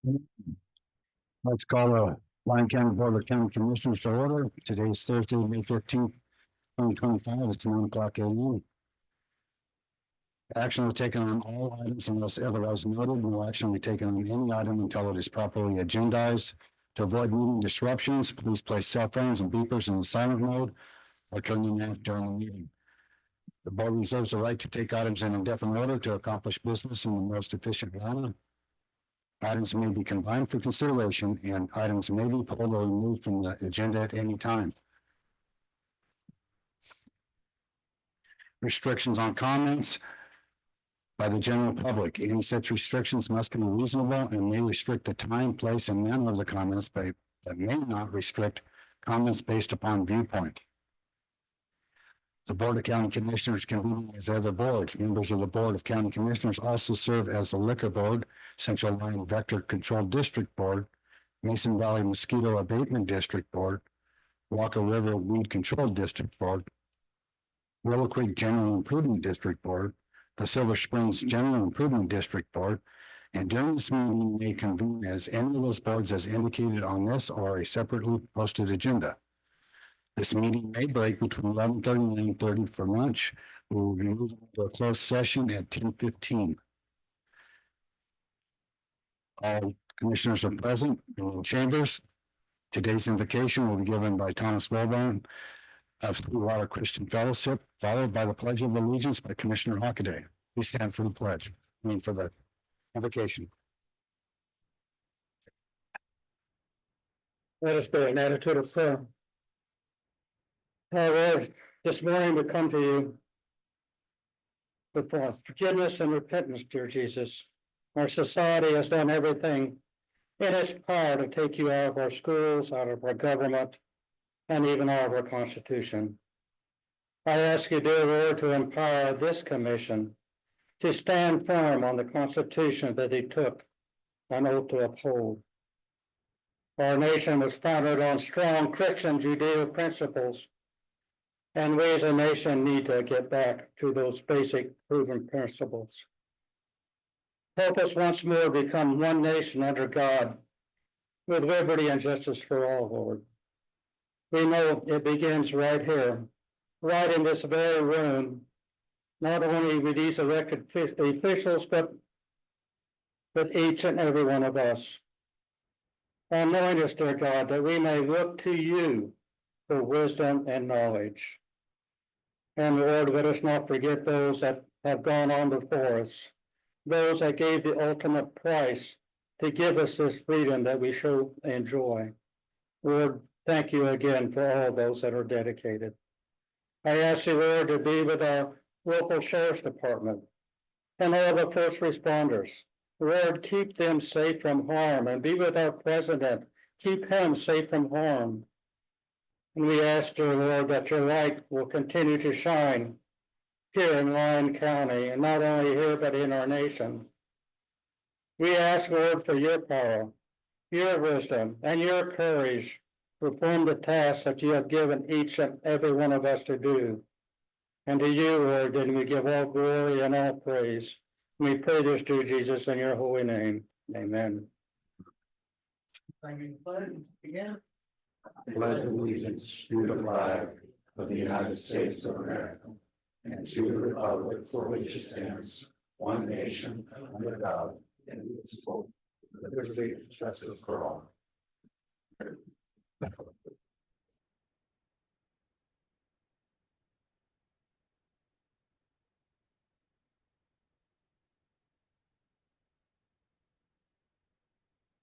Let's call the Lyon County Board of County Commissioners to order. Today is Thursday, May 15th, 2025. It's 9 o'clock a.m. Action was taken on all items unless otherwise noted. No action will be taken on any item until it is properly agendized. To avoid meeting disruptions, please place cell phones and beepers in the silent mode or turn them off during the meeting. The board reserves the right to take items in indefinite order to accomplish business in the most efficient manner. Items may be combined for consideration, and items may be pulled or removed from the agenda at any time. Restrictions on comments by the general public. Any such restrictions must be reasonable and may restrict the time, place, and manner of the comments, but may not restrict comments based upon viewpoint. The Board of County Commissioners convene as other boards. Members of the Board of County Commissioners also serve as the Liquor Board, Central Lyon Vector Control District Board, Mason Valley Mosquito Abatement District Board, Walker River Weed Control District Board, Willow Creek General Improvement District Board, the Silver Springs General Improvement District Board, and during this meeting may convene as any of those boards as indicated on this or a separately posted agenda. This meeting may break between 11:30 and 9:30 for lunch. We will be moving to a closed session at 10:15. All commissioners are present in the chambers. Today's invocation will be given by Thomas Wilborn of Sweetwater Christian Fellowship, followed by the Pledge of Allegiance by Commissioner Hockaday. Please stand for the pledge. For the invocation. Let us bear an attitude of prayer. Our Lord, this morning we come to you with forgiveness and repentance, dear Jesus. Our society has done everything in its power to take you out of our schools, out of our government, and even out of our Constitution. I ask you, dear Lord, to empower this commission to stand firm on the Constitution that he took an oath to uphold. Our nation was founded on strong Christian Judeo principles, and we as a nation need to get back to those basic proven principles. Help us once more become one nation under God, with liberty and justice for all, Lord. We know it begins right here, right in this very room, not only with these elected officials, but with each and every one of us. Anoint us, dear God, that we may look to you for wisdom and knowledge. And Lord, let us not forget those that have gone on before us, those that gave the ultimate price to give us this freedom that we should enjoy. Lord, thank you again for all those that are dedicated. I ask you, Lord, to be with our local sheriff's department and all the first responders. Lord, keep them safe from harm, and be with our president. Keep him safe from harm. And we ask, dear Lord, that your light will continue to shine here in Lyon County, and not only here, but in our nation. We ask, Lord, for your power, your wisdom, and your courage to perform the tasks that you have given each and every one of us to do. And to you, Lord, then we give all glory and all praise. We pray this to Jesus in your holy name. Amen. Pledge allegiance to the flag of the United States of America and to the republic for which it stands, one nation under God, indivisible, with liberty and justice for all.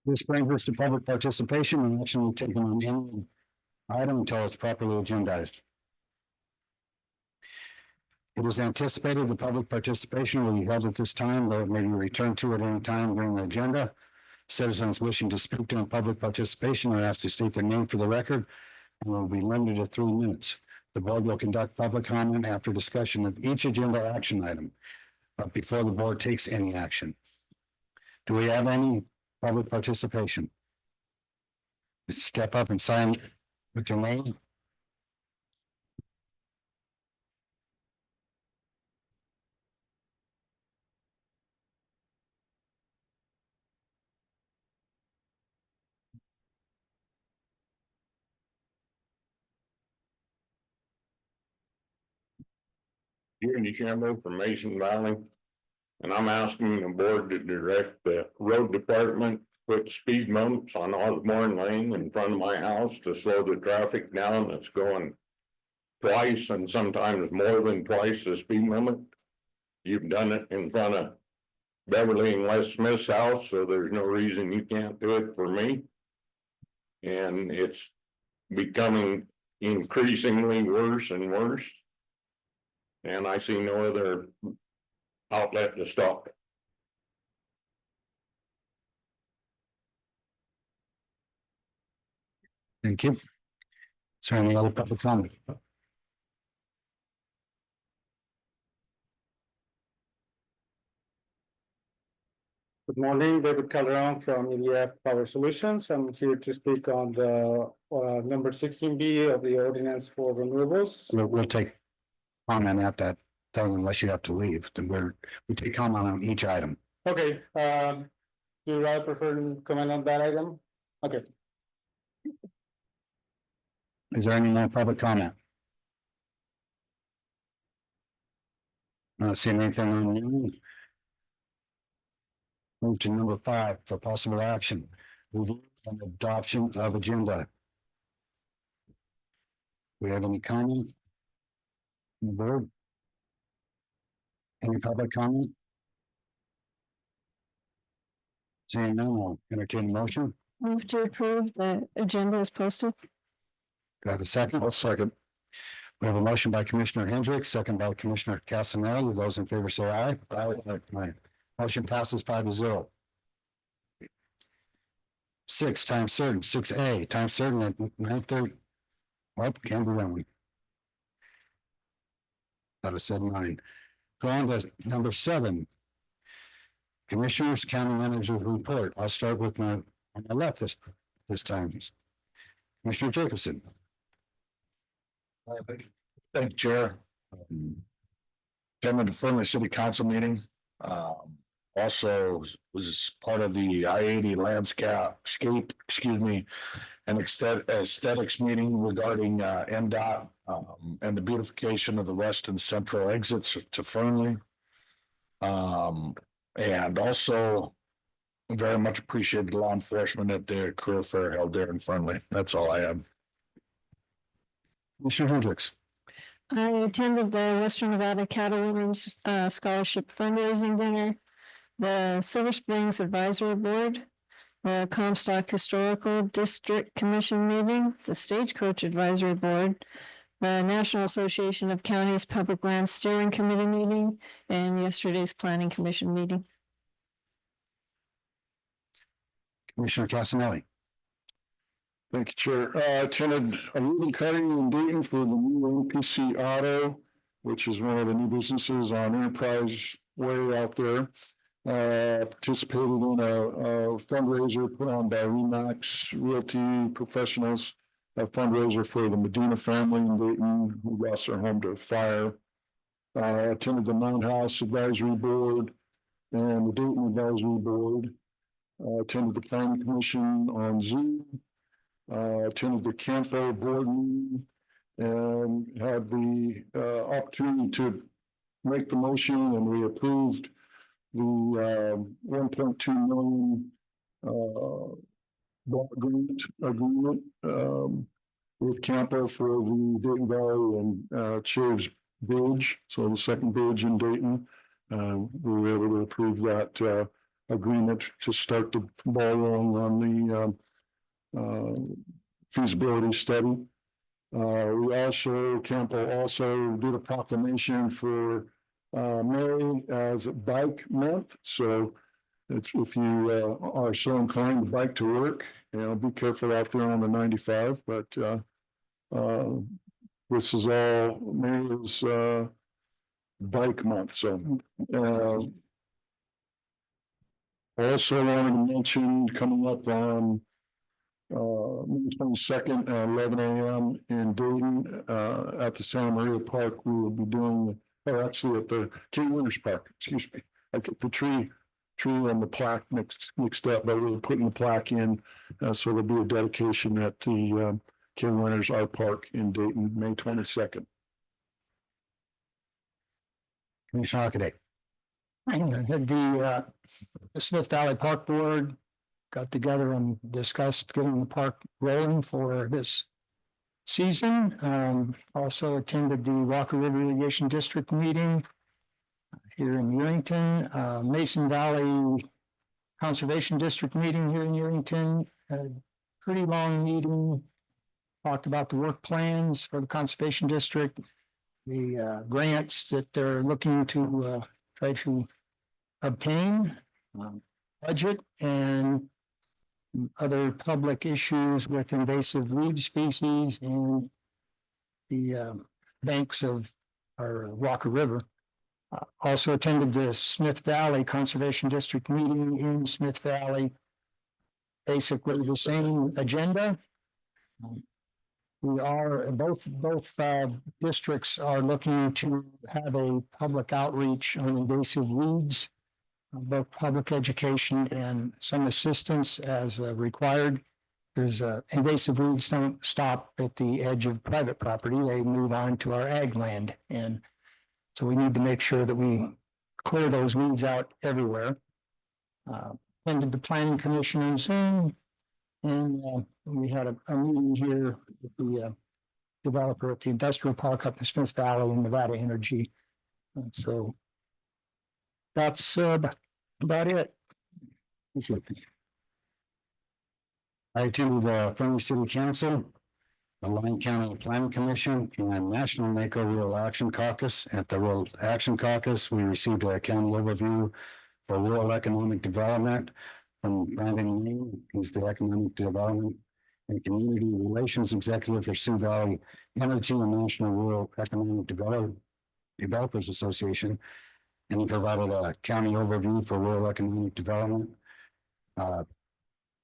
This brings us to public participation, and action will be taken on any item until it's properly agendized. It is anticipated the public participation will be held at this time, though it may be returned to at any time during the agenda. Citizens wishing to speak during public participation are asked to state their name for the record and will be limited to 3 minutes. The board will conduct public comment after discussion of each agenda action item, but before the board takes any action. Do we have any public participation? Step up and sign with your name. Andy Shambo from Mason Valley. And I'm asking the board to direct the road department, put speed bumps on Osborne Lane in front of my house to slow the traffic down. It's going twice and sometimes more than twice the speed limit. You've done it in front of Beverly and Les Smith's house, so there's no reason you can't do it for me. And it's becoming increasingly worse and worse. And I see no other outlet to stop it. Thank you. Is there any other public comment? Good morning, David Calderon from EDF Power Solutions. I'm here to speak on the number 16B of the ordinance for renewables. We'll take comment at that, unless you have to leave, then we take comment on each item. Okay, do you rather prefer to comment on that item? Okay. Is there any more public comment? Not seeing anything on you. Move to number 5 for possible action. Review and adoption of agenda. We have any comment? On the board? Any public comment? Seeing none, I'll entertain a motion. Move to approve the agenda as posted. Do I have a second? I'll second. We have a motion by Commissioner Hendricks, second by Commissioner Casanelli. Those in favor say aye. Aye. Motion passes 5-0. 6 time certain, 6A, time certain at 9:30. Well, can't do that one. Thought I said 9. Go on to number 7. Commissioners, County Manager's report. I'll start with on my left this time. Commissioner Jacobson. Thank you, Chair. Attended the Fernley City Council meeting. Also was part of the I-80 landscape, and aesthetics meeting regarding NDOT and the beautification of the west and central exits to Fernley. And also very much appreciated law enforcement at the career fair held there in Fernley. That's all I have. Commissioner Hendricks. I attended the Western Nevada Cattlewomen's Scholarship Fundraising Dinner, the Silver Springs Advisory Board, the Comstock Historical District Commission meeting, the Stagecoach Advisory Board, the National Association of Counties Public Lands Steering Committee meeting, and yesterday's Planning Commission meeting. Commissioner Casanelli. Thank you, Chair. I attended a ribbon cutting in Dayton for the new NPC Auto, which is one of the new businesses on Enterprise Way out there. Participated in a fundraiser put on by Remax Realty Professionals, a fundraiser for the Medina family in Dayton who lost their home to fire. Attended the Mount House Advisory Board and the Dayton Advisory Board. Attended the Planning Commission on Zoom. Attended the Campo board meeting and had the opportunity to make the motion, and we approved the 1.2 million bond agreement with Campo for the Dayton Valley and Chaves Bridge, so the second bridge in Dayton. We were able to approve that agreement to start the ball rolling on the feasibility study. Campo also did a proclamation for May as a bike month. So it's, if you are so inclined to bike to work, be careful out there on the 95. But this is all May is bike month. So I also wanted to mention coming up on May 22nd at 11 a.m. in Dayton at the Santa Maria Park. We will be doing, actually at the King Winters Park, excuse me. I get the tree and the plaque mixed up, but we're putting the plaque in. So there'll be a dedication at the King Winters Art Park in Dayton, May 22nd. Commissioner Arcaday. I had the Smith Valley Park Board got together and discussed getting the park rolling for this season. Also attended the Walker River Irrigation District meeting here in Yerington, Mason Valley Conservation District meeting here in Yerington. Had a pretty long meeting. Talked about the work plans for the Conservation District, the grants that they're looking to try to obtain, budget, and other public issues with invasive weed species and the banks of our Walker River. Also attended the Smith Valley Conservation District meeting in Smith Valley. Basically the same agenda. We are, both districts are looking to have a public outreach on invasive weeds, both public education and some assistance as required. Because invasive weeds don't stop at the edge of private property, they move on to our ag land. And so we need to make sure that we clear those weeds out everywhere. Attended the Planning Commission on Zoom. And we had a meeting here with the developer at the industrial park up in Smith Valley and Nevada Energy. And so that's about it. I attended the Fernley City Council, the Lyon County Planning Commission, and National NACO Rural Action Caucus. At the Rural Action Caucus, we received a county overview for rural economic development from Brandon Lane. He's the Economic Development and Community Relations Executive for Sioux Valley Energy and National Rural Economic Developers Association. And he provided a county overview for rural economic development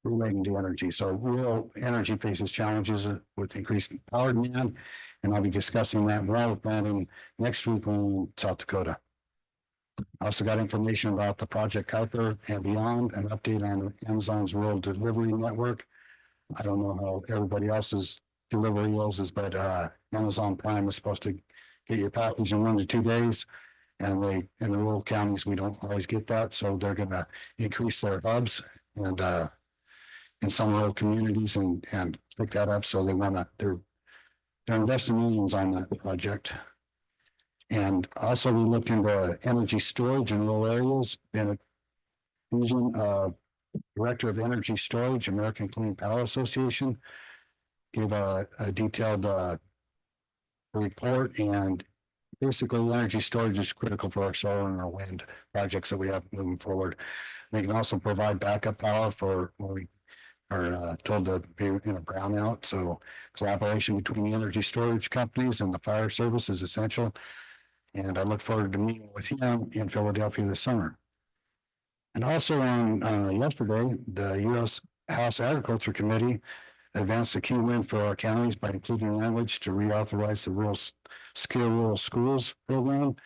relating to energy. So rural energy faces challenges with increased power demand, and I'll be discussing that more with Brandon next week when we're in South Dakota. I also got information about the Project Kuiper and beyond, an update on Amazon's rural delivery network. I don't know how everybody else's delivery is, but Amazon Prime is supposed to get your package in 1 to 2 days. And in the rural counties, we don't always get that. So they're going to increase their hubs and in some rural communities and pick that up. So they're investing millions on that project. And also we looked into energy storage in rural areas. And Fusion, Director of Energy Storage, American Clean Power Association, gave a detailed report. And basically, energy storage is critical for our solar and our wind projects that we have moving forward. They can also provide backup power for when we are told to be in a brownout. So collaboration between the energy storage companies and the fire service is essential. And I look forward to meeting with him in Philadelphia this summer. And also on yesterday, the U.S. House Agriculture Committee advanced a key win for our counties by including language to reauthorize the Rural Schools program.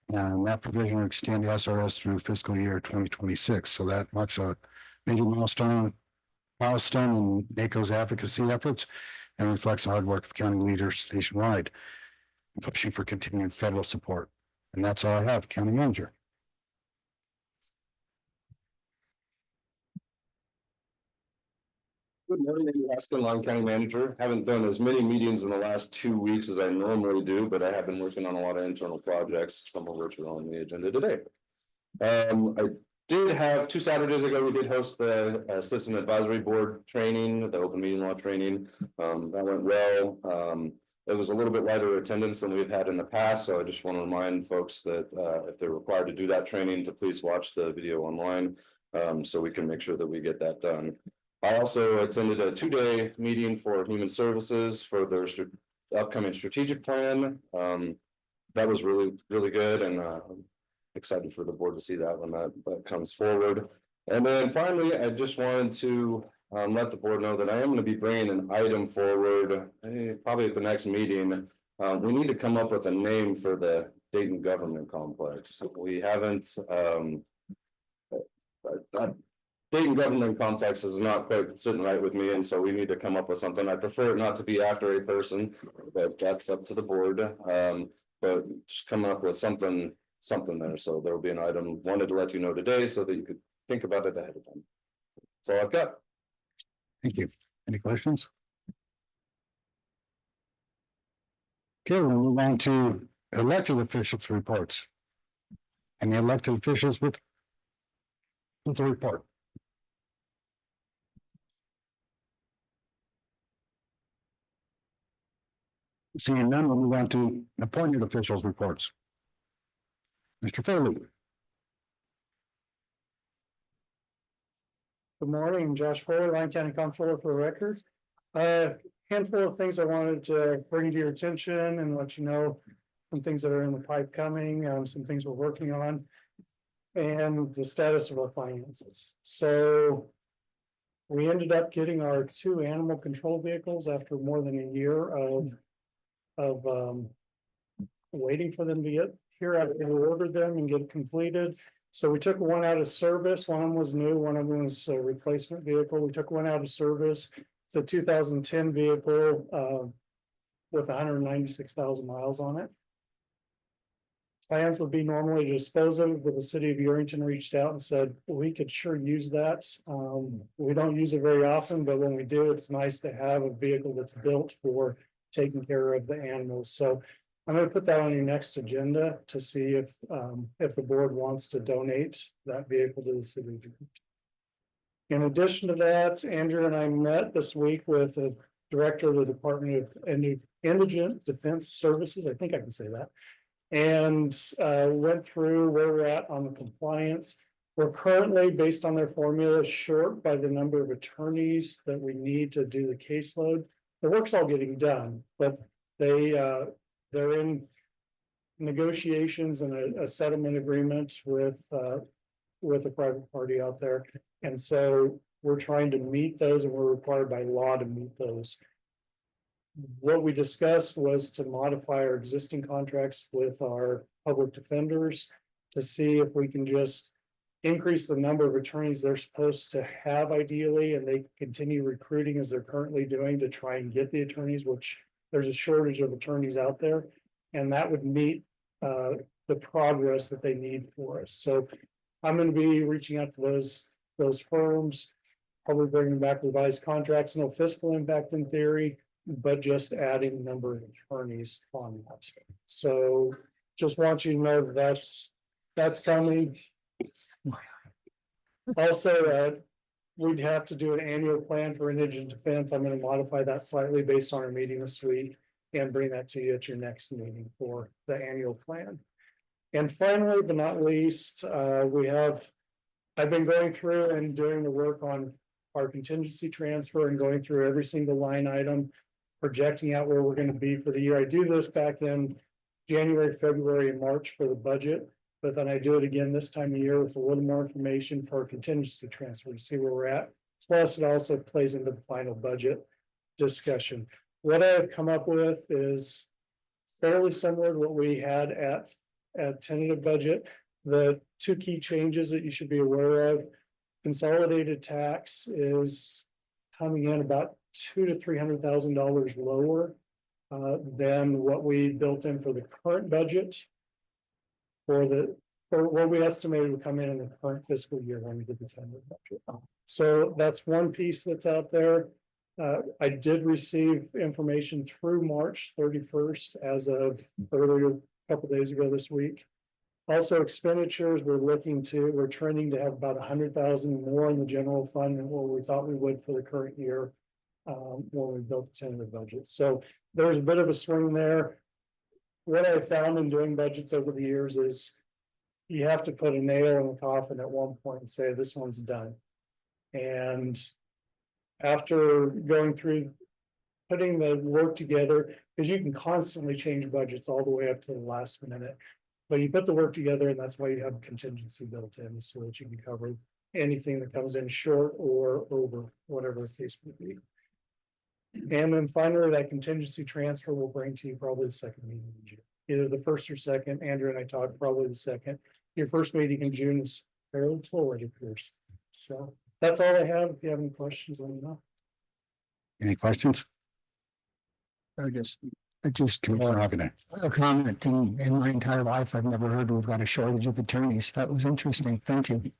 And that provision will extend SRS through fiscal year 2026. So that marks a major milestone in NACO's advocacy efforts and reflects the hard work of county leaders nationwide, pushing for continued federal support. And that's all I have, County Manager. Good morning, I'm Lyon County Manager. Haven't done as many meetings in the last 2 weeks as I normally do, but I have been working on a lot of internal projects, some of which are on the agenda today. I did have 2 Saturdays ago, we did host the Citizen Advisory Board training, the open meeting law training. That went well. It was a little bit lighter attendance than we've had in the past, so I just want to remind folks that if they're required to do that training, to please watch the video online so we can make sure that we get that done. I also attended a 2-day meeting for Human Services for their upcoming strategic plan. That was really, really good, and I'm excited for the board to see that when that comes forward. And then finally, I just wanted to let the board know that I am going to be bringing an item forward, probably at the next meeting. We need to come up with a name for the Dayton Government Complex. We haven't. Dayton Government Complex is not quite sitting right with me, and so we need to come up with something. I prefer it not to be after a person, but that's up to the board. But just coming up with something something there, so there will be an item, wanted to let you know today so that you could think about it ahead of time. That's all I've got. Thank you. Any questions? Okay, we'll move on to elected officials reports. And the elected officials with a report. Seeing none, we'll move on to appointed officials reports. Mr. Fairley. Good morning, Josh Fuller, Lyon County Comptroller for the record. Handful of things I wanted to bring to your attention and let you know some things that are in the pipe coming, some things we're working on. And the status of our finances. So we ended up getting our 2 animal control vehicles after more than a year of waiting for them to get here. I ordered them and get completed. So we took one out of service. One of them was new, one of them was a replacement vehicle. We took one out of service. It's a 2010 vehicle with 196,000 miles on it. Plans would be normally to dispose of it, but the city of Yerington reached out and said, we could sure use that. We don't use it very often, but when we do, it's nice to have a vehicle that's built for taking care of the animals. So I'm going to put that on your next agenda to see if the board wants to donate that vehicle to the city. In addition to that, Andrew and I met this week with the director of the Department of Indigent Defense Services. I think I can say that. And went through where we're at on the compliance. We're currently, based on their formula, short by the number of attorneys that we need to do the caseload. The work's all getting done, but they're in negotiations and a settlement agreement with a private party out there. And so we're trying to meet those, and we're required by law to meet those. What we discussed was to modify our existing contracts with our public defenders to see if we can just increase the number of attorneys they're supposed to have ideally, and they continue recruiting as they're currently doing to try and get the attorneys, which there's a shortage of attorneys out there, and that would meet the progress that they need for us. So I'm going to be reaching out to those firms, probably bringing back revised contracts, no fiscal impact in theory, but just adding the number of attorneys on that. So just want you to know that that's coming. Also, we'd have to do an annual plan for indigent defense. I'm going to modify that slightly based on our meeting this week and bring that to you at your next meeting for the annual plan. And finally, but not least, I've been going through and doing the work on our contingency transfer and going through every single line item, projecting out where we're going to be for the year. I do this back in January, February, and March for the budget, but then I do it again this time of year with a little more information for contingency transfer to see where we're at. Plus, it also plays into the final budget discussion. What I've come up with is fairly similar to what we had at tentative budget. The 2 key changes that you should be aware of: consolidated tax is coming in about $200,000 to $300,000 lower than what we built in for the current budget. For what we estimated would come in the current fiscal year when we did the tentative budget. So that's one piece that's out there. I did receive information through March 31st as of earlier, a couple days ago this week. Also, expenditures, we're trending to have about 100,000 more in the general fund than what we thought we would for the current year when we built the tentative budget. So there's a bit of a swing there. What I found in doing budgets over the years is you have to put a nail in the coffin at one point and say, this one's done. And after going through putting the work together, because you can constantly change budgets all the way up to the last minute, but you put the work together, and that's why you have contingency built in so that you can cover anything that comes in short or over, whatever the case may be. And then finally, that contingency transfer will bring to you probably the second meeting in June, either the first or second. Andrew and I talked probably the second. Your first meeting in June is fairly full, it appears. So that's all I have. If you have any questions, let me know. Any questions? I guess. Just Commissioner Hockaday. A comment, in my entire life, I've never heard we've got a shortage of attorneys. That was interesting. Thank you.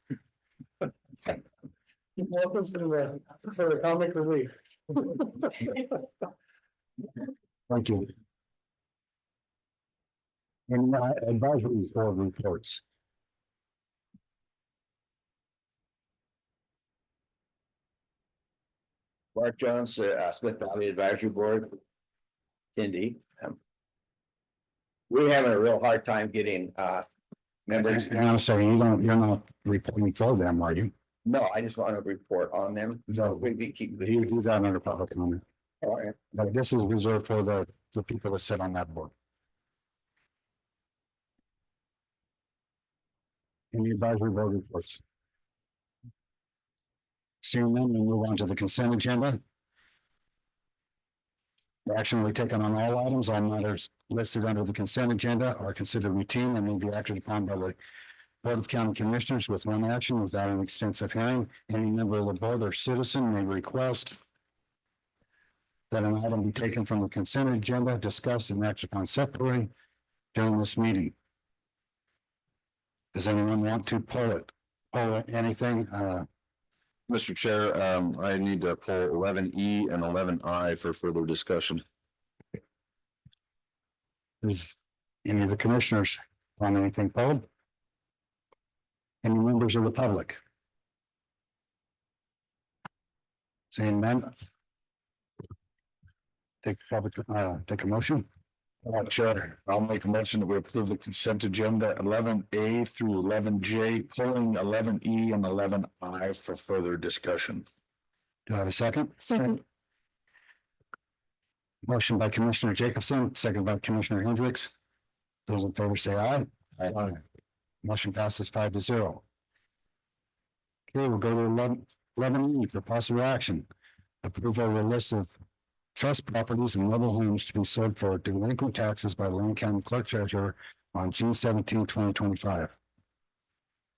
Welcome to the comic relief. Thank you. And advisory board reports. Mark Jones, Smith Valley Advisory Board. Cindy. We're having a real hard time getting members. And I'm sorry, you're not reporting for them, are you? No, I just want to report on them. No. We keep. He's out under public comment. All right. But this is reserved for the people that sit on that board. Any advisory board reports? Seeing none, we move on to the consent agenda. The action will be taken on all items. All matters listed under the consent agenda are considered routine and may be acted upon by the Board of County Commissioners with one action without an extensive hearing. Any member of the board or citizen may request that an item be taken from the consent agenda, discussed and acted upon separately during this meeting. Does anyone want to pull it? Pull anything? Mr. Chair, I need to pull 11E and 11I for further discussion. Does any of the commissioners want anything pulled? Any members of the public? Seeing none. Take a motion. Chair, I'll make a motion that we approve the consent agenda 11A through 11J, pulling 11E and 11I for further discussion. Do I have a second? Second. Motion by Commissioner Jacobson, second by Commissioner Hendricks. Those in favor say aye. Aye. Motion passes 5-0. Okay, we'll go to 11E for possible action. Approval of a list of trust properties and mobile homes to be sold for delinquent taxes by the Lyon County Clerk Treasurer on June 17, 2025.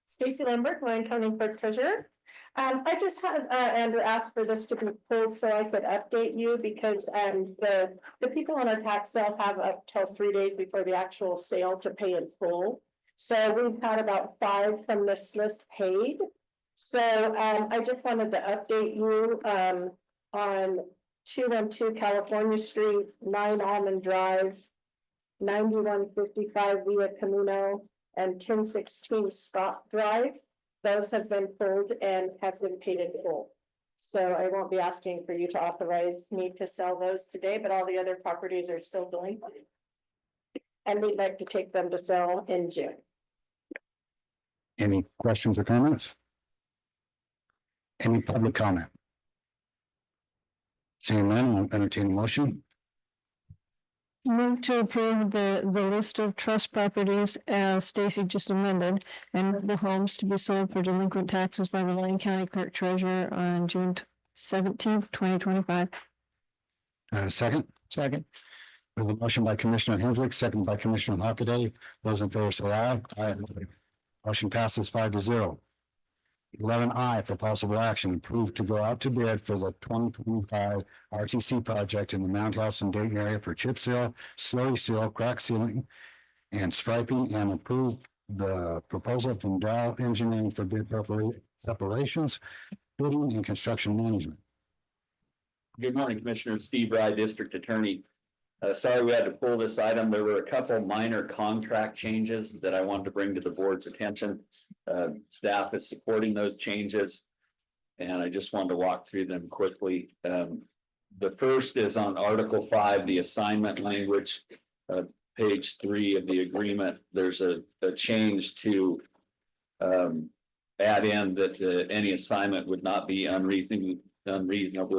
Stacy Lambert, Lyon County Clerk Treasurer. I just had Andrew ask for this to be pulled so I could update you because the people on our tax sale have up till 3 days before the actual sale to pay in full. So we've had about 5 from this list paid. So I just wanted to update you on 212 California Street, 9 Almond Drive, 9155 Via Camino, and 1016 Scott Drive. Those have been pulled and have been paid in full. So I won't be asking for you to authorize me to sell those today, but all the other properties are still delinquent. And we'd like to take them to sell in June. Any questions or comments? Any public comment? Seeing none, I'll entertain a motion. Move to approve the list of trust properties as Stacy just amended and the homes to be sold for delinquent taxes by the Lyon County Clerk Treasurer on June 17th, 2025. Second? Second. With a motion by Commissioner Hendricks, second by Commissioner Hockaday. Those in favor say aye. Aye. Motion passes 5-0. 11I for possible action, approved to go out to bid for the 2025 RTC project in the Mount House and Dayton area for chip seal, slurry seal, crack sealing, and striping, and approve the proposal from Dow Engineering for bid separations, bidding, and construction management. Good morning, Commissioner Steve Rye, District Attorney. Sorry we had to pull this item. There were a couple minor contract changes that I wanted to bring to the board's attention. Staff is supporting those changes, and I just wanted to walk through them quickly. The first is on Article 5, the assignment language, page 3 of the agreement. There's a change to add in that any assignment would not be unreasonably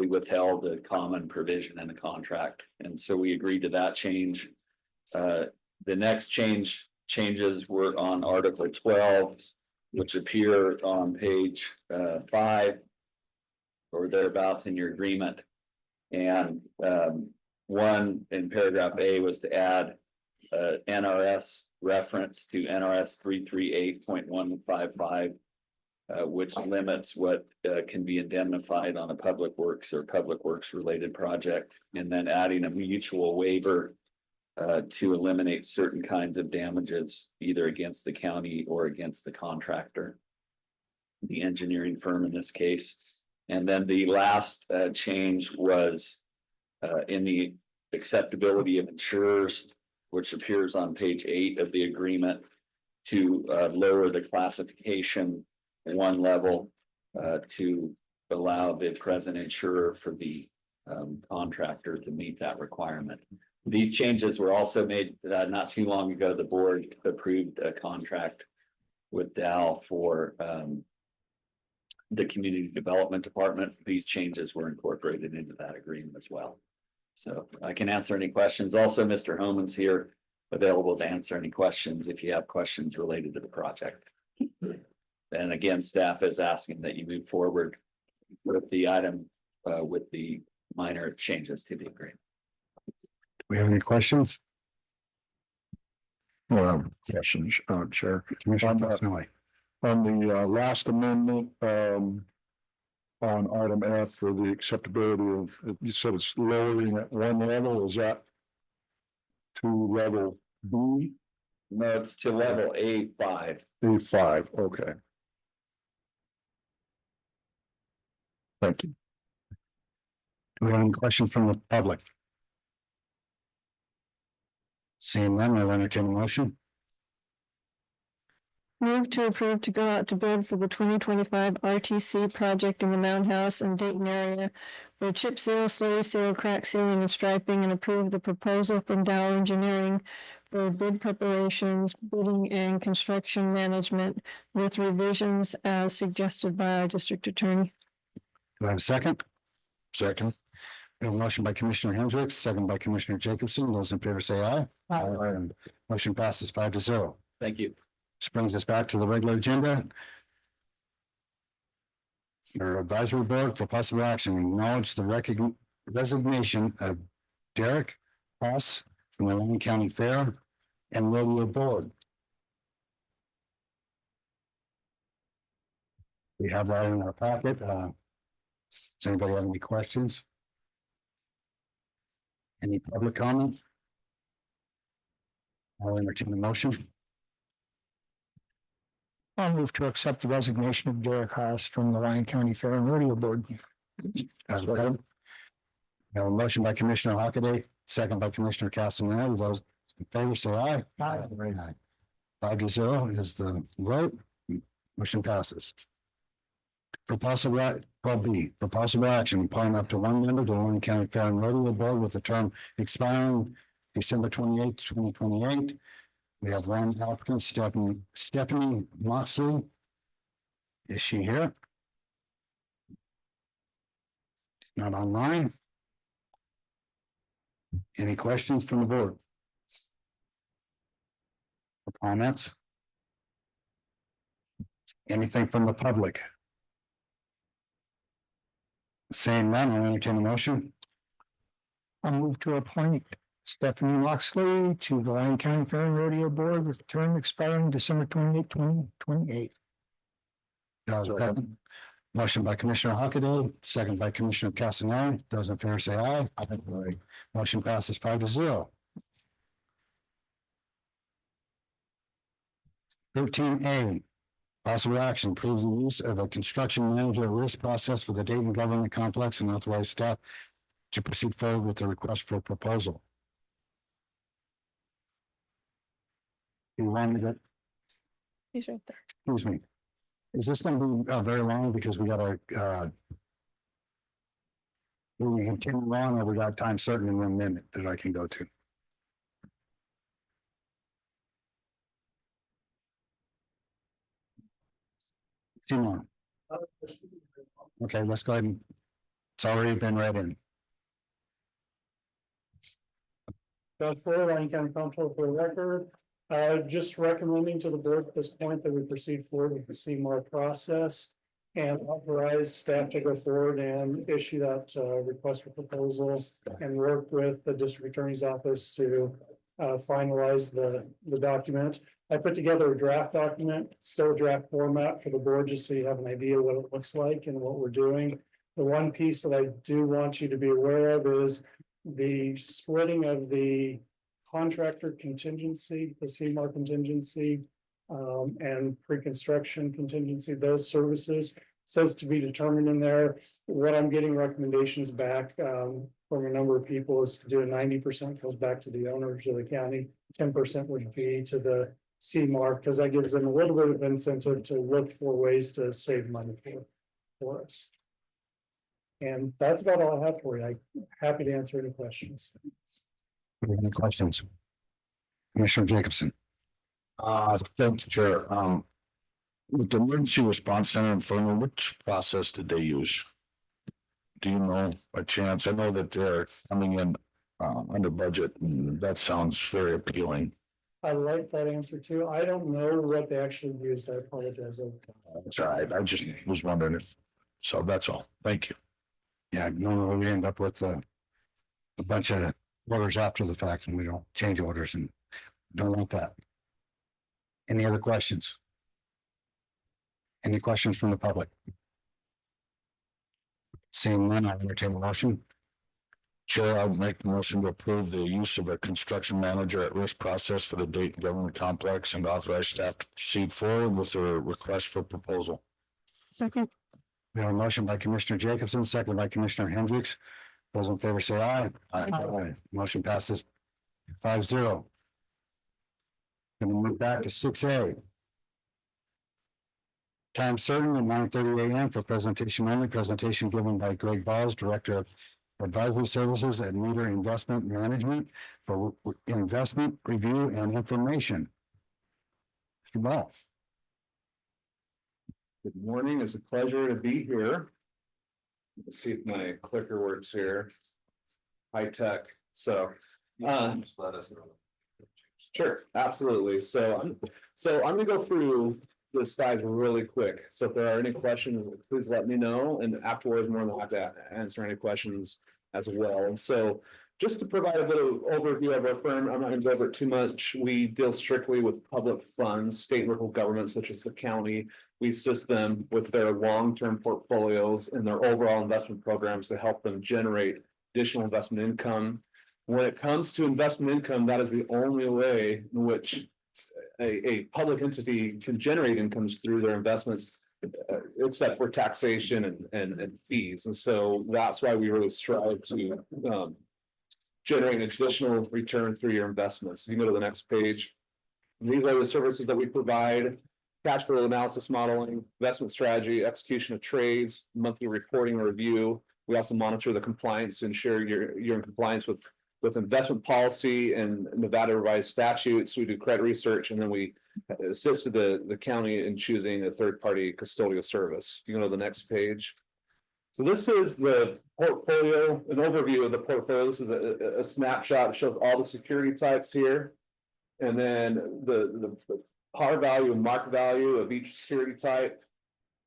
withheld, a common provision in the contract. And so we agreed to that change. The next changes were on Article 12, which appear on page 5 or thereabouts in your agreement. And one in paragraph A was to add NRS reference to NRS 338.155. Which limits what can be indemnified on a public works or public works related project, and then adding a mutual waiver to eliminate certain kinds of damages, either against the county or against the contractor. The engineering firm in this case. And then the last change was in the acceptability of insurers, which appears on page 8 of the agreement, to lower the classification one level to allow the present insurer for the contractor to meet that requirement. These changes were also made not too long ago. The board approved a contract with Dow for the community development department. These changes were incorporated into that agreement as well. So I can answer any questions. Also, Mr. Homan's here, available to answer any questions if you have questions related to the project. And again, staff is asking that you move forward with the item with the minor changes to the agreement. Do we have any questions? Questions, Chair. Commissioner Tusnelli. On the last amendment, on item F for the acceptability of, you said it's lowering at one level, is that to level B? No, it's to level A5. A5, okay. Thank you. Do we have any questions from the public? Seeing none, I'll entertain a motion. Move to approve to go out to bid for the 2025 RTC project in the Mound House and Dayton area for chip seal, slurry seal, crack sealing and striping, and approve the proposal from Dow Engineering for bid preparations, bidding and construction management with revisions as suggested by our district attorney. Do I have a second? Second. We have a motion by Commissioner Hendricks, second by Commissioner Jacobson. Those in favor say aye. Aye. Motion passes 5-0. Thank you. This brings us back to the regular agenda. Your advisory board for possible action, acknowledge the resignation of Derek Haas from the Lyon County Fair and Rodeo Board. We have that in our packet. Does anybody have any questions? Any public comment? I'll entertain the motion. I'll move to accept the resignation of Derek Haas from the Lyon County Fair and Rodeo Board. As well. We have a motion by Commissioner Hockaday, second by Commissioner Castaneda. Those in favor say aye. Aye. 5-0 is the vote. Motion passes. For possible action, appoint up to one member to the Lyon County Fair and Rodeo Board with the term expiring December 28th, 2028. We have one applicant, Stephanie Moxley. Is she here? Not online. Any questions from the board? Or comments? Anything from the public? Saying none, I'll entertain a motion. I'll move to appoint Stephanie Loxley to the Lyon County Fair and Rodeo Board with term expiring December 28, 2028. Second. Motion by Commissioner Hockaday, second by Commissioner Castaneda. Those in favor say aye. Aye. Motion passes 5-0. 13A, possible action, approves the use of a construction manager risk process for the Dayton government complex and authorize staff to proceed forward with the request for proposal. You wanted it? He's right there. Excuse me. Is this going to be very long because we got our will we continue on or we got time certain in 1 minute that I can go to? Simon. Okay, let's go ahead and it's already been read in. Doug Fuller, Lyon County Comptroller for the record. Just recommending to the board at this point that we proceed forward with the CMAR process and authorize staff to go forward and issue that request for proposals and work with the district attorney's office to finalize the document. I put together a draft document, still a draft format for the board, just so you have an idea what it looks like and what we're doing. The one piece that I do want you to be aware of is the splitting of the contractor contingency, the CMAR contingency. And pre-construction contingency, those services says to be determined in there. What I'm getting recommendations back from a number of people is to do a 90% goes back to the owners of the county. 10% would be to the CMAR, because that gives them a little bit of incentive to look for ways to save money for us. And that's about all I have for you. I'm happy to answer any questions. Any questions? Commissioner Jacobson. Thank you, Chair. With the emergency response center in Fernwood, which process did they use? Do you know by chance? I know that they're coming in under budget, and that sounds very appealing. I like that answer too. I don't know what they actually used. I apologize. That's all right. I just was wondering if, so that's all. Thank you. Yeah, normally we end up with a bunch of orders after the fact, and we don't change orders, and don't want that. Any other questions? Any questions from the public? Seeing none, I'll entertain a motion. Chair, I'll make the motion to approve the use of a construction manager at risk process for the Dayton Government Complex and authorize staff to proceed forward with a request for proposal. Second. We have a motion by Commissioner Jacobson, second by Commissioner Hendricks. Those in favor say aye. Aye. Motion passes 5-0. Then we move back to 6A. Time certain at 9:30 a.m. for presentation only. Presentation given by Greg Balls, Director of Advisory Services at Meter Investment Management for investment review and information. Mr. Balls. Good morning. It's a pleasure to be here. Let's see if my clicker works here. High tech. So, Just let us know. sure, absolutely. So I'm gonna go through the slides really quick. So if there are any questions, please let me know. And afterwards, I'm more than happy to answer any questions as well. And so just to provide a bit of overview of our firm, I'm not going to go over it too much. We deal strictly with public funds, state and local governments such as the county. We assist them with their long-term portfolios and their overall investment programs to help them generate additional investment income. When it comes to investment income, that is the only way in which a public entity can generate incomes through their investments, except for taxation and fees. And so that's why we really strive to generate an additional return through your investments. You can go to the next page. These are the services that we provide: cash flow analysis modeling, investment strategy, execution of trades, monthly reporting and review. We also monitor the compliance to ensure you're in compliance with investment policy and Nevada revised statutes. We do credit research, and then we assisted the county in choosing a third-party custodial service. You can go to the next page. So this is the portfolio, an overview of the portfolio. This is a snapshot that shows all the security types here. And then the par value and market value of each security type.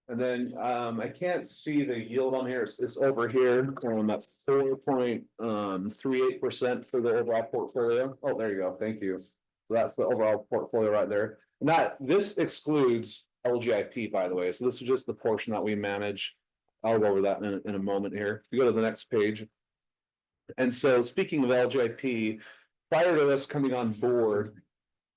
And then I can't see the yield on here. It's over here at 4.38% for the overall portfolio. Oh, there you go. Thank you. So that's the overall portfolio right there. And this excludes LGIP, by the way. So this is just the portion that we manage. I'll go over that in a moment here. You go to the next page. And so speaking of LGIP, prior to us coming on board,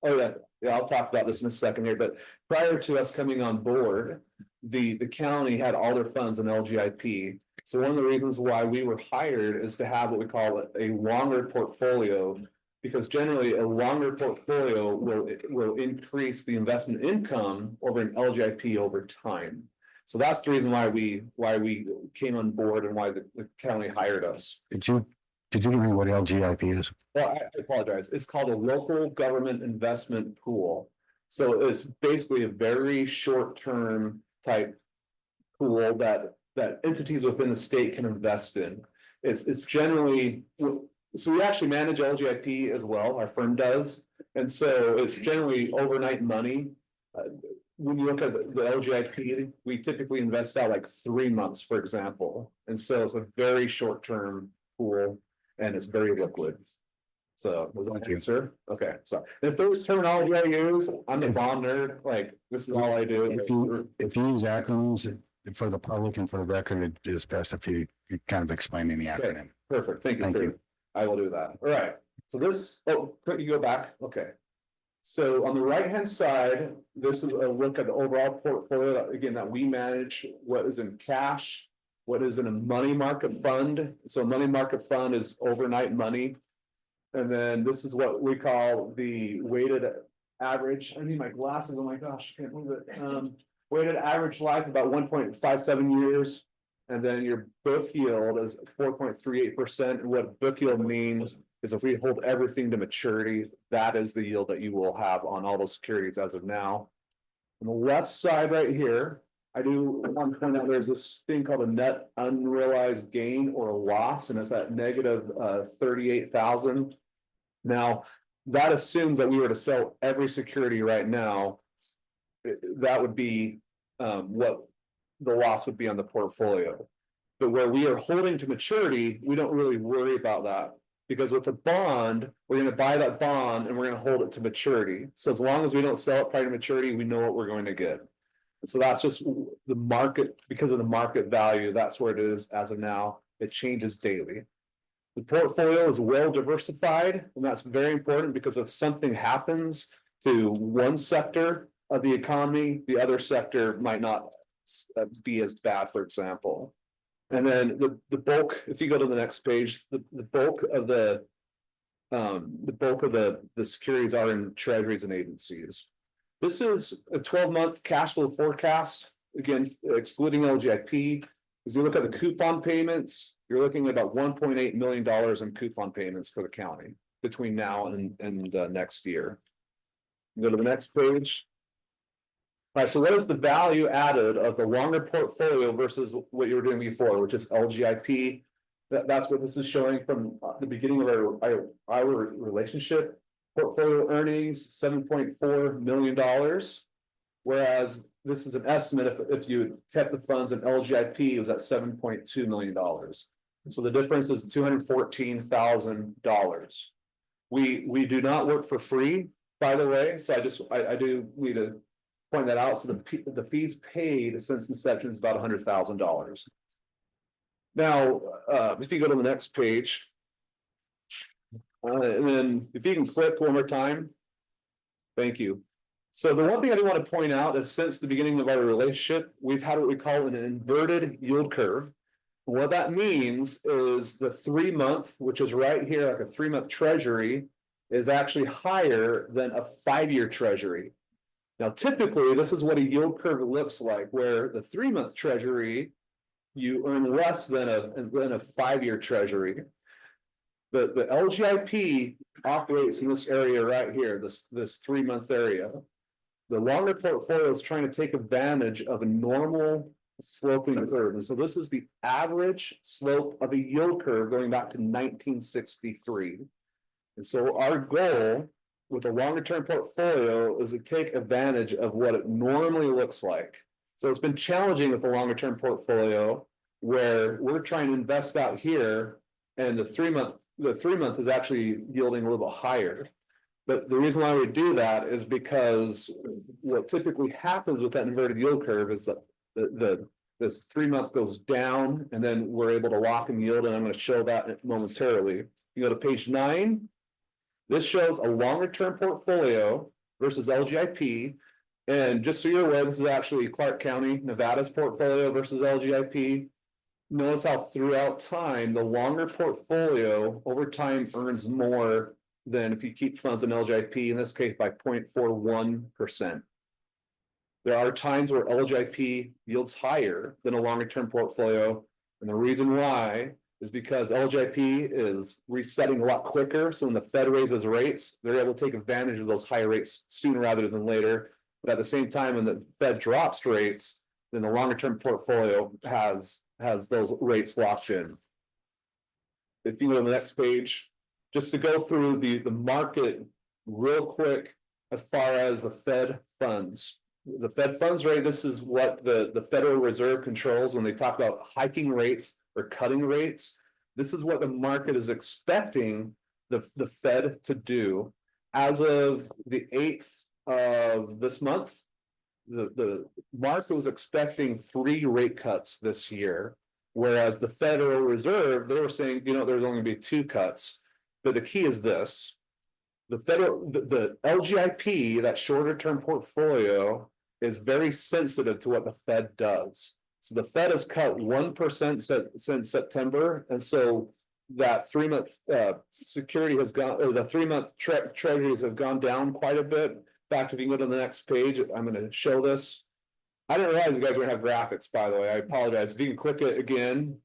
yeah, I'll talk about this in a second here, but prior to us coming on board, the county had all their funds in LGIP. So one of the reasons why we were hired is to have what we call a longer portfolio, because generally a longer portfolio will increase the investment income over an LGIP over time. So that's the reason why we came on board and why the county hired us. Could you give me what LGIP is? Well, I apologize. It's called a local government investment pool. So it's basically a very short-term type pool that entities within the state can invest in. It's generally, so we actually manage LGIP as well. Our firm does. And so it's generally overnight money. When you look at the LGIP, we typically invest out like 3 months, for example. And so it's a very short-term pool and it's very liquid. So was that an answer? Okay, sorry. If there was terminology I use, I'm a bomb nerd. Like this is all I do. If you use acronyms for the public and for the record, it is best if you kind of explain any acronym. Perfect. Thank you. Thank you. I will do that. All right. So this, oh, could you go back? Okay. So on the right-hand side, this is a look at the overall portfolio, that, again, that we manage, what is in cash, what is in a money market fund. So a money market fund is overnight money. And then this is what we call the weighted average. I need my glasses. Oh my gosh, I can't move it. Weighted average life about 1.57 years. And then your book yield is 4.38%. And what book yield means is if we hold everything to maturity, that is the yield that you will have on all those securities as of now. On the left side right here, I do want to point out there's this thing called a net unrealized gain or a loss, and it's at negative 38,000. Now, that assumes that we were to sell every security right now, that would be what the loss would be on the portfolio. But where we are holding to maturity, we don't really worry about that. Because with the bond, we're going to buy that bond and we're going to hold it to maturity. So as long as we don't sell it prior to maturity, we know what we're going to get. And so that's just the market, because of the market value, that's where it is as of now. It changes daily. The portfolio is well diversified, and that's very important because if something happens to one sector of the economy, the other sector might not be as bad, for example. And then the bulk, if you go to the next page, the bulk of the securities are in treasuries and agencies. This is a 12-month cash flow forecast, again, excluding LGIP. As you look at the coupon payments, you're looking at about $1.8 million in coupon payments for the county between now and next year. Go to the next page. All right, so what is the value added of the longer portfolio versus what you were doing before, which is LGIP? That's what this is showing from the beginning of our relationship. Portfolio earnings, $7.4 million. Whereas this is an estimate, if you kept the funds in LGIP, it was at $7.2 million. So the difference is $214,000. We do not work for free, by the way. So I do need to point that out. So the fees paid since inception is about $100,000. Now, if you go to the next page, and then if you can click one more time, thank you. So the one thing I do want to point out is since the beginning of our relationship, we've had what we call an inverted yield curve. What that means is the 3-month, which is right here, like a 3-month treasury, is actually higher than a 5-year treasury. Now, typically, this is what a yield curve looks like, where the 3-month treasury, you earn less than a 5-year treasury. The LGIP operates in this area right here, this 3-month area. The longer portfolio is trying to take advantage of a normal sloping curve. And so this is the average slope of a yield curve going back to 1963. And so our goal with a longer term portfolio is to take advantage of what it normally looks like. So it's been challenging with the longer term portfolio where we're trying to invest out here and the 3-month is actually yielding a little bit higher. But the reason why we do that is because what typically happens with that inverted yield curve is that this 3-month goes down and then we're able to lock in yield, and I'm going to show that momentarily. You go to page 9. This shows a longer term portfolio versus LGIP. And just so you're aware, this is actually Clark County, Nevada's portfolio versus LGIP. Notice how throughout time, the longer portfolio over time earns more than if you keep funds in LGIP, in this case by 0.41%. There are times where LGIP yields higher than a longer term portfolio. And the reason why is because LGIP is resetting a lot quicker. So when the Fed raises rates, they're able to take advantage of those higher rates sooner rather than later. But at the same time, when the Fed drops rates, then the longer term portfolio has those rates locked in. If you go to the next page, just to go through the market real quick, as far as the Fed funds. The Fed funds rate, this is what the Federal Reserve controls when they talk about hiking rates or cutting rates. This is what the market is expecting the Fed to do. As of the 8th of this month, the market was expecting 3 rate cuts this year, whereas the Federal Reserve, they were saying, there's only going to be 2 cuts. But the key is this. The LGIP, that shorter term portfolio, is very sensitive to what the Fed does. So the Fed has cut 1% since September, and so that 3-month security has gone, or the 3-month treasuries have gone down quite a bit. In fact, if you can go to the next page, I'm going to show this. I didn't realize you guys were going to have graphics, by the way. I apologize. If you can click it again.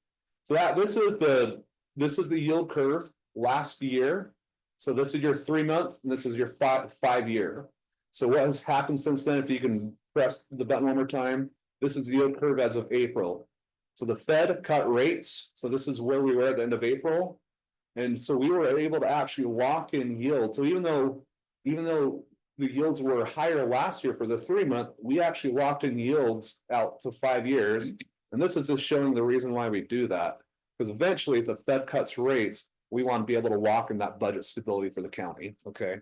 So this is the yield curve last year. So this is your 3-month, and this is your 5-year. So what has happened since then? If you can press the button one more time, this is the yield curve as of April. So the Fed cut rates. So this is where we were at the end of April. And so we were able to actually lock in yield. So even though the yields were higher last year for the 3-month, we actually locked in yields out to 5 years. And this is just showing the reason why we do that. Because eventually, if the Fed cuts rates, we want to be able to lock in that budget stability for the county. Okay.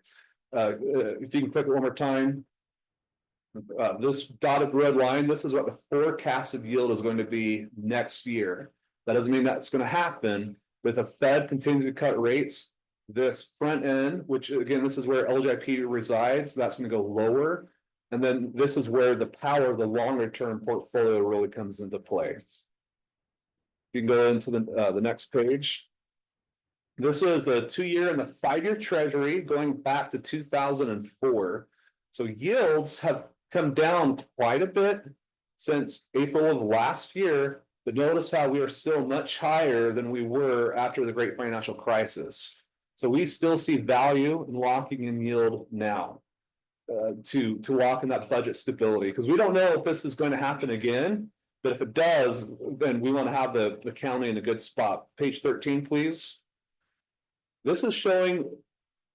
If you can click it one more time. This dotted red line, this is what the forecasted yield is going to be next year. That doesn't mean that's going to happen, but the Fed continues to cut rates. This front end, which again, this is where LGIP resides, that's going to go lower. And then this is where the power of the longer term portfolio really comes into play. You can go into the next page. This is the 2-year and the 5-year treasury going back to 2004. So yields have come down quite a bit since April of last year, but notice how we are still much higher than we were after the great financial crisis. So we still see value in locking in yield now to lock in that budget stability, because we don't know if this is going to happen again, but if it does, then we want to have the county in a good spot. Page 13, please. This is showing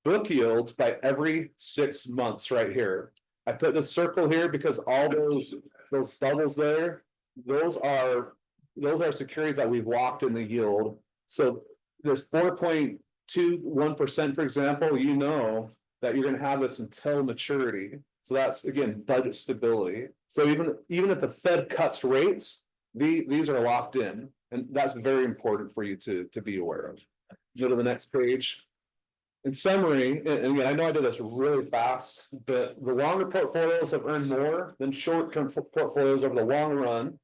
book yields by every 6 months right here. I put this circle here because all those bubbles there, those are securities that we've locked in the yield. So this 4.21%, for example, you know that you're going to have this until maturity. So that's, again, budget stability. So even if the Fed cuts rates, these are locked in, and that's very important for you to be aware of. Go to the next page. In summary, and again, I know I did this really fast, but the longer portfolios have earned more than short-term portfolios over the long run.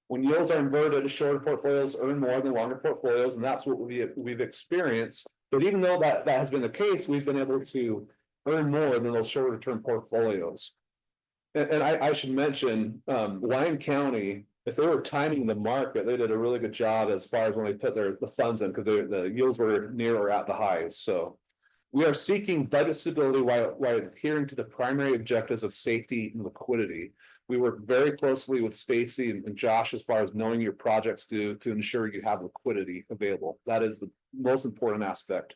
When yields are inverted, shorter portfolios earn more than longer portfolios, and that's what we've experienced. But even though that has been the case, we've been able to earn more than those shorter-term portfolios. And I should mention, Lyon County, if they were timing the market, they did a really good job as far as when they put the funds in, because the yields were near or at the highs. So we are seeking budget stability while adhering to the primary objectives of safety and liquidity. We work very closely with Stacy and Josh as far as knowing your projects to ensure you have liquidity available. That is the most important aspect.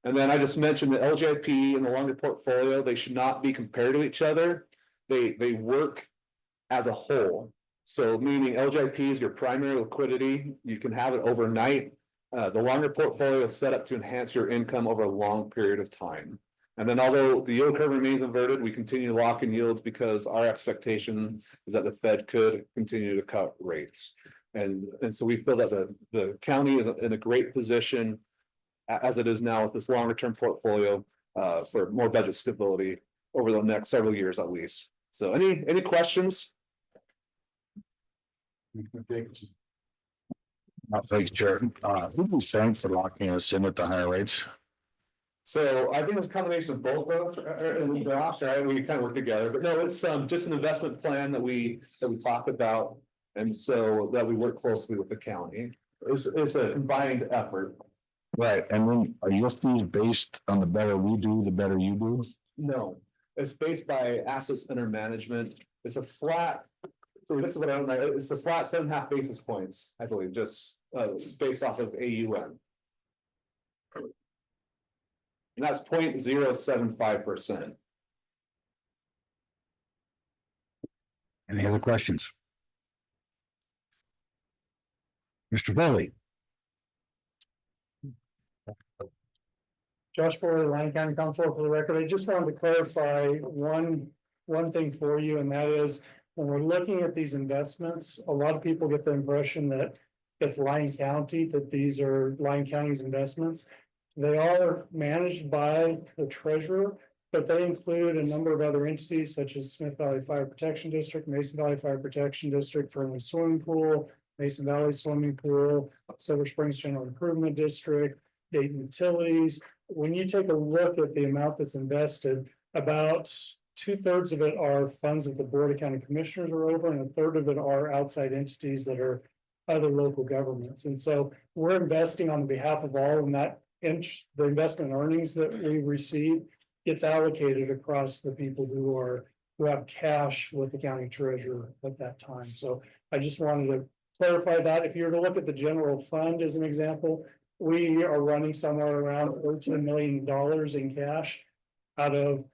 And then I just mentioned the LJP and the longer portfolio, they should not be compared to each other. They work as a whole. So meaning LJP is your primary liquidity. You can have it overnight. The longer portfolio is set up to enhance your income over a long period of time. And then although the yield curve remains inverted, we continue to lock in yields because our expectation is that the Fed could continue to cut rates. And so we feel that the county is in a great position as it is now with this longer term portfolio for more budget stability over the next several years at least. So any questions? Thanks, Chair. Who do you thank for locking us in at the higher rates? So I think it's a combination of both of us, and Josh, right? We kind of work together, but no, it's just an investment plan that we talk about, and so that we work closely with the county. It's a combined effort. Right, and then are your fees based on the better we do, the better you do? No, it's based by assets under management. It's a flat. So this is what I don't know. It's a flat 7.5 basis points, I believe, just based off of AUM. And that's 0.075%. Any other questions? Mr. Foley. Josh Foley, Lyon County Council, for the record, I just wanted to clarify one thing for you, and that is when we're looking at these investments, a lot of people get the impression that it's Lyon County, that these are Lyon County's investments. They are managed by the treasurer, but they include a number of other entities such as Smith Valley Fire Protection District, Mason Valley Fire Protection District, Fernley Swimming Pool, Mason Valley Swimming Pool, Silver Springs General Improvement District, Dayton Utilities. When you take a look at the amount that's invested, about 2/3 of it are funds that the Board of County Commissioners are over, and 1/3 of it are outside entities that are other local governments. And so we're investing on behalf of all, and that the investment earnings that we receive gets allocated across the people who have cash with the county treasurer at that time. So I just wanted to clarify that. If you were to look at the general fund as an example, we are running somewhere around $13 million in cash out of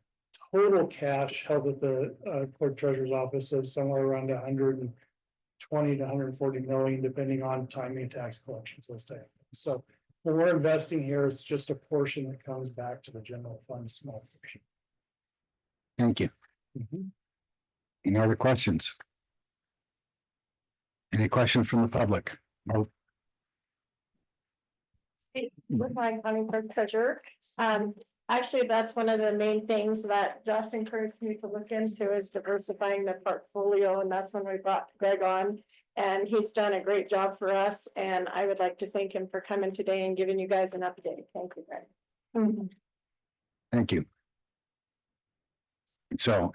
total cash held at the clerk treasurer's office of somewhere around 120 to 140 million, depending on timing of tax collections, those type of things. So when we're investing here, it's just a portion that comes back to the general fund, a small portion. Thank you. Any other questions? Any questions from the public? No. With my county clerk treasurer, actually, that's one of the main things that Josh encouraged me to look into is diversifying the portfolio, and that's when we brought Greg on. And he's done a great job for us, and I would like to thank him for coming today and giving you guys an update. Thank you, Greg. Thank you. So.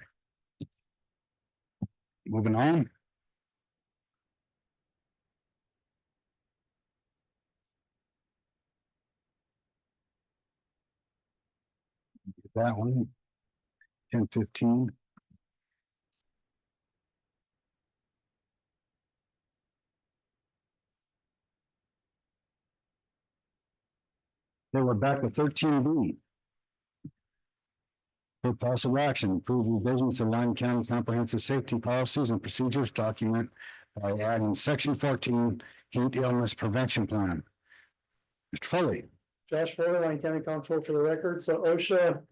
Moving on. That one. 10:15. Okay, we're back to 13B. For possible action, approve revisions to Lyon County Comprehensive Safety Policies and Procedures document by adding section 14, heat illness prevention plan. Mr. Foley. Josh Fuller, Lyon County Comptroller for the record. So OSHA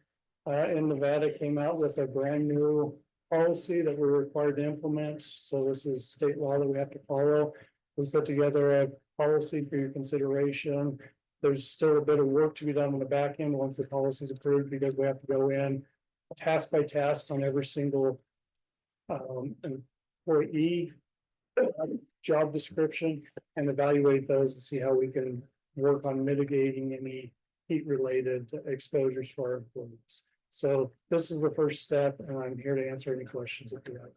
in Nevada came out with a brand new policy that we're required to implement. So this is state law that we have to follow. We put together a policy for your consideration. There's still a bit of work to be done on the back end once the policy is approved, because we have to go in task by task on every single employee job description and evaluate those to see how we can work on mitigating any heat-related exposures for our employees. So this is the first step, and I'm here to answer any questions if you have.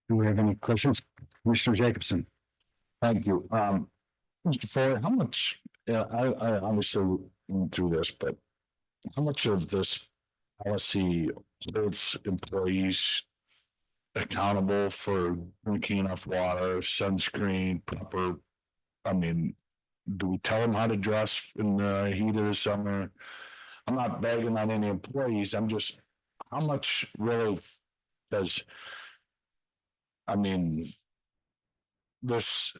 Do we have any questions? Commissioner Jacobson. Thank you. Mr. Fuller, how much, I obviously went through this, but how much of this policy holds employees accountable for drinking enough water, sunscreen, proper, I mean, do we tell them how to dress in the heat of the summer? I'm not begging on any employees. I'm just, how much really does, I mean, there's,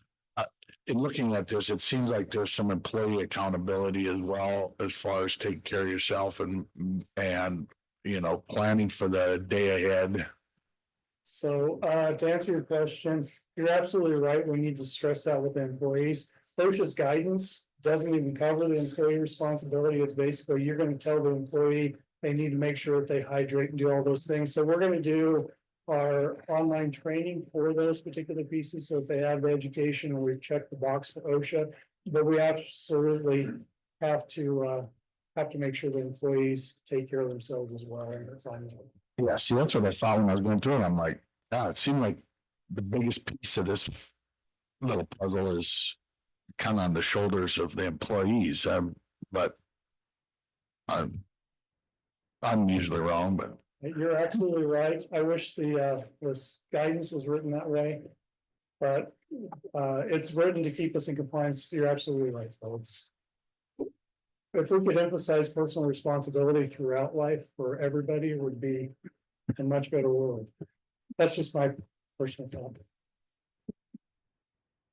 in looking at this, it seems like there's some employee accountability as well, as far as taking care of yourself and, you know, planning for the day ahead. So to answer your question, you're absolutely right. We need to stress that with the employees. OSHA's guidance doesn't even cover the employee responsibility. It's basically, you're going to tell the employee they need to make sure that they hydrate and do all those things. So we're going to do our online training for those particular pieces. So if they have the education, and we've checked the box for OSHA, but we absolutely have to make sure the employees take care of themselves as well. And that's on. Yeah, see, that's what I thought when I was going through it. I'm like, God, it seemed like the biggest piece of this little puzzle is kind of on the shoulders of the employees. But I'm usually wrong, but. You're absolutely right. I wish this guidance was written that way. But it's written to keep us in compliance. You're absolutely right, though. If we could emphasize personal responsibility throughout life for everybody, it would be a much better world. That's just my personal thought.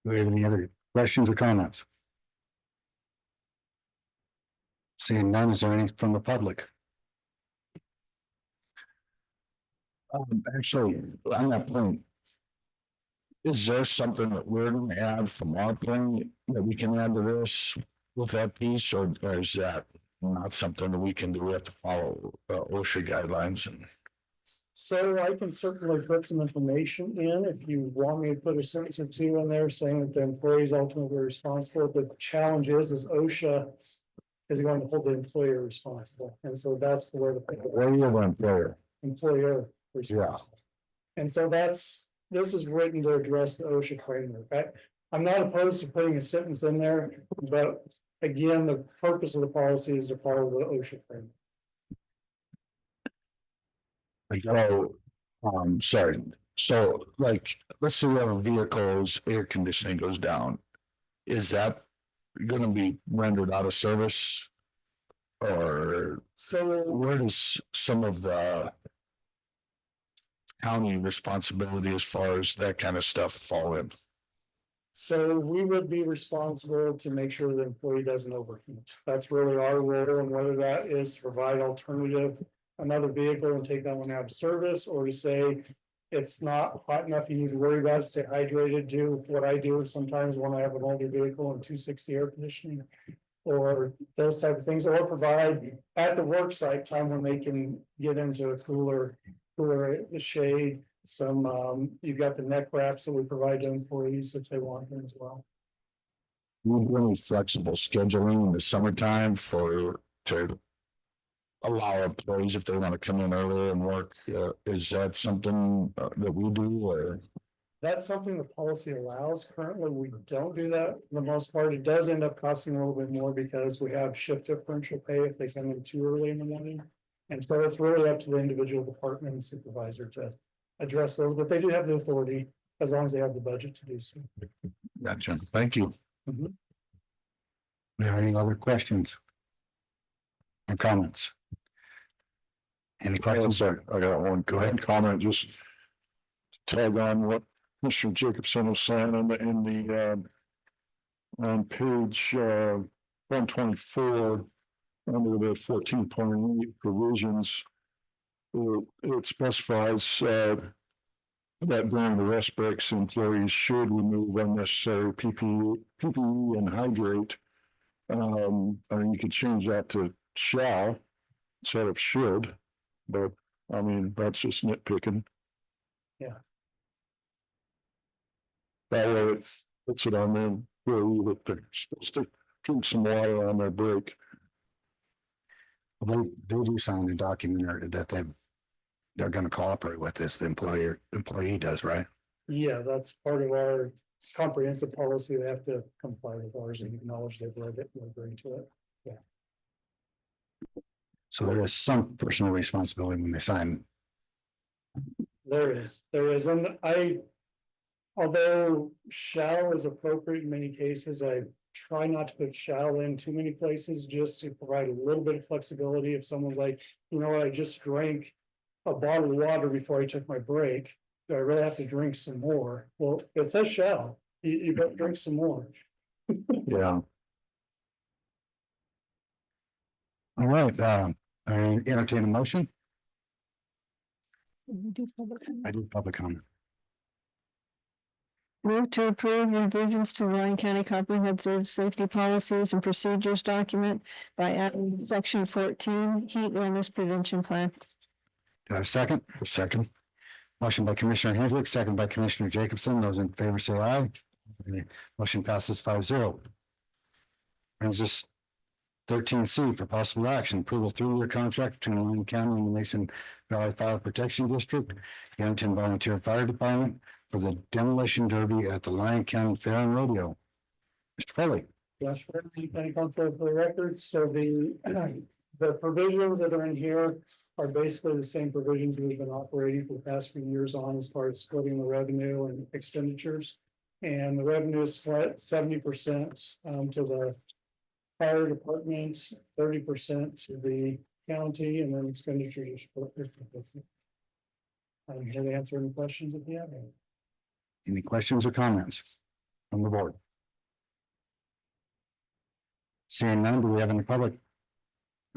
Do we have any other questions or comments? Seeing none, is there any from the public? Actually, on that point, is there something that we're going to add from our point that we can add to this? with that piece, or is that not something that we can do? We have to follow OSHA guidelines and. So I can certainly put some information in if you want me to put a sentence or two in there saying that the employee is ultimately responsible. The challenge is OSHA is going to hold the employer responsible. And so that's the way to put Where you the employer? employer responsible. And so this is written to address the OSHA framework. I'm not opposed to putting a sentence in there, but again, the purpose of the policy is to follow the OSHA framework. So, sorry, so like, let's say we have a vehicle's air conditioning goes down. Is that gonna be rendered out of service? Or So where does some of the county responsibility as far as that kind of stuff fall in? So we would be responsible to make sure the employee doesn't overheat. That's really our role, and whether that is to provide alternative, another vehicle and take that one out of service, or to say it's not hot enough, you need to worry about it, stay hydrated, do what I do sometimes when I have an older vehicle and 260 air conditioning. Or those type of things, or provide at the work site time when they can get into a cooler shade. Some, you've got the neck wraps that we provide to employees if they want them as well. We do any flexible scheduling in the summertime to allow employees if they want to come in earlier and work, is that something that we do or? That's something the policy allows. Currently, we don't do that for the most part. It does end up costing a little bit more because we have shift differential pay if they come in too early in the morning. And so it's really up to the individual department and supervisor to address those, but they do have the authority as long as they have the budget to do so. Gotcha, thank you. Mhm. Do you have any other questions? Or comments? Any questions? Sorry, I got one. Go ahead. Comment, just tag on what Mr. Jacobson was saying in the on page 124 under the 14.8 provisions. It specifies that during the rest breaks, employees should remove unnecessary PPE and hydrate. I mean, you could change that to shall instead of should, but I mean, that's just nitpicking. Yeah. That way it puts it on them, really, that they're supposed to drink some water on their break. They do sign a document that they're gonna cooperate with this, the employee does, right? Yeah, that's part of our comprehensive policy. They have to comply with ours and acknowledge they've read it and agree to it. So there is some personal responsibility when they sign. There is, and although shall is appropriate in many cases, I try not to put shall in too many places, just to provide a little bit of flexibility. If someone's like, you know what, I just drank a bottle of water before I took my break, do I really have to drink some more? Well, it says shall, you better drink some more. Yeah. All right, I entertain a motion. I do public comment. Move to approve revisions to the Lyon County Comprehensive Safety Policies and Procedures document by adding section 14, heat wellness prevention plan. Do I have a second? A second. Motion by Commissioner Hendrick, second by Commissioner Jacobson. Those in favor say aye. Motion passes 5-0. Brings us 13C for possible action, approval 3-year contract between Lyon County and the Mason Valley Fire Protection District, Yankton Volunteer Fire Department for the demolition derby at the Lyon County Fair and Rodeo. Mr. Foley. Yes, for any conflict for the record, so the provisions that are in here are basically the same provisions we've been operating for the past few years on as far as splitting the revenue and expenditures. And the revenue is split 70% to the fire department, 30% to the county, and then expenditures are split 50/50. I'm here to answer any questions if you have any. Any questions or comments from the board? Seeing none, do we have any public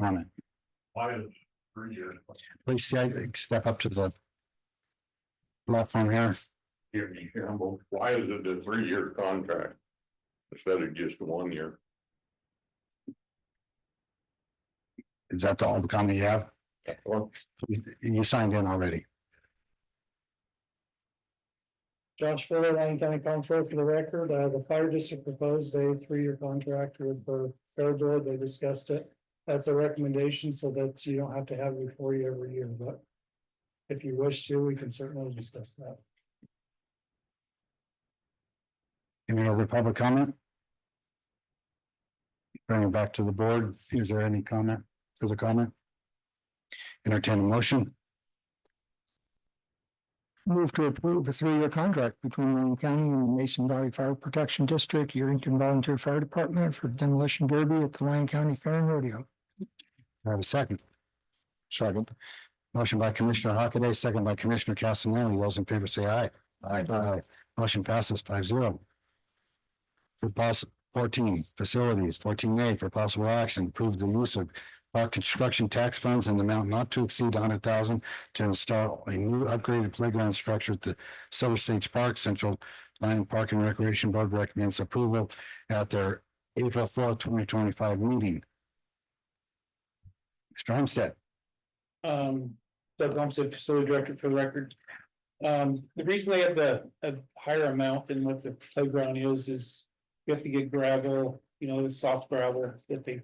comment? Why is 3 years? Please step up to the platform here. Why is it a 3-year contract instead of just 1 year? Is that all the comment you have? You signed in already. Josh Fuller, Lyon County Comptroller, for the record, the fire district proposed a 3-year contract with the fair board. They discussed it. That's a recommendation so that you don't have to have it before you every year, but if you wish to, we can certainly discuss that. Any other public comment? Bring it back to the board. Is there any comment? Further comment? Entertain a motion. Move to approve a 3-year contract between Lyon County and the Mason Valley Fire Protection District, Yerington Volunteer Fire Department for the demolition derby at the Lyon County Fair and Rodeo. I have a second. Second. Motion by Commissioner Hockaday, second by Commissioner Castellano. Those in favor say aye. Aye. Motion passes 5-0. For 14, facilities, 14A for possible action, approve the use of park construction tax funds in the amount not to exceed 100,000 to install a new upgraded playground structure at the Silver Stage Park. Central Lyon Park and Recreation Board recommends approval at their April 4th, 2025 meeting. Mr. Homestead. Doug Thompson, Facility Director, for the record. The reason they have a higher amount than what the playground is you have to get gravel, the soft gravel that they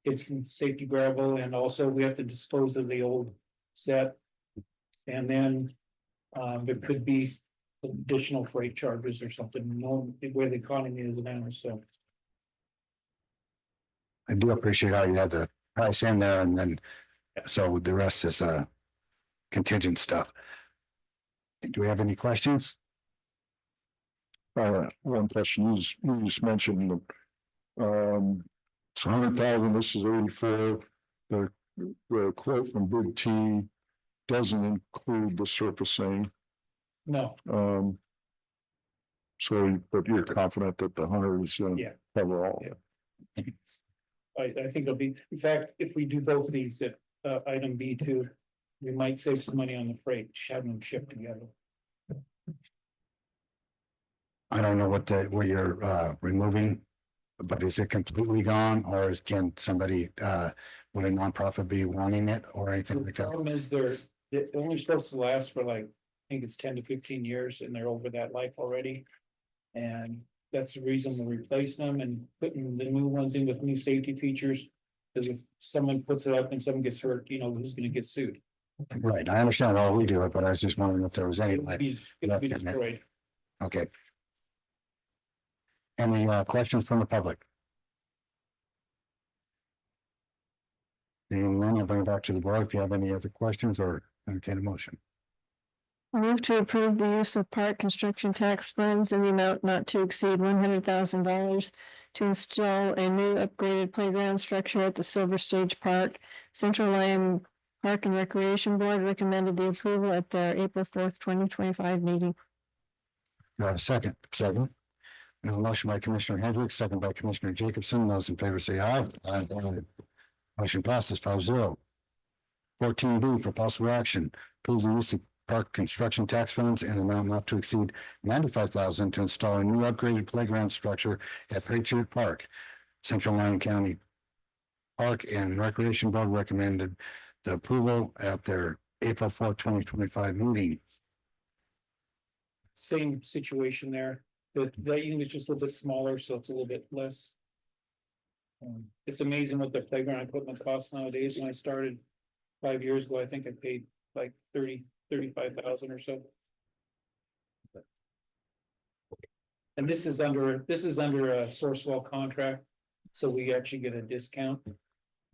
get some safety gravel, and also we have to dispose of the old set. And then there could be additional freight charges or something, where the economy is now, so. I do appreciate how you had the price in there, and then so the rest is contingent stuff. Do we have any questions? One question is, you just mentioned, it's 100,000, this is 84. The quote from Big T doesn't include the surfacing. No, So, but you're confident that the 100 is going Yeah. to cover all? Yeah. I think it'll be, in fact, if we do both these at item B2, we might save some money on the freight, having them shipped together. I don't know what you're removing, but is it completely gone, or can somebody would a nonprofit be wanting it or anything The like that? problem is they're only supposed to last for like, I think it's 10 to 15 years, and they're over that life already. And that's the reason we're replacing them and putting the new ones in with new safety features. Because if someone puts it up and someone gets hurt, who's gonna get sued? Right, I understand all we do it, but I was just wondering if there was any It'll like, be destroyed. okay. Any questions from the public? Seeing none, I'll bring it back to the board if you have any other questions or entertain a motion. Move to approve the use of park construction tax funds in the amount not to exceed $100,000 to install a new upgraded playground structure at the Silver Stage Park. Central Lyon Park and Recreation Board recommended the approval at their April 4th, 2025 meeting. Do I have a second? Second. A motion by Commissioner Hendricks, second by Commissioner Jacobson. Those in favor say aye. Aye. Motion passes 5-0. 14B for possible action, approve the use of park construction tax funds in an amount not to exceed 95,000 to install a new upgraded playground structure at Patriot Park. Central Lyon County Park and Recreation Board recommended the approval at their April 4th, 2025 meeting. Same situation there. That unit is just a little bit smaller, so it's a little bit less. It's amazing what the playground equipment costs nowadays. When I started 5 years ago, I think I paid like 35,000 or so. And this is under a Sourcewell contract, so we actually get a discount.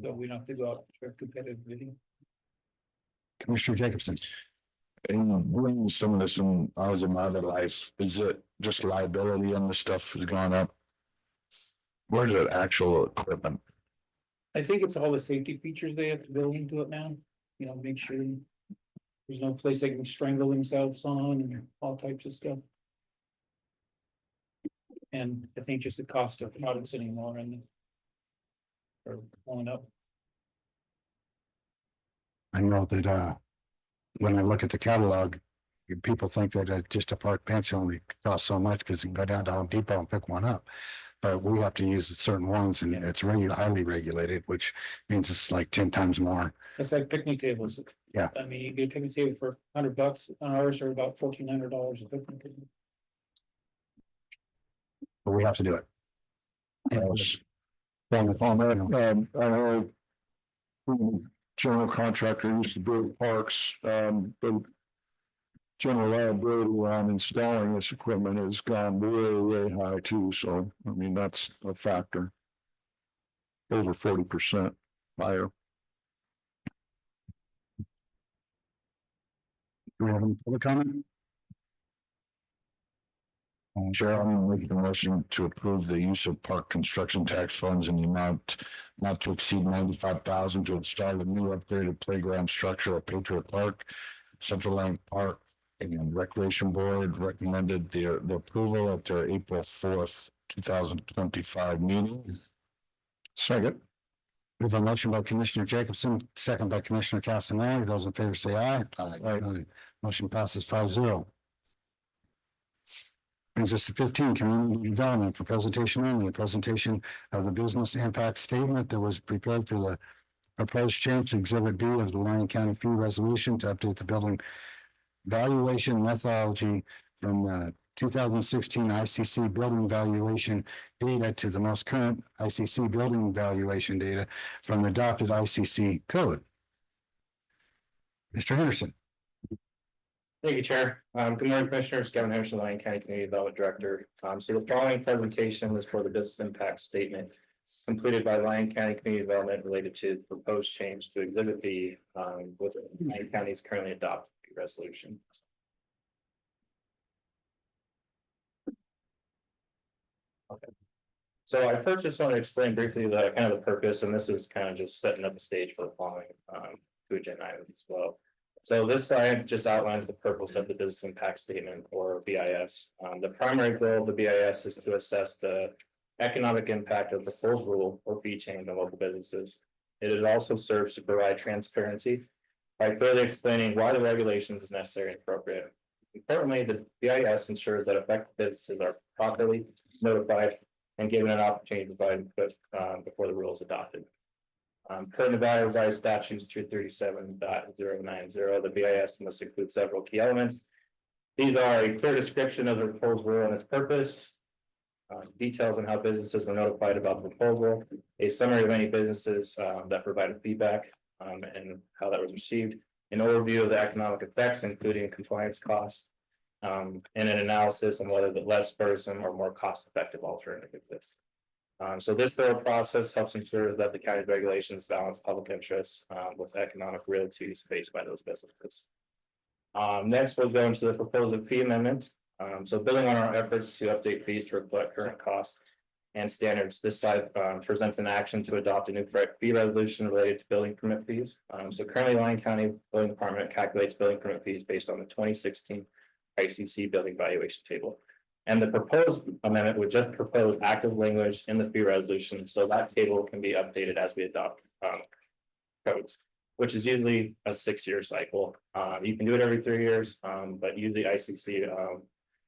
So we don't have to go out for competitive bidding. Commissioner Jacobson. And doing some of this when I was in my other life, is it just liability on the stuff has gone up? Where's the actual equipment? I think it's all the safety features they have to build into it now, make sure there's no place they can strangle themselves on and all types of stuff. And I think just the cost of products anymore and are going up. I know that when I look at the catalog, people think that just a park bench only costs so much because you can go down to Home Depot and pick one up. but we have to use certain ones and it's really highly regulated, which means it's like 10 times more. It's like picnic tables. Yeah. I mean, you get a picnic table for $100, ours are about $1,400 a picnic table. But we have to do it. Yes. On that, I know. General contractor used to build parks, the. General liability on installing this equipment has gone way high too, so, I mean, that's a factor. Over 40% higher. Do we have any public comment? Chair, I'm making a motion to approve the use of park construction tax funds in the amount not to exceed 95,000 to install a new upgraded playground structure at Patriot Park, Central Lane Park. And Recreation Board recommended the approval at their April 4th, 2025 meeting. Second. We have a motion by Commissioner Jacobson, second by Commissioner Castaneda. Those in favor say aye. Aye. Motion passes 5-0. Brings us to 15, community development for presentation only. A presentation of the business impact statement that was prepared for the proposed change to Exhibit B of the Lyon County fee resolution to update the building valuation methodology from 2016 ICC building valuation data to the most current ICC building valuation data from the adopted ICC code. Mr. Henderson. Thank you, Chair. Good morning, Commissioners. Kevin Henderson, Lyon County Community Development Director. So the following presentation is for the business impact statement completed by Lyon County Community Development related to the proposed change to Exhibit B with Lyon County's currently adopted resolution. Okay. So I first just want to explain briefly the kind of the purpose, and this is kind of just setting up the stage for the following two agenda items as well. So this slide just outlines the purpose of the business impact statement, or BIS. The primary goal of the BIS is to assess the economic impact of the proposed rule or fee change on local businesses. It also serves to provide transparency by clearly explaining why the regulations is necessary and appropriate. Importantly, the BIS ensures that affected businesses are properly notified and given an opportunity to provide input before the rule is adopted. Per Nevada Revised Statutes 237.090, the BIS must include several key elements. These are a clear description of the proposed rule and its purpose, details on how businesses are notified about the proposal, a summary of any businesses that provided feedback and how that was received, an overview of the economic effects, including compliance costs, and an analysis on whether the less burdensome or more cost-effective alternative exists. So this thorough process helps ensure that the county's regulations balance public interests with economic realities faced by those businesses. Next, we'll go into the proposed fee amendment. So building on our efforts to update fees to reflect current costs and standards, this slide presents an action to adopt a new fee resolution related to building permit fees. So currently, Lyon County Building Department calculates building permit fees based on the 2016 ICC building valuation table. And the proposed amendment would just propose active language in the fee resolution, so that table can be updated as we adopt codes, which is usually a 6-year cycle. You can do it every 3 years, but usually ICC,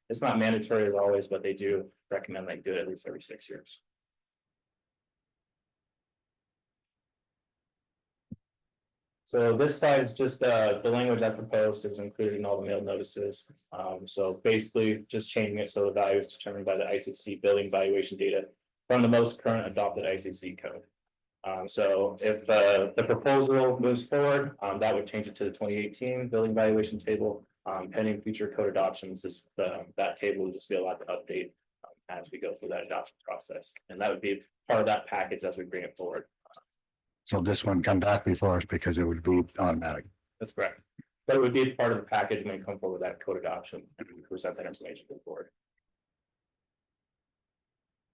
it's not mandatory as always, but they do recommend that you do it at least every 6 years. So this slide is just the language as proposed is included in all the mail notices. So basically just changing it so the value is determined by the ICC building valuation data from the most current adopted ICC code. So if the proposal moves forward, that would change it to the 2018 building valuation table. Pending future code adoptions, that table will just be allowed to update as we go through that adoption process. And that would be part of that package as we bring it forward. So this one come back before us because it would be automatic. That's correct. But it would be part of the package when we come forward with that code adoption and present that information to the board.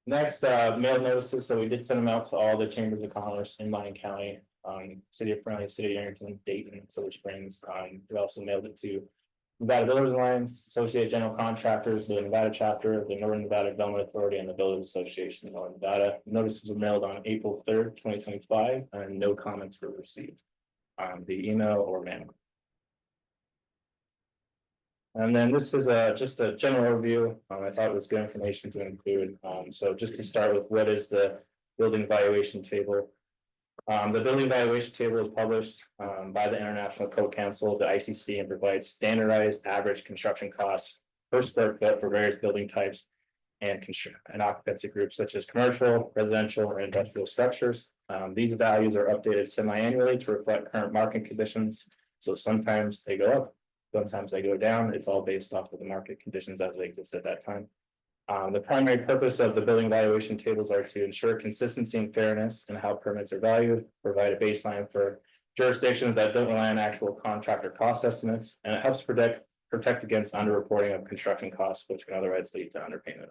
Next, mail notices. So we did send them out to all the chambers of commerce in Lyon County, City of Friendly, City of Arrington, Dayton, Silver Springs. We also mailed it to Nevada Builders Alliance, Associated General Contractors, the Nevada chapter, the Northern Nevada Development Authority, and the Builders Association of Northern Nevada. Notices were mailed on April 3rd, 2025, and no comments were received via email or mail. And then this is just a general overview. I thought it was good information to include. So just to start with, what is the building valuation table? The building valuation table is published by the International Code Council, the ICC, and provides standardized average construction costs per square foot for various building types and occupancy groups such as commercial, residential, or industrial structures. These values are updated semi-annually to reflect current market conditions. So sometimes they go up, sometimes they go down. It's all based off of the market conditions as they exist at that time. The primary purpose of the building valuation tables are to ensure consistency and fairness in how permits are valued, provide a baseline for jurisdictions that don't rely on actual contractor cost estimates, and it helps protect against underreporting of construction costs, which can otherwise lead to underpayment.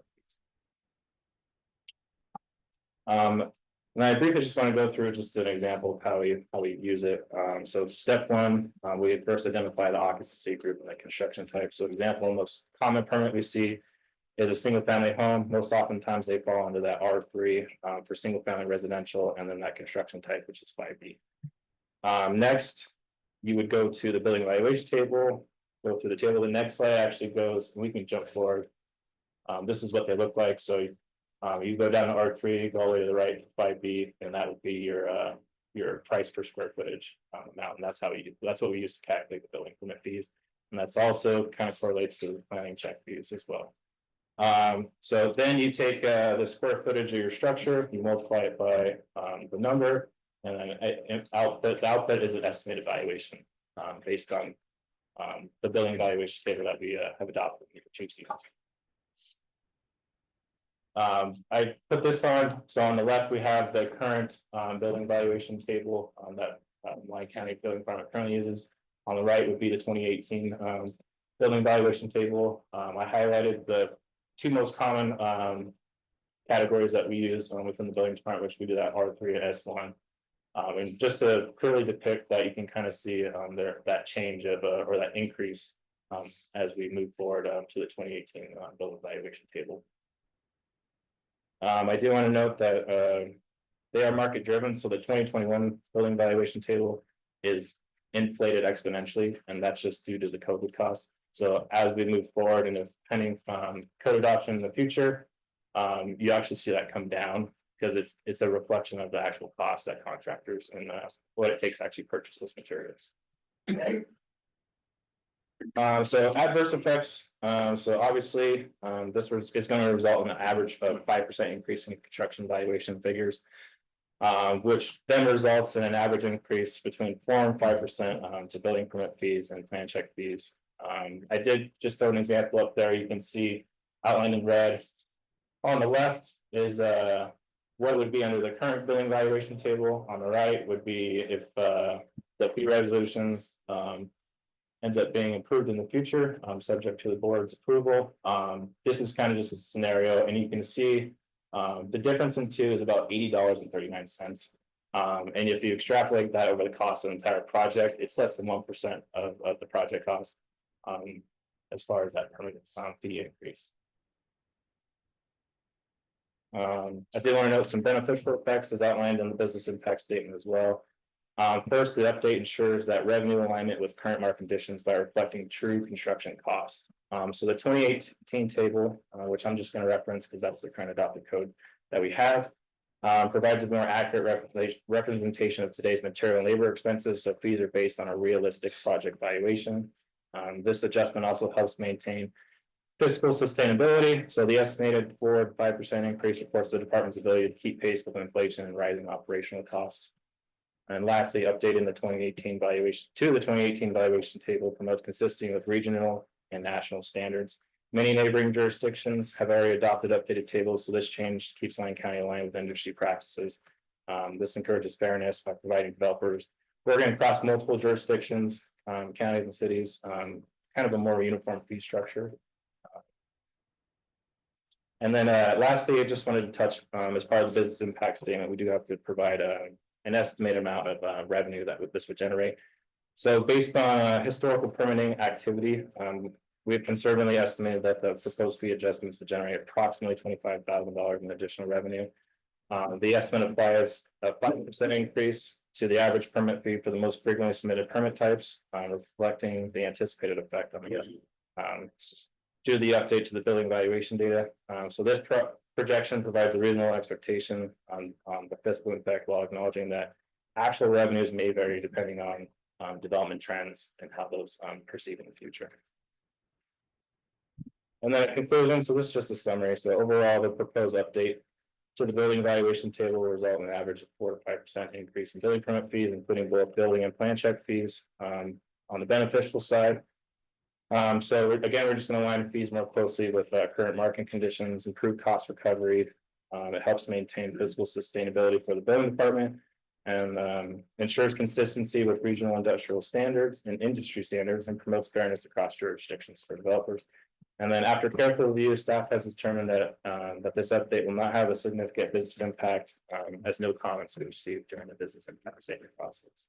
And I briefly just want to go through just an example of how we use it. So step one, we first identify the occupancy group and the construction type. So example, most common permit we see is a single family home. Most oftentimes they fall under that R3 for single family residential, and then that construction type, which is 5B. Next, you would go to the building evaluation table, go through the table. The next slide actually goes, we can jump forward. This is what they look like. So you go down to R3, go all the way to the right to 5B, and that would be your price per square footage amount. And that's what we use to calculate the building permit fees. And that's also kind of correlates to the planning check fees as well. So then you take the square footage of your structure, you multiply it by the number, and then the output is an estimated valuation based on the building evaluation table that we have adopted. I put this on, so on the left we have the current building valuation table that Lyon County Building Department currently uses. On the right would be the 2018 building valuation table. I highlighted the two most common categories that we use within the building department, which we do that R3 and S1. And just to clearly depict that, you can kind of see that change of or that increase as we move forward to the 2018 building valuation table. I do want to note that they are market driven, so the 2021 building valuation table is inflated exponentially, and that's just due to the COVID costs. So as we move forward and if pending code adoption in the future, you actually see that come down because it's a reflection of the actual cost that contractors and what it takes to actually purchase those materials. So adverse effects. So obviously, this is going to result in an average of 5% increase in construction valuation figures, which then results in an average increase between 4 and 5% to building permit fees and plan check fees. I did just throw an example up there. You can see outlined in red. On the left is what would be under the current building valuation table. On the right would be if the fee resolution ends up being approved in the future, subject to the board's approval. This is kind of just a scenario, and you can see the difference in two is about $80.39. And if you extrapolate that over the cost of the entire project, it's less than 1% of the project cost as far as that permanent fee increase. I did want to note some beneficial effects as outlined in the business impact statement as well. First, the update ensures that revenue alignment with current market conditions by reflecting true construction costs. So the 2018 table, which I'm just going to reference because that's the current adopted code that we have, provides a more accurate representation of today's material and labor expenses. So fees are based on a realistic project valuation. This adjustment also helps maintain fiscal sustainability. So the estimated 4 to 5% increase supports the department's ability to keep pace with inflation and rising operational costs. And lastly, updating the 2018 valuation to the 2018 valuation table promotes consistency with regional and national standards. Many neighboring jurisdictions have already adopted updated tables, so this change keeps Lyon County aligned with industry practices. This encourages fairness by providing developers working across multiple jurisdictions, counties and cities, kind of a more uniform fee structure. And then lastly, I just wanted to touch as part of the business impact statement, we do have to provide an estimated amount of revenue that this would generate. So based on historical permitting activity, we've conservatively estimated that the proposed fee adjustments would generate approximately $25,000 in additional revenue. The estimate applies a 5% increase to the average permit fee for the most frequently submitted permit types, reflecting the anticipated effect on the due to the update to the building valuation data. So this projection provides a reasonable expectation on the fiscal impact while acknowledging that actual revenues may vary depending on development trends and how those proceed in the future. And then a conclusion, so this is just a summary. So overall, the proposed update to the building valuation table will result in an average of 4 to 5% increase in building permit fees, including both building and plan check fees on the beneficial side. So again, we're just going to align fees more closely with current market conditions, improve cost recovery. It helps maintain fiscal sustainability for the building department and ensures consistency with regional industrial standards and industry standards and promotes fairness across jurisdictions for developers. And then after careful review, staff has determined that that this update will not have a significant business impact as no comments were received during the business impact statement process.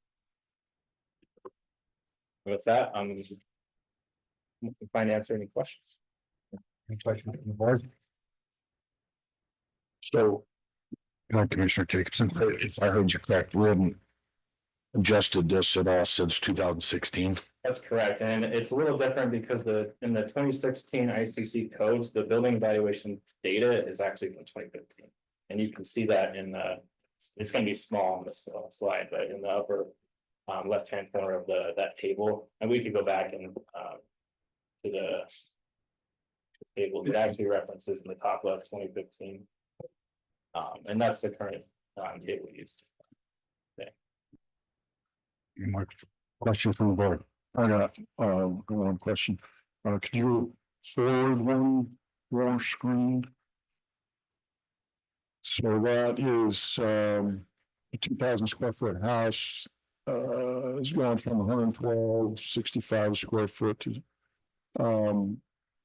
With that, I'm fine to answer any questions. Any questions from the board? So Go ahead, Commissioner Jacobson. if I heard you correct, we haven't adjusted this at all since 2016. That's correct, and it's a little different because in the 2016 ICC codes, the building evaluation data is actually from 2015. And you can see that in it's going to be small on this slide, but in the upper left-hand corner of that table, and we could go back and to the table. It actually references in the top left 2015, and that's the current table used. Any more questions from the board? I got one question. Could you forward one more screen? So that is a 2,000 square foot house is going from 112.65 square foot to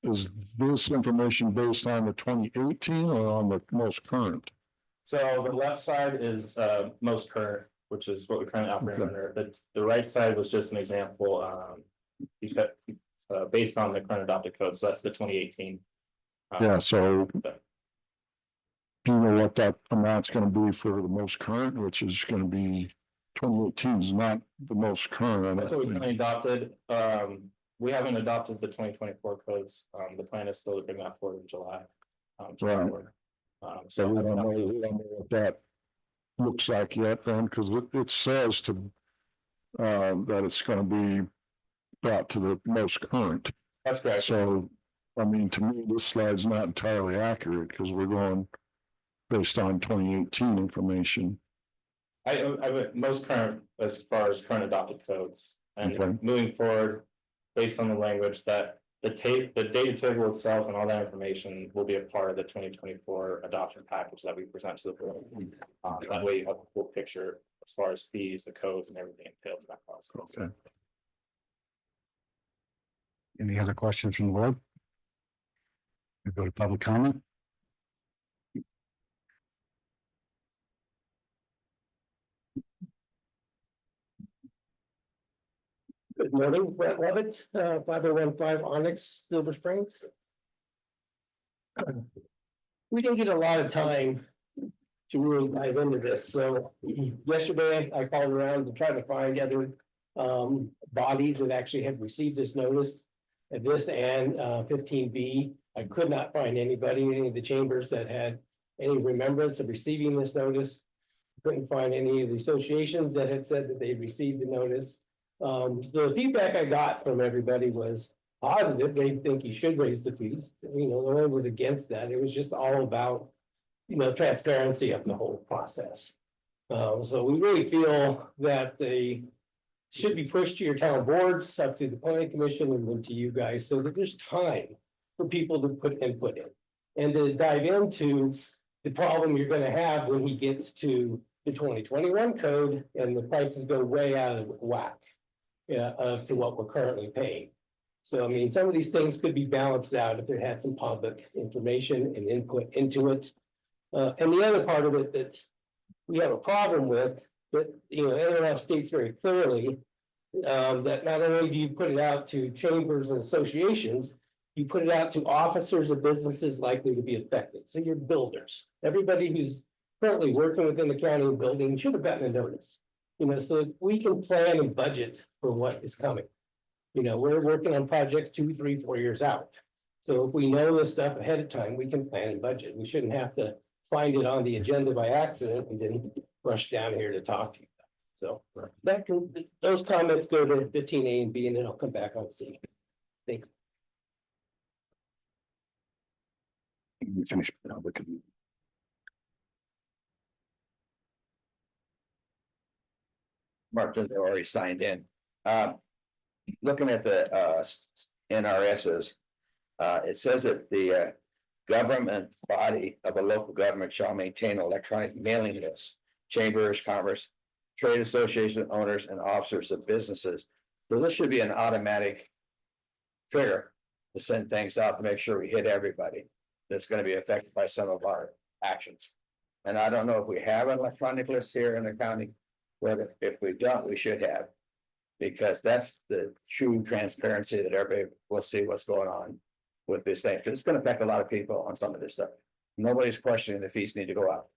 is this information based on the 2018 or on the most current? So the left side is most current, which is what we currently operate under. The right side was just an example because based on the current adopted code. So that's the 2018. Yeah, so do you know what that amount's going to be for the most current, which is going to be 2018 is not the most current. That's what we currently adopted. We haven't adopted the 2024 codes. The plan is still to bring that forward in July. Right. So we don't know what that looks like yet then, because it says to that it's going to be brought to the most current. That's correct. So, I mean, to me, this slide's not entirely accurate because we're going based on 2018 information. I went most current as far as current adopted codes, and Okay. moving forward, based on the language that the data table itself and all that information will be a part of the 2024 adoption package that we present to the board. That way you have a full picture as far as fees, the codes and everything entailed in that process. Okay. Any other questions from the board? We go to public comment. Good morning, Brett Levitt, 5015 Onyx, Silver Springs. We didn't get a lot of time to really dive into this, so yesterday I called around to try to find other bodies that actually have received this notice. And this and 15B, I could not find anybody, any of the chambers that had any remembrance of receiving this notice. Couldn't find any of the associations that had said that they received the notice. The feedback I got from everybody was positive. They think you should raise the fees. You know, no one was against that. It was just all about, you know, transparency of the whole process. So we really feel that they should be pushed to your town boards, up to the planning commission, and then to you guys, so that there's time for people to put input in. And to dive into the problem you're gonna have when he gets to the 2021 code and the prices go way out of whack. To what we're currently paying. So, I mean, some of these things could be balanced out if it had some public information and input into it. And the other part of it that we have a problem with, that, you know, NRF states very clearly that not only do you put it out to chambers and associations, you put it out to officers of businesses likely to be affected. So your builders, everybody who's currently working within the county and building should have gotten a notice. You know, so we can plan and budget for what is coming. You know, we're working on projects 2, 3, 4 years out. So if we know this stuff ahead of time, we can plan and budget. We shouldn't have to find it on the agenda by accident and then rush down here to talk to you. So that can, those comments go to 15A and B, and then I'll come back on C. Thanks. We finish. We can. Mark has already signed in. Looking at the NRSs, it says that the government body of a local government shall maintain electronic mailing lists, chambers, commerce, trade association owners and officers of businesses. So this should be an automatic trigger to send things out to make sure we hit everybody that's going to be affected by some of our actions. And I don't know if we have an electronic list here in the county. Whether if we don't, we should have, because that's the true transparency that everybody will see what's going on with this thing. It's going to affect a lot of people on some of this stuff. Nobody's questioning the fees need to go up.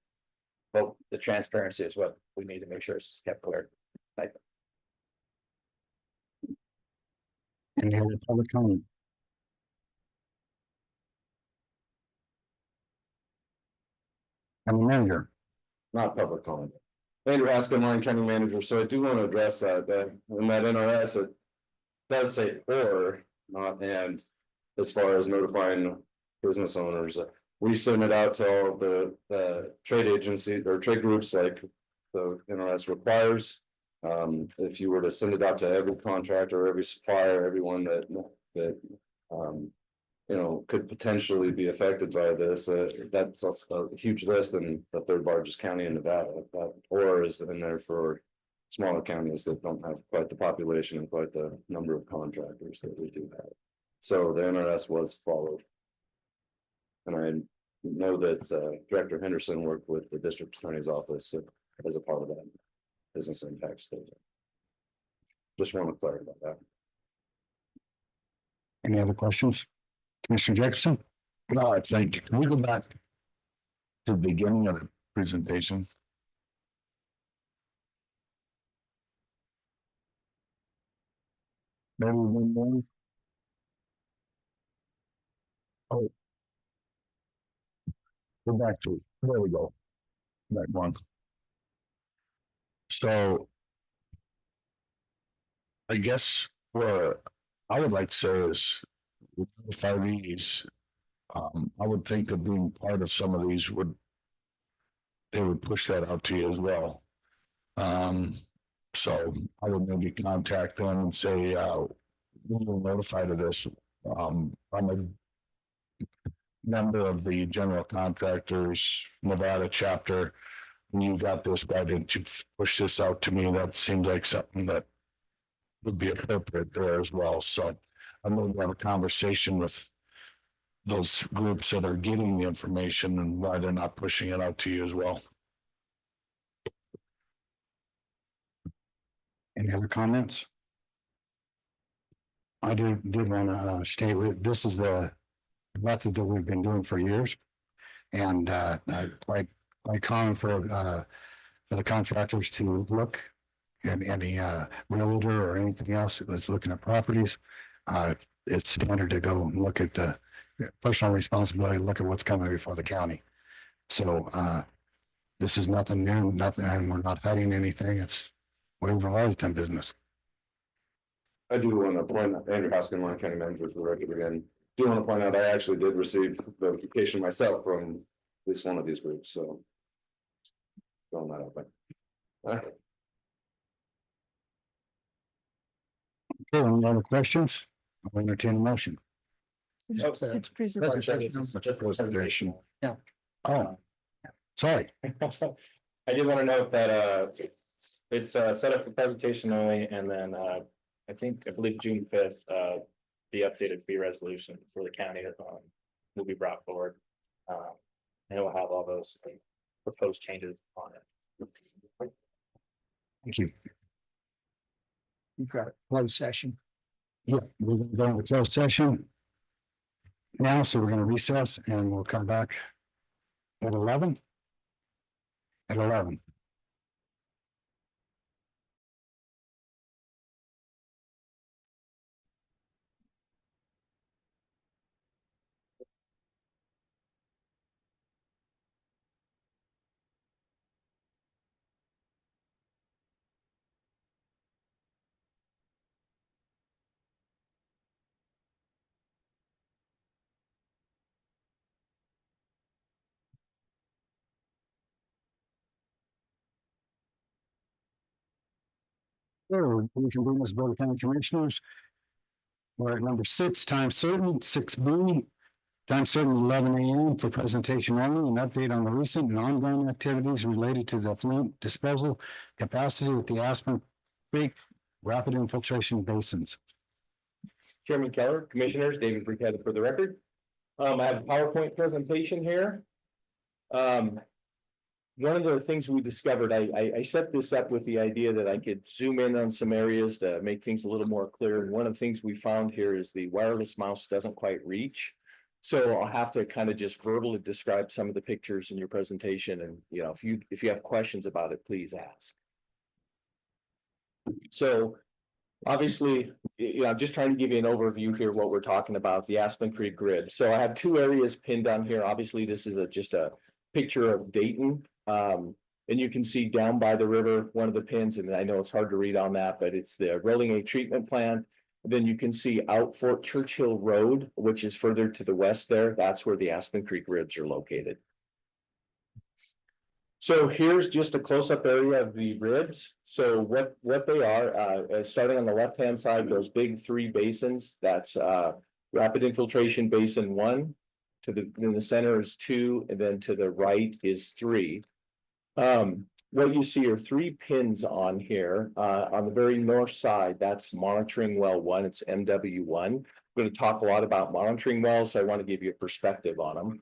But the transparency is what we need to make sure is kept clear. Thank you. Any other public comment? And the manager. Not public comment. Andrew Haskell, Lyon County Manager, so I do want to address that in that NRS, it does say or, not and, as far as notifying business owners. We send it out to all the trade agency or trade groups like the NRS requires. If you were to send it out to every contractor, every supplier, everyone that you know, could potentially be affected by this. That's a huge list in the third largest county in Nevada. Or is in there for smaller counties that don't have quite the population and quite the number of contractors that we do have. So the NRS was followed. And I know that Director Henderson worked with the district attorney's office as a part of that business impact statement. Just want to clarify that. Any other questions? Commissioner Jacobson? No, thank you. Can we go back to the beginning of the presentation? Maybe one more. Oh. Go back to, there we go. Back one. So. I guess what I would like to say is, if I these, I would think that being part of some of these they would push that out to you as well. So I would maybe contact them and say, we were notified of this. I'm a member of the General Contractors Nevada chapter. And you got this, why didn't you push this out to me? That seems like something that would be appropriate there as well. So I'm going to have a conversation with those groups that are getting the information and why they're not pushing it out to you as well. Any other comments? I did want to state this is the method that we've been doing for years, and quite common for the contractors to look at any realtor or anything else that's looking at properties. It's standard to go and look at the personal responsibility, look at what's coming before the county. So this is nothing new, nothing, and we're not hiding anything. It's we've always done business. I do want to point out, Andrew Haskell, Lyon County Manager for the record again. Do want to point out I actually did receive notification myself from at least one of these groups, so. Throwing that out there. Okay. Okay, any other questions? I'll entertain a motion. It's presentation. Just presentation. Yeah. Oh, sorry. I did want to note that it's set up for presentation only, and then I believe June 5th, the updated fee resolution for the county will be brought forward. And it will have all those proposed changes on it. Thank you. You've got a closed session. Yeah, we're going to go into closed session now, so we're going to recess and we'll come back at 11. At 11. Third, we can bring this Board of County Commissioners. We're at number 6, time certain, 6B. Time certain 11 a.m. for presentation only, an update on the recent and ongoing activities related to the effluent disposal capacity with the Aspen Creek rapid infiltration basins. Chairman Keller, Commissioners, David Brickhead for the record. I have a PowerPoint presentation here. One of the things we discovered, I set this up with the idea that I could zoom in on some areas to make things a little more clear. And one of the things we found here is the wireless mouse doesn't quite reach. So I'll have to kind of just verbally describe some of the pictures in your presentation. And, you know, if you have questions about it, please ask. So obviously, you know, I'm just trying to give you an overview here, what we're talking about, the Aspen Creek grid. So I have 2 areas pinned on here. Obviously, this is just a picture of Dayton. And you can see down by the river, one of the pins, and I know it's hard to read on that, but it's the Rolling A treatment plant. Then you can see out Fort Churchill Road, which is further to the west there. That's where the Aspen Creek ribs are located. So here's just a close-up area of the ribs. So what they are, starting on the left-hand side, those big 3 basins, that's rapid infiltration basin 1, in the center is 2, and then to the right is 3. What you see are 3 pins on here. On the very north side, that's monitoring well 1, it's MW1. I'm going to talk a lot about monitoring wells, so I want to give you a perspective on them.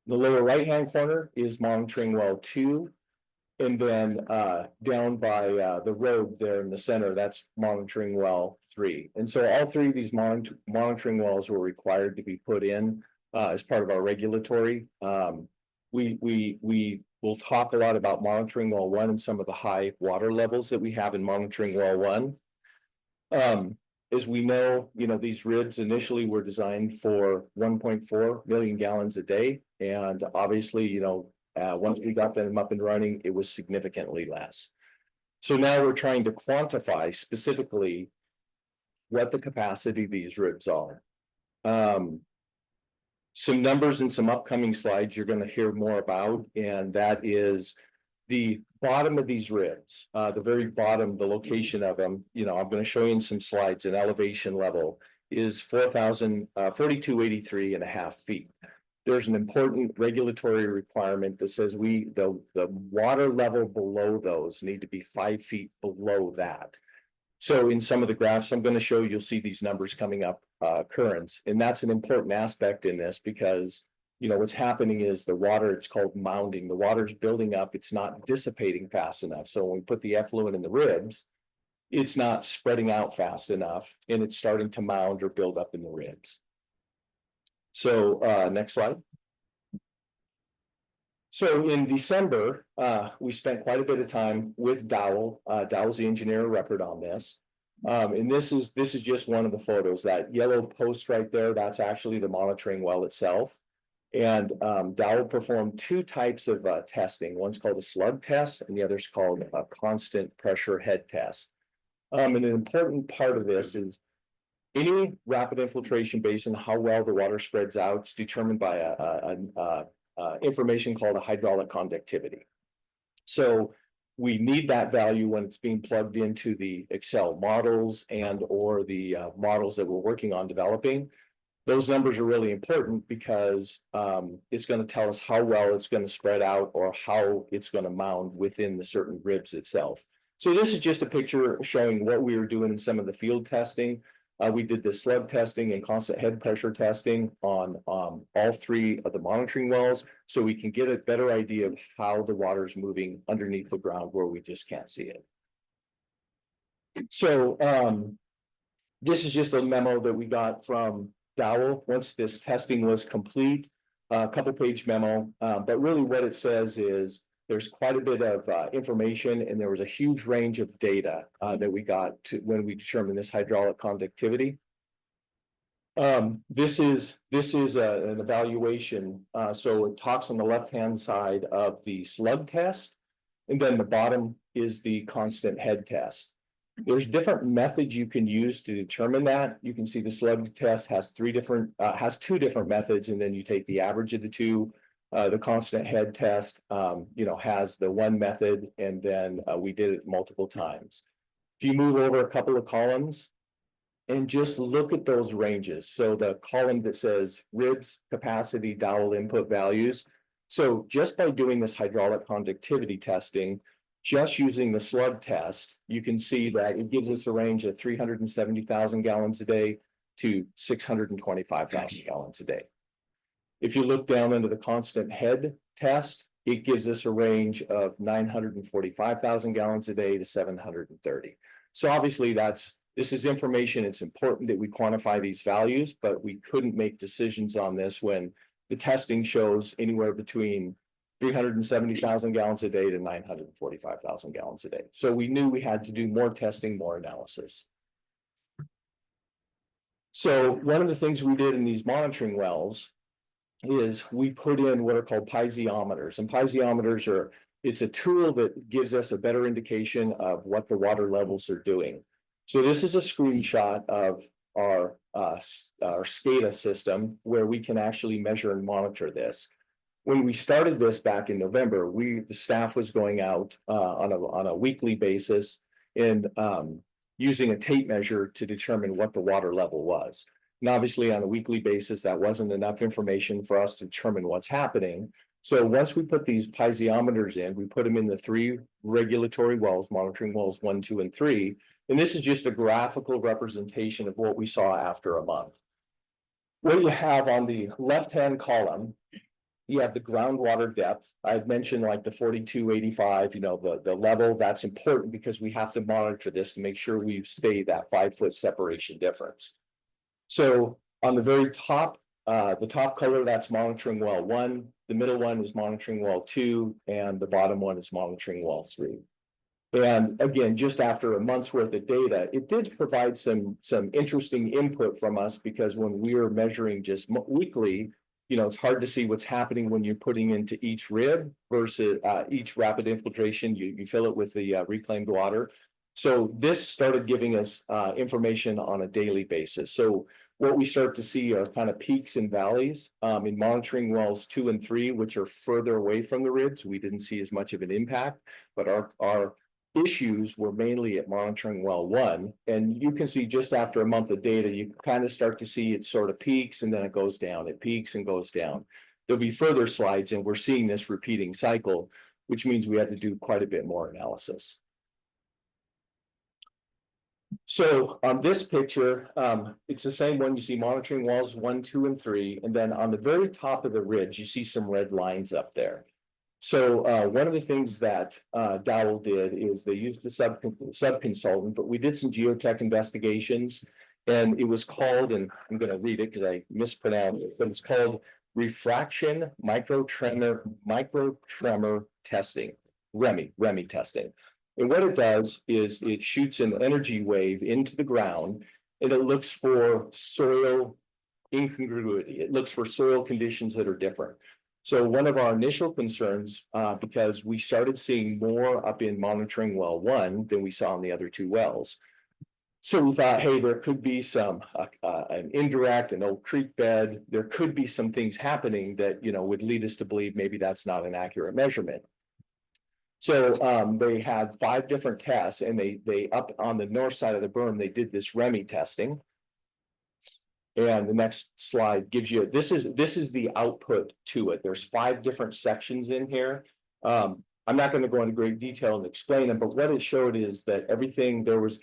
The lower right-hand corner is monitoring well 2. And then down by the road there in the center, that's monitoring well 3. And so all 3 of these monitoring wells were required to be put in as part of our regulatory. We will talk a lot about monitoring well 1 and some of the high water levels that we have in monitoring well 1. As we know, you know, these ribs initially were designed for 1.4 million gallons a day. And obviously, you know, once we got them up and running, it was significantly less. So now we're trying to quantify specifically what the capacity of these ribs are. Some numbers in some upcoming slides you're going to hear more about, and that is the bottom of these ribs, the very bottom, the location of them. You know, I'm going to show you in some slides. An elevation level is 4,4283.5 feet. There's an important regulatory requirement that says the water level below those need to be 5 feet below that. So in some of the graphs I'm going to show, you'll see these numbers coming up, currents, and that's an important aspect in this because, you know, what's happening is the water, it's called mounding. The water's building up, it's not dissipating fast enough. So when we put the effluent in the ribs, it's not spreading out fast enough, and it's starting to mound or build up in the ribs. So next slide. So in December, we spent quite a bit of time with Dowell. Dowell's the engineer of record on this. And this is just one of the photos. That yellow post right there, that's actually the monitoring well itself. And Dowell performed 2 types of testing. One's called a slug test, and the other's called a constant pressure head test. And an important part of this is any rapid infiltration basin, how well the water spreads out, is determined by information called a hydraulic conductivity. So we need that value when it's being plugged into the Excel models and or the models that we're working on developing. Those numbers are really important because it's going to tell us how well it's going to spread out or how it's going to mound within the certain ribs itself. So this is just a picture showing what we were doing in some of the field testing. We did the slug testing and constant head pressure testing on all 3 of the monitoring wells, so we can get a better idea of how the water is moving underneath the ground where we just can't see it. So this is just a memo that we got from Dowell once this testing was complete, a couple-page memo, but really what it says is there's quite a bit of information, and there was a huge range of data that we got to when we determined this hydraulic conductivity. This is an evaluation. So it talks on the left-hand side of the slug test, and then the bottom is the constant head test. There's different methods you can use to determine that. You can see the slug test has 2 different methods, and then you take the average of the 2. The constant head test, you know, has the 1 method, and then we did it multiple times. If you move over a couple of columns. And just look at those ranges. So the column that says ribs, capacity, dowel input values. So just by doing this hydraulic conductivity testing, just using the slug test, you can see that it gives us a range of 370,000 gallons a day to 625,000 gallons a day. If you look down into the constant head test, it gives us a range of 945,000 gallons a day to 730. So obviously this is information. It's important that we quantify these values, but we couldn't make decisions on this when the testing shows anywhere between 370,000 gallons a day to 945,000 gallons a day. So we knew we had to do more testing, more analysis. So one of the things we did in these monitoring wells is we put in what are called piezometers, and piezometers it's a tool that gives us a better indication of what the water levels are doing. So this is a screenshot of our SCADA system where we can actually measure and monitor this. When we started this back in November, the staff was going out on a weekly basis and using a tape measure to determine what the water level was. And obviously on a weekly basis, that wasn't enough information for us to determine what's happening. So once we put these piezometers in, we put them in the 3 regulatory wells, monitoring wells 1, 2, and 3. And this is just a graphical representation of what we saw after a month. What you have on the left-hand column, you have the groundwater depth. I had mentioned like the 4285, the level. That's important because we have to monitor this to make sure we stay that 5-foot separation difference. So on the very top, the top color, that's monitoring well 1. The middle one is monitoring well 2, and the bottom one is monitoring well 3. And again, just after a month's worth of data, it did provide some interesting input from us, because when we were measuring just weekly, it's hard to see what's happening when you're putting into each rib versus each rapid infiltration. You fill it with the reclaimed water. So this started giving us information on a daily basis. So what we start to see are kind of peaks and valleys in monitoring wells 2 and 3, which are further away from the ribs. We didn't see as much of an impact, but our issues were mainly at monitoring well 1. And you can see just after a month of data, you kind of start to see it sort of peaks and then it goes down. It peaks and goes down. There'll be further slides, and we're seeing this repeating cycle, which means we had to do quite a bit more analysis. So on this picture, it's the same one. You see monitoring wells 1, 2, and 3. And then on the very top of the ridge, you see some red lines up there. So one of the things that Dowell did is they used a sub-consultant, but we did some geotech investigations, and it was called, and I'm going to read it because I mispronounced it, but it's called refraction microtremor testing, REMI testing. And what it does is it shoots an energy wave into the ground, and it looks for soil incongruity. It looks for soil conditions that are different. So one of our initial concerns, because we started seeing more up in monitoring well 1 than we saw in the other 2 wells. So we thought, hey, there could be some an indirect, an old creek bed. There could be some things happening that would lead us to believe maybe that's not an accurate measurement. So they had 5 different tests, and they up on the north side of the berm, they did this REMI testing. And the next slide gives you, this is the output to it. There's 5 different sections in here. I'm not going to go into great detail and explain them, but what it showed is that everything, there was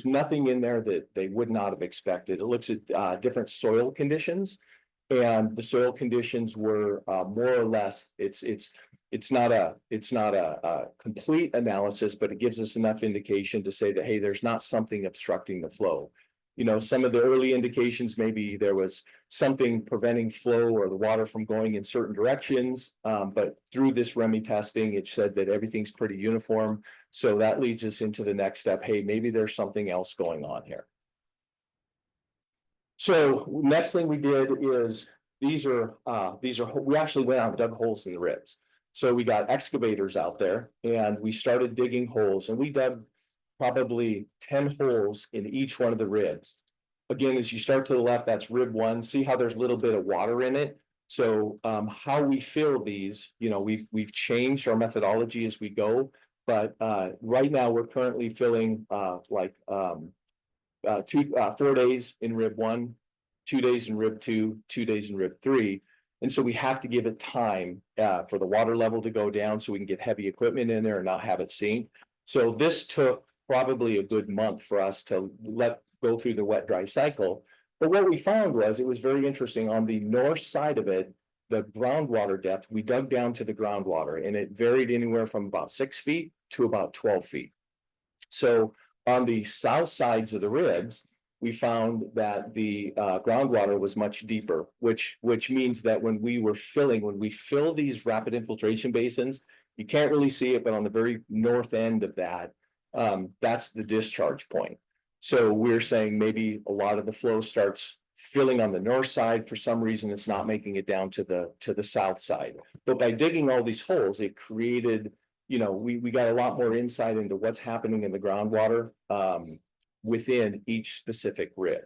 nothing in there that they would not have expected. It looks at different soil conditions, and the soil conditions were more or less, it's not a complete analysis, but it gives us enough indication to say that, hey, there's not something obstructing the flow. Some of the early indications, maybe there was something preventing flow or the water from going in certain directions. But through this REMI testing, it said that everything's pretty uniform. So that leads us into the next step. Hey, maybe there's something else going on here. So next thing we did is we actually went out and dug holes in the ribs. So we got excavators out there, and we started digging holes, and we dug probably 10 holes in each one of the ribs. Again, as you start to the left, that's rib 1. See how there's a little bit of water in it. So how we fill these, we've changed our methodology as we go. But right now, we're currently filling 4 days in rib 1, 2 days in rib 2, 2 days in rib 3. And so we have to give it time for the water level to go down so we can get heavy equipment in there and not have it sink. So this took probably a good month for us to go through the wet dry cycle. But what we found was it was very interesting on the north side of it, the groundwater depth, we dug down to the groundwater and it varied anywhere from about 6 feet to about 12 feet. So on the south sides of the ribs, we found that the groundwater was much deeper, which means that when we fill these rapid infiltration basins, you can't really see it, but on the very north end of that, that's the discharge point. So we're saying maybe a lot of the flow starts filling on the north side. For some reason, it's not making it down to the south side. But by digging all these holes, it created, we got a lot more insight into what's happening in the groundwater within each specific rib.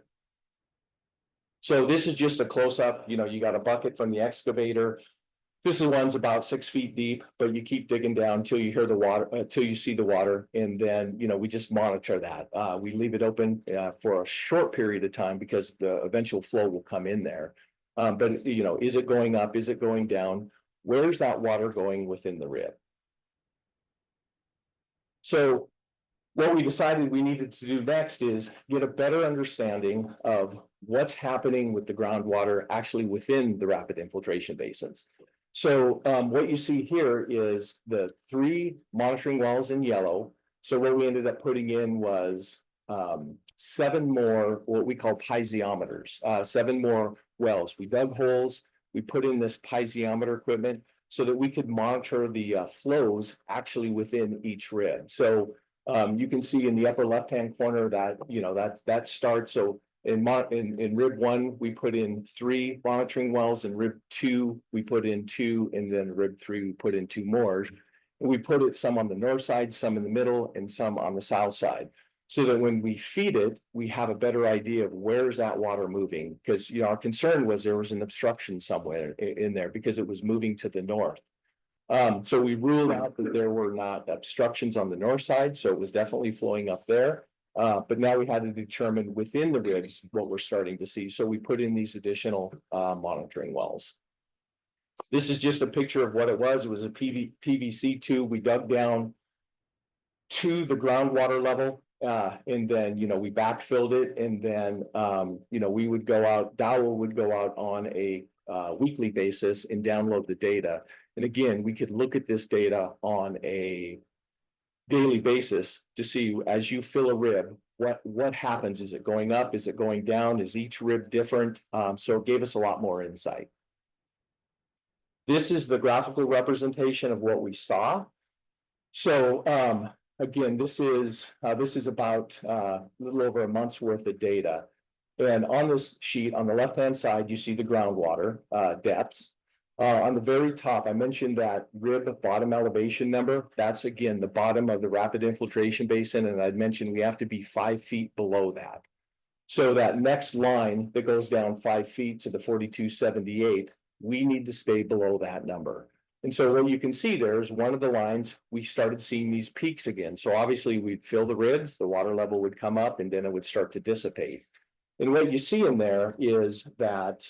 So this is just a close-up. You got a bucket from the excavator. This one's about 6 feet deep, but you keep digging down until you hear the water, until you see the water, and then we just monitor that. We leave it open for a short period of time because the eventual flow will come in there. But is it going up? Is it going down? Where's that water going within the rib? So what we decided we needed to do next is get a better understanding of what's happening with the groundwater actually within the rapid infiltration basins. So what you see here is the 3 monitoring wells in yellow. So what we ended up putting in was 7 more, what we call piezometers, 7 more wells. We dug holes, we put in this piezometer equipment so that we could monitor the flows actually within each rib. So you can see in the upper left-hand corner that, that starts. So in rib 1, we put in 3 monitoring wells. In rib 2, we put in 2, and then rib 3, we put in 2 more. And we put it some on the north side, some in the middle, and some on the south side, so that when we feed it, we have a better idea of where's that water moving. Because our concern was there was an obstruction somewhere in there because it was moving to the north. So we ruled out that there were not obstructions on the north side, so it was definitely flowing up there. But now we had to determine within the ribs what we're starting to see. So we put in these additional monitoring wells. This is just a picture of what it was. It was a PVC tube. We dug down to the groundwater level, and then we backfilled it, and then we would go out. Dowell would go out on a weekly basis and download the data. And again, we could look at this data on a daily basis to see, as you fill a rib, what happens. Is it going up? Is it going down? Is each rib different? So it gave us a lot more insight. This is the graphical representation of what we saw. So again, this is about a little over a month's worth of data. And on this sheet, on the left-hand side, you see the groundwater depths. On the very top, I mentioned that rib bottom elevation number. That's, again, the bottom of the rapid infiltration basin. And I'd mentioned we have to be 5 feet below that. So that next line that goes down 5 feet to the 4278, we need to stay below that number. And so what you can see there is one of the lines, we started seeing these peaks again. So obviously we'd fill the ribs, the water level would come up, and then it would start to dissipate. And what you see in there is that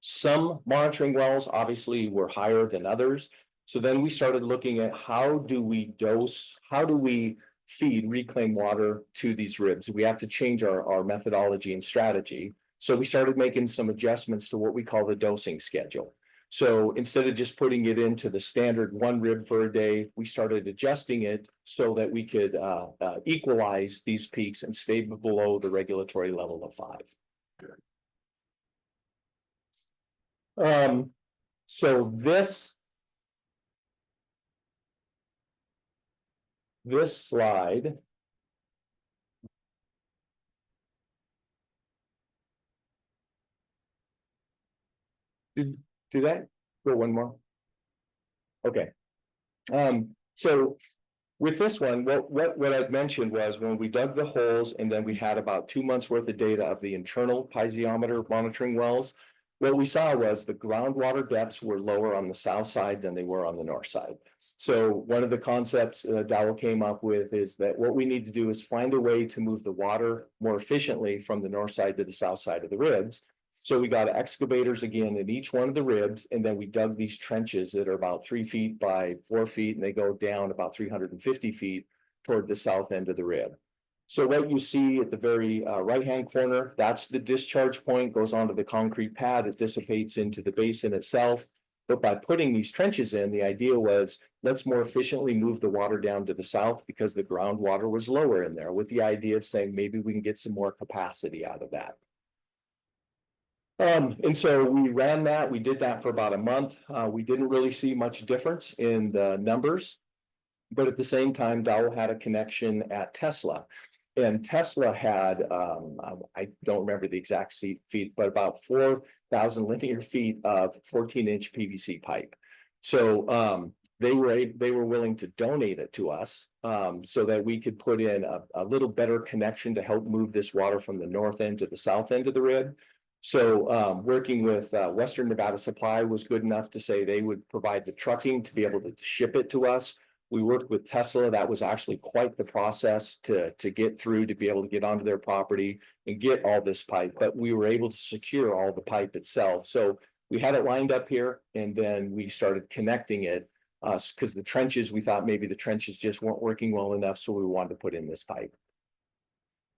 some monitoring wells obviously were higher than others. So then we started looking at how do we feed reclaimed water to these ribs? We have to change our methodology and strategy. So we started making some adjustments to what we call the dosing schedule. So instead of just putting it into the standard 1 rib for a day, we started adjusting it so that we could equalize these peaks and stay below the regulatory level of 5. So this slide did I go one more? Okay. So with this one, what I'd mentioned was when we dug the holes, and then we had about 2 months worth of data of the internal piezometer monitoring wells. what we saw was the groundwater depths were lower on the south side than they were on the north side. So one of the concepts Dowell came up with is that what we need to do is find a way to move the water more efficiently from the north side to the south side of the ribs. So we got excavators again in each one of the ribs, and then we dug these trenches that are about 3 feet by 4 feet, and they go down about 350 feet toward the south end of the rib. So what you see at the very right-hand corner, that's the discharge point, goes onto the concrete pad, it dissipates into the basin itself. But by putting these trenches in, the idea was, let's more efficiently move the water down to the south because the groundwater was lower in there, with the idea of saying maybe we can get some more capacity out of that. And so we ran that, we did that for about a month. We didn't really see much difference in the numbers. But at the same time, Dowell had a connection at Tesla. And Tesla had, I don't remember the exact feet, but about 4,000 linear feet of 14-inch PVC pipe. So they were willing to donate it to us so that we could put in a little better connection to help move this water from the north end to the south end of the rib. So working with Western Nevada Supply was good enough to say they would provide the trucking to be able to ship it to us. We worked with Tesla. That was actually quite the process to get through, to be able to get onto their property and get all this pipe, but we were able to secure all the pipe itself. So we had it lined up here, and then we started connecting it because the trenches, we thought maybe the trenches just weren't working well enough, so we wanted to put in this pipe.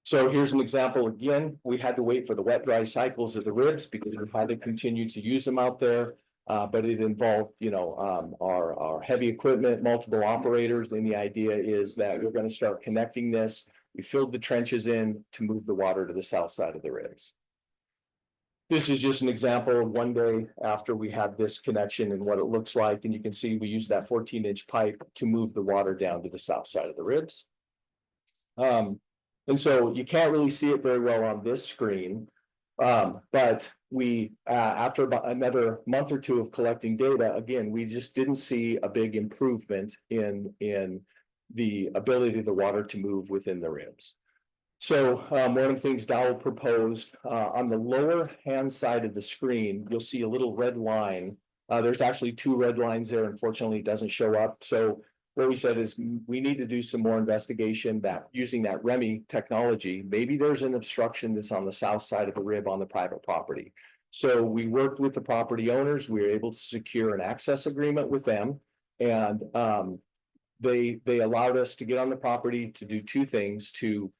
So here's an example again. We had to wait for the wet dry cycles of the ribs because we had to continue to use them out there. But it involved, our heavy equipment, multiple operators, and the idea is that we're going to start connecting this. We filled the trenches in to move the water to the south side of the ribs. This is just an example of one day after we had this connection and what it looks like. And you can see we used that 14-inch pipe to move the water down to the south side of the ribs. And so you can't really see it very well on this screen. But we, after about another month or two of collecting data, again, we just didn't see a big improvement in the ability of the water to move within the ribs. So one of the things Dowell proposed on the lower hand side of the screen, you'll see a little red line. There's actually 2 red lines there. Unfortunately, it doesn't show up. So what we said is we need to do some more investigation that using that REMI technology, maybe there's an obstruction that's on the south side of the rib on the private property. So we worked with the property owners. We were able to secure an access agreement with them. And they allowed us to get on the property to do 2 things, to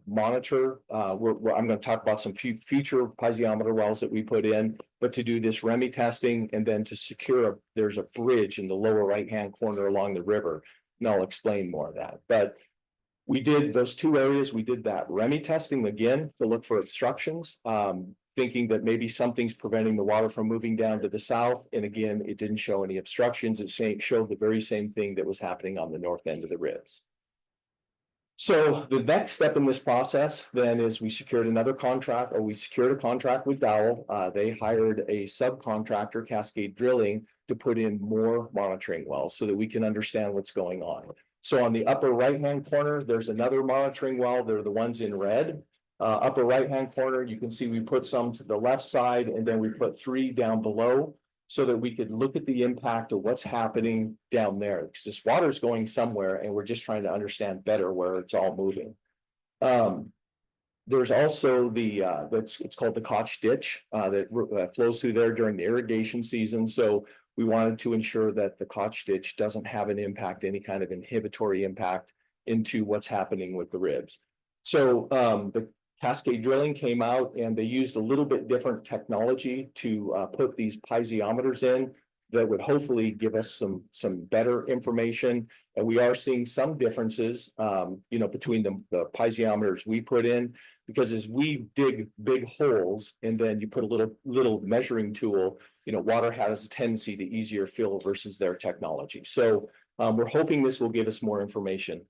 monitor. I'm going to talk about some future piezometer wells that we put in, but to do this REMI testing and then to secure there's a bridge in the lower right-hand corner along the river. And I'll explain more of that. But we did those 2 areas. We did that REMI testing again to look for obstructions, thinking that maybe something's preventing the water from moving down to the south. And again, it didn't show any obstructions. It showed the very same thing that was happening on the north end of the ribs. So the next step in this process then is we secured a contract with Dowell. They hired a subcontractor, Cascade Drilling, to put in more monitoring wells so that we can understand what's going on. So on the upper right-hand corner, there's another monitoring well. They're the ones in red. Upper right-hand corner, you can see we put some to the left side, and then we put 3 down below, so that we could look at the impact of what's happening down there, because this water's going somewhere and we're just trying to understand better where it's all moving. There's also it's called the Koch ditch that flows through there during the irrigation season. So we wanted to ensure that the Koch ditch doesn't have an impact, any kind of inhibitory impact into what's happening with the ribs. So the Cascade Drilling came out and they used a little bit different technology to put these piezometers in that would hopefully give us some better information. And we are seeing some differences, between the piezometers we put in, because as we dig big holes and then you put a little measuring tool, water has a tendency to easier fill versus their technology. So we're hoping this will give us more information.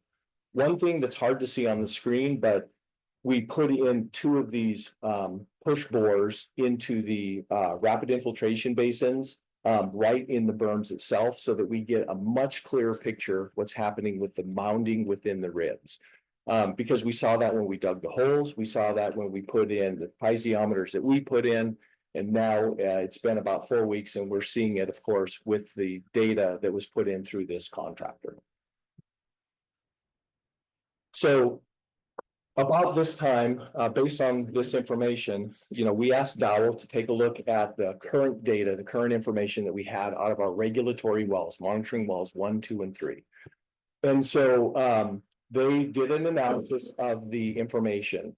One thing that's hard to see on the screen, but we put in 2 of these push bores into the rapid infiltration basins right in the berms itself, so that we get a much clearer picture of what's happening with the mounding within the ribs. Because we saw that when we dug the holes, we saw that when we put in the piezometers that we put in, And now it's been about 4 weeks and we're seeing it, of course, with the data that was put in through this contractor. So about this time, based on this information, we asked Dowell to take a look at the current data, the current information that we had out of our regulatory wells, monitoring wells 1, 2, and 3. And so they did an analysis of the information.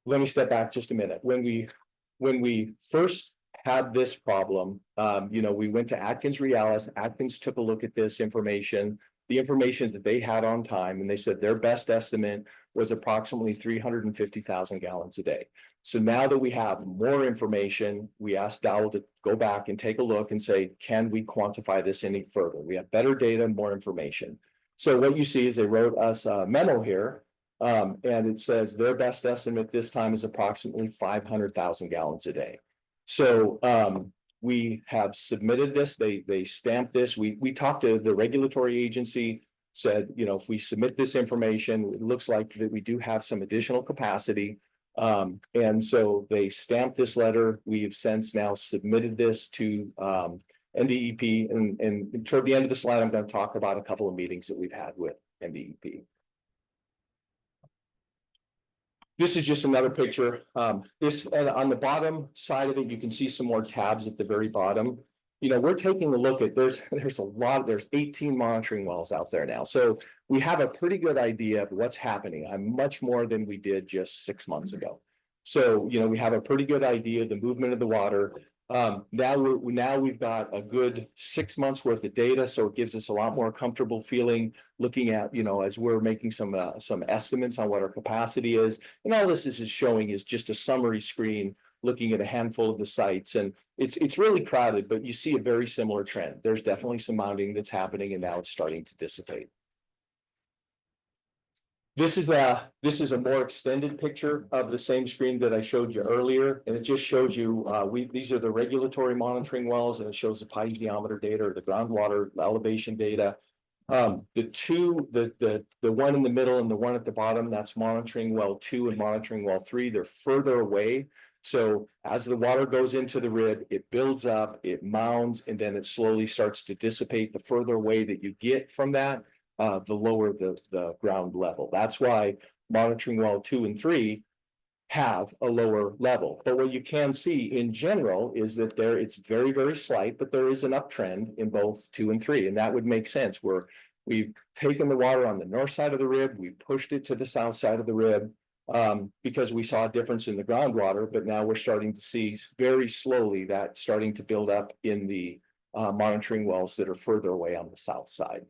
Let me step back just a minute. When we first had this problem, we went to Atkins Realis. Atkins took a look at this information, the information that they had on time, and they said their best estimate was approximately 350,000 gallons a day. So now that we have more information, we asked Dowell to go back and take a look and say, can we quantify this any further? We have better data and more information. So what you see is they wrote us a memo here, and it says their best estimate this time is approximately 500,000 gallons a day. So we have submitted this, they stamped this, we talked to the regulatory agency, said, if we submit this information, it looks like that we do have some additional capacity. And so they stamped this letter. We've since now submitted this to NDEP, and toward the end of the slide, I'm going to talk about a couple of meetings that we've had with NDEP. This is just another picture. This on the bottom side of it, you can see some more tabs at the very bottom. We're taking a look at there's 18 monitoring wells out there now. So we have a pretty good idea of what's happening. I'm much more than we did just 6 months ago. So, we have a pretty good idea of the movement of the water. Now we've got a good 6 months worth of data. So it gives us a lot more comfortable feeling looking at, as we're making some estimates on what our capacity is. And all this is showing is just a summary screen looking at a handful of the sites, and it's really crowded, but you see a very similar trend. There's definitely some mounding that's happening, and now it's starting to dissipate. This is a more extended picture of the same screen that I showed you earlier, and it just shows you these are the regulatory monitoring wells, and it shows the piezometer data or the groundwater elevation data. The one in the middle and the one at the bottom, that's monitoring well 2 and monitoring well 3. They're further away. So as the water goes into the rib, it builds up, it mounds, and then it slowly starts to dissipate. The further away that you get from that, the lower the ground level. That's why monitoring well 2 and 3 have a lower level. But what you can see in general is that it's very, very slight, but there is an uptrend in both 2 and 3. And that would make sense where we've taken the water on the north side of the rib, we pushed it to the south side of the rib, because we saw a difference in the groundwater, but now we're starting to see very slowly that starting to build up in the monitoring wells that are further away on the south side.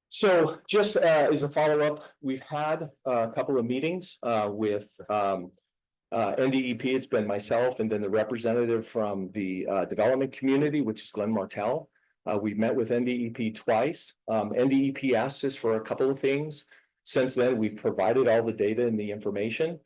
So just as a follow-up, we've had a couple of meetings with NDEP. It's been myself and then the representative from the development community, which is Glenn Martell. We've met with NDEP twice. NDEP asked us for a couple of things. Since then, we've provided all the data and the information.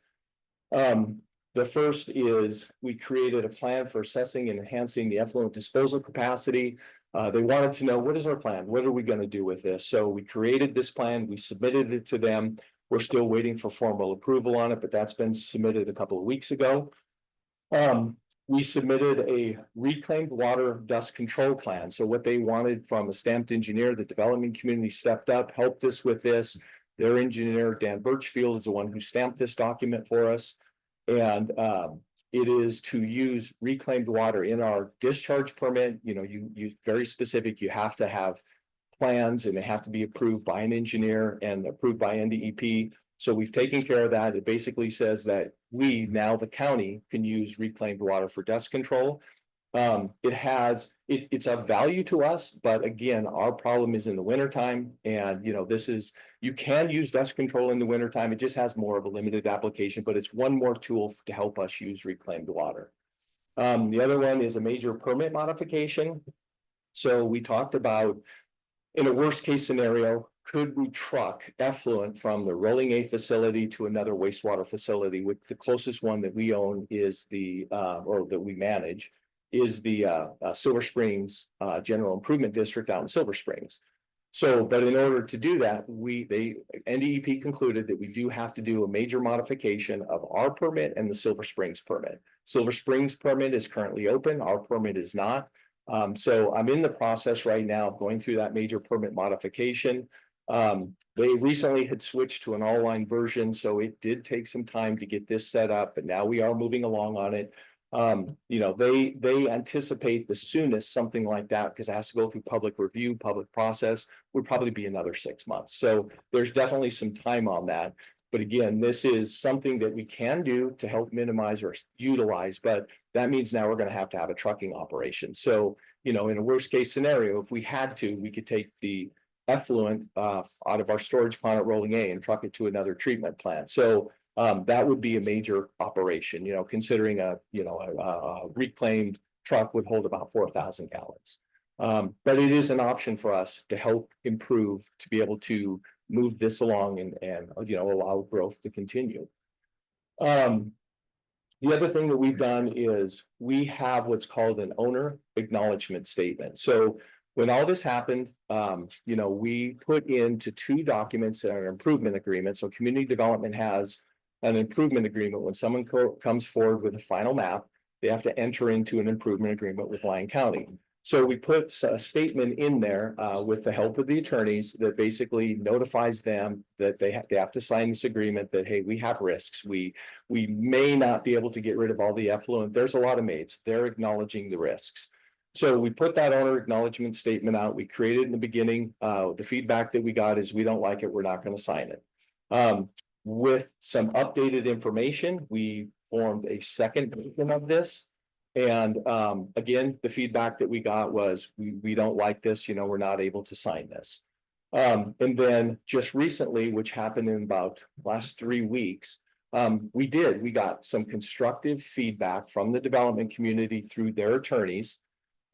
The first is we created a plan for assessing and enhancing the effluent disposal capacity. They wanted to know, what is our plan? What are we going to do with this? So we created this plan. We submitted it to them. We're still waiting for formal approval on it, but that's been submitted a couple of weeks ago. We submitted a reclaimed water dust control plan. So what they wanted from a stamped engineer, the development community stepped up, helped us with this. Their engineer, Dan Birchfield, is the one who stamped this document for us. And it is to use reclaimed water in our discharge permit. You very specific, you have to have plans and they have to be approved by an engineer and approved by NDEP. So we've taken care of that. It basically says that we, now the county, can use reclaimed water for dust control. It's of value to us, but again, our problem is in the wintertime. And you can use dust control in the wintertime. It just has more of a limited application, but it's one more tool to help us use reclaimed water. The other one is a major permit modification. So we talked about, in a worst case scenario, could we truck effluent from the Rolling A facility to another wastewater facility? With the closest one that we own is or that we manage, is the Silver Springs General Improvement District out in Silver Springs. So, but in order to do that, NDEP concluded that we do have to do a major modification of our permit and the Silver Springs permit. Silver Springs permit is currently open, our permit is not. So I'm in the process right now of going through that major permit modification. They recently had switched to an online version, so it did take some time to get this set up, but now we are moving along on it. They anticipate the soonest something like that, because it has to go through public review, public process, would probably be another 6 months. So there's definitely some time on that. But again, this is something that we can do to help minimize or utilize, but that means now we're going to have a trucking operation. So, in a worst case scenario, if we had to, we could take the effluent out of our storage pond at Rolling A and truck it to another treatment plant. So that would be a major operation, considering a reclaimed truck would hold about 4,000 gallons. But it is an option for us to help improve, to be able to move this along and allow growth to continue. The other thing that we've done is we have what's called an owner acknowledgement statement. So when all this happened, we put into 2 documents an improvement agreement. So community development has an improvement agreement. When someone comes forward with a final map, they have to enter into an improvement agreement with Lyon County. So we put a statement in there with the help of the attorneys that basically notifies them that they have to sign this agreement, that, hey, we have risks. We may not be able to get rid of all the effluent. There's a lot of maids. They're acknowledging the risks. So we put that owner acknowledgement statement out. We created in the beginning. The feedback that we got is we don't like it. We're not going to sign it. With some updated information, we formed a second version of this. And again, the feedback that we got was we don't like this, we're not able to sign this. And then just recently, which happened in about last 3 weeks, we got some constructive feedback from the development community through their attorneys.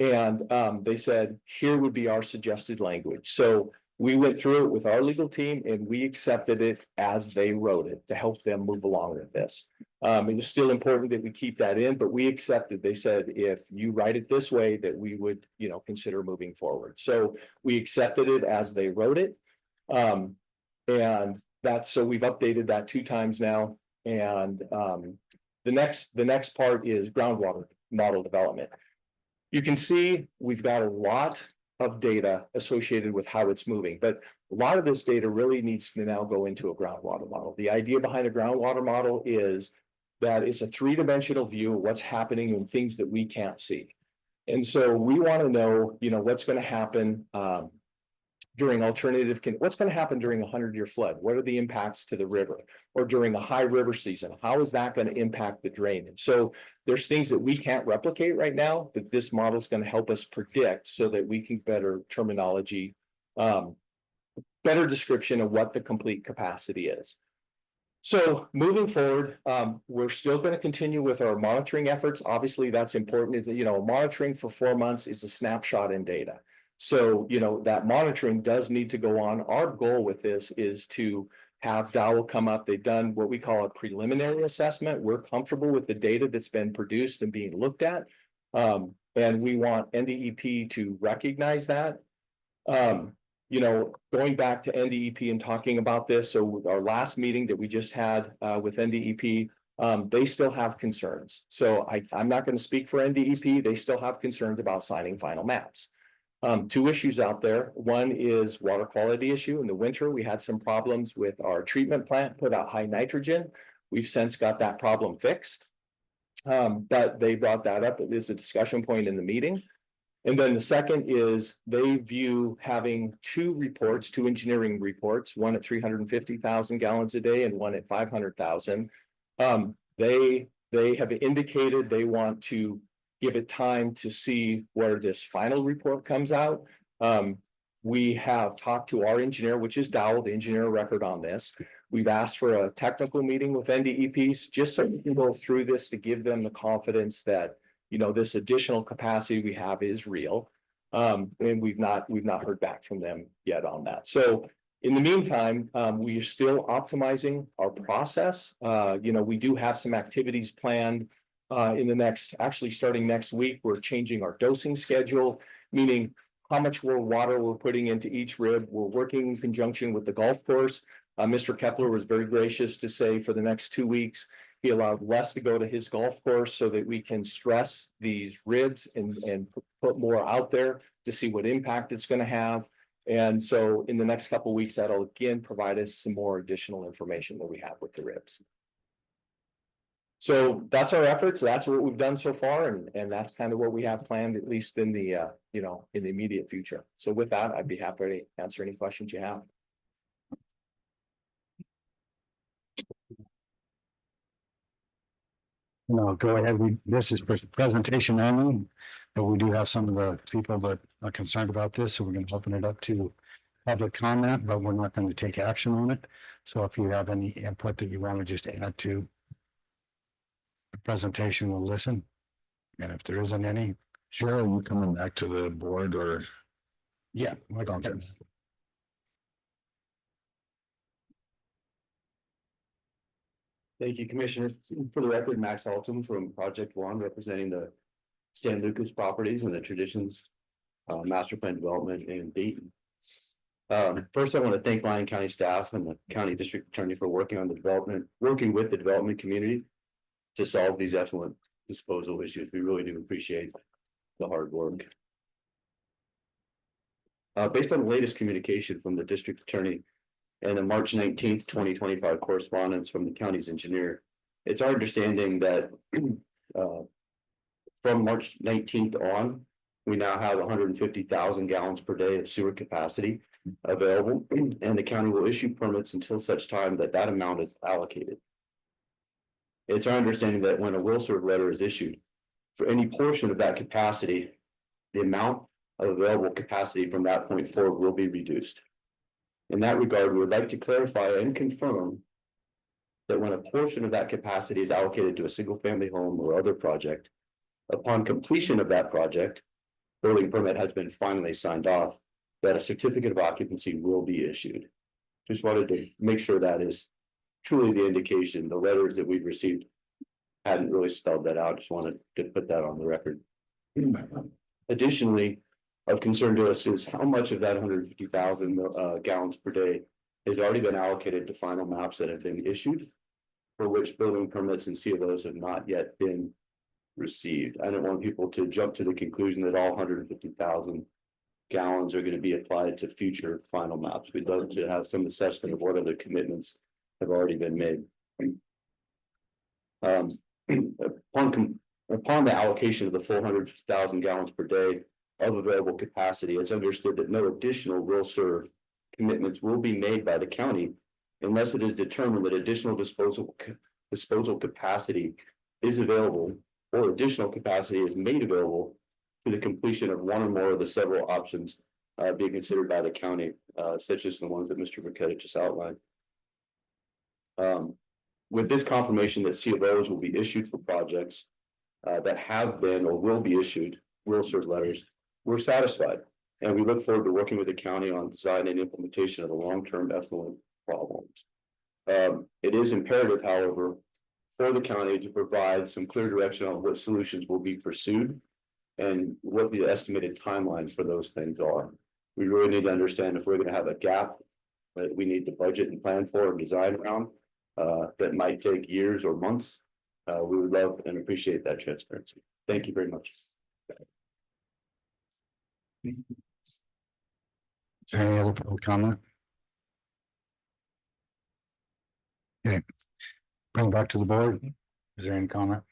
And they said, here would be our suggested language. So we went through it with our legal team and we accepted it as they wrote it to help them move along with this. It was still important that we keep that in, but we accepted. They said, if you write it this way, that we would, consider moving forward. So we accepted it as they wrote it. And so we've updated that 2 times now. And the next part is groundwater model development. You can see we've got a lot of data associated with how it's moving, but a lot of this data really needs to now go into a groundwater model. The idea behind a groundwater model is that it's a 3-dimensional view of what's happening and things that we can't see. And so we want to know, what's going to happen during what's going to happen during a 100-year flood? What are the impacts to the river? Or during a high river season? How is that going to impact the drainage? So there's things that we can't replicate right now that this model is going to help us predict so that we can better terminology, better description of what the complete capacity is. So moving forward, we're still going to continue with our monitoring efforts. Obviously, that's important. Is that, monitoring for 4 months is a snapshot in data. So, that monitoring does need to go on. Our goal with this is to have Dowell come up. They've done what we call a preliminary assessment. We're comfortable with the data that's been produced and being looked at. And we want NDEP to recognize that. Going back to NDEP and talking about this. So our last meeting that we just had with NDEP, they still have concerns. So I'm not going to speak for NDEP. They still have concerns about signing final maps. 2 issues out there. One is water quality issue. In the winter, we had some problems with our treatment plant, put out high nitrogen. We've since got that problem fixed. But they brought that up. It is a discussion point in the meeting. And then the second is they view having 2 engineering reports, one at 350,000 gallons a day and one at 500,000. They have indicated they want to give it time to see where this final report comes out. We have talked to our engineer, which is Dowell, the engineer of record on this. We've asked for a technical meeting with NDEPs just so we can go through this to give them the confidence that, this additional capacity we have is real. And we've not heard back from them yet on that. So in the meantime, we are still optimizing our process. We do have some activities planned in the starting next week. We're changing our dosing schedule, meaning how much more water we're putting into each rib. We're working in conjunction with the golf course. Mr. Kepler was very gracious to say for the next 2 weeks, he allowed Les to go to his golf course so that we can stress these ribs and put more out there to see what impact it's going to have. And so in the next couple of weeks, that'll again provide us some more additional information that we have with the ribs. So that's our efforts. That's what we've done so far. And that's kind of what we have planned, at least in the, in the immediate future. So with that, I'd be happy to answer any questions you have. No, go ahead. This is presentation only, but we do have some of the people that are concerned about this, so we're going to open it up to public comment, but we're not going to take action on it. So if you have any input that you want to just add to the presentation, we'll listen. And if there isn't any, Cheryl, are you coming back to the board or? yeah. Okay. Thank you, Commissioners. For the record, Max Altum from Project One, representing the Stan Lucas properties and the Traditions Master Plan Development in Dayton. First, I want to thank Lyon County staff and the County District Attorney for working with the development community to solve these excellent disposal issues. We really do appreciate the hard work. Based on the latest communication from the District Attorney and the March 19th, 2025 correspondence from the county's engineer, it's our understanding that from March 19th on, we now have 150,000 gallons per day of sewer capacity available, and the county will issue permits until such time that that amount is allocated. It's our understanding that when a will serve letter is issued, for any portion of that capacity, the amount of available capacity from that point forward will be reduced. In that regard, we would like to clarify and confirm that when a portion of that capacity is allocated to a single family home or other project, upon completion of that project, building permit has been finally signed off, that a certificate of occupancy will be issued. Just wanted to make sure that is truly the indication. The letters that we've received hadn't really spelled that out. Just wanted to put that on the record. Additionally, of concern to us is how much of that 150,000 gallons per day has already been allocated to final maps that have been issued, for which building permits and COs have not yet been received. I don't want people to jump to the conclusion that all 150,000 gallons are going to be applied to future final maps. We'd love to have some assessment of what other commitments have already been made. Upon the allocation of the full 150,000 gallons per day of available capacity, it's understood that no additional will serve commitments will be made by the county unless it is determined that additional disposal capacity is available or additional capacity is made available to the completion of one or more of the several options being considered by the county, such as the ones that Mr. McKenna just outlined. With this confirmation that COs will be issued for projects that have been or will be issued will serve letters, we're satisfied. And we look forward to working with the county on design and implementation of the long-term effluent problems. It is imperative, however, for the county to provide some clear direction on what solutions will be pursued and what the estimated timelines for those things are. We really need to understand if we're going to have a gap that we need to budget and plan for and design around that might take years or months. We would love and appreciate that transparency. Thank you very much. Is there any other public comment? Okay, bring it back to the board. Is there any comment?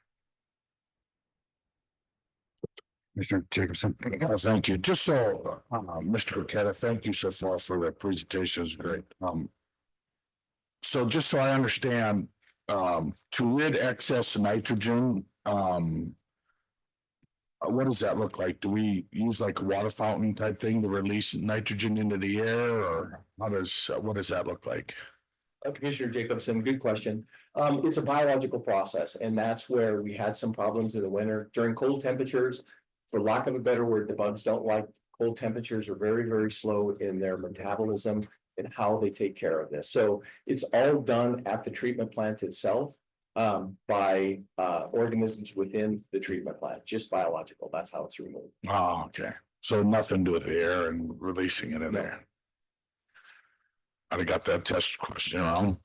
Mr. Jacobson. Thank you. Just so, Mr. McKenna, thank you so far for that presentation. It's great. So just so I understand, to rid excess nitrogen, what does that look like? Do we use like a water fountain type thing to release nitrogen into the air, or what does that look like? Commissioner Jacobson, good question. It's a biological process, and that's where we had some problems in the winter during cold temperatures. For lack of a better word, the bugs don't like cold temperatures, are very, very slow in their metabolism and how they take care of this. So it's all done at the treatment plant itself by organisms within the treatment plant, just biological. That's how it's removed. Oh, okay. So nothing to do with the air and releasing it in there. I got that test question wrong.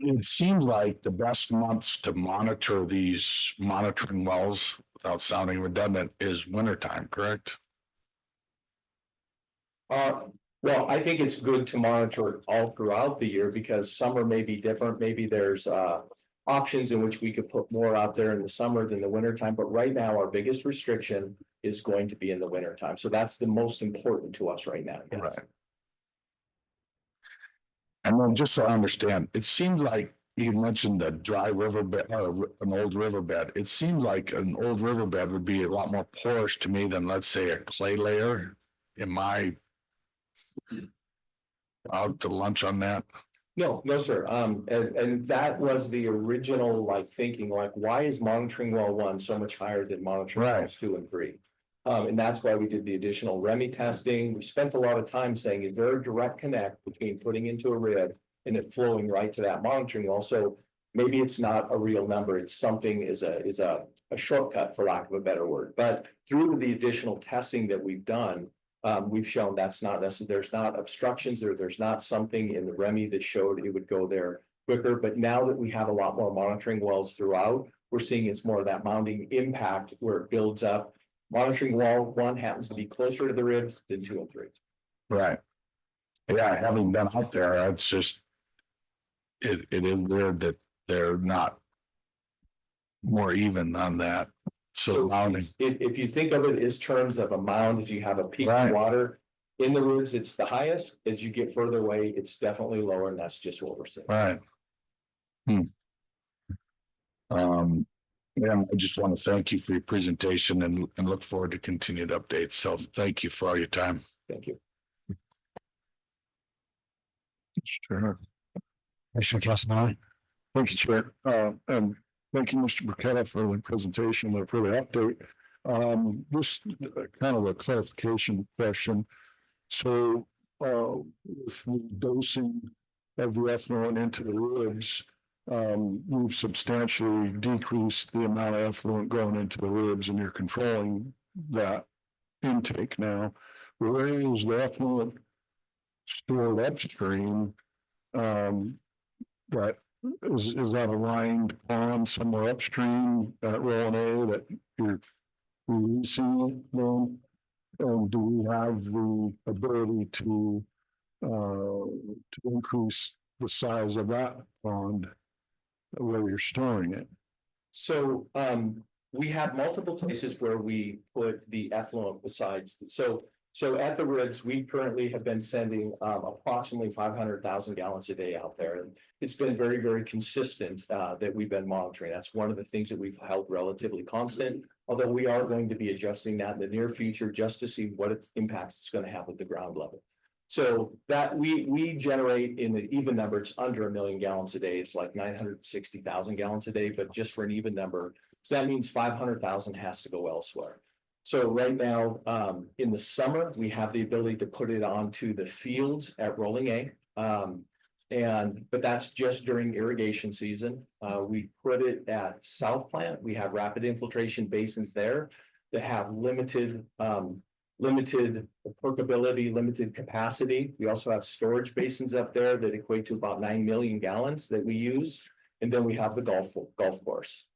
It seems like the best months to monitor these monitoring wells, without sounding redundant, is wintertime, correct? Well, I think it's good to monitor it all throughout the year because summer may be different. Maybe there's options in which we could put more out there in the summer than the winter time. But right now, our biggest restriction is going to be in the winter time. So that's the most important to us right now. Yes. Right. And then just so I understand, it seems like you mentioned the dry riverbed, an old riverbed. It seems like an old riverbed would be a lot more porous to me than, let's say, a clay layer. Am I out to lunch on that? No, sir. And that was the original thinking, why is monitoring well 1 so much higher than monitoring wells 2 and 3? And that's why we did the additional REMI testing. We spent a lot of time saying, is there a direct connect between putting into a rib and it flowing right to that monitoring well? So maybe it's not a real number. It's something is a shortcut, for lack of a better word. But through the additional testing that we've done, we've shown that's not necessary. There's not obstructions or there's not something in the REMI that showed it would go there quicker. But now that we have a lot more monitoring wells throughout, we're seeing it's more of that mounting impact where it builds up. Monitoring well 1 happens to be closer to the ribs than 2 and 3. Right. Yeah, having been out there, it's just it is weird that they're not more even on that. So mounding. If you think of it as terms of a mound, if you have a peak of water in the ribs, it's the highest. As you get further away, it's definitely lower, and that's just what we're seeing. Right. Yeah, I just want to thank you for your presentation and look forward to continued updates. So thank you for all your time. Thank you. Sure. Commissioner Castellani. Thank you, Chair. And thank you, Mr. Burketta, for the presentation and for the update. Just kind of a clarification question. So with the dosing of the effluent into the ribs, we've substantially decreased the amount of effluent going into the ribs, and you're controlling that intake now. Whereas the effluent stored upstream, that is that a lined pond somewhere upstream at Rowan A that you're releasing it then? And do we have the ability to increase the size of that pond where you're storing it? So we have multiple places where we put the effluent besides. So at the ribs, we currently have been sending approximately 500,000 gallons a day out there. And it's been very, very consistent that we've been monitoring. That's one of the things that we've held relatively constant, although we are going to be adjusting that in the near future just to see what impacts it's going to have at the ground level. So that we generate in the even number, it's under 1 million gallons a day. It's like 960,000 gallons a day, but just for an even number. So that means 500,000 has to go elsewhere. So right now, in the summer, we have the ability to put it onto the fields at Rolling A. But that's just during irrigation season. We put it at South Plant. We have rapid infiltration basins there that have limited permeability, limited capacity. We also have storage basins up there that equate to about 9 million gallons that we use. And then we have the golf course.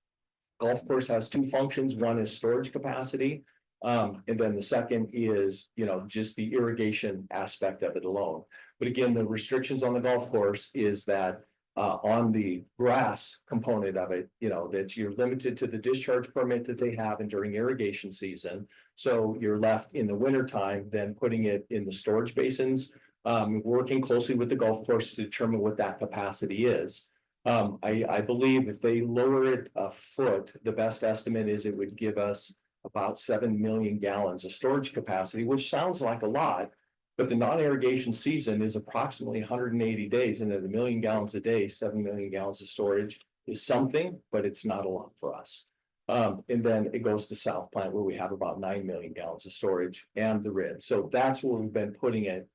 Golf course has 2 functions. One is storage capacity. And then the second is, just the irrigation aspect of it alone. But again, the restrictions on the golf course is that on the grass component of it, that you're limited to the discharge permit that they have and during irrigation season. So you're left in the wintertime, then putting it in the storage basins, working closely with the golf course to determine what that capacity is. I believe if they lower it a foot, the best estimate is it would give us about 7 million gallons of storage capacity, which sounds like a lot, but the non-irrigation season is approximately 180 days, and at 1 million gallons a day, 7 million gallons of storage is something, but it's not a lot for us. And then it goes to South Plant where we have about 9 million gallons of storage and the ribs. So that's where we've been putting it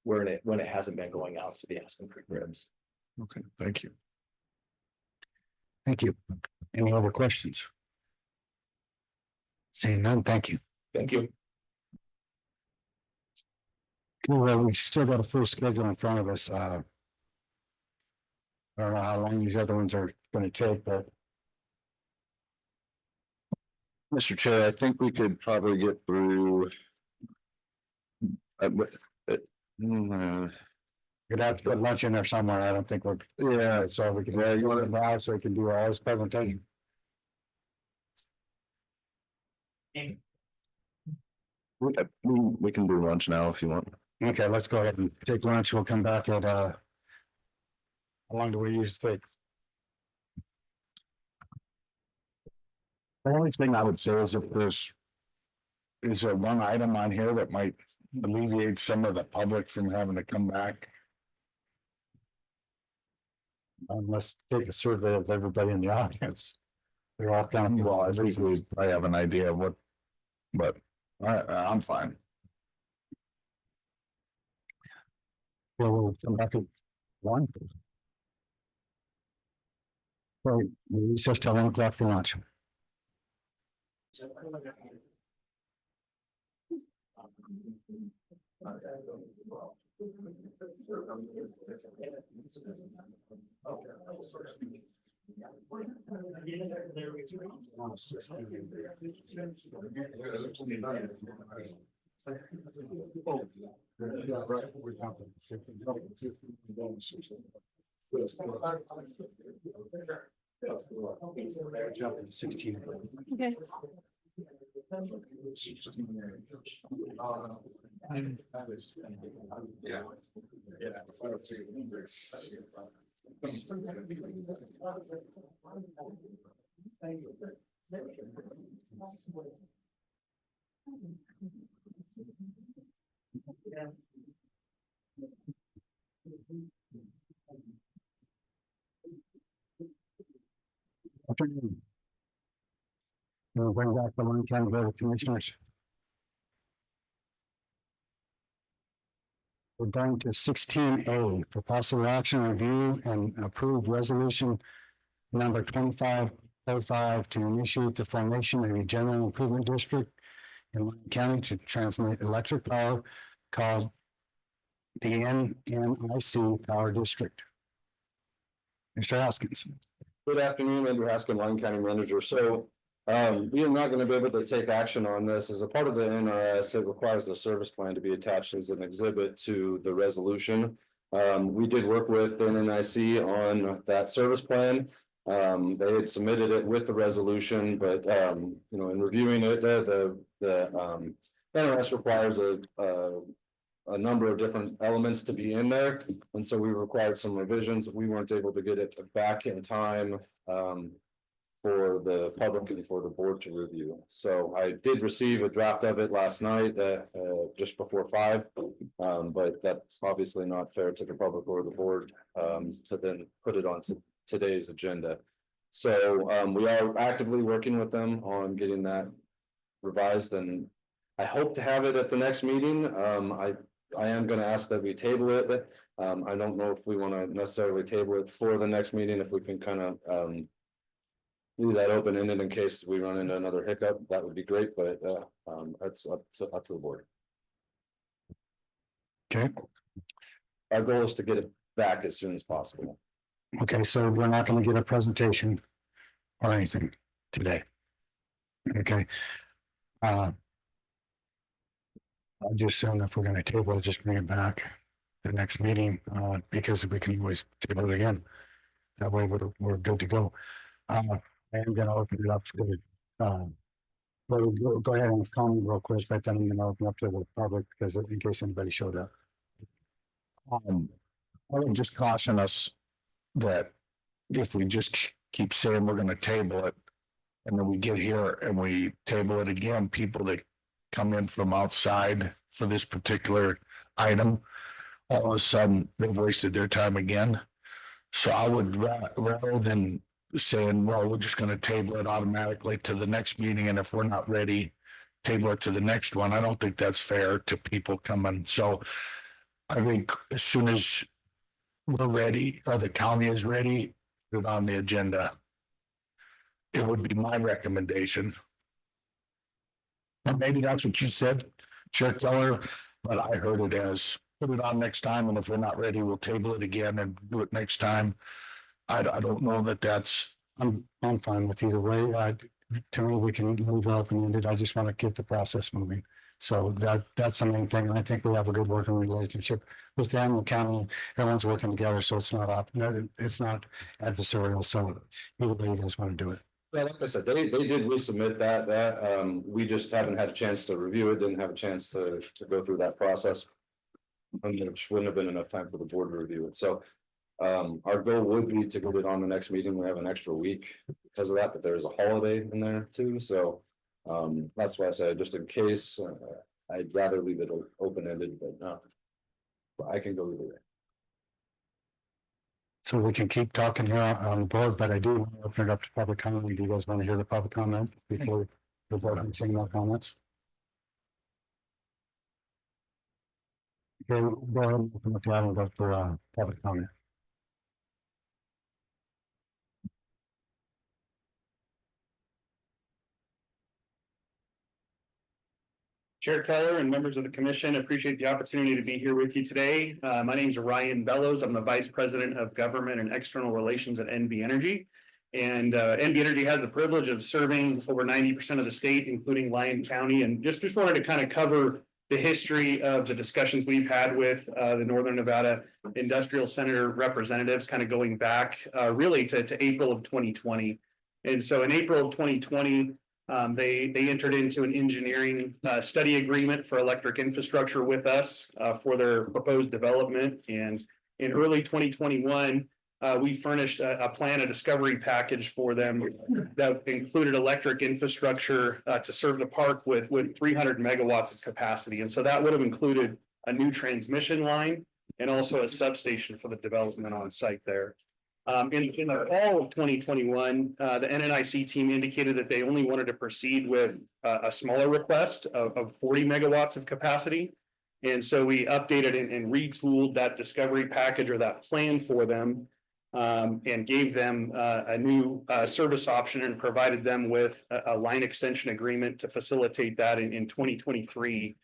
when it hasn't been going out to the Aspen Creek ribs. Okay, thank you. Thank you. Any other questions? Seeing none, thank you. Thank you. Okay, well, we still got a full schedule in front of us. I don't know how long these other ones are gonna take, but Mr. Chair, I think we could probably get through. we'd have to put lunch in there somewhere. I don't think we're, Yeah, so we can, Yeah, you you wanna- want to now so we can do all this presentation. we can do lunch now if you want. Okay, let's go ahead and take lunch. We'll come back at, how long do we usually take? The only thing I would say is if there's. Is there one item on here that might alleviate some of the public from having to come back? Let's take a survey of everybody in the audience. They're all kind of. Well, I think I have an idea of what, but I'm fine. Well, we'll come back at one. So we recess till 1 o'clock for lunch. Jump to 16. Okay. We'll bring back the Lyon County Board of Commissioners. We're down to 16A for possible action, review and approve resolution number 2505 to initiate the formation of a general improvement district in Lyon County to transmit electric power called the NNIC Power District. Mr. Haskins. Good afternoon, Andrew Haskin, Lyon County Manager. So we are not going to be able to take action on this. As a part of the NRS, it requires the service plan to be attached as an exhibit to the resolution. We did work with NNIC on that service plan. They had submitted it with the resolution, but in reviewing it, the NRS requires a number of different elements to be in there. And so we required some revisions. We weren't able to get it back in time for the public and for the board to review. So I did receive a draft of it last night, just before 5. But that's obviously not fair to the public or the board to then put it onto today's agenda. So we are actively working with them on getting that revised, and I hope to have it at the next meeting. I am going to ask that we table it. I don't know if we want to necessarily table it for the next meeting. If we can kind of leave that open-ended in case we run into another hiccup, that would be great. But that's up to the board. Okay. Our goal is to get it back as soon as possible. Okay, so we're not going to get a presentation or anything today. Okay. I'll just assume if we're going to table it, just bring it back the next meeting, because we can always table it again. That way we're good to go. I am going to open it up to well, go ahead and comment real quick, but then I'm going to open up to the public because in case anybody showed up. I would just caution us that if we just keep saying we're gonna table it, and then we get here and we table it again, people that come in from outside for this particular item, all of a sudden they've wasted their time again. So I would rather than saying, well, we're just gonna table it automatically to the next meeting, and if we're not ready, table it to the next one. I don't think that's fair to people coming. So I think as soon as we're ready, or the county is ready, put it on the agenda. It would be my recommendation. And maybe that's what you said, Chair Keller, but I heard it as put it on next time, and if we're not ready, we'll table it again and do it next time. I don't know that that's, I'm fine with either way. To me, we can leave it open-ended. I just want to get the process moving. So that's the main thing. And I think we have a good working relationship with them, the county, everyone's working together. So it's not it's not adversarial. So either way you guys want to do it. Yeah, like I said, they did resubmit that, we just haven't had a chance to review it, didn't have a chance to go through that process. And which wouldn't have been enough time for the board to review it, so. Our goal would be to get it on the next meeting, we have an extra week because of that, but there's a holiday in there too, so. That's why I said, just in case, I'd rather leave it open-ended, but I can go either way. So we can keep talking here on the board, but I do want to open it up to public comment. Do you guys want to hear the public comment before the board has any more comments? Okay, go ahead and open up the item up for public comment. Chair Keller and members of the commission, appreciate the opportunity to be here with you today. My name is Ryan Bellows. I'm the Vice President of Government and External Relations at NV Energy. And NV Energy has the privilege of serving over 90% of the state, including Lyon County. And just wanted to kind of cover the history of the discussions we've had with the Northern Nevada Industrial Senator representatives, kind of going back really to April of 2020. And so in April of 2020, they entered into an engineering study agreement for electric infrastructure with us for their proposed development. And in early 2021, we furnished a plan, a discovery package for them that included electric infrastructure to serve the park with 300 megawatts of capacity. And so that would have included a new transmission line and also a substation for the development on site there. In the fall of 2021, the NNIC team indicated that they only wanted to proceed with a smaller request of 40 megawatts of capacity. And so we updated and retooled that discovery package or that plan for them and gave them a new service option and provided them with a line extension agreement to facilitate that in 2023.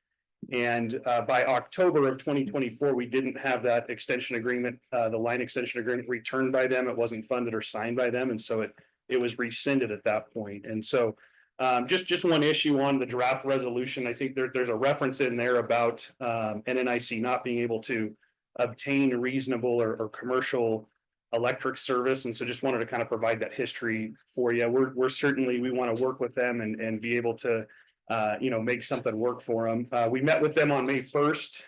And by October of 2024, we didn't have that extension agreement, the line extension agreement returned by them. It wasn't funded or signed by them. And so it was rescinded at that point. And so just one issue on the draft resolution. I think there's a reference in there about NNIC not being able to obtain reasonable or commercial electric service. And so just wanted to kind of provide that history for you. We're certainly, we want to work with them and be able to make something work for them. We met with them on May 1st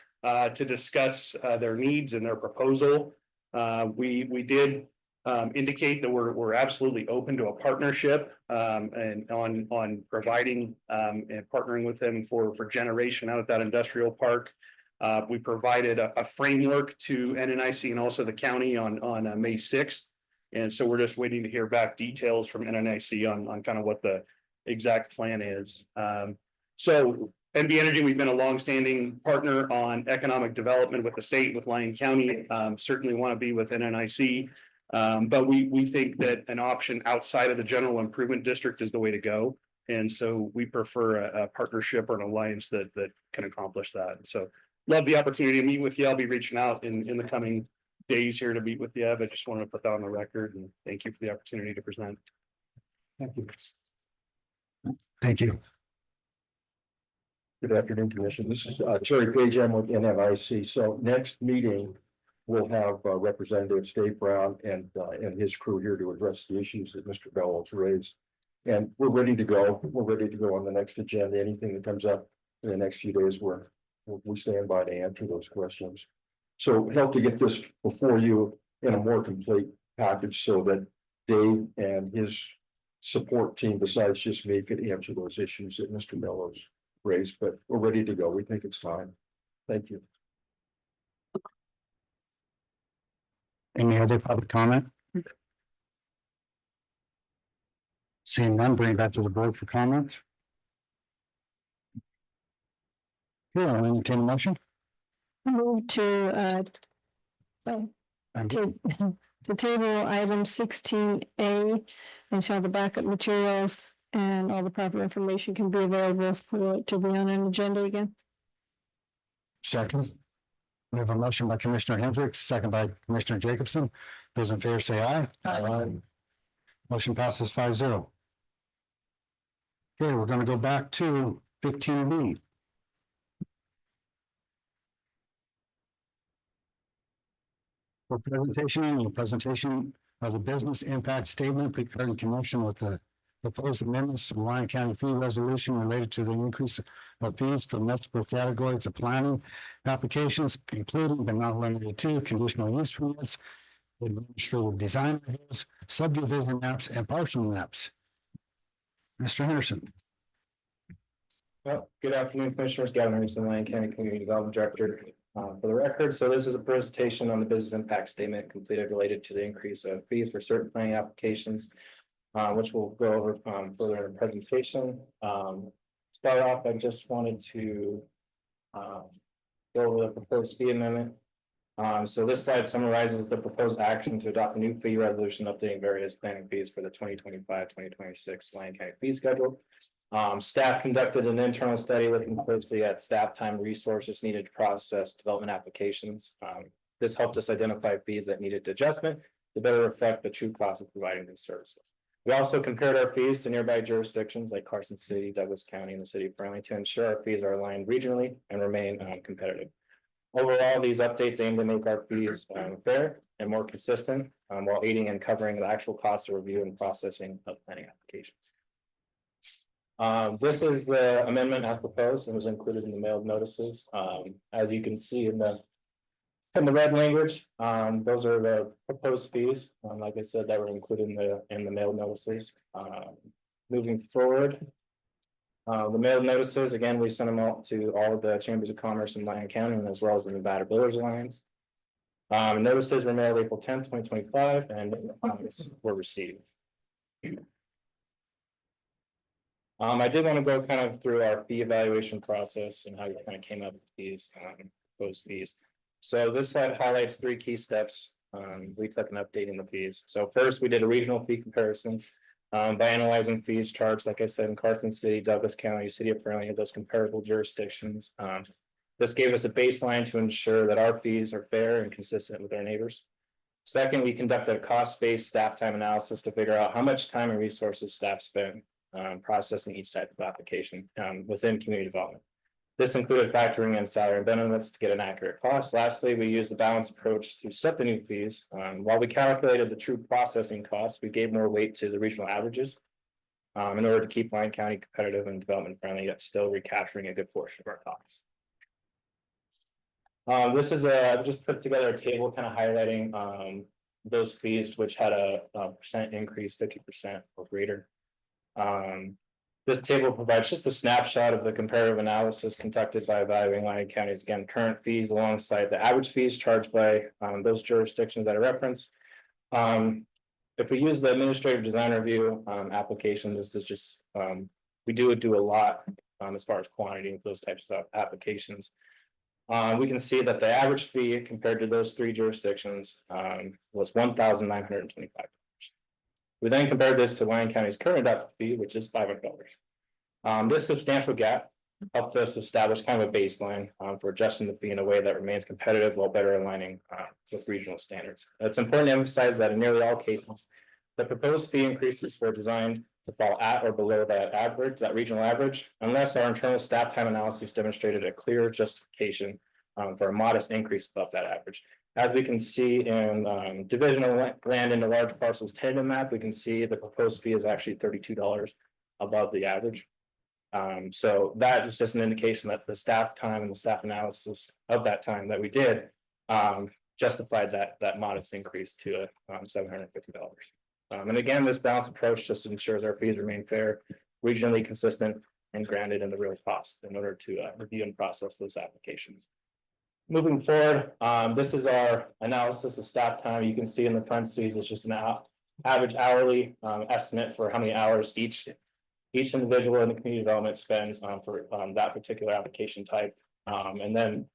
to discuss their needs and their proposal. We did indicate that we're absolutely open to a partnership and on providing and partnering with them for generation out at that industrial park. We provided a framework to NNIC and also the county on May 6th. And so we're just waiting to hear back details from NNIC on kind of what the exact plan is. So NV Energy, we've been a longstanding partner on economic development with the state, with Lyon County, certainly want to be with NNIC. But we think that an option outside of the general improvement district is the way to go. And so we prefer a partnership or an alliance that can accomplish that. So love the opportunity to meet with you. I'll be reaching out in the coming days here to meet with you, but just wanted to put that on the record and thank you for the opportunity to present. Thank you. Thank you. Good afternoon, Commission. This is Terry Page. I'm with NNIC. So next meeting, we'll have Representative Dave Brown and his crew here to address the issues that Mr. Bellows raised. And we're ready to go. We're ready to go on the next agenda. Anything that comes up in the next few days, we stand by to answer those questions. So help to get this before you in a more complete package so that Dave and his support team, besides just me, could answer those issues that Mr. Bellows raised, but we're ready to go. We think it's time. Thank you. Any other public comment? Seeing none, bring it back to the board for comment. Here, I'll entertain a motion. Move to table item 16A until the backup materials and all the proper information can be available for to be on an agenda again. Second. We have a motion by Commissioner Hendricks, second by Commissioner Jacobson. Those in favor say aye. Aye. Motion passes 5-0. Okay, we're going to go back to 15B. For presentation of the business impact statement prepared in connection with the proposed amendments to the Lyon County fee resolution related to the increase of fees for multiple categories of planning applications, including but not limited to conditional use permits, administrative design reviews, subdivision maps, and parcel maps. Mr. Henderson. Well, good afternoon, Commissioners. Gavin Henderson, Lyon County Community Development Director. For the record, so this is a presentation on the business impact statement completed related to the increase of fees for certain planning applications, which we'll go over further in the presentation. Start off, I just wanted to go over the proposed fee amendment. So this slide summarizes the proposed action to adopt a new fee resolution updating various planning fees for the 2025-2026 Lyon County fee schedule. Staff conducted an internal study looking closely at staff time resources needed to process development applications. This helped us identify fees that needed adjustment to better reflect the true cost of providing these services. We also compared our fees to nearby jurisdictions like Carson City, Douglas County, and the city of Fairleigh to ensure our fees are aligned regionally and remain competitive. Overall, these updates aim to make our fees fair and more consistent while aiding and covering the actual cost of review and processing of planning applications. This is the amendment as proposed and was included in the mailed notices. As you can see in the red language, those are the proposed fees. Like I said, that were included in the mailed notices. Moving forward, the mailed notices, again, we sent them out to all of the chambers of commerce in Lyon County, as well as the Nevada Builders Alliance. Notices were mailed April 10th, 2025, and were received. I did want to go kind of through our fee evaluation process and how we kind of came up with these proposed fees. So this slide highlights 3 key steps we took in updating the fees. So first, we did a regional fee comparison by analyzing fees charged, like I said, in Carson City, Douglas County, City of Fairleigh, those comparable jurisdictions. This gave us a baseline to ensure that our fees are fair and consistent with our neighbors. Second, we conducted a cost-based staff time analysis to figure out how much time and resources staff spend processing each type of application within community development. This included factoring in salary and benefits to get an accurate cost. Lastly, we used the balanced approach to set the new fees. While we calculated the true processing costs, we gave more weight to the regional averages in order to keep Lyon County competitive and development friendly, yet still recapturing a good portion of our costs. This is just put together a table kind of highlighting those fees which had a percent increase, 50% or greater. This table provides just a snapshot of the comparative analysis conducted by evaluating Lyon County's, again, current fees alongside the average fees charged by those jurisdictions that are referenced. If we use the administrative design review application, this is just we do a lot as far as quantity of those types of applications. We can see that the average fee compared to those 3 jurisdictions was $1,925. We then compared this to Lyon County's current adopted fee, which is $500. This substantial gap helped us establish kind of a baseline for adjusting the fee in a way that remains competitive while better aligning with regional standards. It's important to emphasize that in nearly all cases, the proposed fee increases were designed to fall at or below that regional average, unless our internal staff time analysis demonstrated a clear justification for a modest increase above that average. As we can see in divisional land into large parcels tandem map, we can see the proposed fee is actually $32 above the average. So that is just an indication that the staff time and the staff analysis of that time that we did justified that modest increase to $750. And again, this balanced approach just ensures our fees remain fair, regionally consistent, and grounded in the real cost in order to review and process those applications. Moving forward, this is our analysis of staff time. You can see in the parentheses, it's just an average hourly estimate for how many hours each individual in the community development spends for that particular application type. And then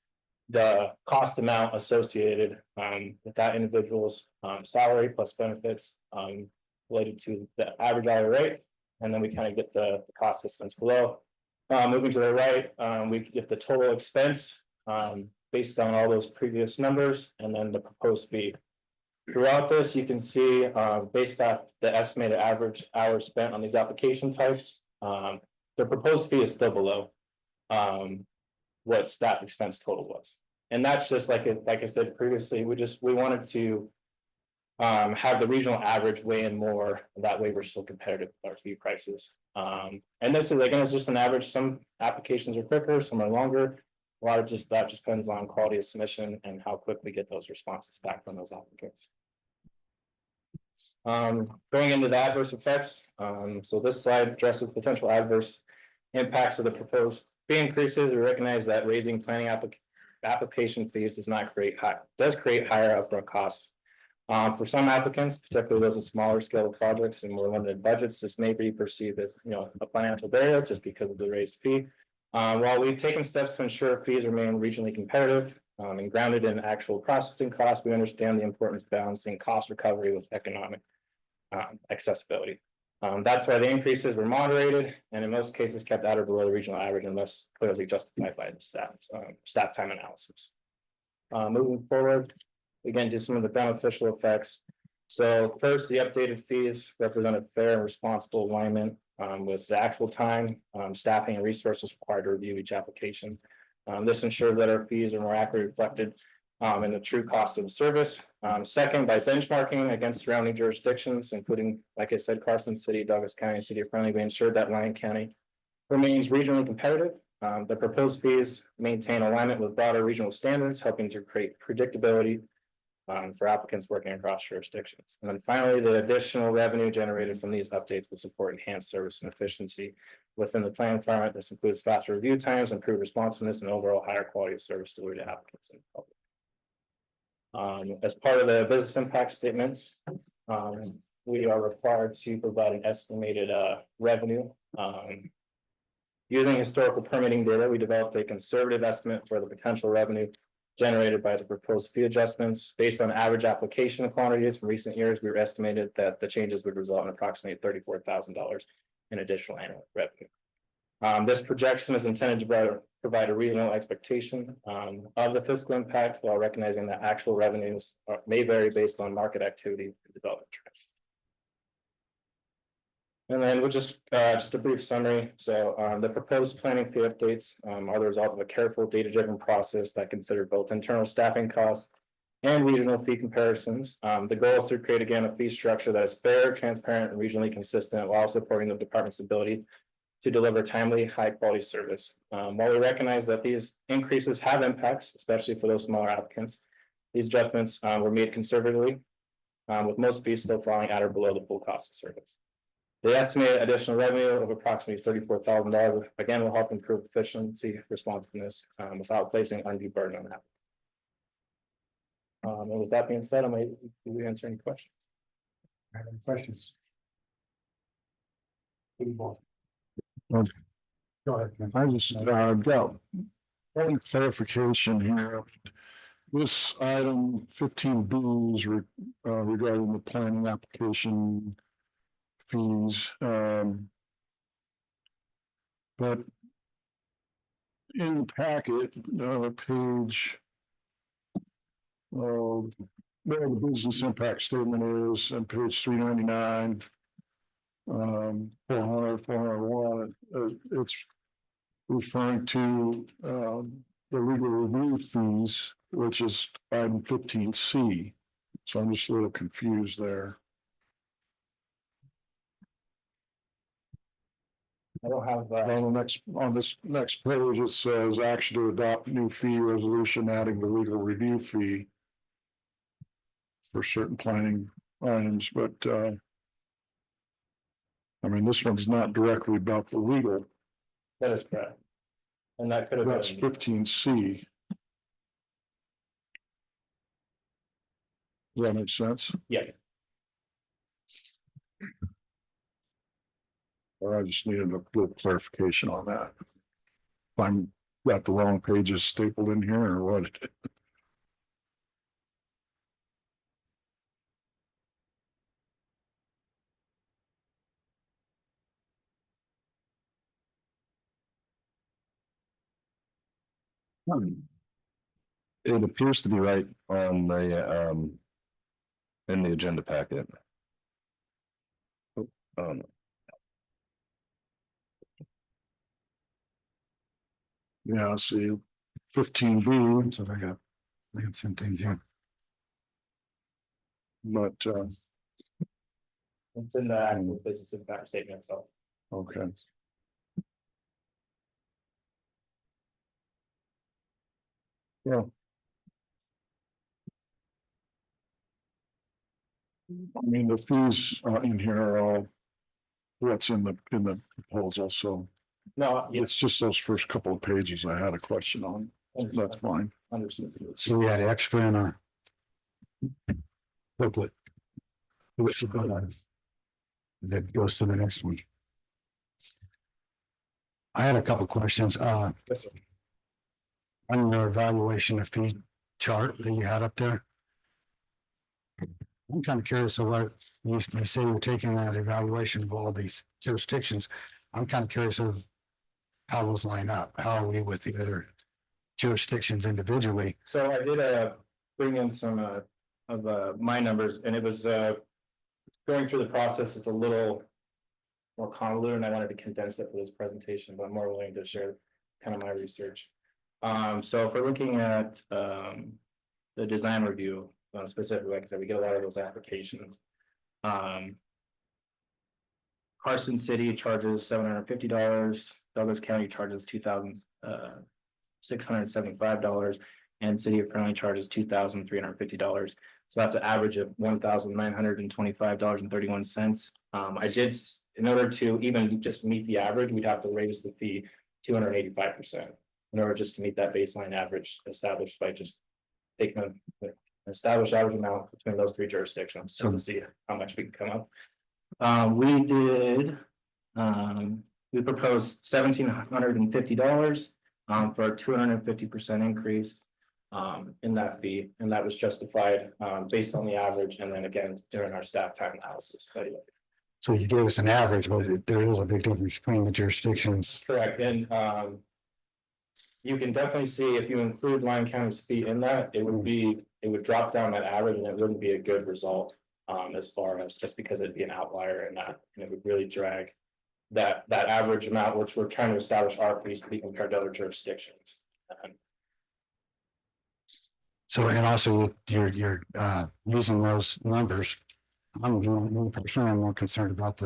the cost amount associated with that individual's salary plus benefits related to the average hourly rate, and then we kind of get the cost estimates below. Moving to the right, we get the total expense, based on all those previous numbers, and then the proposed fee. Throughout this, you can see, based off the estimated average hours spent on these application types, the proposed fee is still below. What staff expense total was, and that's just like I said previously, we wanted to. Have the regional average weigh in more, that way we're still competitive with our fee prices. And this is again, it's just an average, some applications are quicker, some are longer. A lot of that just depends on quality of submission and how quick we get those responses back from those applicants. Going into the adverse effects, so this slide addresses potential adverse impacts of the proposed fee increases. We recognize that raising planning application fees does create higher upfront costs. For some applicants, particularly those with smaller scale projects and more limited budgets, this may be perceived as, a financial barrier just because of the raised fee. While we've taken steps to ensure fees remain regionally competitive and grounded in actual processing costs, we understand the importance of balancing cost recovery with economic accessibility. That's why the increases were moderated and in most cases kept at or below the regional average unless clearly justified by the staff time analysis. Moving forward. Again, just some of the beneficial effects. So first, the updated fees represent a fair and responsible alignment with the actual time, staffing and resources required to review each application. This ensures that our fees are more accurately reflected in the true cost of the service. Second, by benchmarking against surrounding jurisdictions, including, like I said, Carson City, Douglas County, City of Friendly, we ensured that Lyon County remains regionally competitive. The proposed fees maintain alignment with broader regional standards, helping to create predictability for applicants working across jurisdictions. And then finally, the additional revenue generated from these updates will support enhanced service and efficiency within the plan environment. This includes faster review times, improved responsiveness, and overall higher quality of service delivered to applicants and public. As part of the business impact statements, we are required to provide an estimated revenue. Using historical permitting data, we developed a conservative estimate for the potential revenue generated by the proposed fee adjustments. Based on average application quantities from recent years, we were estimated that the changes would result in approximately $34,000 in additional annual revenue. This projection is intended to provide a reasonable expectation of the fiscal impact while recognizing that actual revenues may vary based on market activity and development trends. And then we'll just a brief summary. So the proposed planning fee updates are the result of a careful data-driven process that considered both internal staffing costs and regional fee comparisons. The goal is to create again a fee structure that is fair, transparent, and regionally consistent while supporting the department's ability to deliver timely, high-quality service. While we recognize that these increases have impacts, especially for those smaller applicants, these adjustments were made conservatively, with most fees still falling at or below the full cost of service. The estimated additional revenue of approximately $34,000 again will help improve efficiency, responsiveness, without placing undue burden on that. And with that being said, I might answer any questions. Any questions? Go ahead. I just got one clarification here. This item 15B is regarding the planning application fees. But in the packet, page where the business impact statement is on page 399, 401, it's referring to the legal review fees, which is item 15C. So I'm just a little confused there. I don't have on this next page, it says action to adopt new fee resolution, adding the legal review fee for certain planning items, but I mean, this one's not directly about the legal. That is correct. And that could have That's been 15C. Does that make sense? Yeah. Or I just needed a little clarification on that. If I'm got the wrong pages stapled in here or what? It appears to be right on the, in the agenda packet. Yeah, see, 15B. So I got some things here. But, It's in the actual business impact statement, so. okay. Yeah. I mean, the fees in here are all what's in the proposal, so No, yes, it's just those first couple of pages I had a question on. That's fine. understood. So we had extra in our booklet. That goes to the next one. I had a couple questions. Yes, sir. On your evaluation of fee chart that you had up there. I'm kind of curious of what you say you're taking that evaluation of all these jurisdictions. I'm kind of curious of how those line up. How are we with the other jurisdictions individually? So I did bring in some of my numbers, and it was going through the process. It's a little more convoluted, and I wanted to condense it for this presentation, but I'm more willing to share kind of my research. So if we're looking at the design review specifically, like I said, we get a lot of those applications. Carson City charges $750. Douglas County charges $2,675, and City of Friendly charges $2,350. So that's an average of $1,925.31. I did, in order to even just meet the average, we'd have to raise the fee 285%. In order just to meet that baseline average established by just taking an established average amount between those three jurisdictions, so to see how much we can come up. We proposed $1,750 for a 250% increase in that fee, and that was justified based on the average, and then again during our staff time analysis study. So you gave us an average, but there is a big difference between the jurisdictions. Correct, and you can definitely see if you include Lyon County's fee in that, it would drop down that average, and it wouldn't be a good result. As far as just because it'd be an outlier and it would really drag that average amount, which we're trying to establish our fees to be compared to other jurisdictions. So, and also you're using those numbers. I'm personally more concerned about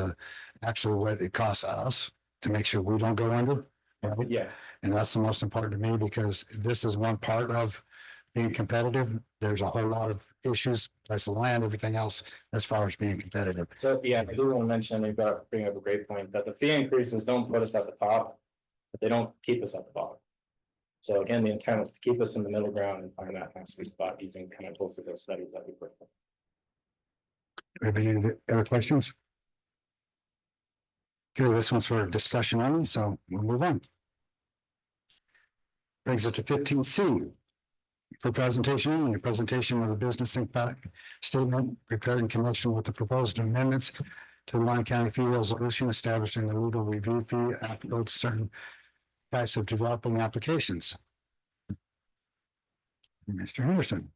actually what it costs us to make sure we don't go under. Right? Yeah. And that's the most important to me, because this is one part of being competitive. There's a whole lot of issues, price of land, everything else, as far as being competitive. So, yeah, I do want to mention, bring up a great point, that the fee increases don't put us at the top, but they don't keep us at the bottom. So again, the intent is to keep us in the middle ground and find that kind of sweet spot using kind of both of those studies that we performed. Any other questions? Okay, this one's for discussion only, so we'll move on. Brings us to 15C. For presentation only, a presentation of the business impact statement prepared in connection with the proposed amendments to the Lyon County fee resolution establishing the legal review fee applicable to certain types of developing applications. Mr. Henderson.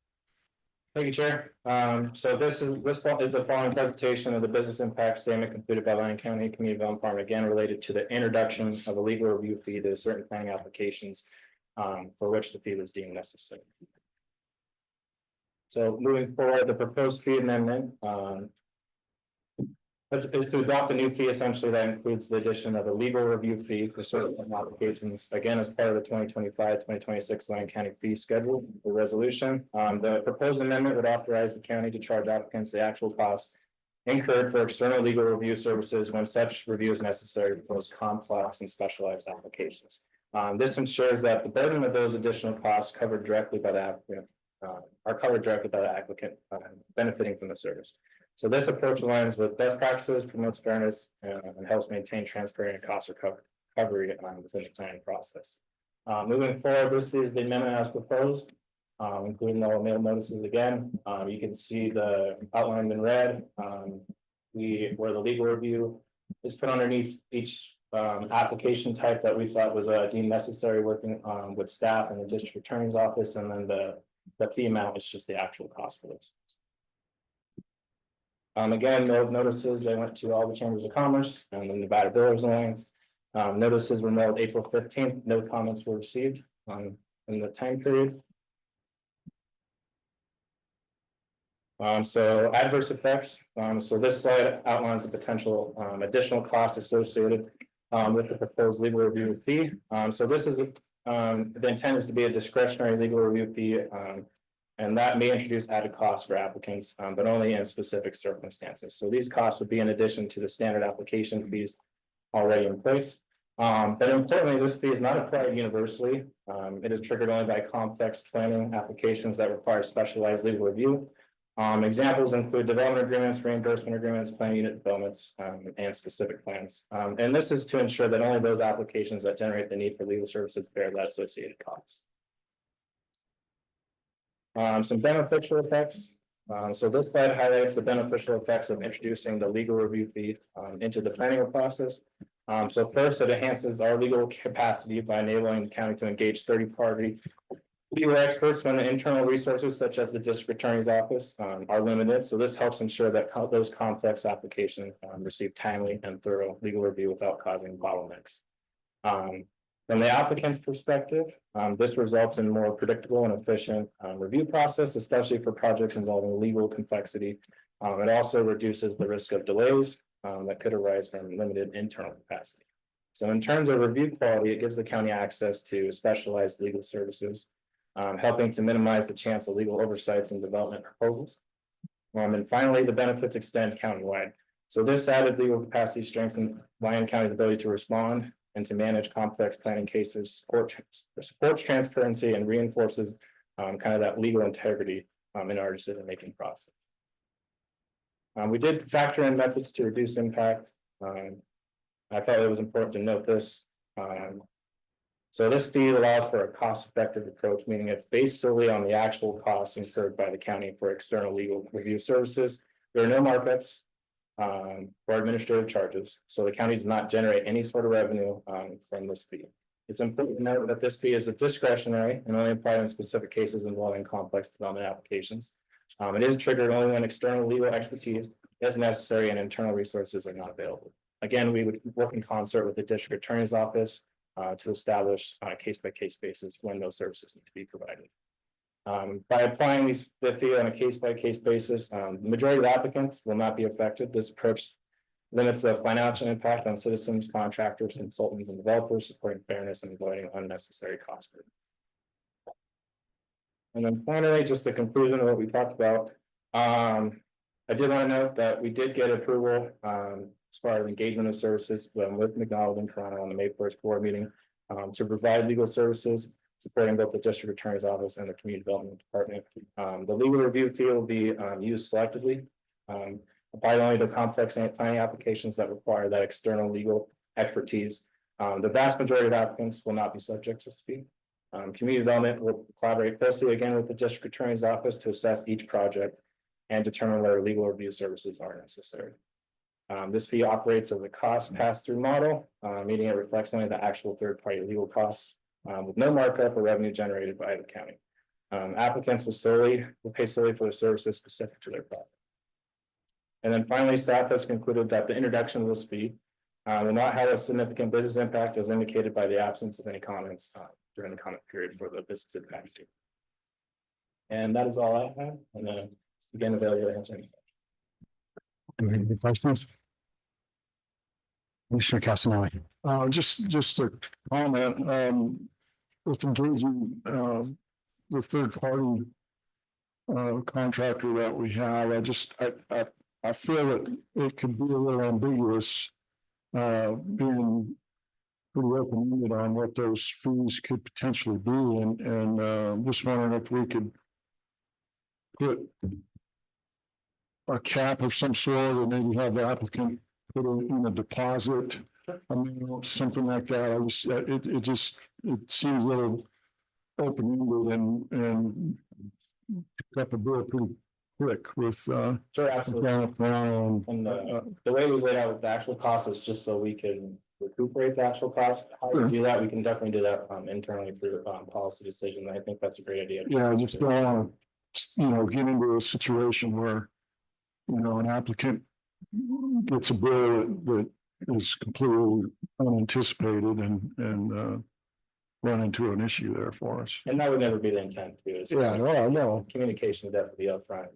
Thank you, Chair. So this is the following presentation of the business impact statement completed by Lyon County Community Development Department, again related to the introduction of a legal review fee to certain planning applications for which the fee was deemed necessary. So moving forward, the proposed fee amendment is to adopt a new fee essentially that includes the addition of a legal review fee for certain applications, again, as part of the 2025-2026 Lyon County fee schedule or resolution. The proposed amendment would authorize the county to charge applicants the actual costs incurred for external legal review services when such review is necessary for most complex and specialized applications. This ensures that the burden of those additional costs covered directly by the applicant are covered directly by the applicant benefiting from the service. So this approach aligns with best practices, promotes fairness, and helps maintain transparent and cost recovery within the planning process. Moving forward, this is the amendment as proposed, including all mail notices again. You can see the outlined in red. Where the legal review is put underneath each application type that we thought was deemed necessary, working with staff in the district attorney's office, and then the fee amount is just the actual cost for this. Again, no notices, they went to all the chambers of commerce and the Nevada Bill of Lands. Notices were mailed April 15th, no comments were received in the time period. So adverse effects, so this slide outlines the potential additional costs associated with the proposed legal review fee. So this is the intent is to be a discretionary legal review fee. And that may introduce added costs for applicants, but only in specific circumstances. So these costs would be in addition to the standard application fees already in place. But importantly, this fee is not applied universally. It is triggered only by complex planning applications that require specialized legal review. Examples include development agreements, reimbursement agreements, plan unit developments, and specific plans. And this is to ensure that only those applications that generate the need for legal services bear that associated cost. Some beneficial effects. So this slide highlights the beneficial effects of introducing the legal review fee into the planning process. So first, it enhances our legal capacity by enabling the county to engage third-party legal experts when the internal resources such as the district attorney's office are limited. So this helps ensure that those complex applications receive timely and thorough legal review without causing bottlenecks. From the applicant's perspective, this results in more predictable and efficient review process, especially for projects involving legal complexity. It also reduces the risk of delays that could arise from limited internal capacity. So in terms of review quality, it gives the county access to specialized legal services, helping to minimize the chance of legal oversights and development proposals. And finally, the benefits extend countywide. So this added legal capacity strengthens Lyon County's ability to respond and to manage complex planning cases, supports transparency, and reinforces kind of that legal integrity in our decision-making process. We did factor in methods to reduce impact. I thought it was important to note this. So this fee allows for a cost-effective approach, meaning it's based solely on the actual costs incurred by the county for external legal review services. There are no markups or administrative charges, so the county does not generate any sort of revenue from this fee. It's important to note that this fee is discretionary and only applied in specific cases involving complex development applications. It is triggered only when external legal expertise is necessary and internal resources are not available. Again, we would work in concert with the district attorney's office to establish on a case-by-case basis when those services need to be provided. By applying the fee on a case-by-case basis, the majority of applicants will not be affected. This approach limits the financial impact on citizens, contractors, consultants, and developers, supporting fairness and avoiding unnecessary cost burden. And then finally, just a conclusion of what we talked about. I did want to note that we did get approval as far as engagement of services with McDonald and Toronto on the May 1st board meeting to provide legal services supporting both the district attorney's office and the community development department. The legal review fee will be used selectively, applied only to complex planning applications that require that external legal expertise. The vast majority of applicants will not be subject to this fee. Community development will collaborate closely again with the district attorney's office to assess each project and determine whether legal review services are necessary. This fee operates as a cost pass-through model, meaning it reflects only the actual third-party legal costs with no markup or revenue generated by the county. Applicants will pay solely for the services specific to their project. And then finally, staff has concluded that the introduction of this fee will not have a significant business impact as indicated by the absence of any comments during the comment period for the business impact statement. And that is all I have. And again, available to answer any questions. Any questions? Commissioner Casanelli. Just a comment, with engaging, the third party contractor that we have, I feel that it could be a little ambiguous, being pretty open-ended on what those fees could potentially be, and just wondering if we could put a cap of some sort, or maybe have the applicant put in a deposit, I mean, something like that. It seems a little open-ended and pick up a bit pretty quick with Sure, absolutely. And the way we laid out the actual cost is just so we can recuperate the actual cost. How we do that, we can definitely do that internally through policy decision. I think that's a great idea. Yeah, I just don't want to, get into a situation where, an applicant gets a bill that is completely unanticipated and run into an issue there for us. And that would never be the intent to do. Yeah, I know. Communication would definitely be upfront.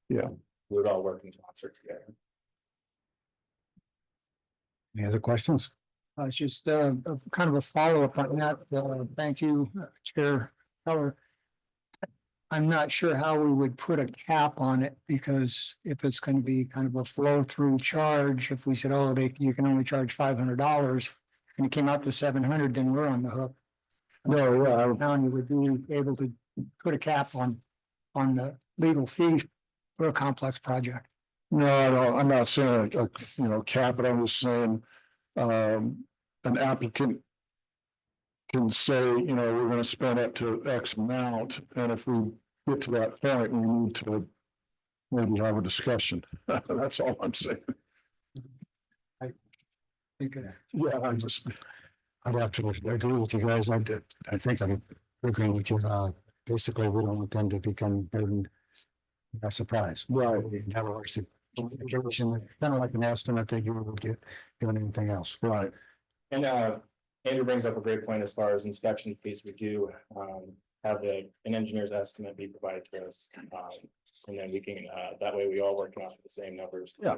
Yeah. We would all work in concert together. Any other questions? It's just kind of a follow-up on that. Thank you, Chair Keller. I'm not sure how we would put a cap on it, because if it's going to be kind of a flow-through charge, if we said, oh, you can only charge $500 and it came out to 700, then we're on the hook. No, yeah, Our county would be able to put a cap on the legal fee for a complex project. no, I don't, I'm not saying, cap it, I'm just saying, an applicant can say, we're gonna spend up to X amount, and if we get to that point, we need to maybe have a discussion. That's all I'm saying. Yeah, I'd have to agree with you guys. I think I'm agreeing with you. Basically, we don't want them to become burdened by surprise. Right. In other words, kind of like an estimate that you would get doing anything else. Right. And Andrew brings up a great point as far as inspection fees. We do have an engineer's estimate be provided to us. And then we can, that way we all working off of the same numbers. Yeah.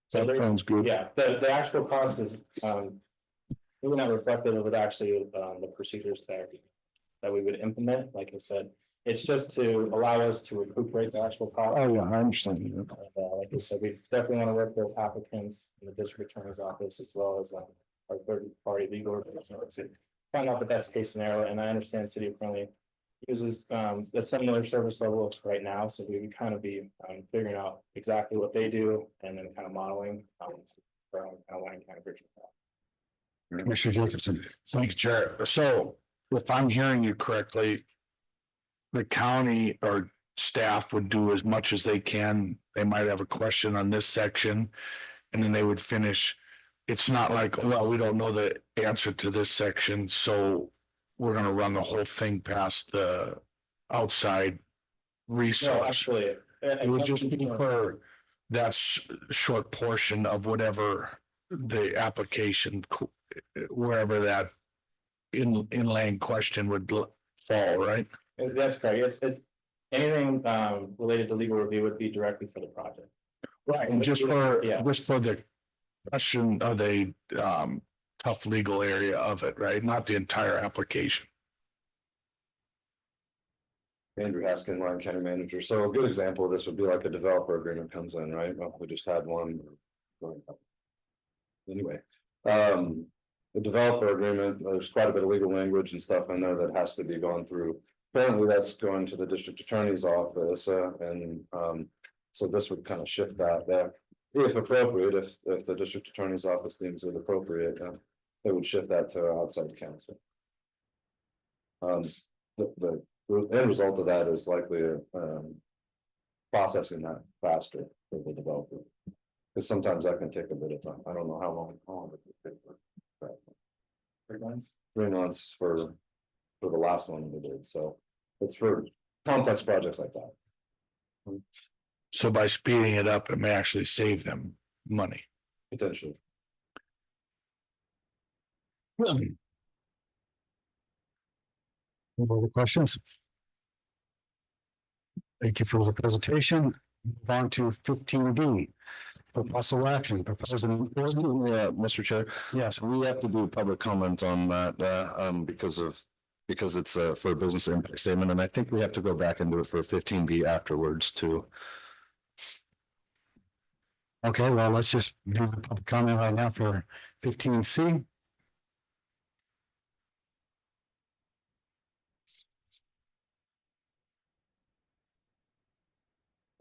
So there, Sounds good. yeah, the actual cost is really not reflective of it actually, the procedures that we would implement. Like I said, it's just to allow us to recuperate the actual cost. Oh, yeah, I understand. Like I said, we definitely want to work with applicants in the district attorney's office as well as our third party legal representative to find out the best case scenario. And I understand City of Friendly uses a similar service level right now, so we would kind of be figuring out exactly what they do and then kind of modeling for kind of Lyon County Bridge. Commissioner Jacobson. Thanks, Chair. So if I'm hearing you correctly, the county or staff would do as much as they can. They might have a question on this section and then they would finish. It's not like, well, we don't know the answer to this section, so we're gonna run the whole thing past the outside resource. No, actually, It would just be for that short portion of whatever the application, wherever that inland question would fall, right? That's correct. It's anything related to legal review would be directly for the project. Right. And just for the question of the tough legal area of it, right? Not the entire application. Andrew Haskin, Lyon County Manager. So a good example of this would be like a developer agreement comes in, right? Well, we just had one. Anyway, the developer agreement, there's quite a bit of legal language and stuff in there that has to be gone through. Currently, that's going to the district attorney's office, so this would kind of shift that, if appropriate, if the district attorney's office deems it appropriate, it would shift that to outside counsel. The end result of that is likely processing that faster for the developer, because sometimes that can take a bit of time. I don't know how long it could take. 3 months. 3 months for the last one we did, so it's for complex projects like that. So by speeding it up, it may actually save them money. Potentially. Any other questions? Thank you for the presentation. Move on to 15D. For possible action, proposing. Yeah, Mr. Chair. Yes. We have to do public comment on that because it's for a business impact statement, and I think we have to go back and do it for 15B afterwards too. Okay, well, let's just do the public comment right now for 15C.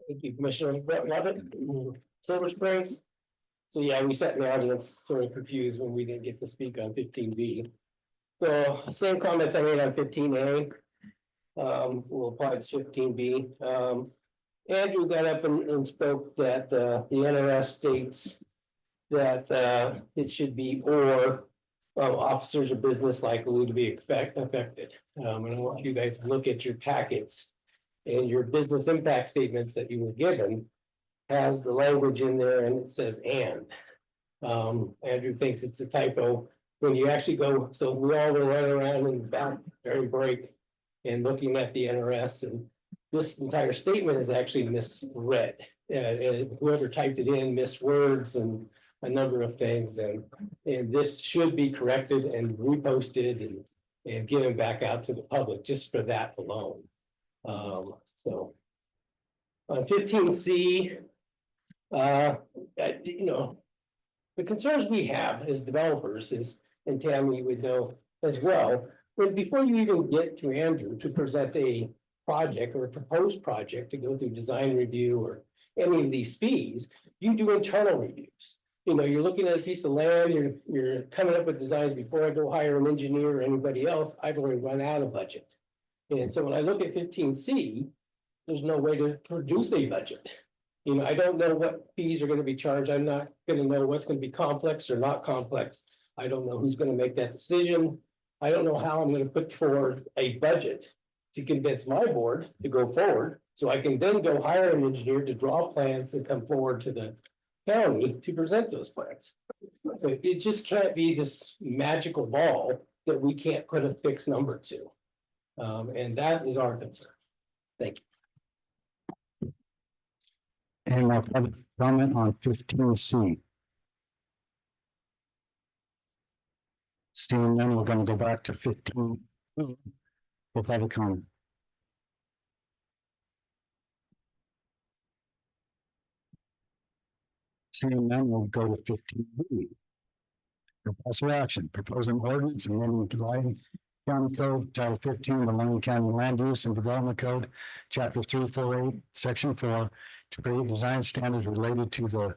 Thank you, Commissioner Brett Lovett, Silver Springs. So yeah, we sat in the audience sort of confused when we didn't get to speak on 15B. So same comments I made on 15A. We'll apply to 15B. Andrew got up and spoke that the NRS states that it should be or officers of business likely to be affected. And I want you guys to look at your packets and your business impact statements that you were given has the language in there and it says and. Andrew thinks it's a typo. When you actually go, so we all were running around in the back during break and looking at the NRS, and this entire statement is actually misread. Whoever typed it in missed words and a number of things, and this should be corrected and reposted and given back out to the public just for that alone. So on 15C, you know, the concerns we have as developers is, and Tammy would know as well, but before you even get to Andrew to present a project or a proposed project to go through design review or any of these fees, you do internal reviews. You know, you're looking at a piece of land, you're coming up with designs before I go hire an engineer or anybody else, I've already run out of budget. And so when I look at 15C, there's no way to produce a budget. You know, I don't know what fees are going to be charged. I'm not going to know what's going to be complex or not complex. I don't know who's going to make that decision. I don't know how I'm going to put forward a budget to convince my board to go forward. So I can then go hire an engineer to draw plans and come forward to the county to present those plans. So it just can't be this magical ball that we can't put a fixed number to. And that is our concern. Thank you. And our public comment on 15C. Seeing none, we're going to go back to 15 for public comment. Seeing none, we'll go to 15B. Proposal action, proposing ordinance amending the Lyon County Code, Title 15, the Lyon County Land Use and Development Code, Chapter 348, Section 4, to create design standards related to the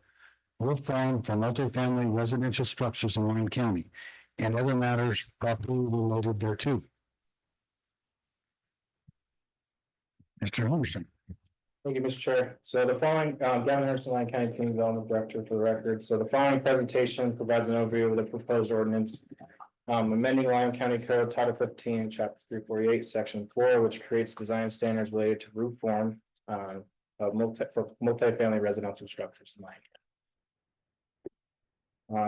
roof form for multifamily residential structures in Lyon County and other matters properly related thereto. Mr. Henderson. Thank you, Mr. Chair. So the following, Gavin Henderson, Lyon County Community Development Director for the record. So the following presentation provides an overview of the proposed ordinance. Amending Lyon County Code Title 15, Chapter 348, Section 4, which creates design standards related to roof form for multifamily residential structures in Lyon County.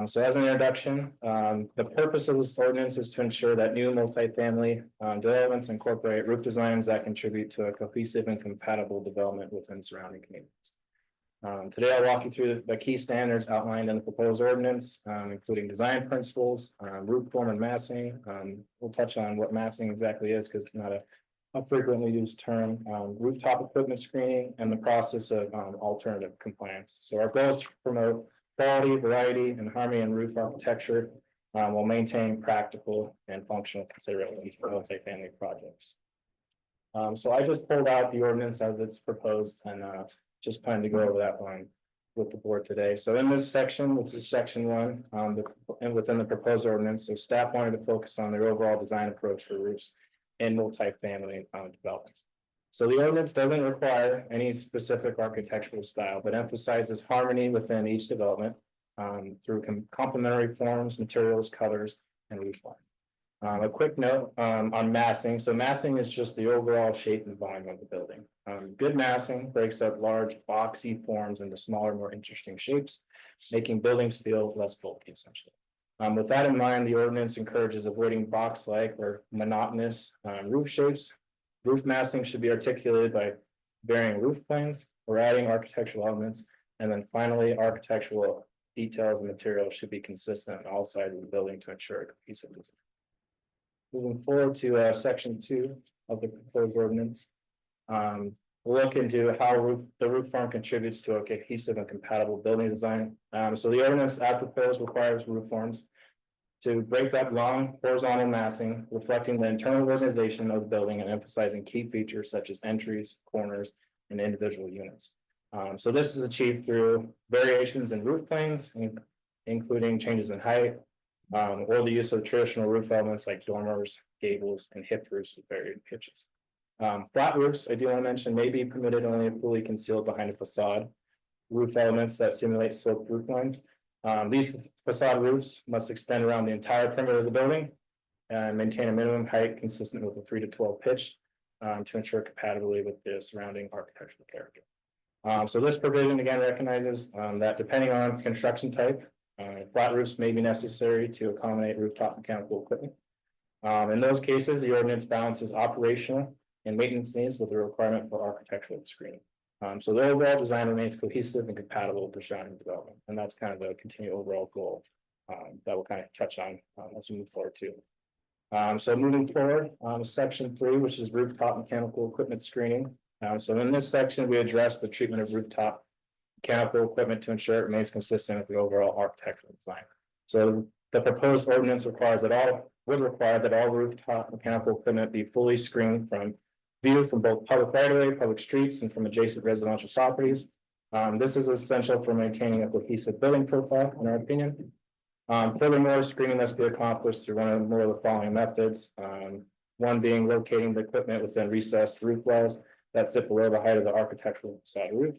So as an introduction, the purpose of this ordinance is to ensure that new multifamily developments incorporate roof designs that contribute to a cohesive and compatible development within surrounding communities. Today, I'll walk you through the key standards outlined in the proposed ordinance, including design principles, roof form and massing. We'll touch on what massing exactly is because it's not a frequently used term, rooftop equipment screening, and the process of alternative compliance. So our goal is to promote quality, variety, and harmony in roof architecture while maintaining practical and functional considerations for multifamily projects. So I just pulled out the ordinance as it's proposed and just plan to go over that one with the board today. So in this section, which is section 1, and within the proposed ordinance, so staff wanted to focus on their overall design approach for roofs and multifamily developments. So the ordinance doesn't require any specific architectural style, but emphasizes harmony within each development through complementary forms, materials, colors, and roof line. A quick note on massing. So massing is just the overall shape and volume of the building. Good massing breaks up large boxy forms into smaller, more interesting shapes, making buildings feel less bulky, essentially. With that in mind, the ordinance encourages avoiding box-like or monotonous roof shapes. Roof massing should be articulated by varying roof planes or adding architectural elements. And then finally, architectural details and materials should be consistent on all sides of the building to ensure a cohesive design. Moving forward to section 2 of the proposed ordinance. We'll look into how the roof form contributes to a cohesive and compatible building design. So the ordinance as proposed requires roof forms to break up long horizontal massing, reflecting the internal organization of the building and emphasizing key features such as entries, corners, and individual units. So this is achieved through variations in roof planes, including changes in height, or the use of traditional roof elements like dormers, gables, and hip roofs with varied pitches. Flat roofs, I do want to mention, may be permitted only if fully concealed behind a facade. Roof elements that simulate sloped roof lines These facade roofs must extend around the entire perimeter of the building. And maintain a minimum height consistent with the 3 to 12 pitch. To ensure compatibility with the surrounding architectural character. So this provision again recognizes that depending on construction type, flat roofs may be necessary to accommodate rooftop mechanical equipment. In those cases, the ordinance balances operational and maintenance needs with the requirement for architectural screening. So the overall design remains cohesive and compatible with the surrounding development, and that's kind of the continued overall goal that we'll kind of touch on as we move forward too. So moving forward, section 3, which is rooftop mechanical equipment screening. So in this section, we address the treatment of rooftop mechanical equipment to ensure it remains consistent with the overall architectural design. So the proposed ordinance would require that all rooftop mechanical equipment be fully screened from view from both public right-of-way, public streets, and from adjacent residential properties. This is essential for maintaining a cohesive building profile, in our opinion. Furthermore, screening must be accomplished through one or more of the following methods. One being locating the equipment within recessed roof wells that sit below the height of the architectural facade roof.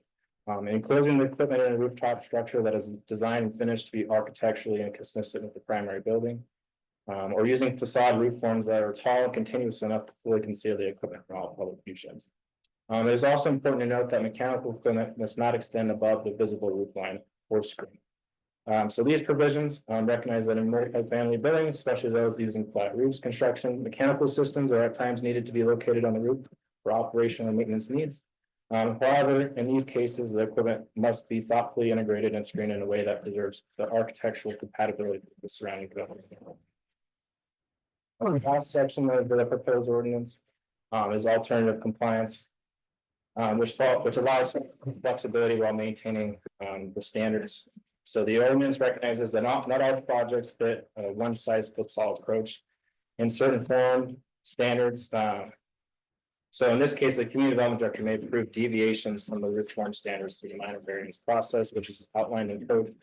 Enclosing the equipment in a rooftop structure that is designed and finished to be architecturally inconsistent with the primary building. Or using facade roof forms that are tall and continuous enough to fully conceal the equipment from all public functions. It is also important to note that mechanical equipment must not extend above the visible roof line or screen. So these provisions recognize that in multi-family buildings, especially those using flat roofs, construction, mechanical systems are at times needed to be located on the roof for operational and maintenance needs. However, in these cases, the equipment must be thoughtfully integrated and screened in a way that preserves the architectural compatibility with the surrounding development. The last section of the proposed ordinance is alternative compliance, which allows flexibility while maintaining the standards. So the ordinance recognizes that not all projects fit a one size fits all approach in certain form standards. So in this case, the community development director may approve deviations from the roof form standards through the minor variance process, which is outlined in code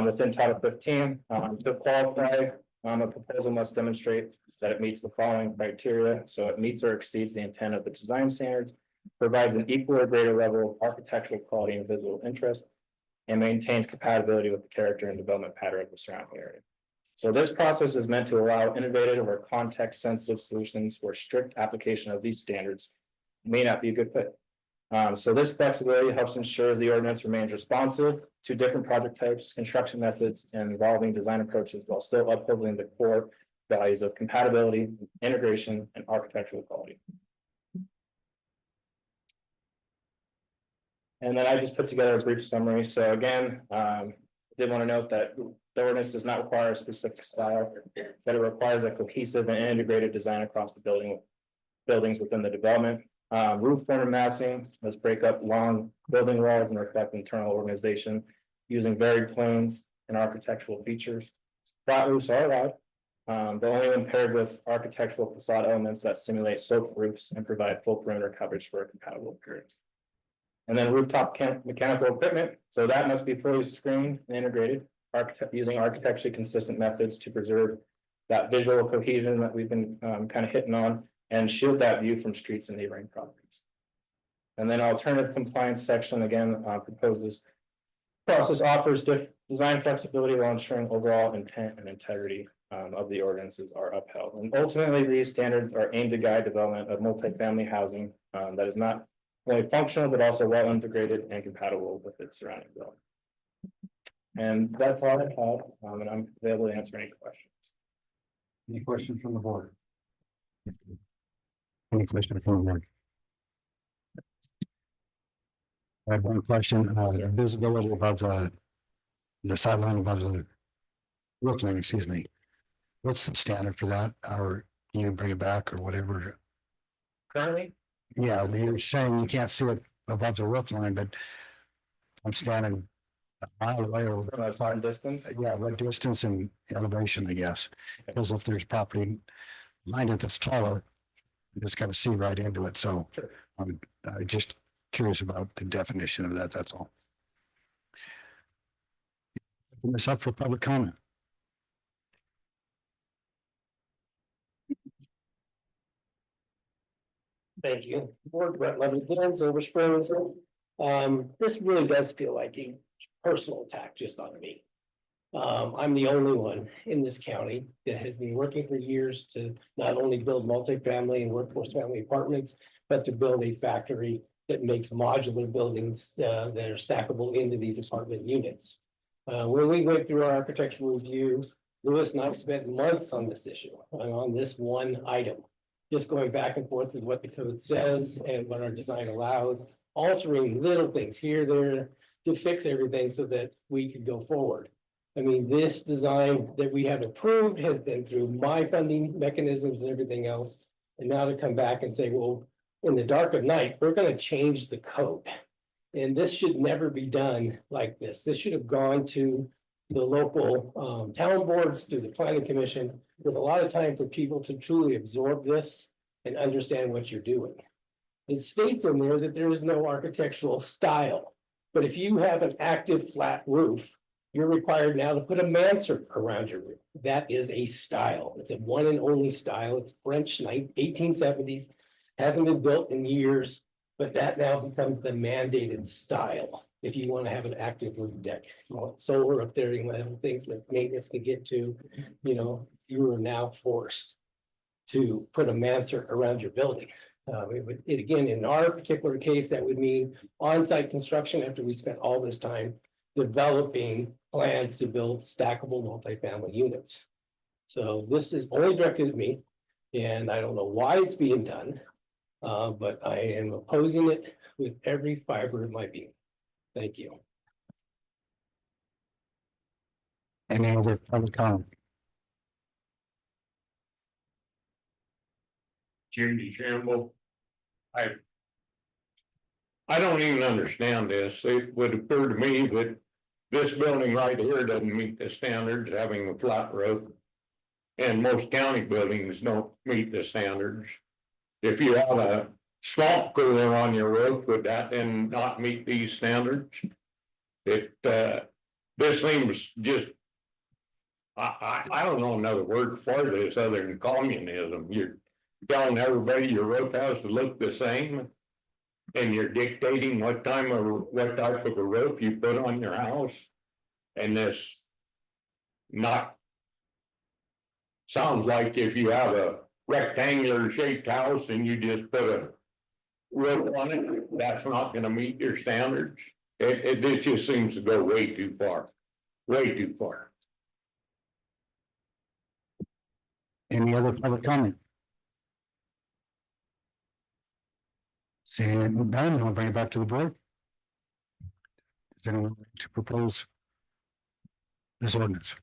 within Title 15. To qualify, a proposal must demonstrate that it meets the following criteria. So it meets or exceeds the intent of the design standards, provides an equal or greater level of architectural quality and visual interest, and maintains compatibility with the character and development pattern of the surrounding area. So this process is meant to allow innovative or context-sensitive solutions where strict application of these standards may not be a good fit. So this flexibility helps ensure the ordinance remains responsive to different project types, construction methods, and evolving design approaches while still upholding the core values of compatibility, integration, and architectural quality. And then I just put together a brief summary. So again, did want to note that the ordinance does not require a specific style, but it requires a cohesive and integrated design across the buildings within the development. Roof form massing, let's break up long building walls and reflect internal organization using varied planes and architectural features. Flat roofs are allowed, but only when paired with architectural facade elements that simulate sloped roofs and provide full perimeter coverage for a compatible appearance. And then rooftop mechanical equipment, so that must be fully screened and integrated, using architecturally consistent methods to preserve that visual cohesion that we've been kind of hitting on and shield that view from streets and neighboring properties. And then alternative compliance section again proposes process offers design flexibility while ensuring overall intent and integrity of the ordinances are upheld. And ultimately, these standards are aimed to guide development of multifamily housing that is not only functional, but also well integrated and compatible with its surrounding development. And that's all I have, and I'm available to answer any questions. Any questions from the board? Any questions from the board? I have one question, visibility above the sideline above the roof line, excuse me. What's the standard for that? Or can you bring it back or whatever? Currently? Yeah, you're saying you can't see it above the roof line, but I'm standing a mile away or From a far distance? yeah, what distance and elevation, I guess. Because if there's property behind it that's taller, you just gotta see right into it. So Sure. I'm just curious about the definition of that, that's all. Open this up for public comment. Thank you. Board Brett Levin, Silver Springs. This really does feel like a personal attack just on me. I'm the only one in this county that has been working for years to not only build multifamily and workforce family apartments, but to build a factory that makes modular buildings that are stackable into these apartment units. When we went through our architectural review, Louis and I spent months on this issue, on this one item. Just going back and forth with what the code says and what our design allows, altering little things here, there, to fix everything so that we could go forward. I mean, this design that we have approved has been through my funding mechanisms and everything else. And now to come back and say, well, in the dark of night, we're gonna change the code. And this should never be done like this. This should have gone to the local town boards, to the planning commission, with a lot of time for people to truly absorb this and understand what you're doing. It states in there that there is no architectural style, but if you have an active flat roof, you're required now to put a mansard around your roof. That is a style. It's a one and only style. It's French 1870s, hasn't been built in years, but that now becomes the mandated style. If you want to have an active roof deck, you want solar up there, you want to have things that maintenance can get to, you know, you are now forced to put a mansard around your building. It again, in our particular case, that would mean on-site construction after we spent all this time developing plans to build stackable multifamily units. So this is only directed at me, and I don't know why it's being done, but I am opposing it with every fiber of my being. Thank you. Any other public comment? Jimmy Shamble. I don't even understand this. It would appear to me that this building right here doesn't meet the standards, having a flat roof. And most county buildings don't meet the standards. If you have a swamp cooler on your roof, would that then not meet these standards? This seems just. I don't know another word for this other than communism. You're telling everybody your roof has to look the same. And you're dictating what type of a roof you put on your house. And this not. Sounds like if you have a rectangular shaped house and you just put a roof on it, that's not gonna meet your standards. It just seems to go way too far, way too far. Any other public comment? Seeing none, I'll bring it back to the board. Does anyone want to propose this ordinance?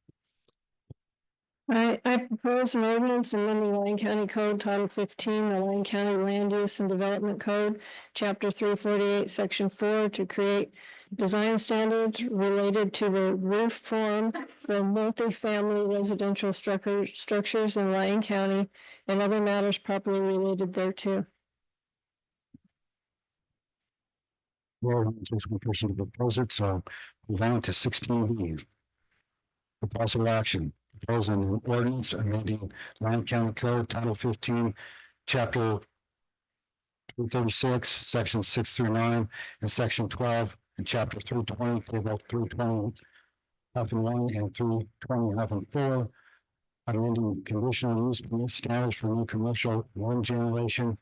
I propose an ordinance amending Lyon County Code Title 15, the Lyon County Land Use and Development Code, Chapter 348, Section 4, to create design standards related to the roof form for multifamily residential structures in Lyon County and other matters properly related thereto. Well, just one person to propose it, so move on to 16B. Possible action. Proposing an ordinance amending Lyon County Code Title 15, Chapter 336, Sections 6 through 9, and Section 12, and Chapter 320, Table 320, hyphen 1 and 320, hyphen 4, amending conditional use permit standards for new commercial wind generation,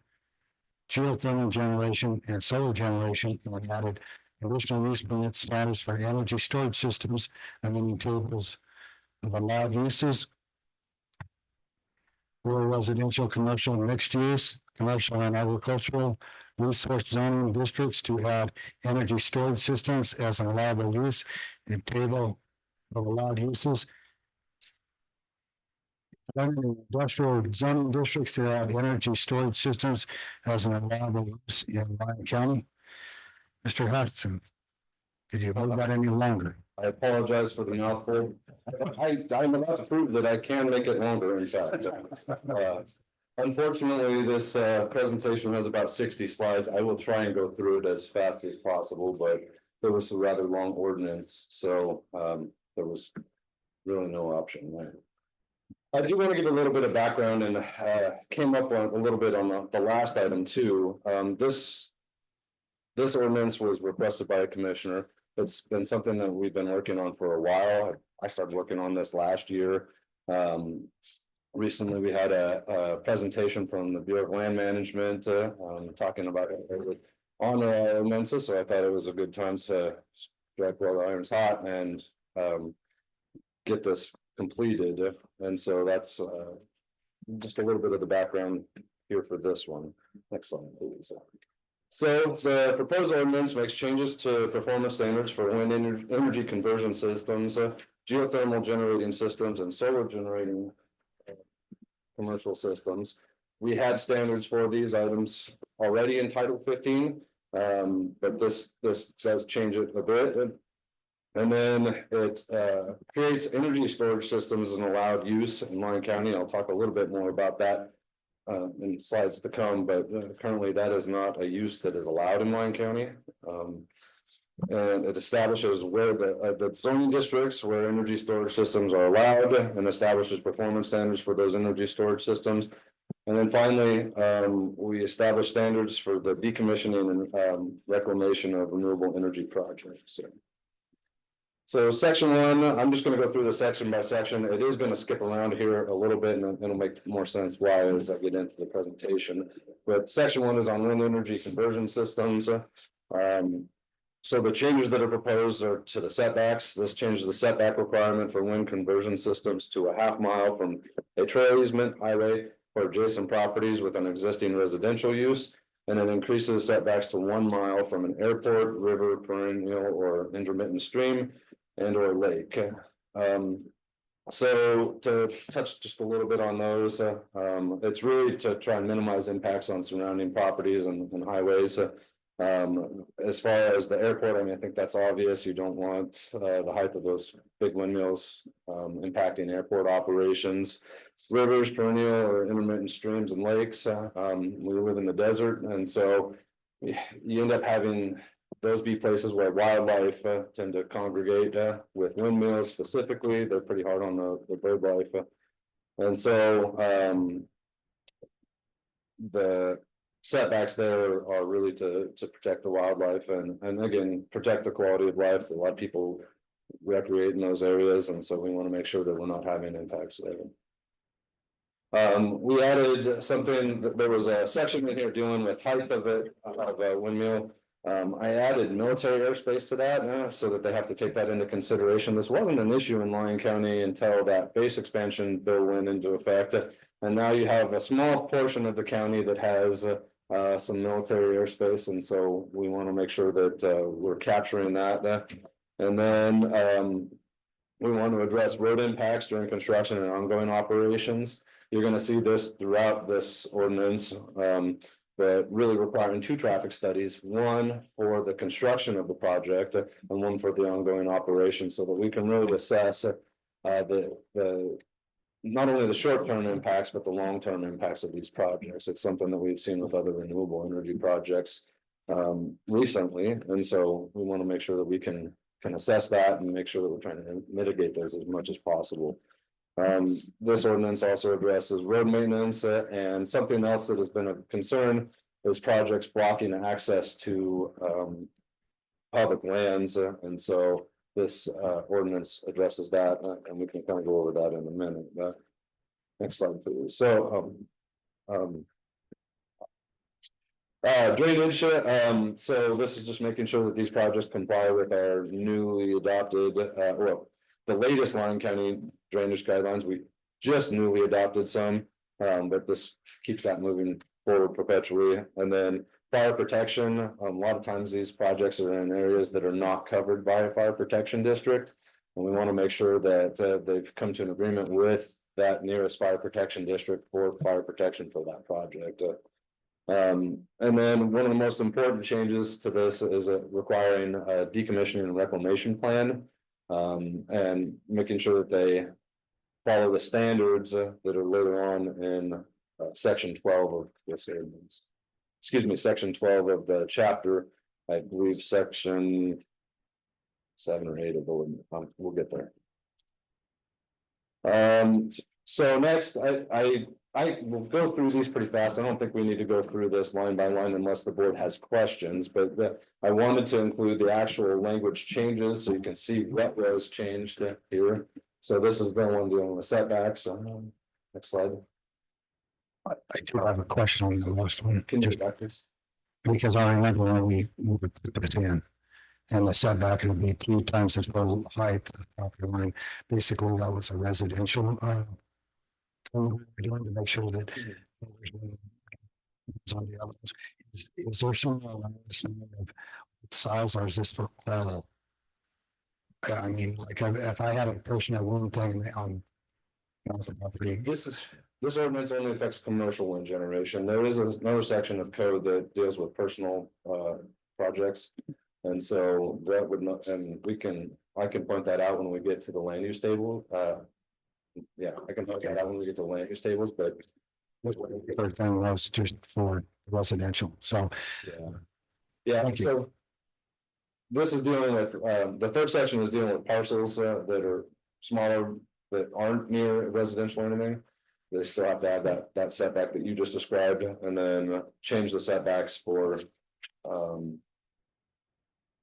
geothermal generation, and solar generation, and added conditional use permit status for energy storage systems, amending tables of allowed uses, rural residential, commercial, and mixed use, commercial and agricultural resource zoning districts to add energy storage systems as an allowable use in table of allowed uses. Industrial zoning districts to add energy storage systems as an allowable use in Lyon County. Mr. Hudson, could you move that any longer? I apologize for the mouthful. I'm about to prove that I can make it longer, in fact. Unfortunately, this presentation has about 60 slides. I will try and go through it as fast as possible, but there was a rather long ordinance, so there was really no option there. I do want to give a little bit of background and came up on a little bit on the last item too. This ordinance was requested by a commissioner. It's been something that we've been working on for a while. I started working on this last year. Recently, we had a presentation from the Bureau of Land Management, talking about it on our ordinances, so I thought it was a good time to strike while the iron's hot and get this completed. And so that's just a little bit of the background here for this one. Next slide, please. So the proposed ordinance makes changes to performance standards for wind energy conversion systems, geothermal generating systems, and solar generating commercial systems. We had standards for these items already in Title 15, but this does change it a bit. And then it creates energy storage systems as an allowed use in Lyon County. I'll talk a little bit more about that in slides to come, but currently that is not a use that is allowed in Lyon County. And it establishes where the zoning districts where energy storage systems are allowed and establishes performance standards for those energy storage systems. And then finally, we establish standards for the decommissioning and reclamation of renewable energy projects. So section 1, I'm just going to go through the section by section. It is going to skip around here a little bit, and it'll make more sense why as I get into the presentation. But section 1 is on wind energy conversion systems. So the changes that are proposed are to the setbacks. This changes the setback requirement for wind conversion systems to a ½ mile from a trail easement, highway, or adjacent properties with an existing residential use. And it increases setbacks to 1 mile from an airport, river, perennial, or intermittent stream and or lake. So to touch just a little bit on those, it's really to try and minimize impacts on surrounding properties and highways. As far as the airport, I mean, I think that's obvious. You don't want the height of those big windmills impacting airport operations. Rivers, perennial or intermittent streams and lakes. We live in the desert, and so you end up having those be places where wildlife tend to congregate with windmills specifically. They're pretty hard on the bird life. And so the setbacks there are really to protect the wildlife and again protect the quality of life. A lot of people recreate in those areas, and so we want to make sure that we're not having impacts there. We added something that there was a section in here dealing with height of a windmill. I added military airspace to that so that they have to take that into consideration. This wasn't an issue in Lyon County until that base expansion bill went into effect. And now you have a small portion of the county that has some military airspace, and so we want to make sure that we're capturing that. And then we want to address road impacts during construction and ongoing operations. You're going to see this throughout this ordinance, but really requiring 2 traffic studies, one for the construction of the project and one for the ongoing operation, so that we can really assess the not only the short-term impacts, but the long-term impacts of these projects. It's something that we've seen with other renewable energy projects recently. And so we want to make sure that we can assess that and make sure that we're trying to mitigate those as much as possible. This ordinance also addresses road maintenance and something else that has been a concern is projects blocking access to public lands. And so this ordinance addresses that, and we can kind of go over that in a minute. Next slide, please. So drainage. So this is just making sure that these projects comply with our newly adopted, well, the latest Lyon County drainage guidelines. We just newly adopted some, but this keeps that moving forward perpetually. And then fire protection, a lot of times these projects are in areas that are not covered by a fire protection district. And we want to make sure that they've come to an agreement with that nearest fire protection district for fire protection for that project. And then one of the most important changes to this is requiring a decommissioning and reclamation plan, and making sure that they follow the standards that are later on in section 12 of this ordinance. Excuse me, section 12 of the chapter, I believe section 7 or 8 of the ordinance. We'll get there. So next, I I will go through these pretty fast. I don't think we need to go through this line by line unless the board has questions, but I wanted to include the actual language changes so you can see what was changed here. So this is the one dealing with setbacks. Next slide. I do have a question on the last one. Can you Just go back, please? because I remember when we put this in. And the setback would be 3 times the total height of the property line. Basically, that was a residential thing we're doing to make sure that there's no on the others. Is there some understanding of size, or is this for all? I mean, like if I had a person at one thing on the property. This ordinance only affects commercial wind generation. There is another section of code that deals with personal projects. And so that would not, and I can point that out when we get to the land use table. Yeah, I can point that out when we get to land use tables, but. The third thing was just for residential, so. Yeah, so. This is dealing with, the third section is dealing with parcels that are smaller, that aren't near residential or anything. They still have to have that setback that you just described, and then change the setbacks for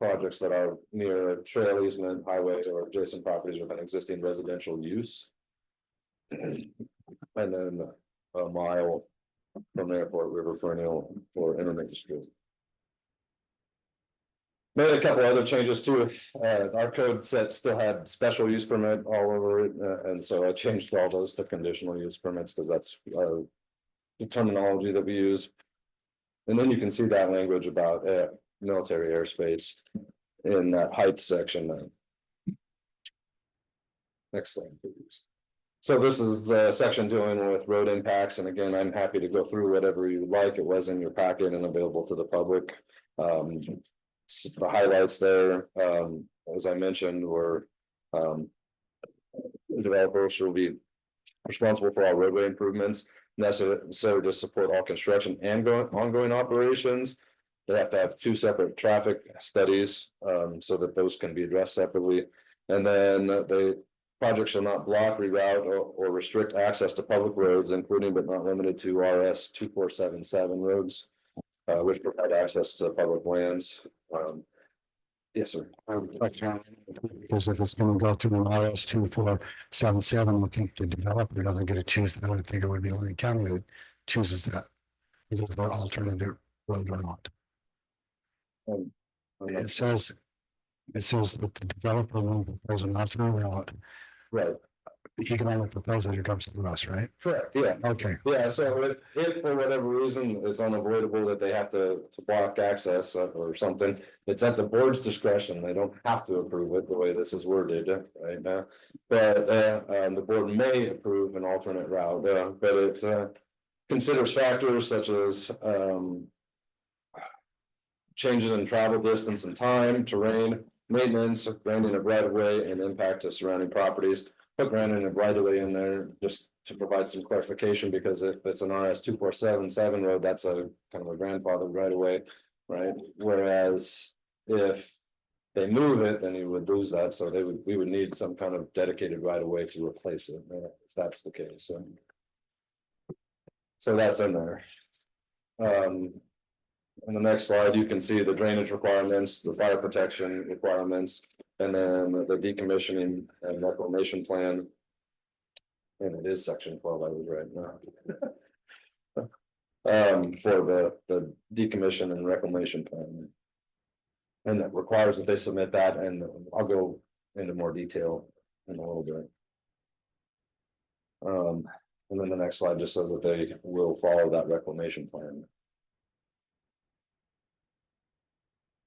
projects that are near a trail easement, highway, or adjacent properties with an existing residential use. And then a mile from airport, river perennial, or internet district. Made a couple other changes too. Our code set still had special use permit all over it, and so I changed all those to conditional use permits because that's the terminology that we use. And then you can see that language about military airspace in that height section. Next slide, please. So this is the section dealing with road impacts, and again, I'm happy to go through whatever you like. It was in your packet and available to the public. The highlights there, as I mentioned, were the developers will be responsible for all roadway improvements necessary to support all construction and ongoing operations. They have to have 2 separate traffic studies so that those can be addressed separately. And then the project shall not block, reroute, or restrict access to public roads, including but not limited to RS 2477 roads, which provide access to public lands. Yes, sir. Because if it's going to go through an RS 2477, I think the developer doesn't get to choose that. I would think it would be Lyon County that chooses that. Is it their alternative road or not? It says that the developer will propose an alternate route. Right. He can only propose that it comes to us, right? Correct, yeah. Okay. Yeah, so if for whatever reason it's unavoidable that they have to block access or something, it's at the board's discretion. They don't have to approve it the way this is worded right now. But the board may approve an alternate route, but it considers factors such as changes in travel distance and time, terrain, maintenance, granting of right of way, and impact to surrounding properties. Put granting of right of way in there just to provide some clarification, because if it's an RS 2477 road, that's a kind of a grandfathered right of way, right? Whereas if they move it, then you would lose that. So we would need some kind of dedicated right of way to replace it, if that's the case. So that's in there. On the next slide, you can see the drainage requirements, the fire protection requirements, and then the decommissioning and reclamation plan. And it is section 12, I was right now. For the decommission and reclamation plan. And that requires that they submit that, and I'll go into more detail in a little bit. And then the next slide just says that they will follow that reclamation plan.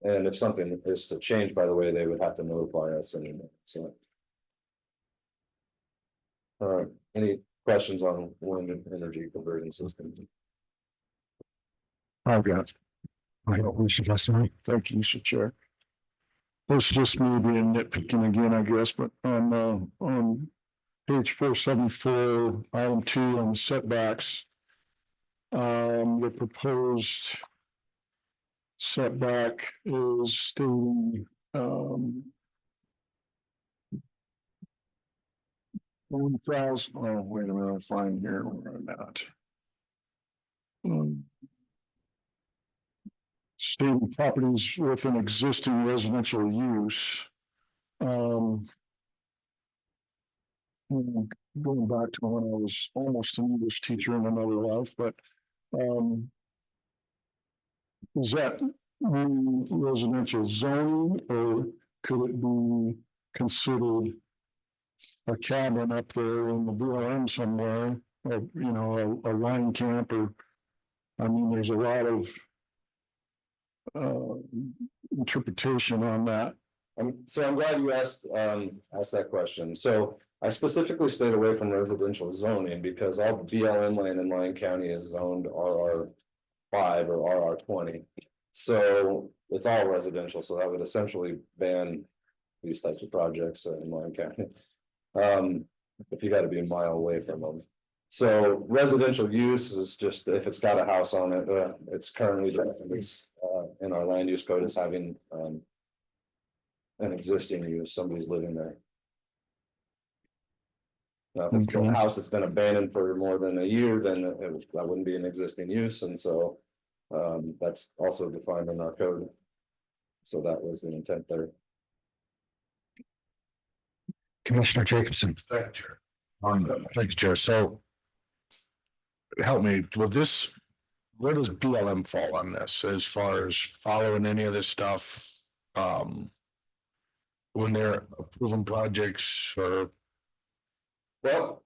And if something is to change, by the way, they would have to notify us anyway. So. Any questions on wind and energy conversion systems? I've got. Thank you, Mr. Chair. This is just me being nitpicking again, I guess, but on page 474, item 2 on setbacks. The proposed setback is stating 1,000, oh, wait a minute, I'll find here where I'm at. Stated properties with an existing residential use. Going back to when I was almost an English teacher in another life, but, is that residential zoning, or could it be considered a cabin up there in the BLM somewhere, or, you know, a line camp, or, I mean, there's a lot of interpretation on that. So I'm glad you asked that question. So I specifically stayed away from residential zoning because all BLM land in Lyon County is zoned RR5 or RR20. So it's all residential, so that would essentially ban these types of projects in Lyon County. If you got to be a mile away from them. So residential use is just if it's got a house on it, it's currently in our land use code as having an existing use, somebody's living there. Now, if it's a house that's been abandoned for more than a year, then that wouldn't be an existing use, and so that's also defined in our code. So that was the intent there. Commissioner Jacobson. Thank you, Chair. Thank you, Chair. So help me with this. Where does BLM fall on this as far as following any of this stuff? When they're approving projects or? Well,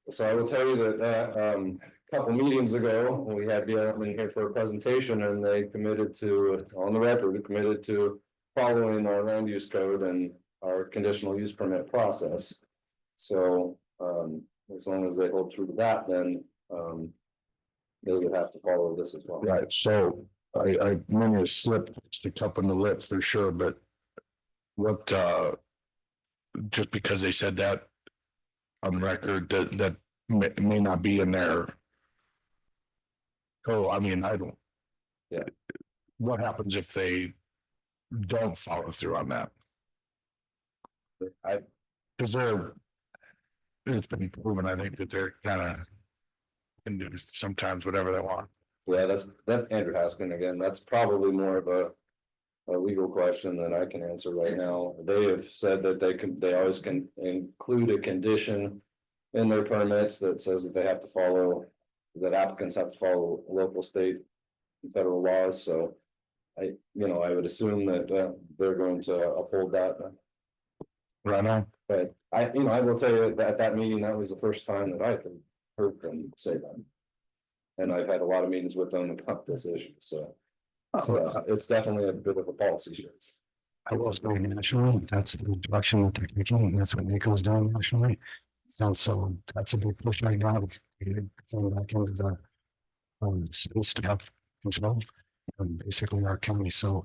so I will tell you that a couple meetings ago, we had BLM in here for a presentation, and they committed to, on the record, committed to following our land use code and our conditional use permit process. So as long as they hold true to that, then they would have to follow this as well. Right, so I many slipped the cup in the lip for sure, but what just because they said that on record that may not be in there. Oh, I mean, I don't. Yeah. What happens if they don't follow through on that? Because it's been proven, I think, that they're kind of can do sometimes whatever they want. Yeah, that's Andrew Haskin again. That's probably more of a legal question than I can answer right now. They have said that they always can include a condition in their permits that says that they have to follow, that applicants have to follow local, state, and federal laws. So I would assume that they're going to uphold that. Right on. But I will tell you that at that meeting, that was the first time that I heard them say that. And I've had a lot of meetings with them about this issue, so it's definitely a bit of a policy shift. I will say nationally, that's the direction that they're taking, and that's what NACO's doing nationally. And so that's a big push right now to get back into the staff control and basically our county. So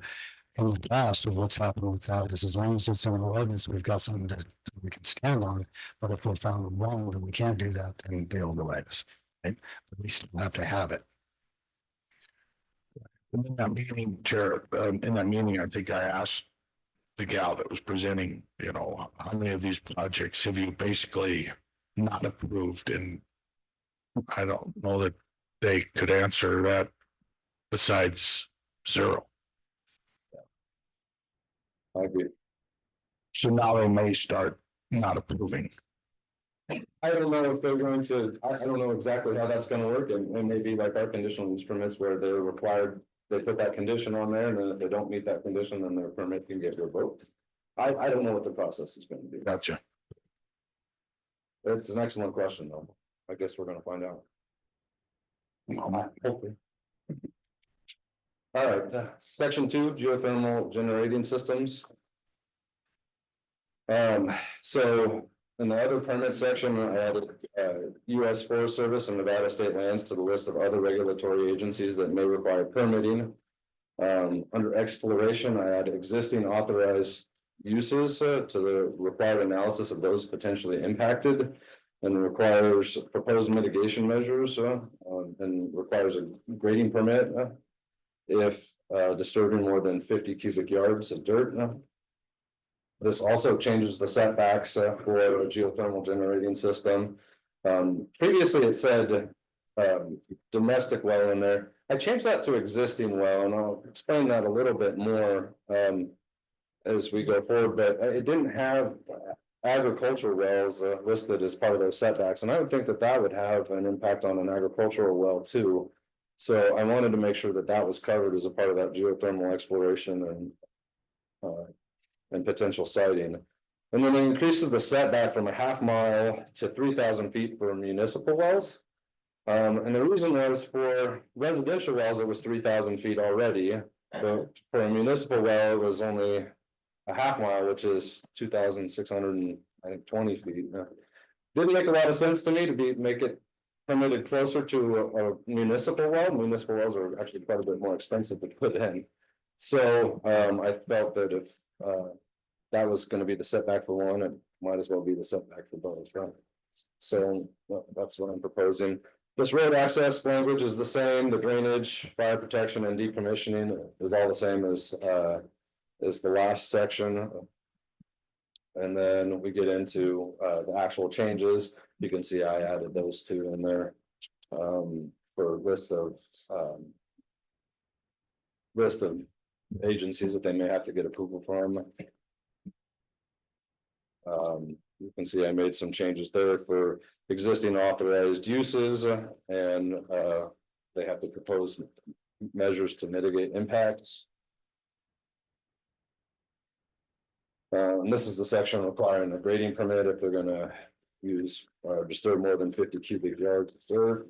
in the past of what's happened with that is as long as it's in the ordinance, we've got something that we can stand on. But if we're found wrong that we can't do that, then they'll override us. Right? But we still have to have it. In that meeting, Chair, in that meeting, I think I asked the gal that was presenting, how many of these projects have you basically not approved? And I don't know that they could answer that besides 0. I agree. So now they may start not approving. I don't know if they're going to, I don't know exactly how that's gonna work, and maybe like our conditional use permits where they're required, they put that condition on there, and then if they don't meet that condition, then their permit can get revoked. I don't know what the process is gonna be. Gotcha. It's an excellent question, though. I guess we're gonna find out. Hopefully. All right, section 2, geothermal generating systems. So in the other permit section, I added U.S. Forest Service and Nevada State Lands to the list of other regulatory agencies that may require permitting. Under exploration, I add existing authorized uses to the required analysis of those potentially impacted, and requires proposed mitigation measures and requires a grading permit if disturbing more than 50 cubic yards of dirt. This also changes the setbacks for a geothermal generating system. Previously it said domestic well in there. I changed that to existing well, and I'll explain that a little bit more as we go forward, but it didn't have agricultural wells listed as part of those setbacks, and I would think that that would have an impact on an agricultural well too. So I wanted to make sure that that was covered as a part of that geothermal exploration and potential siting. And then it increases the setback from a half mile to 3,000 feet for municipal wells. And the reason was for residential wells, it was 3,000 feet already, but for a municipal well, it was only a half mile, which is 2,620 feet. Didn't make a lot of sense to me to make it permitted closer to a municipal well. Municipal wells are actually quite a bit more expensive to put in. So I felt that if that was going to be the setback for one, it might as well be the setback for both. Right? So that's what I'm proposing. This road access language is the same. The drainage, fire protection, and decommissioning is all the same as the last section. And then we get into the actual changes. You can see I added those two in there for list of agencies that they may have to get approval from. You can see I made some changes there for existing authorized uses, and they have to propose measures to mitigate impacts. And this is the section requiring a grading permit if they're gonna use or disturb more than 50 cubic yards of dirt.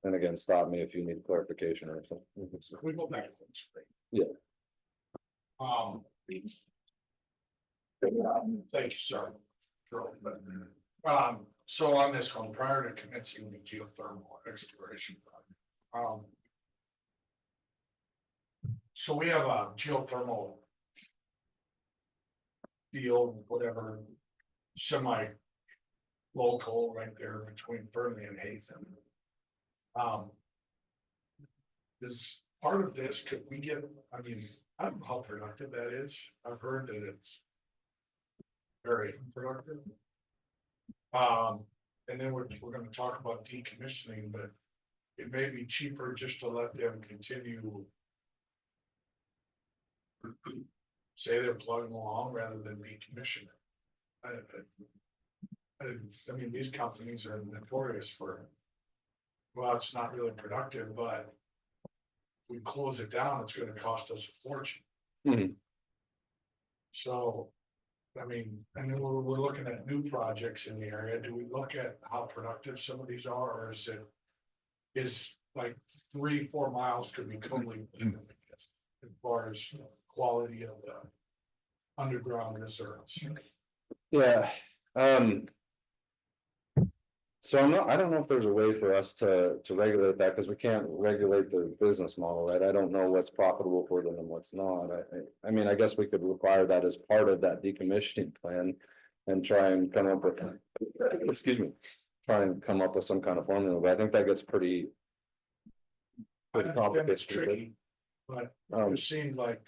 And again, stop me if you need clarification or something. If we go back. Yeah. Thank you, sir. So on this one, prior to commencing the geothermal exploration project, so we have a geothermal field, whatever, semi-local right there between Fernley and Hazen. Is part of this, could we get, I mean, I don't know how productive that is. I've heard that it's very productive. And then we're gonna talk about decommissioning, but it may be cheaper just to let them continue. Say they're plugging along rather than decommission it. I mean, these companies are notorious for, well, it's not really productive, but if we close it down, it's gonna cost us a fortune. So, I mean, and then we're looking at new projects in the area. Do we look at how productive some of these are, or is like 3-4 miles could be totally different as far as quality of the underground reserves? Yeah. So I don't know if there's a way for us to regulate that, because we can't regulate their business model, right? I don't know what's profitable for them and what's not. I mean, I guess we could require that as part of that decommissioning plan and try and come up with, try and come up with some kind of formula, but I think that gets pretty complicated. It's tricky, but it seemed like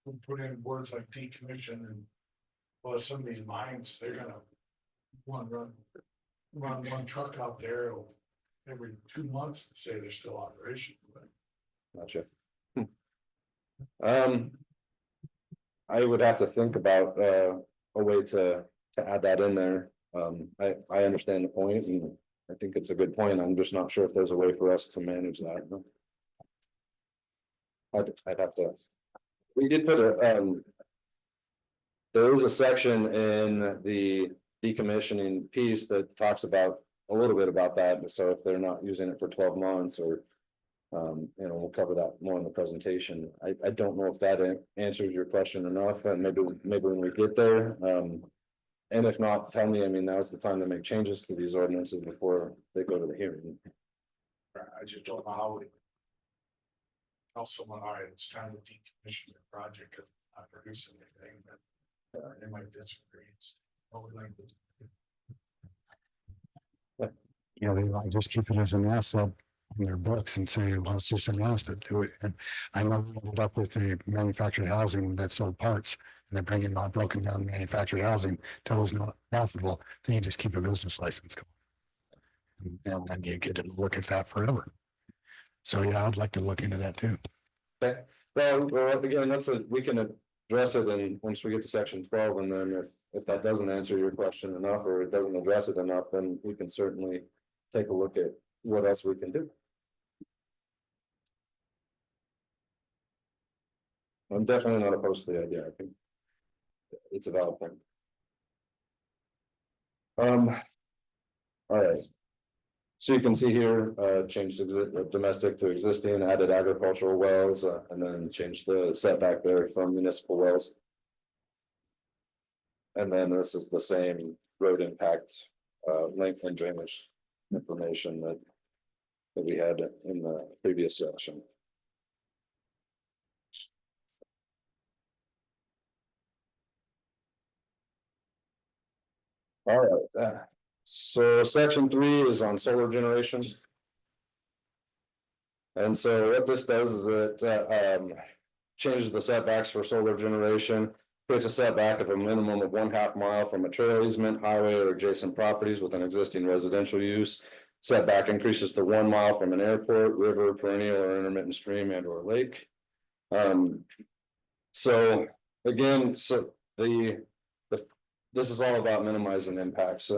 we put in words like decommission, and well, some of these mines, they're gonna want to run one truck out there every 2 months to say they're still operational. Gotcha. I would have to think about a way to add that in there. I understand the point, and I think it's a good point. I'm just not sure if there's a way for us to manage that. I'd have to. We did put there is a section in the decommissioning piece that talks about a little bit about that. So if they're not using it for 12 months or, we'll cover that more in the presentation. I don't know if that answers your question enough, and maybe when we get there. And if not, tell me. I mean, now's the time to make changes to these ordinances before they go to the hearing. I just don't know how we tell someone, all right, it's time to decommission the project because it's not producing anything, but they might disagree. Yeah, they might just keep it as an asset in their books and say, well, it's just an to do it. And I know we ended up with the manufactured housing that sold parts, and they're bringing all broken down manufactured housing till it's not profitable. Then you just keep a business license going. And then you get to look at that forever. So yeah, I'd like to look into that too. Okay, well, again, we can address it and once we get to section 12, and then if that doesn't answer your question enough, or it doesn't address it enough, then we can certainly take a look at what else we can do. I'm definitely not opposed to the idea. I think it's a valid thing. All right. So you can see here, changed domestic to existing, added agricultural wells, and then changed the setback there from municipal wells. And then this is the same road impact, length and drainage information that we had in the previous section. All right, so section 3 is on solar generation. And so what this does is it changes the setbacks for solar generation, creates a setback of a minimum of 1/2 mile from a trail easement, highway, or adjacent properties with an existing residential use. Setback increases to 1 mile from an airport, river, perennial or intermittent stream and or lake. So again, this is all about minimizing impacts.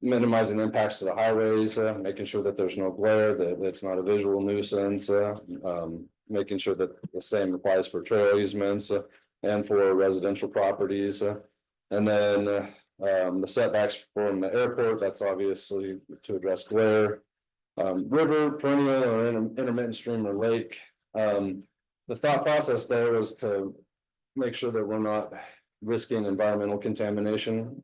Minimizing impacts to the highways, making sure that there's no glare, that it's not a visual nuisance, making sure that the same applies for trail easements and for residential properties. And then the setbacks from the airport, that's obviously to address glare. River, perennial or intermittent stream or lake. The thought process there was to make sure that we're not risking environmental contamination.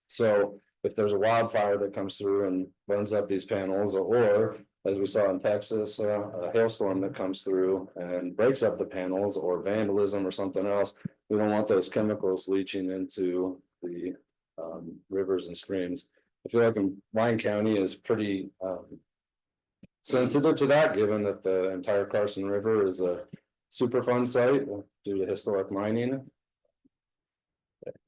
So if there's a wildfire that comes through and burns up these panels, or as we saw in Texas, a hailstorm that comes through and breaks up the panels, or vandalism or something else, we don't want those chemicals leaching into the rivers and streams. I feel like Lyon County is pretty sensitive to that, given that the entire Carson River is a Superfund site due to historic mining.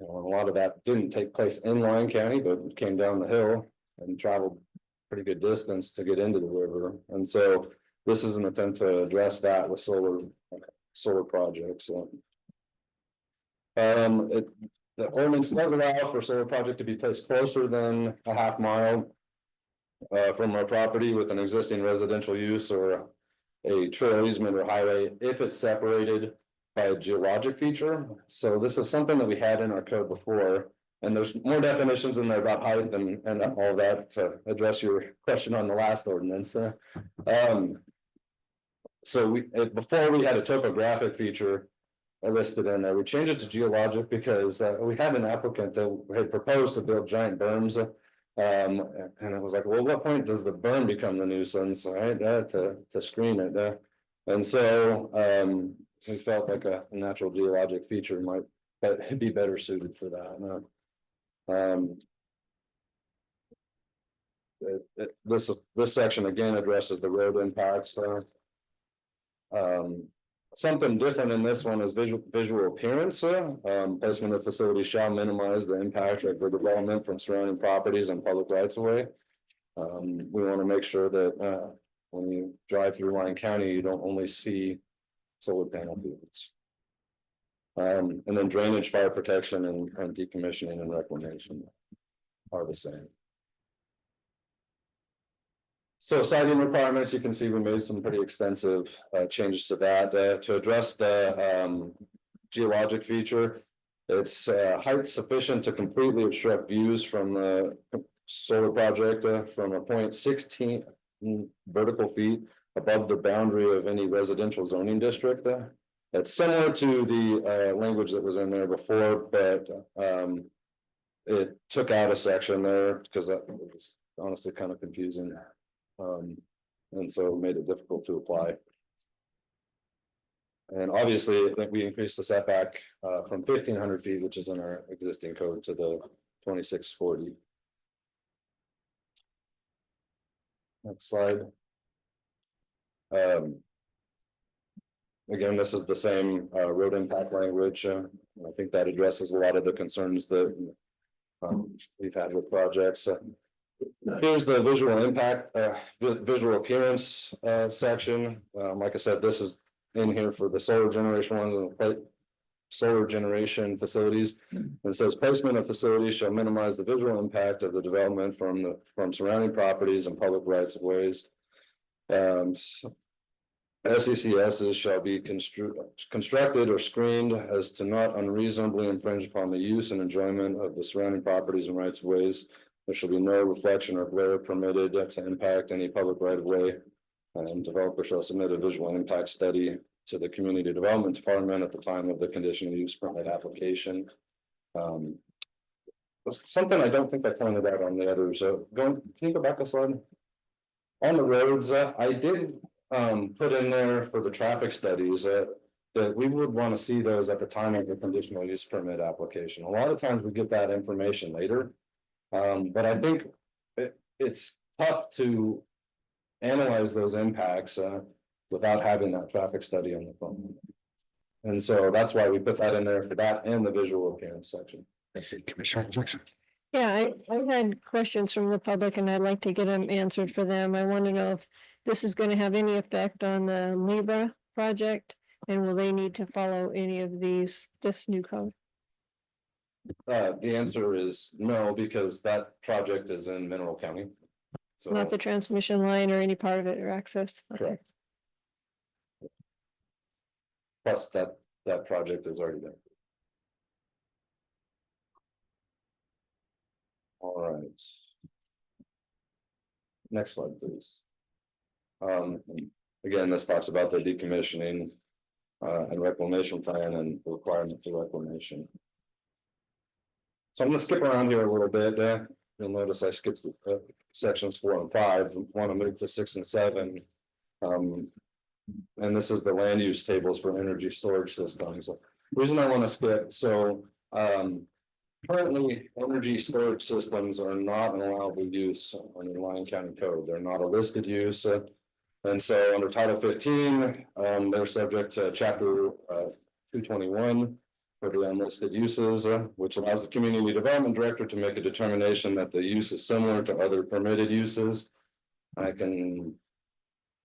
A lot of that didn't take place in Lyon County, but came down the hill and traveled pretty good distance to get into the river. And so this is an attempt to address that with solar projects. The ordinance does allow for solar project to be placed closer than a 1/2 mile from our property with an existing residential use or a trail easement or highway if it's separated by a geologic feature. So this is something that we had in our code before, and there's more definitions in there about height and all that to address your question on the last ordinance. So before we had a topographic feature listed in there, we changed it to geologic because we had an applicant that had proposed to build giant berms. And it was like, well, at what point does the berm become the nuisance, right? To screen it. And so we felt like a natural geologic feature might be better suited for that. This section again addresses the road impacts. Something different in this one is visual appearance. Placement of facilities shall minimize the impact of the development from surrounding properties and public rights of way. We want to make sure that when you drive through Lyon County, you don't only see solar panel fields. And then drainage, fire protection, and decommissioning and reclamation are the same. So siting requirements, you can see we made some pretty extensive changes to that to address the geologic feature. It's height sufficient to completely obstruct views from the solar project from a point 16 vertical feet above the boundary of any residential zoning district. It's similar to the language that was in there before, but it took out a section there because that was honestly kind of confusing. And so it made it difficult to apply. And obviously, I think we increased the setback from 1,500 feet, which is in our existing code, to the 2,640. Next slide. Again, this is the same road impact language. I think that addresses a lot of the concerns that we've had with projects. Here's the visual impact, visual appearance section. Like I said, this is in here for the solar generation ones and the solar generation facilities. It says placement of facilities shall minimize the visual impact of the development from surrounding properties and public rights of ways. SECSs shall be constructed or screened as to not unreasonably infringe upon the use and enjoyment of the surrounding properties and rights of ways. There shall be no reflection or glare permitted to impact any public right of way. And developer shall submit a visual impact study to the Community Development Department at the time of the conditional use permit application. Something I don't think I pointed out on the others. Can you go back a slide? On the roads, I did put in there for the traffic studies that we would want to see those at the time of the conditional use permit application. A lot of times we get that information later. But I think it's tough to analyze those impacts without having that traffic study on the phone. And so that's why we put that in there for that and the visual appearance section. I see, Commissioner Jackson. Yeah, I had questions from the public and I'd like to get them answered for them. I want to know if this is going to have any effect on the Libra project, and will they need to follow any of this new code? The answer is no, because that project is in Mineral County. So Not the transmission line or any part of it or access? Okay. correct. Plus that project is already there. All right. Next slide, please. Again, this talks about the decommissioning and reclamation plan and the requirement for reclamation. So I'm gonna skip around here a little bit. You'll notice I skipped sections 4 and 5. Want to move to 6 and 7. And this is the land use tables for energy storage systems. The reason I want to skip, so currently energy storage systems are not an allowable use under the Lyon County Code. They're not a listed use. And so under Title 15, they're subject to Chapter 221 for the unlisted uses, which allows the Community Development Director to make a determination that the use is similar to other permitted uses. I can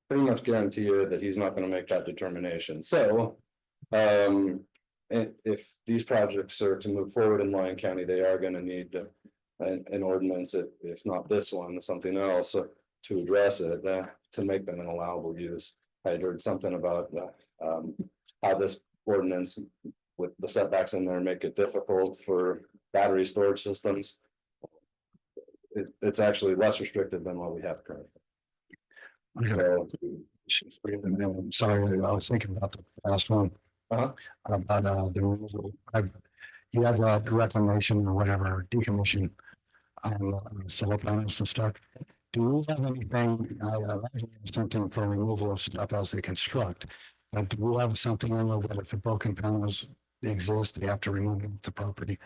pretty much guarantee you that he's not going to make that determination. So if these projects are to move forward in Lyon County, they are going to need an ordinance, if not this one, something else to address it, to make them an allowable use. I heard something about how this ordinance with the setbacks in there make it difficult for battery storage systems. It's actually less restrictive than what we have currently. So, I'm sorry, I was thinking about the last one. About the removal. You have the reclamation or whatever, decommission on solar panels and stuff. Do we have anything, something for removal of stuff as they construct? Do we have something in there that if the broken panels exist, they have to remove the property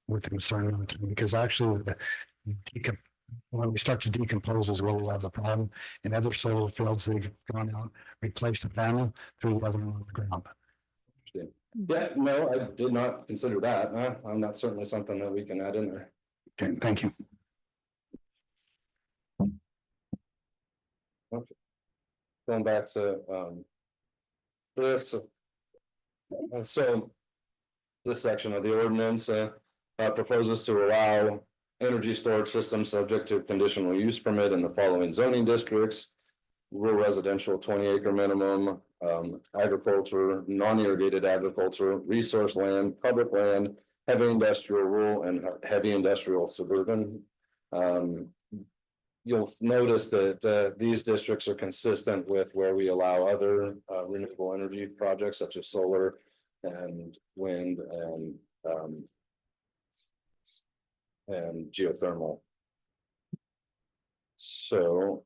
with the concern of time? Because actually when we start to decompose is where we have the problem. In other solar fields, they've gone out, replaced the panel, threw the other one on the ground. yeah, no, I did not consider that. That's certainly something that we can add in there. Okay, thank you. Okay. Going back to this. So this section of the ordinance proposes to allow energy storage systems subject to conditional use permit in the following zoning districts: rural residential 20-acre minimum, agriculture, non-irrigated agriculture, resource land, public land, heavy industrial rural, and heavy industrial suburban. You'll notice that these districts are consistent with where we allow other renewable energy projects such as solar and wind and geothermal. So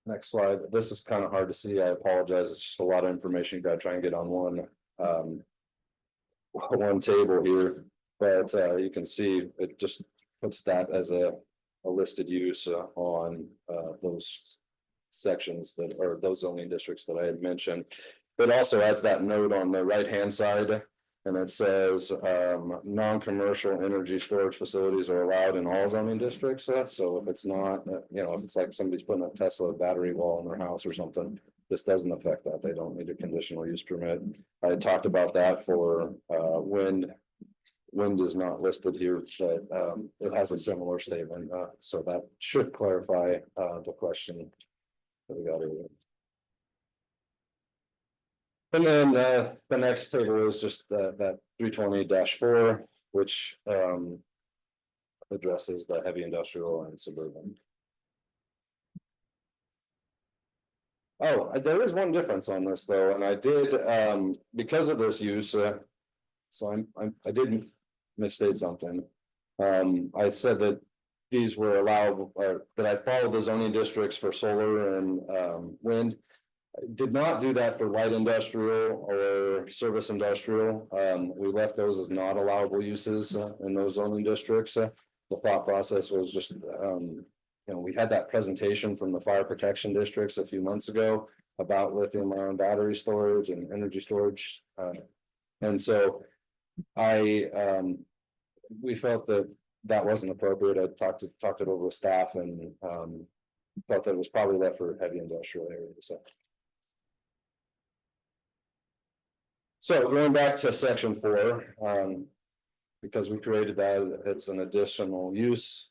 next slide. This is kind of hard to see. I apologize. It's just a lot of information you got to try and get on one table here, but you can see it just puts that as a listed use on those sections that are those zoning districts that I had mentioned. It also adds that note on the right-hand side, and it says, non-commercial energy storage facilities are allowed in all zoning districts. So if it's not, if it's like somebody's putting a Tesla battery wall in their house or something, this doesn't affect that. They don't need a conditional use permit. I talked about that for, wind. Wind is not listed here, but, it has a similar statement, so that should clarify, the question that we got earlier. And then the next table is just that 320-4, which addresses the heavy industrial and suburban. Oh, there is one difference on this though, and I did because of this use. So I did misstate something. I said that these were allowed, or that I followed the zoning districts for solar and wind. Did not do that for light industrial or service industrial. We left those as not allowable uses in those zoning districts. The thought process was just, we had that presentation from the fire protection districts a few months ago about lithium-ion battery storage and energy storage. And so we felt that wasn't appropriate. I talked it over with staff and felt that it was probably left for heavy industrial areas. So going back to section 4, because we created that, it's an additional use,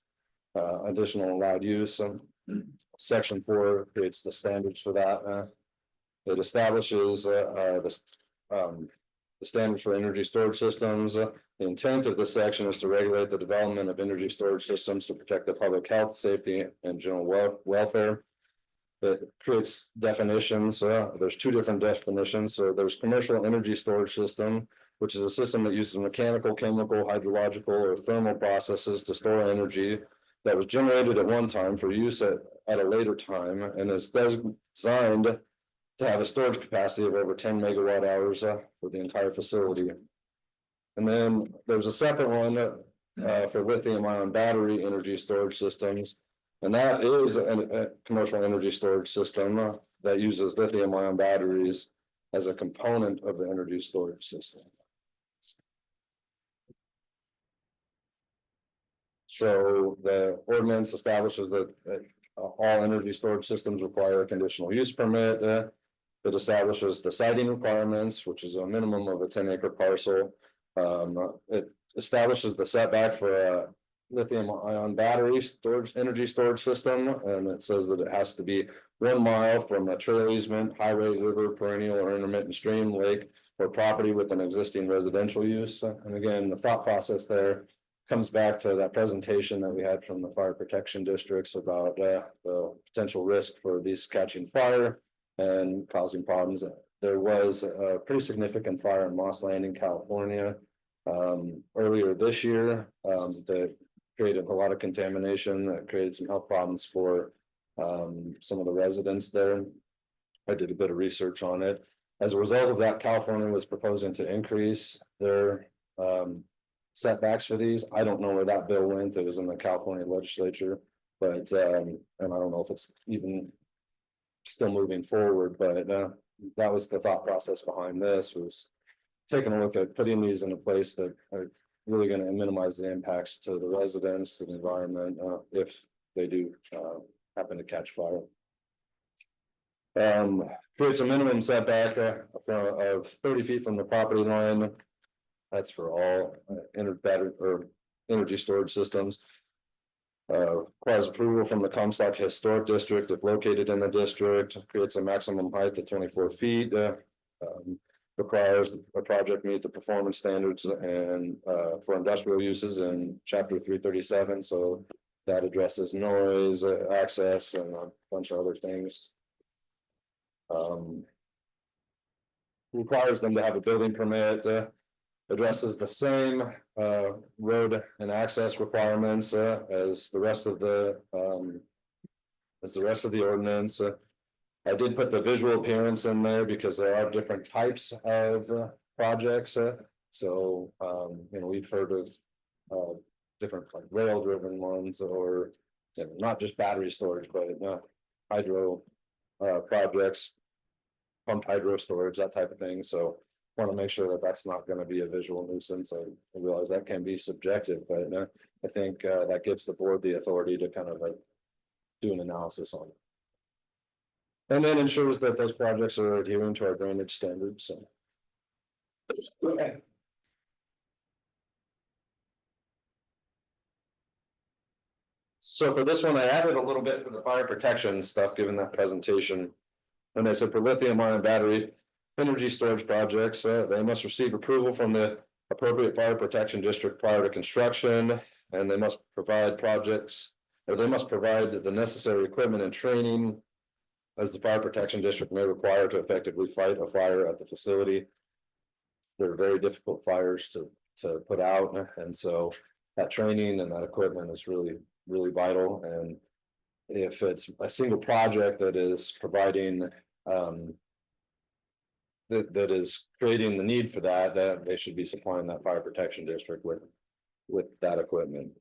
additional allowed use. Section 4 creates the standards for that. It establishes the standards for energy storage systems. The intent of this section is to regulate the development of energy storage systems to protect the public health, safety, and general welfare. It creates definitions. There's 2 different definitions. So there's commercial energy storage system, which is a system that uses mechanical, chemical, hydrological, or thermal processes to store energy that was generated at one time for use at a later time, and is designed to have a storage capacity of over 10 megawatt hours for the entire facility. And then there's a separate one for lithium-ion battery energy storage systems. And that is a commercial energy storage system that uses lithium-ion batteries as a component of the energy storage system. So the ordinance establishes that all energy storage systems require a conditional use permit. It establishes the siting requirements, which is a minimum of a 10-acre parcel. It establishes the setback for a lithium-ion battery energy storage system, and it says that it has to be 1 mile from a trail easement, highway, river, perennial, or intermittent stream, lake, or property with an existing residential use. And again, the thought process there comes back to that presentation that we had from the fire protection districts about the potential risk for these catching fire and causing problems. There was a pretty significant fire in Moss Landing, California, earlier this year that created a lot of contamination, that created some health problems for some of the residents there. I did a bit of research on it. As a result of that, California was proposing to increase their setbacks for these. I don't know where that bill went. It was in the California legislature, but and I don't know if it's even still moving forward, but that was the thought process behind this, was taking a look at putting these in a place that are really going to minimize the impacts to the residents, to the environment, if they do happen to catch fire. Creates a minimum setback of 30 feet from the property line. That's for all energy storage systems. Requires approval from the Comstock Historic District if located in the district. Creates a maximum height of 24 feet. Requires a project meet the performance standards and for industrial uses in chapter 337. So that addresses noise, access, and a bunch of other things. Requires them to have a building permit. Addresses the same road and access requirements as the rest of the ordinance. I did put the visual appearance in there because there are different types of projects. So we've heard of different like rail driven ones, or not just battery storage, but hydro projects. Pumped hydro storage, that type of thing, so want to make sure that that's not going to be a visual nuisance. I realize that can be subjective, but I think that gives the board the authority to kind of do an analysis on it. And then ensures that those projects are adhering to our drainage standards, so. Okay. So for this one, I added a little bit for the fire protection stuff, given that presentation. And I said for lithium ion battery energy storage projects, they must receive approval from the appropriate fire protection district prior to construction. And they must provide they must provide the necessary equipment and training as the fire protection district may require to effectively fight a fire at the facility. They're very difficult fires to put out, and so that training and that equipment is really vital. And if it's a single project that is providing that is creating the need for that they should be supplying that fire protection district with that equipment.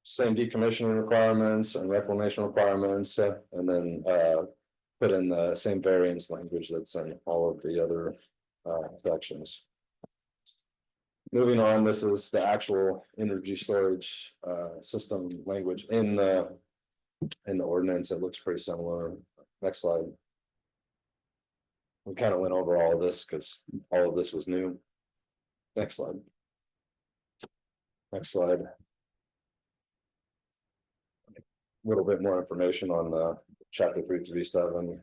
Same decommissioning requirements and reclamation requirements, and then put in the same variance language that's in all of the other sections. Moving on, this is the actual energy storage system language in the ordinance. It looks pretty similar. Next slide. We kind of went over all of this because all of this was new. Next slide. Next slide. A little bit more information on the chapter 337.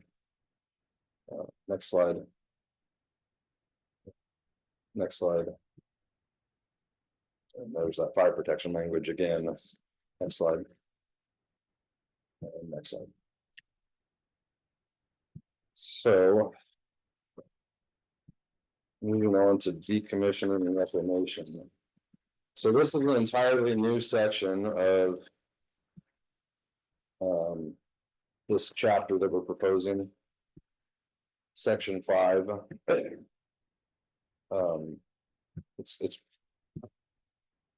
Next slide. Next slide. And there's that fire protection language again. Next slide. And next slide. So moving on to decommissioning and reclamation. So this is an entirely new section of this chapter that we're proposing. Section 5. It's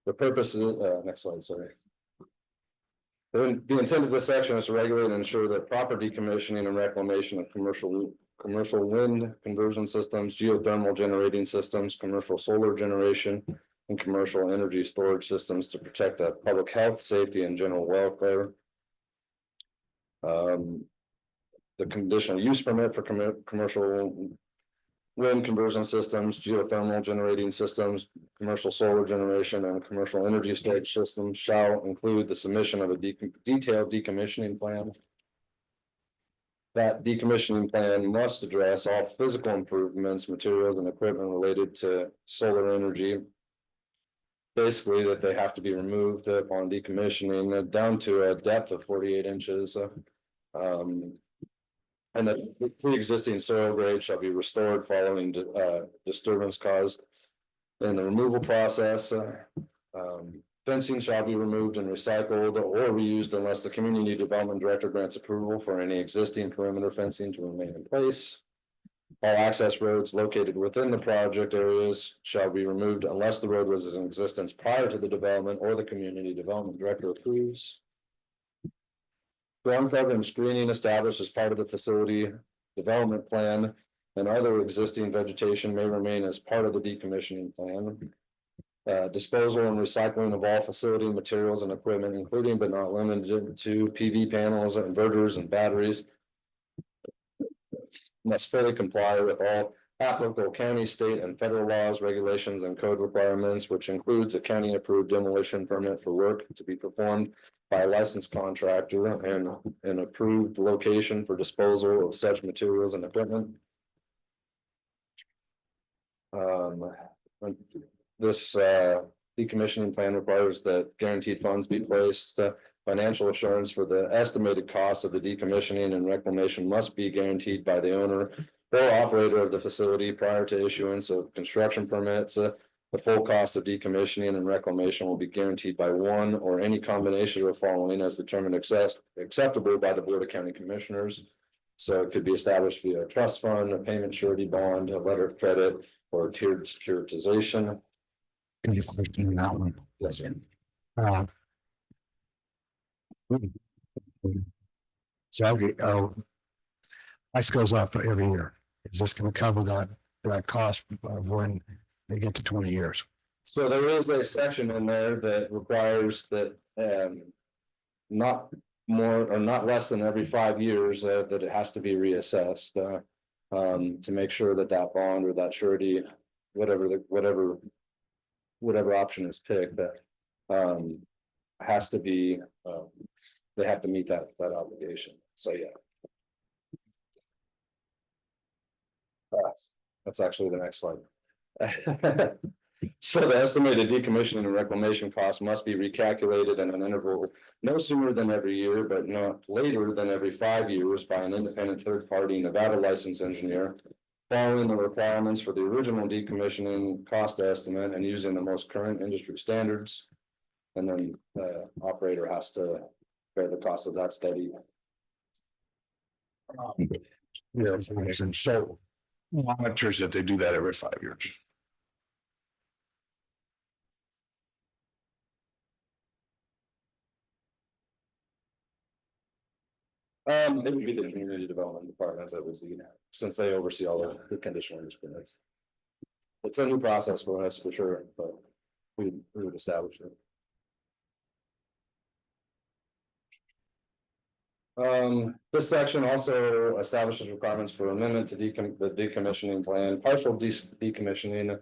the purpose is next slide, sorry. The intent of this section is to regulate and ensure that proper decommissioning and reclamation of commercial wind conversion systems, geothermal generating systems, commercial solar generation, and commercial energy storage systems to protect the public health, safety, and general welfare. The conditional use permit for commercial wind conversion systems, geothermal generating systems, commercial solar generation, and commercial energy storage systems shall include the submission of a detailed decommissioning plan. That decommissioning plan must address all physical improvements, materials, and equipment related to solar energy. Basically, that they have to be removed upon decommissioning down to a depth of 48 inches. And that pre-existing soil grade shall be restored following disturbance caused in the removal process. Fencing shall be removed and recycled or reused unless the community development director grants approval for any existing perimeter fencing to remain in place. All access roads located within the project areas shall be removed unless the road was in existence prior to the development or the community development director approves. Ground cover and screening established as part of the facility development plan and other existing vegetation may remain as part of the decommissioning plan. Disposal and recycling of all facility materials and equipment, including but not limited to PV panels, inverters, and batteries, must fully comply with all applicable county, state, and federal laws, regulations, and code requirements, which includes a county-approved demolition permit for work to be performed by a licensed contractor and an approved location for disposal of such materials and equipment. This decommissioning plan requires that guaranteed funds be placed. Financial assurance for the estimated cost of the decommissioning and reclamation must be guaranteed by the owner or operator of the facility prior to issuance of construction permits. The full cost of decommissioning and reclamation will be guaranteed by one or any combination of the following as determined acceptable by the Board of County Commissioners. So it could be established via a trust fund, a payment surety bond, a letter of credit, or a tiered securitization. Good question on that one. Yes, sir. So, price goes up every year. Is this gonna cover that cost of when they get to 20 years? So there is a section in there that requires that, not more or not less than every 5 years, that it has to be reassessed, to make sure that that bond or that surety, whatever option is picked, that, has to be, they have to meet that obligation. So, yeah. That's actually the next slide. So the estimated decommissioning and reclamation costs must be recalculated in an interval no sooner than every year, but not later than every 5 years by an independent third-party Nevada licensed engineer, following the requirements for the original decommissioning cost estimate and using the most current industry standards. And then the operator has to bear the cost of that study. Yeah, and so monitors that they do that every 5 years. It would be the community development departments that would be, since they oversee all the conditional use permits. It's a new process for us for sure, but we would establish it. This section also establishes requirements for amendment to the decommissioning plan, partial decommissioning,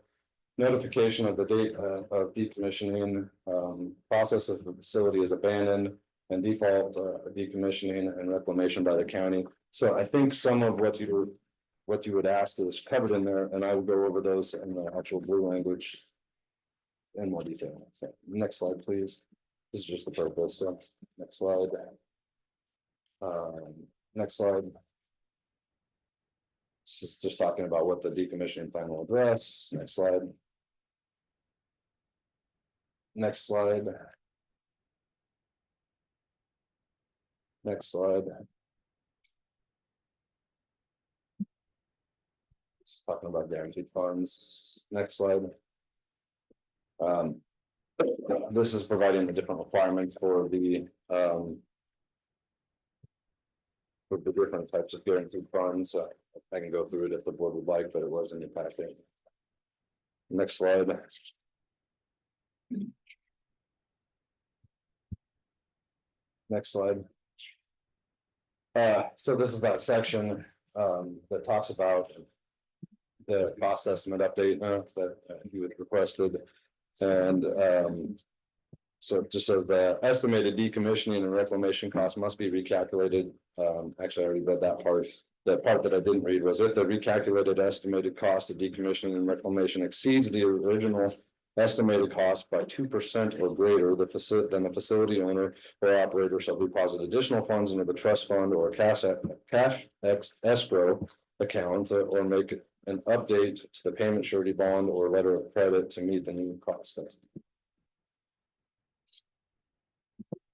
notification of the date of decommissioning, process if the facility is abandoned, and default decommissioning and reclamation by the county. So I think some of what you would ask is covered in there, and I will go over those in the actual blue language in more detail. So next slide, please. This is just the purpose. So next slide. Next slide. This is just talking about what the decommissioning plan will address. Next slide. Next slide. Next slide. It's talking about guaranteed funds. Next slide. This is providing the different requirements for the different types of guaranteed funds. I can go through it if the board would like, but it was in your packet. Next slide. Next slide. So this is that section that talks about the cost estimate update that you had requested. And so it just says the estimated decommissioning and reclamation costs must be recalculated. Actually, I already read that part. The part that I didn't read was if the recalculated estimated cost of decommissioning and reclamation exceeds the original estimated cost by 2% or greater, then the facility owner or operator shall deposit additional funds into the trust fund or cash escrow account, or make an update to the payment surety bond or letter of credit to meet the new cost estimate.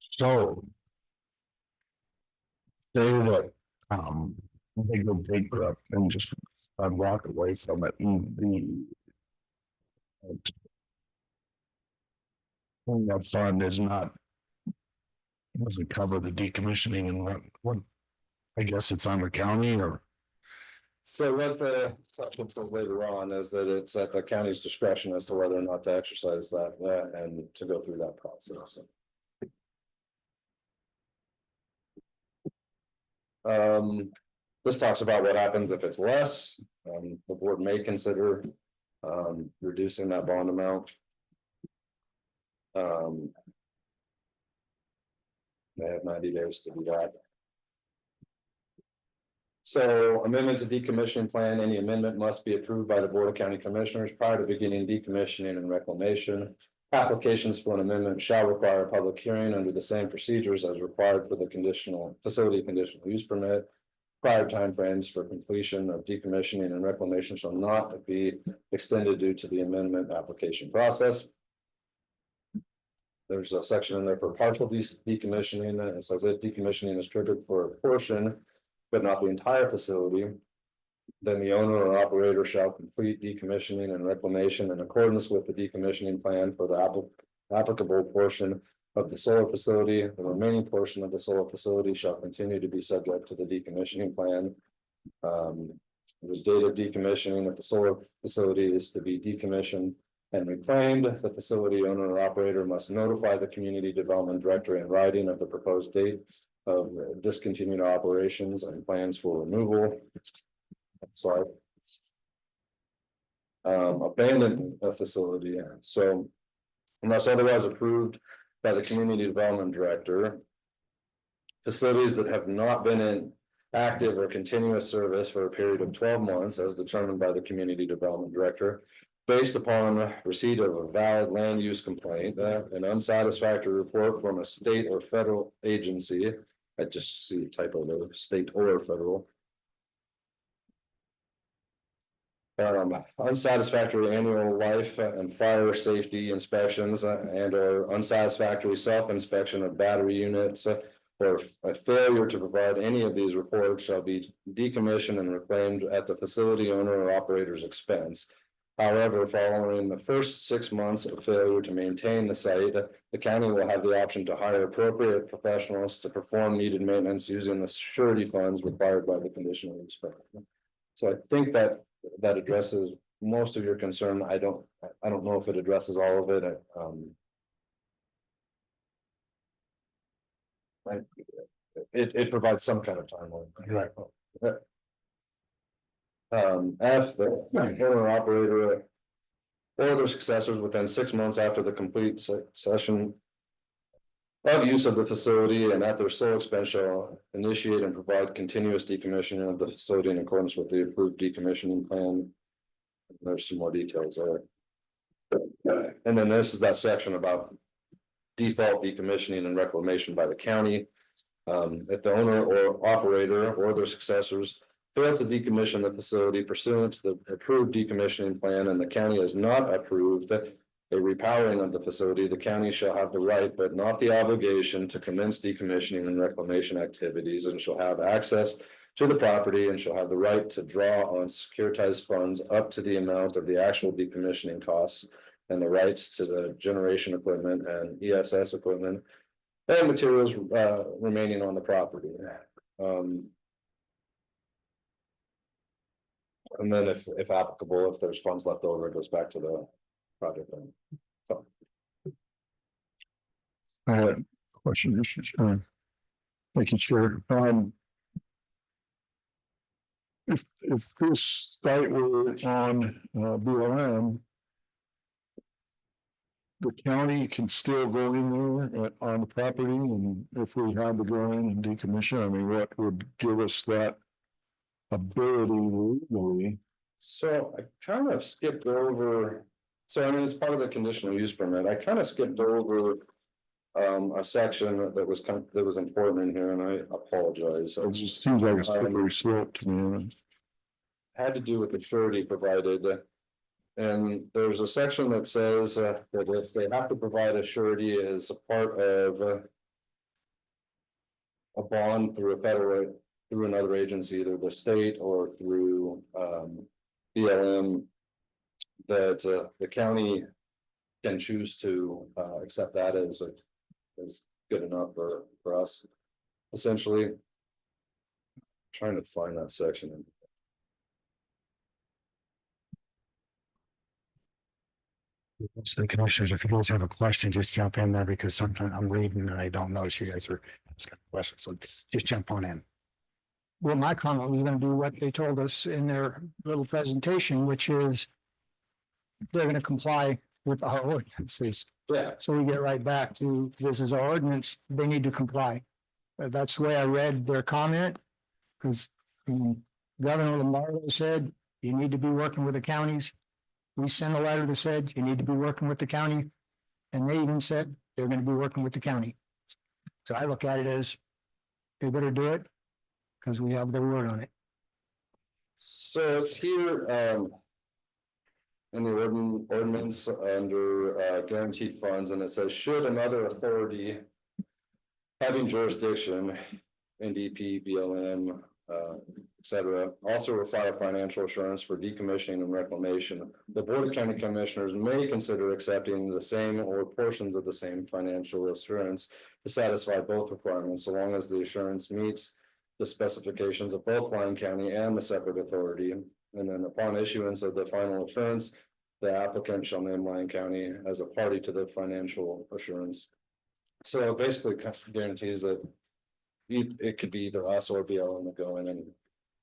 So. Say that, they go bankrupt and just walk away from it, and that fund is not. Doesn't cover the decommissioning and what, I guess it's on the county or. So what the section says later on is that it's at the county's discretion as to whether or not to exercise that and to go through that process. This talks about what happens if it's less. The board may consider reducing that bond amount. They have 90 days to do that. So amendment to decommissioning plan, any amendment must be approved by the Board of County Commissioners prior to beginning decommissioning and reclamation. Applications for an amendment shall require a public hearing under the same procedures as required for the facility conditional use permit. Prior timeframes for completion of decommissioning and reclamation shall not be extended due to the amendment application process. There's a section in there for partial decommissioning, and it says if decommissioning is triggered for a portion, but not the entire facility, then the owner or operator shall complete decommissioning and reclamation in accordance with the decommissioning plan for the applicable portion of the solar facility. The remaining portion of the solar facility shall continue to be subject to the decommissioning plan. The date of decommissioning of the solar facility is to be decommissioned and reclaimed. The facility owner or operator must notify the community development director in writing of the proposed date of discontinued operations and plans for removal. Sorry. Abandon a facility, so unless otherwise approved by the community development director. Facilities that have not been in active or continuous service for a period of 12 months as determined by the community development director. Based upon receipt of a valid land use complaint, an unsatisfactory report from a state or federal agency. I just see a typo there, state or federal. Unsatisfactory annual life and fire safety inspections and or unsatisfactory self-inspection of battery units. Or a failure to provide any of these reports shall be decommissioned and reclaimed at the facility owner or operator's expense. However, following the first 6 months of failure to maintain the site, the county will have the option to hire appropriate professionals to perform needed maintenance using the surety funds required by the conditional inspection. So I think that addresses most of your concern. I don't know if it addresses all of it. It provides some kind of timeline. Right. F, the owner operator or their successors within 6 months after the complete session of use of the facility and at their sole expense shall initiate and provide continuous decommissioning of the facility in accordance with the approved decommissioning plan. There's some more details there. And then this is that section about default decommissioning and reclamation by the county. If the owner or operator or their successors fail to decommission the facility pursuant to the approved decommissioning plan and the county has not approved a repowering of the facility, the county shall have the right but not the obligation to commence decommissioning and reclamation activities and shall have access to the property and shall have the right to draw on securitized funds up to the amount of the actual decommissioning costs and the rights to the generation equipment and ESS equipment and materials remaining on the property. And then if applicable, if there's funds left over, it goes back to the project. So. I had a question, Mr. Chairman. Thank you, Chair. If this site were on BLM, the county can still go in there on the property, and if we had to go in and decommission, I mean, what would give us that ability legally? So I kind of skipped over, so I mean, it's part of the conditional use permit. I kind of skipped over a section that was important in here, and I apologize. It just seems like a slippery slope to me. Had to do with the surety provided. And there's a section that says that if they have to provide a surety as a part of a bond through another agency, either the state or through BLM, that the county can choose to accept that as good enough for us. Essentially, trying to find that section. So the commissioners, if you guys have a question, just jump in there because sometimes I'm reading and I don't notice you guys are asking questions. So just jump on in. Well, my comment was gonna do what they told us in their little presentation, which is they're gonna comply with our ordinances. Yeah. So we get right back to, this is our ordinance, they need to comply. That's the way I read their comment, because Governor Lombardo said, you need to be working with the counties. We sent a letter that said, you need to be working with the county, and they even said they're gonna be working with the county. So I look at it as, they better do it, because we have their word on it. So it's here in the ordinance under guaranteed funds, and it says, should another authority having jurisdiction, NDP, BLM, et cetera. Also require financial assurance for decommissioning and reclamation. The Board of County Commissioners may consider accepting the same or portions of the same financial assurance to satisfy both requirements, so long as the assurance meets the specifications of both Lyon County and the separate authority. And then upon issuance of the final assurance, the applicant shall name Lyon County as a party to the financial assurance. So it basically guarantees that it could be either us or BLM that go in and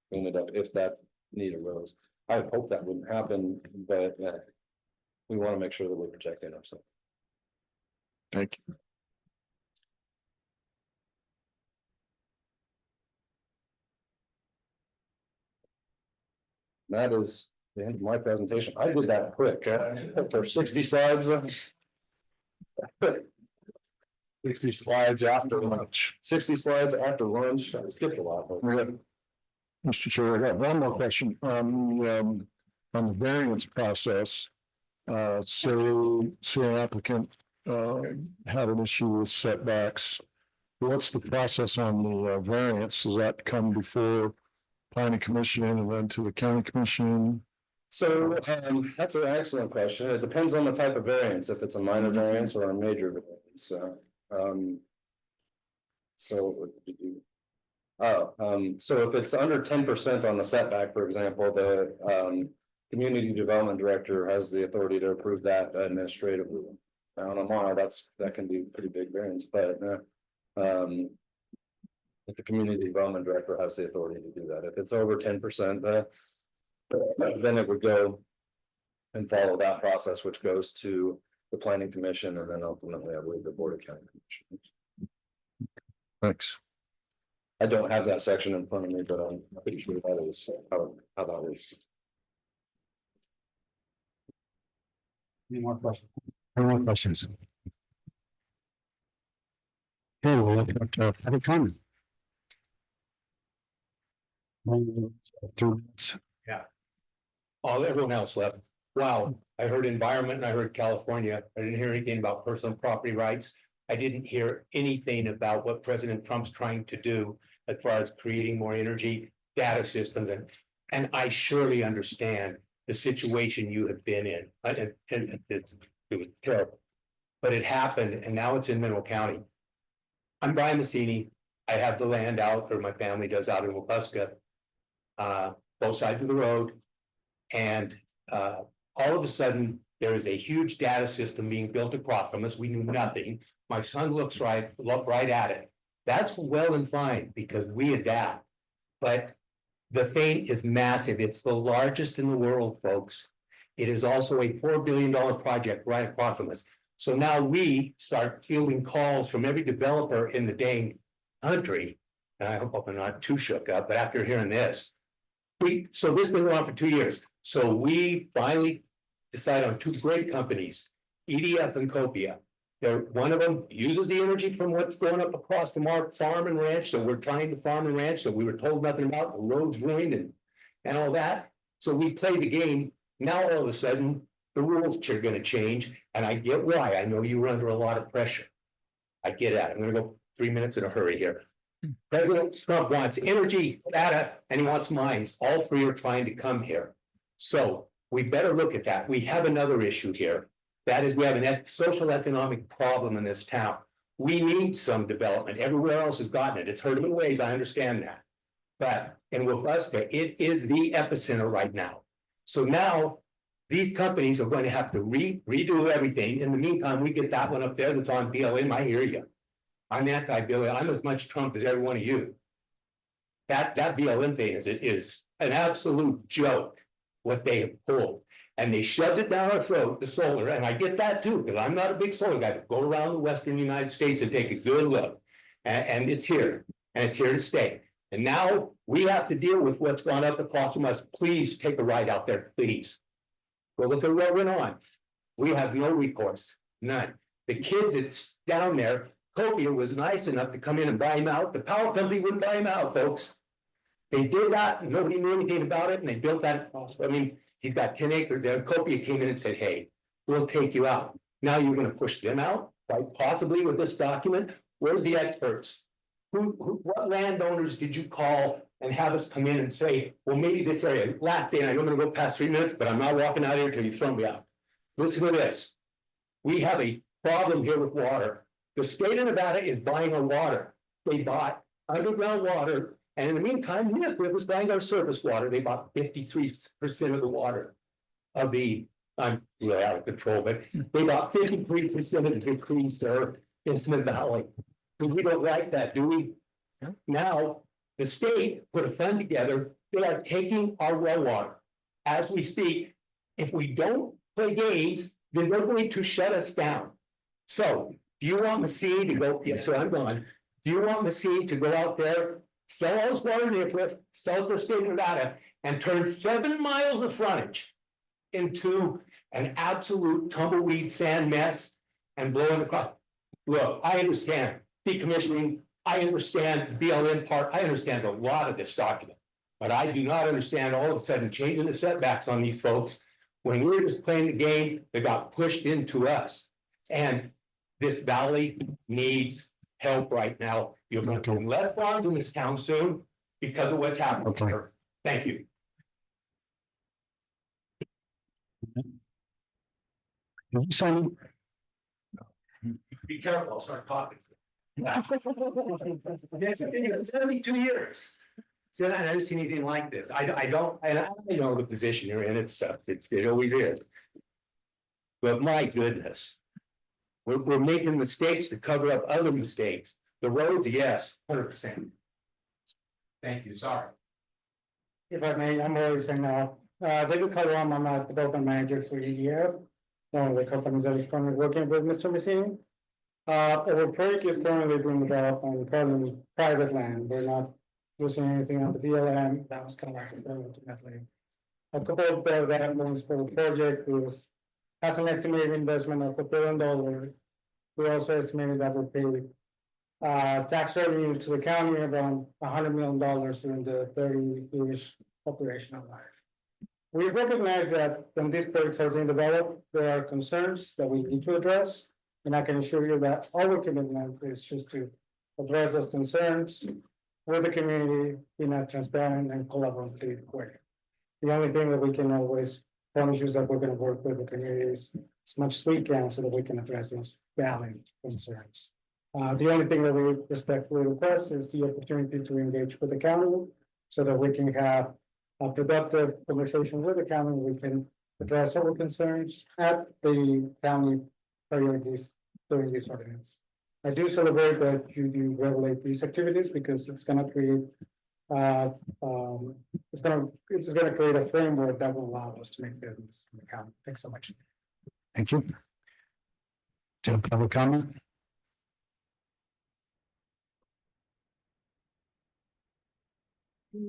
clean it up if that need arose. I would hope that wouldn't happen, but we want to make sure that we're protecting ourselves. Thank you. That is the end of my presentation. I did that quick, for 60 slides. 60 slides after lunch. 60 slides after lunch. I skipped a lot. But... Mr. Chair, I got one more question on the variance process. So an applicant had an issue with setbacks. What's the process on the variance? Does that come before planning commission and then to the county commission? So that's an excellent question. It depends on the type of variance, if it's a minor variance or a major variance. So if it's under 10% on the setback, for example, the community development director has the authority to approve that administratively. On a mile, that can be a pretty big variance, but the community development director has the authority to do that. If it's over 10%, then it would go and follow that process, which goes to the planning commission and then ultimately, I believe, the board of county commissioners. Thanks. I don't have that section in front of me, but I'm pretty sure that is how that is. Any more questions? Any more questions? Okay, we'll look at public comment. 2 minutes. Yeah. All everyone else left. Wow, I heard environment and I heard California. I didn't hear anything about personal property rights. I didn't hear anything about what President Trump's trying to do as far as creating more energy data systems. And I surely understand the situation you have been in. And it was terrible, but it happened and now it's in Mineral County. I'm Brian Massini. I have the land out, or my family does, out in Waupaska, both sides of the road. And all of a sudden, there is a huge data system being built across from us. We knew nothing. My son looks right at it. That's well and fine because we adapt. But the thing is massive. It's the largest in the world, folks. It is also a $4 billion project right across from us. So now we start fielding calls from every developer in the dang country. And I hope I'm not too shook up, but after hearing this, so this has been going on for 2 years. So we finally decide on 2 great companies, EDF and Copia. One of them uses the energy from what's going up across from our farm and ranch that we're trying to farm and ranch that we were told nothing about, the roads ruined and all that. So we play the game. Now all of a sudden, the rules are going to change, and I get why. I know you were under a lot of pressure. I get that. I'm going to go 3 minutes in a hurry here. President Trump wants energy, data, and he wants mines. All 3 are trying to come here. So we better look at that. We have another issue here. That is, we have a social economic problem in this town. We need some development. Everywhere else has gotten it. It's hurt them in ways. I understand that. But in Waupaska, it is the epicenter right now. So now these companies are going to have to redo everything. In the meantime, we get that one up there that's on BLM. I hear you. I'm anti-BLM. I'm as much Trump as every one of you. That BLM thing is an absolute joke, what they have pulled. And they shoved it down our throat, the solar, and I get that too, because I'm not a big solar guy. But go around the Western United States and take a good look. And it's here, and it's here to stay. And now we have to deal with what's gone up across from us. Please take a ride out there, please. Go look at what went on. We have no recourse, none. The kid that's down there, Copia, was nice enough to come in and buy him out. The power company wouldn't buy him out, folks. They did that, and nobody knew anything about it, and they built that across. I mean, he's got 10 acres there. Copia came in and said, hey, we'll take you out. Now you're going to push them out, quite possibly with this document. Where's the experts? What landowners did you call and have us come in and say, well, maybe this area, last day, and I know I'm gonna go past 3 minutes, but I'm not walking out here until you throw me out. Listen to this. We have a problem here with water. The state of Nevada is buying our water. They bought underground water, and in the meantime, Smithfield was buying our surface water. They bought 53% of the water of the, I'm really out of control, but they bought 53% of the decrease there in Smith Valley. We don't like that, do we? Now, the state put a fund together. They are taking our well water. As we speak, if we don't play games, then they're going to shut us down. So, do you want Massey to go? Yes, sir, I'm gone. Do you want Massey to go out there, sell all this water in Nicholas, sell it to the state of Nevada, and turn 7 miles of frontage into an absolute tumbleweed sand mess and blow in the crop? Look, I understand decommissioning, I understand BLM part, I understand a lot of this document. But I do not understand all of a sudden changing the setbacks on these folks. When we were just playing the game, they got pushed into us. And this valley needs help right now. You're going to let farms in this town soon because of what's happening here. Thank you. Simon? Be careful, I'll start talking. It's 72 years. So I never seen anything like this. I don't, and I know the position you're in, it always is. But my goodness. We're making mistakes to cover up other mistakes. The roads, yes, 100%. Thank you, sorry. If I may, I'm always saying now, David Calderon, I'm a development manager for EDF. One of the companies that is currently working with Mr. Messini. Our project is currently being developed on currently private land. We're not using anything on the BLM. That was kind of like ultimately. A couple of developments for the project has an estimated investment of $1 billion. We also estimated that we'll pay tax revenue to the county around $100 million during the 30-years operational life. We recognize that when these projects are being developed, there are concerns that we need to address. And I can assure you that our commitment is just to address those concerns with the community in a transparent and collaborative way. The only thing that we can always promise you is that we're going to work with the communities as much as we can so that we can address those valid concerns. The only thing that we respectfully request is the opportunity to engage with the county so that we can have a productive conversation with the county. We can address our concerns at the county priorities during this ordinance. I do celebrate that you do regulate these activities because it's going to create it's going to create a framework that will allow us to make business in the county. Thanks so much. Thank you. Do you have public comment?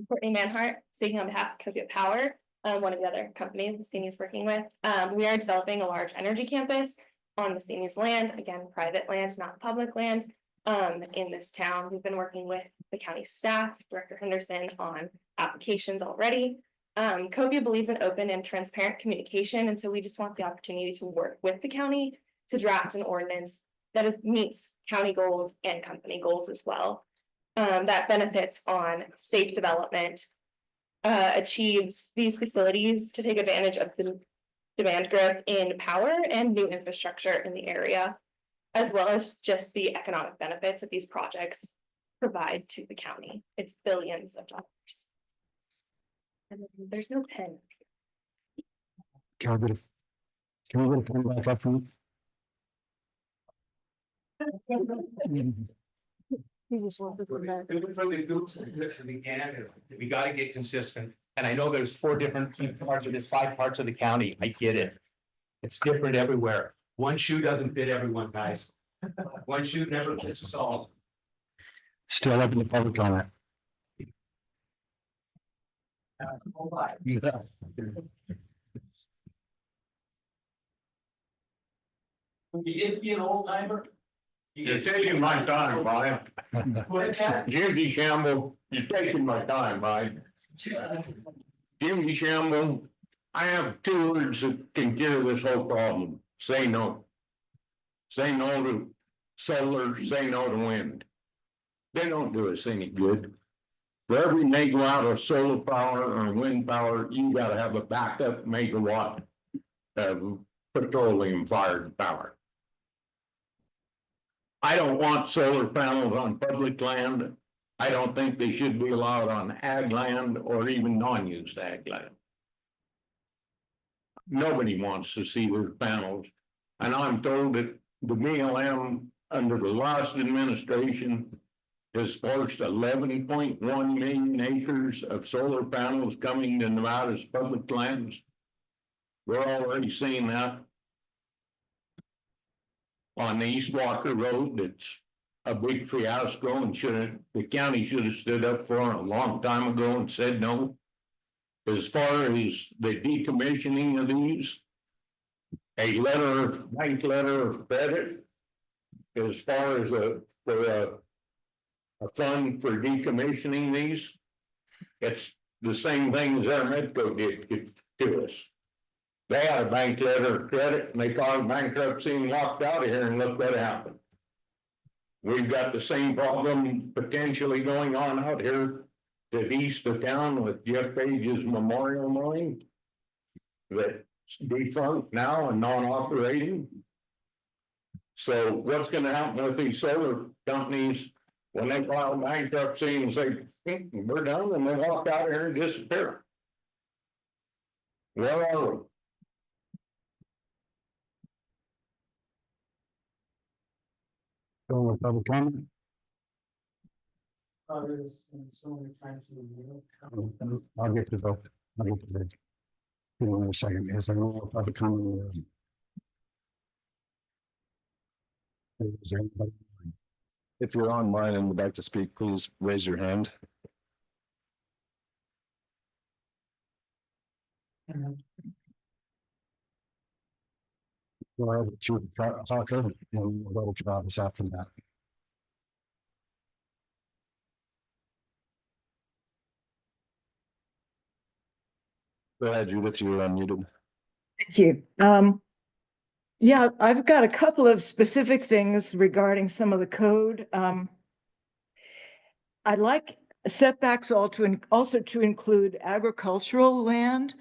Courtney Manhart, speaking on behalf of Copia Power, one of the other companies Messini is working with. We are developing a large energy campus on Messini's land, again, private land, not public land. In this town, we've been working with the county staff, Director Henderson, on applications already. Copia believes in open and transparent communication, and so we just want the opportunity to work with the county to draft an ordinance that meets county goals and company goals as well. That benefits on safe development, achieves these facilities to take advantage of the demand growth in power and new infrastructure in the area, as well as just the economic benefits that these projects provide to the county. It's billions of dollars. And there's no pen. Can we get a pen back up from? We gotta get consistent, and I know there's 4 different parts of this, 5 parts of the county, I get it. It's different everywhere, one shoe doesn't fit everyone, guys. One shoe never fits us all. Still up in the public comment. Yeah. You get to be an old timer. You're taking my time, Mike. Jimmy Shamble, you're taking my time, Mike. Jimmy Shamble, I have 2 words that can cure this whole problem. Say no. Say no to solar, say no to wind. They don't do us any good. For every megawatt of solar power or wind power, you gotta have a backup megawatt of petroleum fired power. I don't want solar panels on public land. I don't think they should be allowed on ag land or even non-used ag land. Nobody wants to see those panels. And I'm told that the BLM under the last administration has forced 11.1 million acres of solar panels coming to Nevada's public lands. We're already seeing that. On the East Walker Road, it's a big fiasco and the county should have stood up for it a long time ago and said no. As far as the decommissioning of these, bank letter of credit, as far as a fund for decommissioning these, it's the same thing as Medco did to us. They had a bank letter of credit and they filed bankruptcy and walked out of here, and look what happened. We've got the same problem potentially going on out here to the east of town with Jeff Page's memorial mine that's defunct now and non-operating. So what's going to happen with these solar companies when they file bankruptcy and say, we're done, and they walk out here and disappear? Where are we? Going with public comment? I'll get to the, give me a second. Is there no public comment? Is there anybody? If you're online and would like to speak, please raise your hand. Go ahead to Parker, and we'll go to Travis after that. Go ahead, Judith, you're unmuted. Thank you. Yeah, I've got a couple of specific things regarding some of the code. I'd like setbacks also to include agricultural land,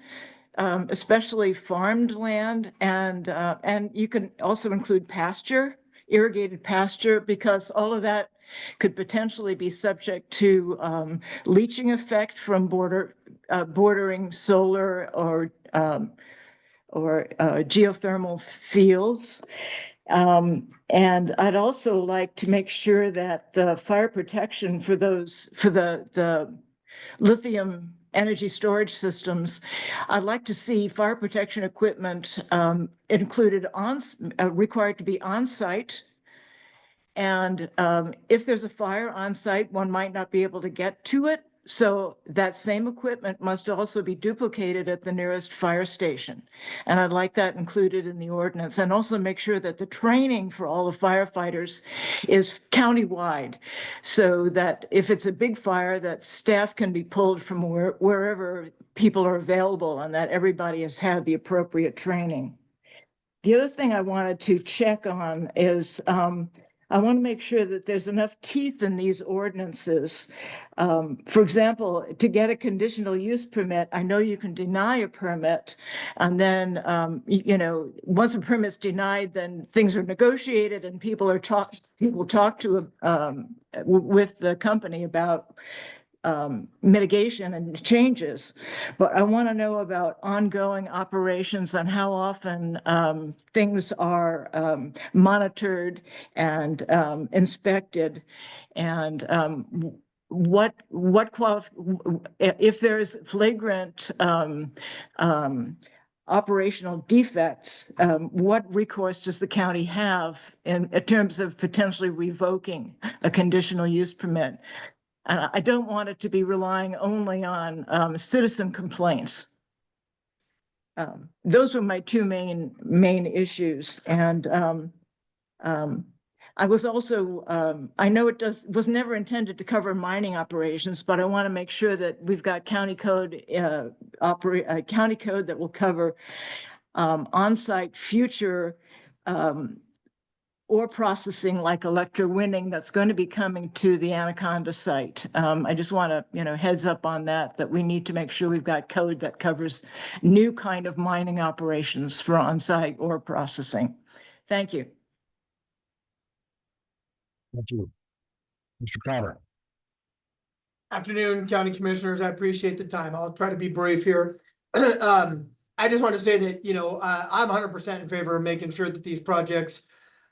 especially farmed land, and you can also include pasture, irrigated pasture, because all of that could potentially be subject to leaching effect from bordering solar or geothermal fields. And I'd also like to make sure that the fire protection for the lithium energy storage systems, I'd like to see fire protection equipment included required to be on site. And if there's a fire on site, one might not be able to get to it. So that same equipment must also be duplicated at the nearest fire station. And I'd like that included in the ordinance, and also make sure that the training for all the firefighters is countywide, so that if it's a big fire, that staff can be pulled from wherever people are available, and that everybody has had the appropriate training. The other thing I wanted to check on is I want to make sure that there's enough teeth in these ordinances. For example, to get a conditional use permit, I know you can deny a permit, and then, once a permit's denied, then things are negotiated and people talk to with the company about mitigation and changes. But I want to know about ongoing operations and how often things are monitored and inspected, and if there's flagrant operational defects, what recourse does the county have in terms of potentially revoking a conditional use permit? And I don't want it to be relying only on citizen complaints. Those were my two main issues. And I was also, I know it was never intended to cover mining operations, but I want to make sure that we've got county code that will cover on-site future ore processing like electrowinning that's going to be coming to the Anaconda site. I just want to, heads up on that, that we need to make sure we've got code that covers new kind of mining operations for on-site ore processing. Thank you. Thank you. Mr. Crowder. Afternoon, County Commissioners. I appreciate the time. I'll try to be brief here. I just want to say that, I'm 100% in favor of making sure that these projects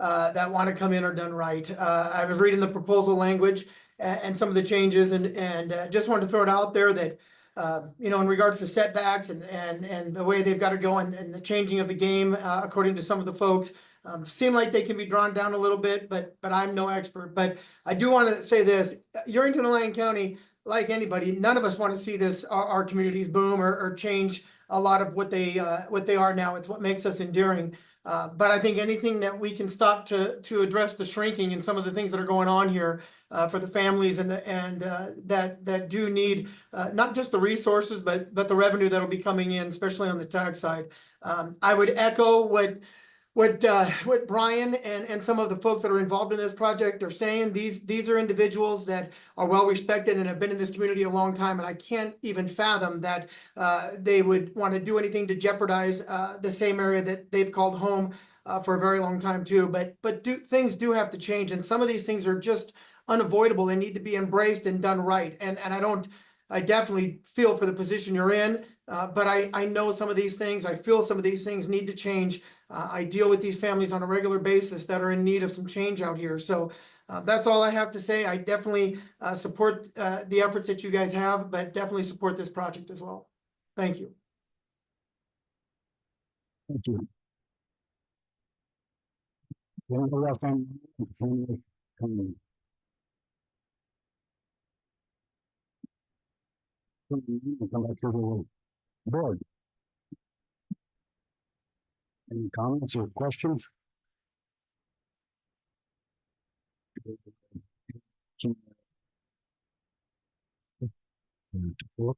that want to come in are done right. I was reading the proposal language and some of the changes and just wanted to throw it out there that, in regards to setbacks and the way they've got to go and the changing of the game, according to some of the folks, seem like they can be drawn down a little bit, but I'm no expert. But I do want to say this, Urington and Lyon County, like anybody, none of us want to see this, our communities boom or change a lot of what they are now. It's what makes us enduring. But I think anything that we can stop to address the shrinking and some of the things that are going on here for the families and that do need not just the resources, but the revenue that'll be coming in, especially on the tax side. I would echo what Brian and some of the folks that are involved in this project are saying. These are individuals that are well respected and have been in this community a long time, and I can't even fathom that they would want to do anything to jeopardize the same area that they've called home for a very long time too. But things do have to change, and some of these things are just unavoidable and need to be embraced and done right. And I definitely feel for the position you're in, but I know some of these things. I feel some of these things need to change. I deal with these families on a regular basis that are in need of some change out here. So that's all I have to say. I definitely support the efforts that you guys have, but definitely support this project as well. Thank you. Thank you. Anybody else on? Come back to the board. Any comments or questions? To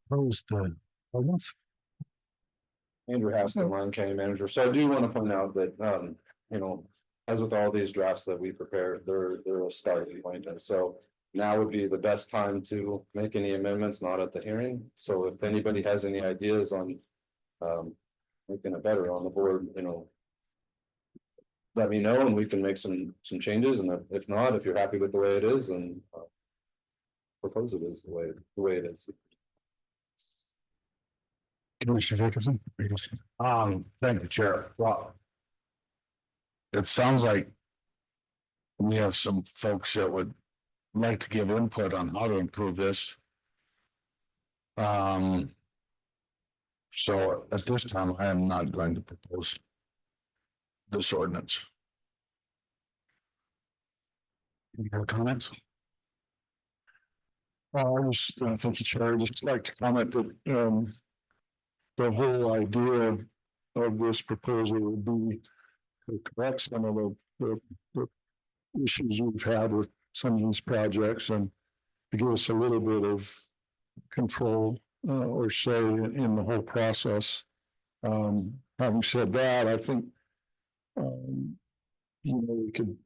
close the ordinance. Andrew Haskell, Lyon County Manager. So I do want to point out that, as with all these drafts that we prepare, they're a starting point. And so now would be the best time to make any amendments, not at the hearing. So if anybody has any ideas on making it better on the board, let me know and we can make some changes. And if not, if you're happy with the way it is, then propose it as the way it is. Commissioner Jacobson. Thank you, Chair. Well, it sounds like we have some folks that would like to give input on how to improve this. So at this time, I am not going to propose this ordinance. Any other comments? Well, I just thank you, Chair. I'd just like to comment that the whole idea of this proposal would be to correct some of the issues we've had with some of these projects and to give us a little bit of control or say in the whole process. Having said that, I think we could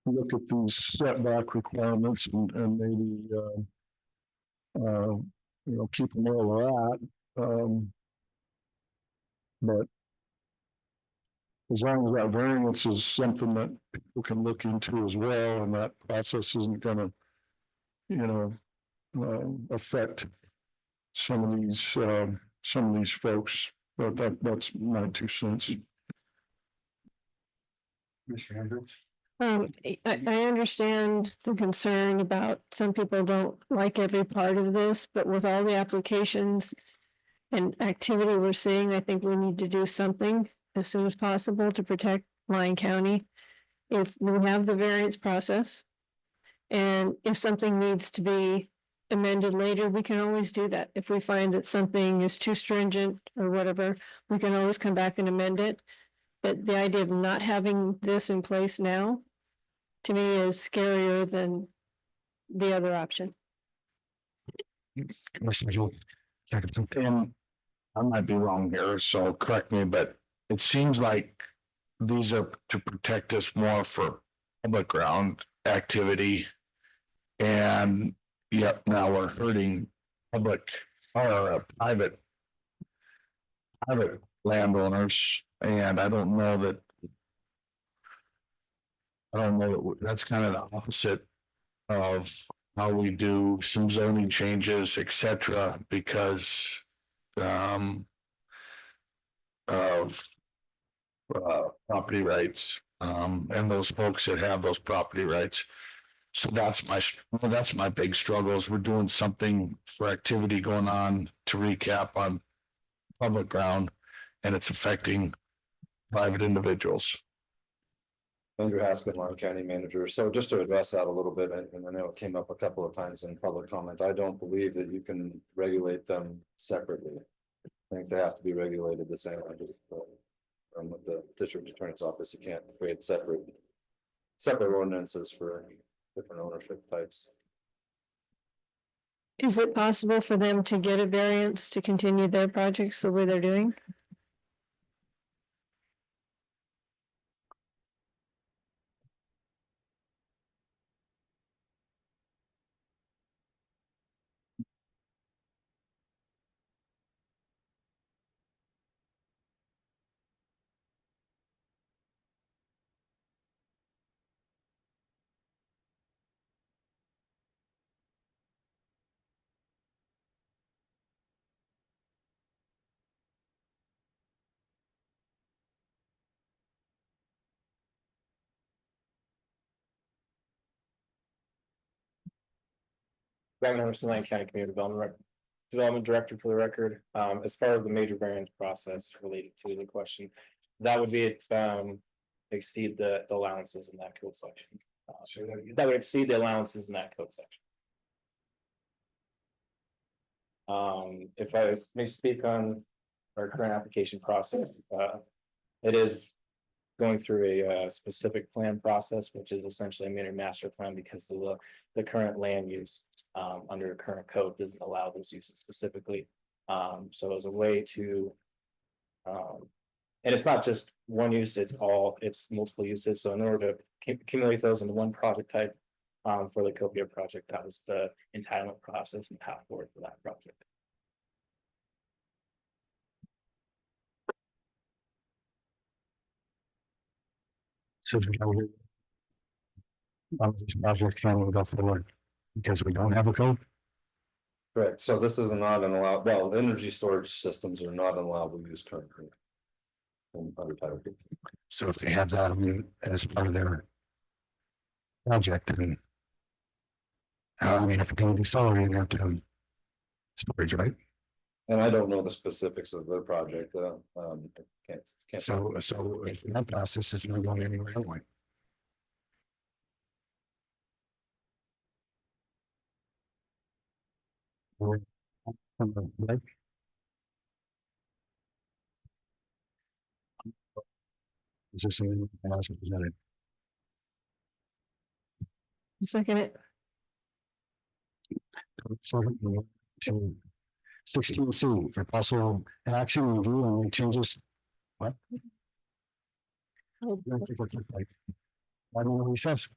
look at these setback requirements and maybe keep them where we're at. But as long as that variance is something that people can look into as well, and that process isn't going to, affect some of these folks. But that's my 2 cents. Mr. Hendricks. I understand the concern about some people don't like every part of this, but with all the applications and activity we're seeing, I think we need to do something as soon as possible to protect Lyon County. If we have the variance process, and if something needs to be amended later, we can always do that. If we find that something is too stringent or whatever, we can always come back and amend it. But the idea of not having this in place now, to me, is scarier than the other option. Commissioner Jacobson, and I might be wrong here, so correct me, but it seems like these are to protect us more for public ground activity. And yet now we're hurting public or private landowners, and I don't know that that's kind of the opposite of how we do some zoning changes, et cetera, because of property rights, and those folks that have those property rights. So that's my big struggle is we're doing something for activity going on to recap on public ground, and it's affecting private individuals. Andrew Haskett, Lyon County Manager. So just to address that a little bit, and I know it came up a couple of times in public comment, I don't believe that you can regulate them separately. I think they have to be regulated the same. With the district attorney's office, you can't create separate ordinances for different ownership types. Is it possible for them to get a variance to continue their projects the way they're doing? Greg Emerson, Lyon County Community Development Director for the record. As far as the major variance process related to the question, that would be exceed the allowances in that code section. That would exceed the allowances in that code section. If I may speak on our current application process, it is going through a specific plan process, which is essentially a mini master plan because the current land use under current code doesn't allow those uses specifically. So as a way to, and it's not just one use, it's multiple uses. So in order to accumulate those into one project type for the Copia project, that was the entitlement process and path forward for that project. So these projects can't go forward because we don't have a code. Correct. So this is not an allowed, well, energy storage systems are not an allowable use currently. Under Title 15. So if they have that as part of their project, then I mean, if we're going to do solar, you have to have storage, right? And I don't know the specifics of their project. Can't. So if that process is not going anywhere anyway. Is there something else presented? Second it. To 16C for possible action review and make changes. What? I don't know what he says.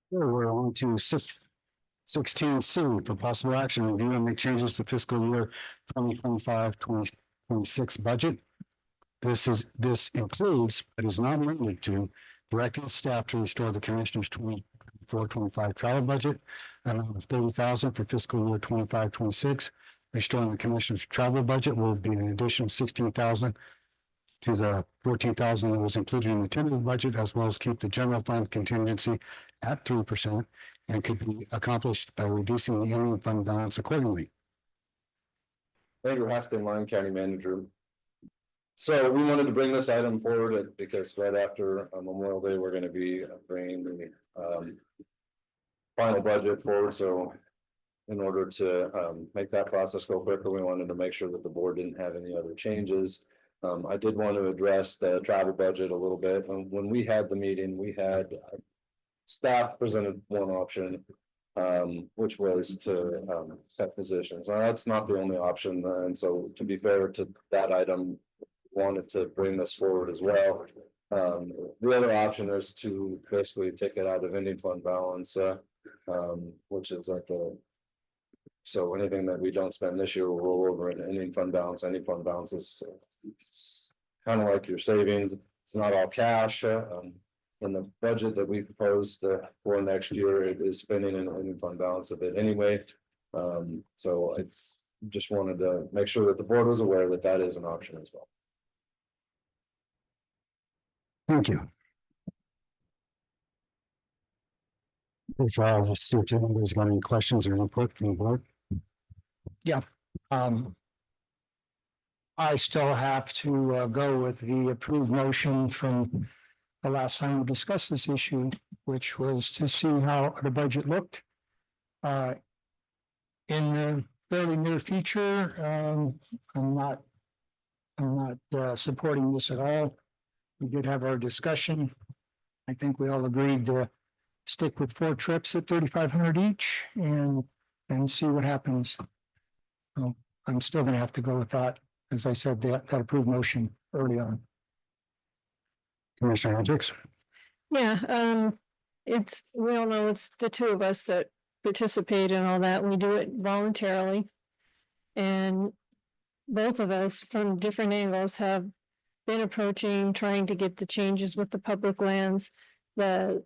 Here we're on to 16C for possible action review and make changes to fiscal year 2025-2026 budget. This includes, but is not limited to, directing staff to restore the commissioner's 24-25 travel budget, amount of $30,000 for fiscal year 25-26. Restoring the commissioner's travel budget will be an additional $16,000 to the $14,000 that was included in the tentative budget, as well as keep the general fund contingency at 3%, and could be accomplished by reducing the ending fund balance accordingly. Andrew Haskett, Lyon County Manager. So we wanted to bring this item forward because right after Memorial Day, we're going to be bringing the final budget forward. So in order to make that process go quicker, we wanted to make sure that the board didn't have any other changes. I did want to address the travel budget a little bit. When we had the meeting, we had staff presented one option which was to set positions. Now, that's not the only option, and so to be fair to that item, wanted to bring this forward as well. The other option is to basically take it out of ending fund balance, which is like so anything that we don't spend this year will roll over in ending fund balance. Ending fund balance is kind of like your savings. It's not all cash. In the budget that we proposed for next year, it is spending an ending fund balance of it anyway. So I just wanted to make sure that the board was aware that that is an option as well. Thank you. If I'll see if anybody's got any questions or input from the board. Yeah. I still have to go with the approved motion from the last time we discussed this issue, which was to see how the budget looked. In the fairly near future, I'm not supporting this at all. We did have our discussion. I think we all agreed to stick with 4 trips at 3,500 each and see what happens. I'm still gonna have to go with that, as I said, that approved motion early on. Commissioner Hendricks? Yeah, we all know it's the two of us that participate in all that. We do it voluntarily. And both of us from different angles have been approaching, trying to get the changes with the public lands. The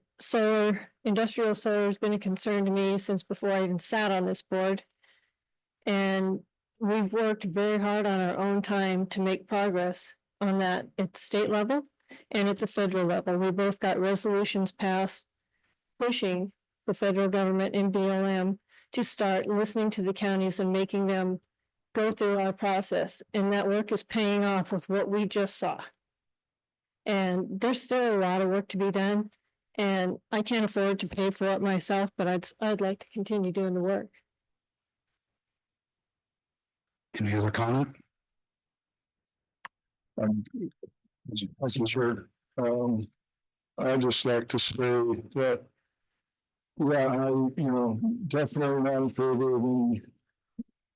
industrial solar has been a concern to me since before I even sat on this board. And we've worked very hard on our own time to make progress on that at the state level and at the federal level. We both got resolutions passed pushing the federal government and BLM to start listening to the counties and making them go through our process. And that work is paying off with what we just saw. And there's still a lot of work to be done. And I can't afford to pay for it myself, but I'd like to continue doing the work. Any other comment? Sure. I'd just like to say that, yeah, I, definitely not in favor of any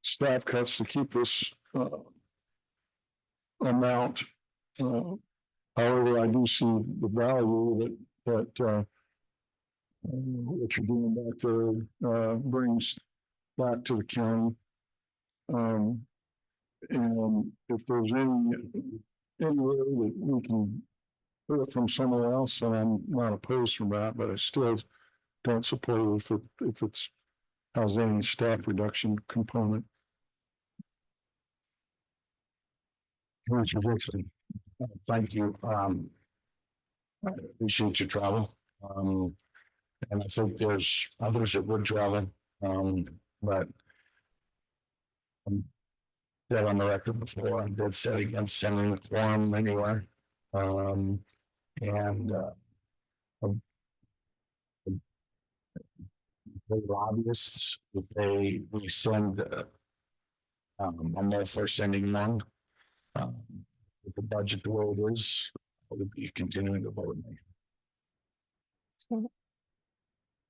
staff cuts to keep this amount. However, I do see the value that what you're doing back there brings back to the county. And if there's any way that we can put it from somewhere else, then I'm not opposed to that, but I still don't support it if it's has any staff reduction component. Commissioner Dixon, thank you. I appreciate your travel. And I think there's others that would travel, but said on the record before, I did say against sending the quorum anywhere. The lobbyists, if they rescind I'm all for sending one. With the budget the way it is, I would be continuing to vote.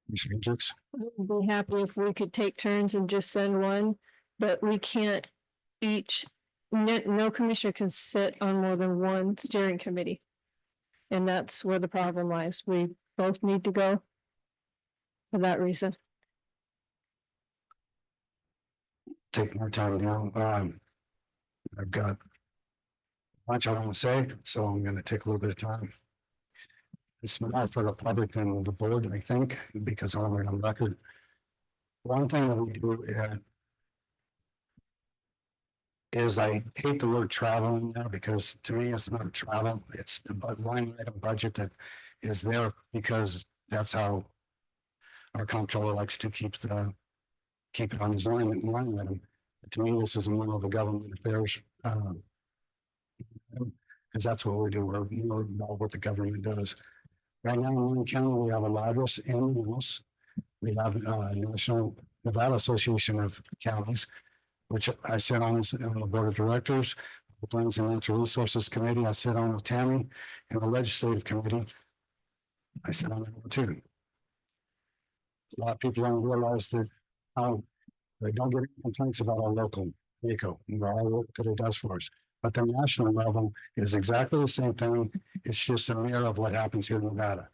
Commissioner Hendricks? I'd be happy if we could take turns and just send one, but we can't each, no commissioner can sit on more than one steering committee. And that's where the problem lies. We both need to go for that reason. Take more time now. I've got a bunch I want to say, so I'm going to take a little bit of time. It's more for the public than the board, I think, because I'm on record. One thing that we do is I hate the word travel in there because to me it's not travel. It's a line item budget that is there because that's how our comptroller likes to keep it on his line item. But to me, this is more of a government affairs because that's what we do. We're more about what the government does. Right now in Lyon County, we have a library in the house. We have National Nevada Association of Counties, which I sit on as the board of directors, the Plans and Natural Resources Committee. I sit on with Tammy, and the Legislative Committee. I sit on that too. A lot of people don't realize that how they don't get any complaints about our local NACO and all the work that it does for us. But the national level is exactly the same thing. It's just a mirror of what happens here in Nevada.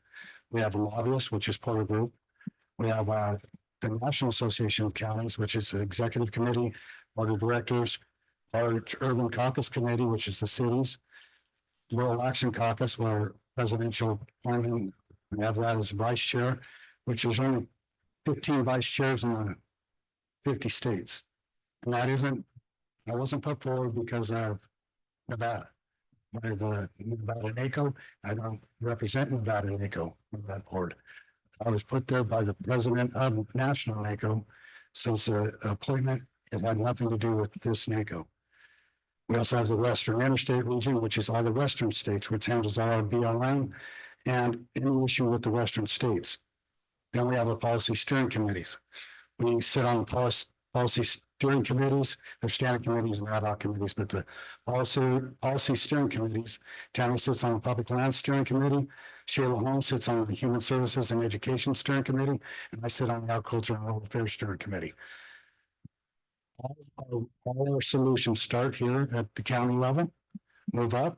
We have a lobbyist, which is Porter Group. We have the National Association of Counties, which is the executive committee, board of directors, our urban caucus committee, which is the cities, rural action caucus, where presidential appointment, we have that as vice chair, which is only 15 vice chairs in the 50 states. And I wasn't put forward because of Nevada. By the Nevada NACO, I don't represent Nevada NACO on that board. I was put there by the president of National NACO. Since the appointment, it had nothing to do with this NACO. We also have the Western Interstate region, which is all the Western states, which handles our BLM and any issue with the Western states. Then we have a policy steering committees. We sit on the policy steering committees. There's standing committees and ad hoc committees, but the policy steering committees, Tammy sits on the public land steering committee. Sheila Holmes sits on the human services and education steering committee, and I sit on the agriculture and rural affairs steering committee. All our solutions start here at the county level, move up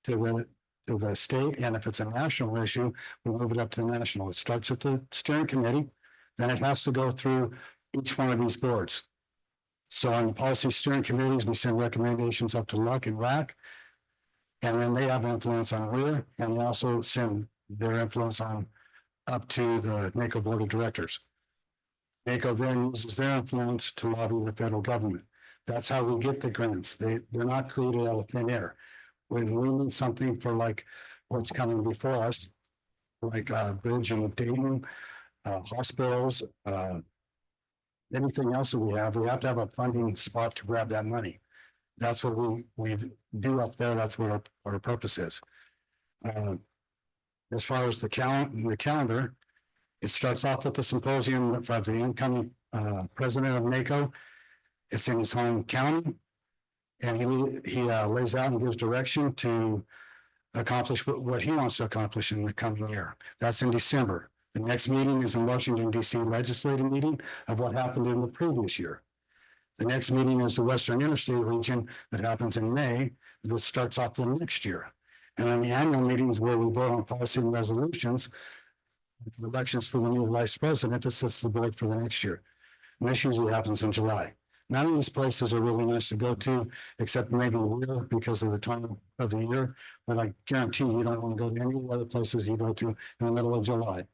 to the state, and if it's a national issue, we move it up to the national. It starts at the steering committee, then it has to go through each one of these boards. So on the policy steering committees, we send recommendations up to LUC and RAC, and then they have influence on WEIR, and they also send their influence on up to the NACO board of directors. NACO then uses their influence to lobby the federal government. That's how we get the grants. They're not created out of thin air. When we need something for like what's coming before us, like bridge in Dayton, hospitals, anything else that we have to have a funding spot to grab that money. That's what we do up there. That's what our purpose is. As far as the calendar, it starts off with the symposium for the incoming president of NACO. It's in his home county, and he lays out and gives direction to accomplish what he wants to accomplish in the coming year. That's in December. The next meeting is in Washington, D.C. legislative meeting of what happened in the previous year. The next meeting is the Western Interstate region that happens in May. That starts off the next year. And then the annual meetings where we vote on policy and resolutions, elections for the new vice president that sets the board for the next year. And this usually happens in July. None of these places are really nice to go to, except maybe WEIR because of the time of the year. But I guarantee you don't want to go to any other places you go to in the middle of July.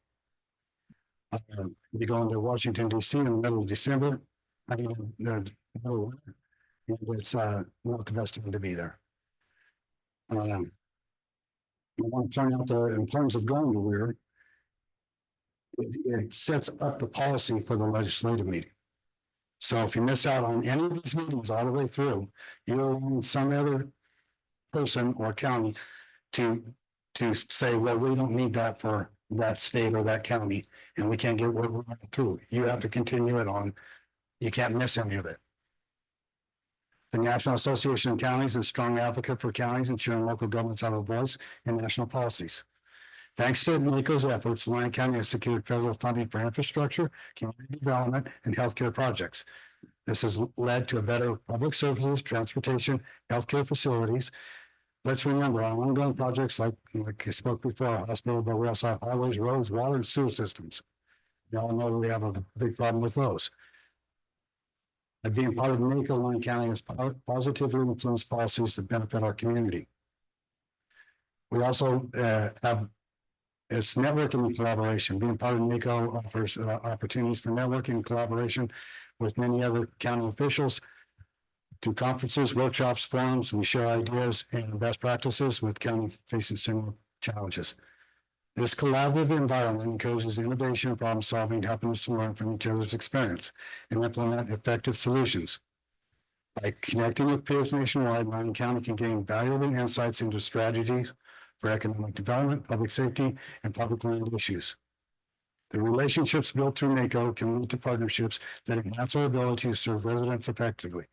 You go into Washington, D.C. in the middle of December. I mean, the middle of winter. And it's not the best time to be there. I want to point out the importance of going to WEIR. It sets up the policy for the legislative meeting. So if you miss out on any of these meetings all the way through, you're on some other person or county to say, well, we don't need that for that state or that county, and we can't get what we're going through. You have to continue it on. You can't miss any of it. The National Association of Counties is a strong advocate for counties, ensuring local governments have a voice in national policies. Thanks to NACO's efforts, Lyon County has secured federal funding for infrastructure, community development, and healthcare projects. This has led to a better public services, transportation, healthcare facilities. Let's remember our ongoing projects like I spoke before, our hospital, but we also have highways, roads, water, and sewer systems. You all know we have a big problem with those. And being part of NACO, Lyon County has positively influenced policies that benefit our community. We also have it's networking and collaboration. Being part of NACO offers opportunities for networking and collaboration with many other county officials. Through conferences, workshops, forums, we share ideas and best practices with county facing similar challenges. This collaborative environment encourages innovation and problem solving, helping us to learn from each other's experience and implement effective solutions. By connecting with peers nationwide, Lyon County can gain valuable insights into strategies for economic development, public safety, and public land issues. The relationships built through NACO can lead to partnerships that enhance our ability to serve residents effectively.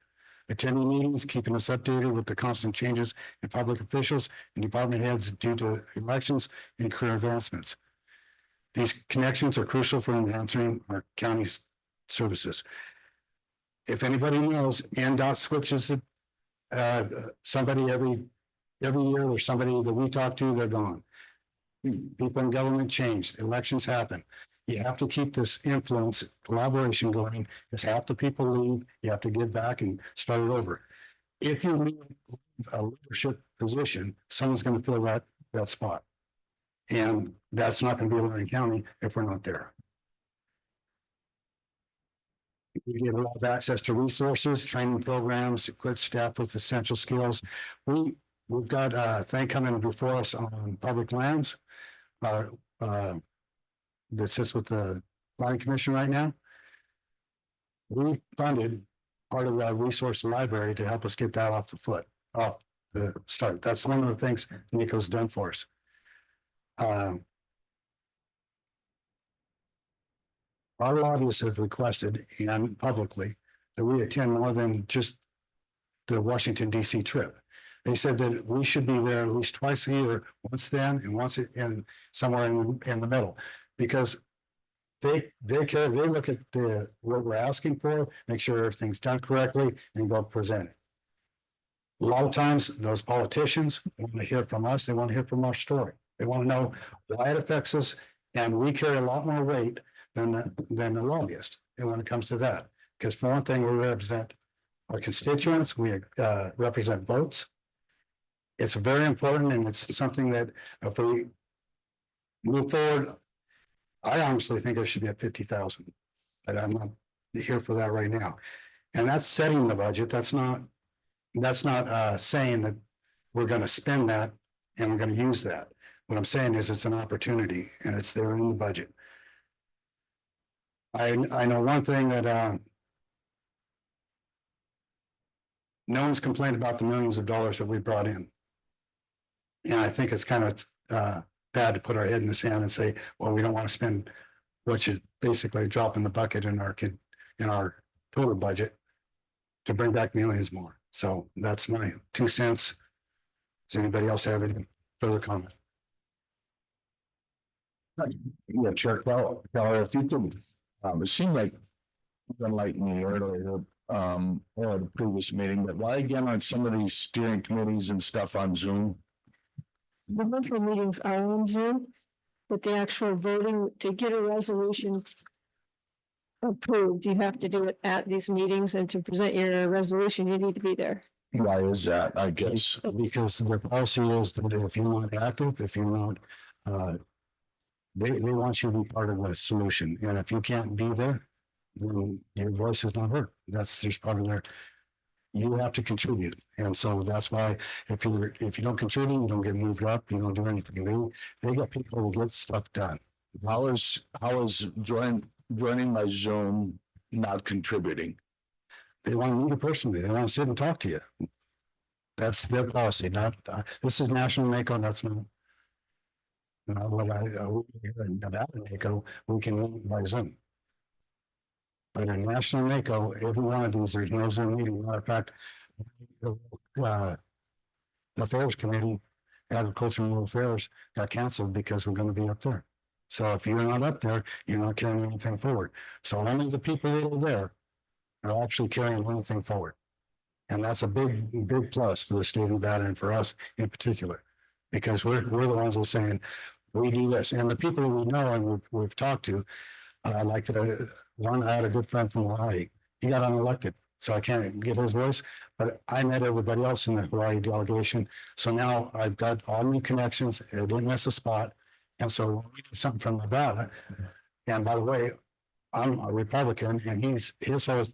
Attending meetings, keeping us updated with the constant changes in public officials and department heads due to elections and career advancements. These connections are crucial for enhancing our county's services. If anybody knows, NDOT switches somebody every year, or somebody that we talk to, they're gone. People in government change, elections happen. You have to keep this influence, collaboration going, because half the people leave, you have to get back and start it over. If you leave a leadership position, someone's going to fill that spot. And that's not going to be Lyon County if we're not there. We get a lot of access to resources, training programs, equip staff with essential skills. We've got a thing coming before us on public lands. That sits with the Planning Commission right now. We funded part of the resource library to help us get that off the start. That's one of the things Nico's done for us. Our lobbyists have requested, and publicly, that we attend more than just the Washington DC trip. They said that we should be there at least twice a year, once then and once in somewhere in the middle, because they look at what we're asking for, make sure everything's done correctly, and go present it. A lot of times, those politicians want to hear from us. They want to hear from our story. They want to know why it affects us, and we carry a lot more weight than the lobbyist. And when it comes to that, because for one thing, we represent our constituents, we represent votes. It's very important, and it's something that if we move forward, I honestly think it should be at 50,000, but I'm not here for that right now. And that's setting the budget. That's not saying that we're going to spend that and we're going to use that. What I'm saying is it's an opportunity, and it's there in the budget. I know one thing that no one's complained about the millions of dollars that we brought in. And I think it's kind of bad to put our head in the sand and say, well, we don't want to spend, which is basically a drop in the bucket in our total budget to bring back millions more. So that's my 2 cents. Does anybody else have any further comment? Yeah, Chair Keller, if you could, it seemed like you enlightened me earlier, or the previous meeting, but why again on some of these steering committees and stuff on Zoom? The monthly meetings are on Zoom, but the actual voting to get a resolution approved, you have to do it at these meetings, and to present your resolution, you need to be there. Why is that? I guess because the policy is that if you're not active, if you're not, they want you to be part of the solution, and if you can't be there, then your voice is not heard. That's just part of their. You have to contribute, and so that's why if you don't contribute, you don't get moved up, you don't do anything. They got people to get stuff done. How is joining my Zoom not contributing? They want to meet you personally. They want to sit and talk to you. That's their policy. Not this is National NACO. That's not. What Nevada NACO, we can meet by Zoom. But in National NACO, every one of these, there's no Zoom meeting. Matter of fact, the Affairs Committee, Agricultural Affairs, got canceled because we're going to be up there. So if you're not up there, you're not carrying anything forward. So only the people that are there are actually carrying anything forward. And that's a big plus for the state of Nevada and for us in particular, because we're the ones that are saying, we do this. And the people we know and we've talked to, like I had a good friend from Hawaii. He got unelected, so I can't get his voice. But I met everybody else in the Hawaii delegation. So now I've got all new connections. I didn't miss a spot. And so we did something from Nevada. And by the way, I'm a Republican, and his whole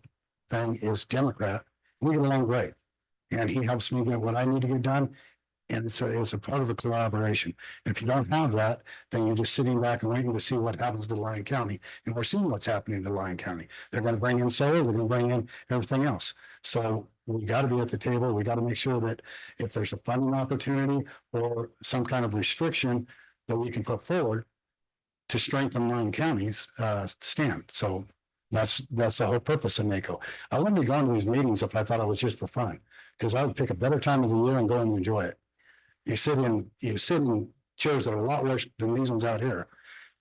thing is Democrat. We get along great. And he helps me get what I need to get done. And so it's a part of a collaboration. If you don't have that, then you're just sitting back and waiting to see what happens to Lyon County. And we're seeing what's happening to Lyon County. They're going to bring in solar, they're going to bring in everything else. So we got to be at the table. We got to make sure that if there's a funding opportunity or some kind of restriction that we can put forward to strengthen Lyon County's stand. So that's the whole purpose of NACO. I wouldn't be going to these meetings if I thought it was just for fun, because I would pick a better time of the year and go and enjoy it. You sit in chairs that are a lot worse than these ones out here,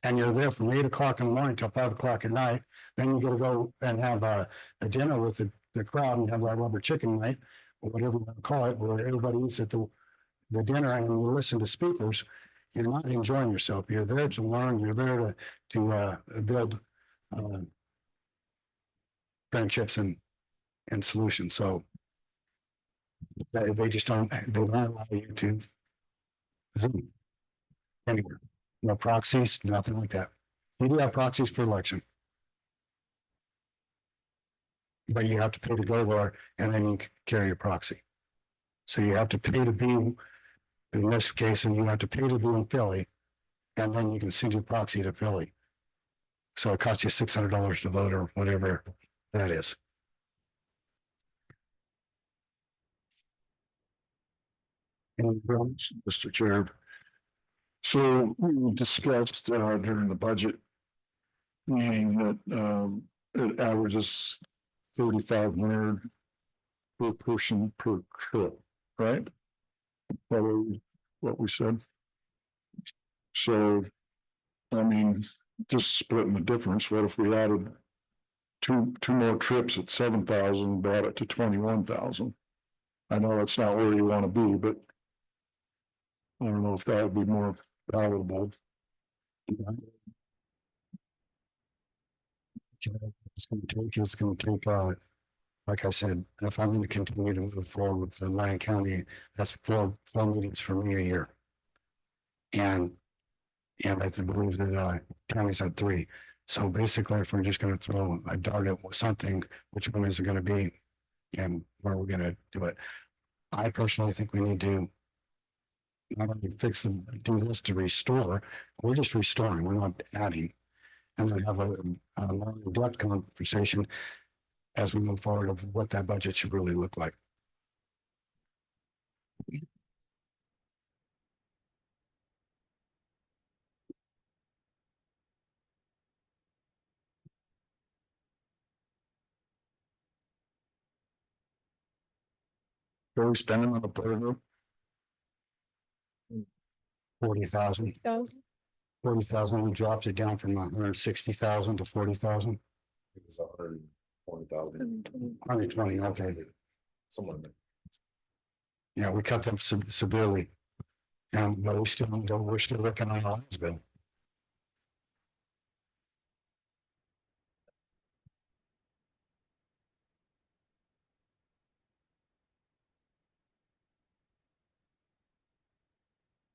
and you're there from 8 o'clock in the morning till 5 o'clock at night, then you gotta go and have a dinner with the crowd and have a rubber chicken night, or whatever you want to call it, where everybody eats at the dinner and you listen to speakers. You're not enjoying yourself. You're there to learn. You're there to build friendships and solutions. So they just don't allow you to Zoom anywhere. No proxies, nothing like that. You do have proxies for election, but you have to pay to go there, and then you carry your proxy. So you have to pay to be, in this case, and you have to pay to be in Philly, and then you can send your proxy to Philly. So it costs you $600 to vote or whatever that is. Mr. Chair. So we discussed during the budget meeting that it averages 3,500 per person per trip, right? What we said. So, I mean, just splitting the difference. What if we added two more trips at 7,000, brought it to 21,000? I know that's not where you want to be, but I don't know if that would be more palatable. It's going to take, like I said, if I'm going to continue to move forward with the Lyon County, that's four meetings for me a year. And I believe that counties had 3. So basically, if we're just going to throw a dart at something, which one is it going to be, and where we're going to do it? I personally think we need to not only do this to restore, we're just restoring, we're not adding. And then have a more in-depth conversation as we move forward of what that budget should really look like. What are we spending on the program? 40,000. 40,000. We dropped it down from 160,000 to 40,000. It was 120,000. 120. Okay. Someone. Yeah, we cut them severely, and but we're still working on our last bill.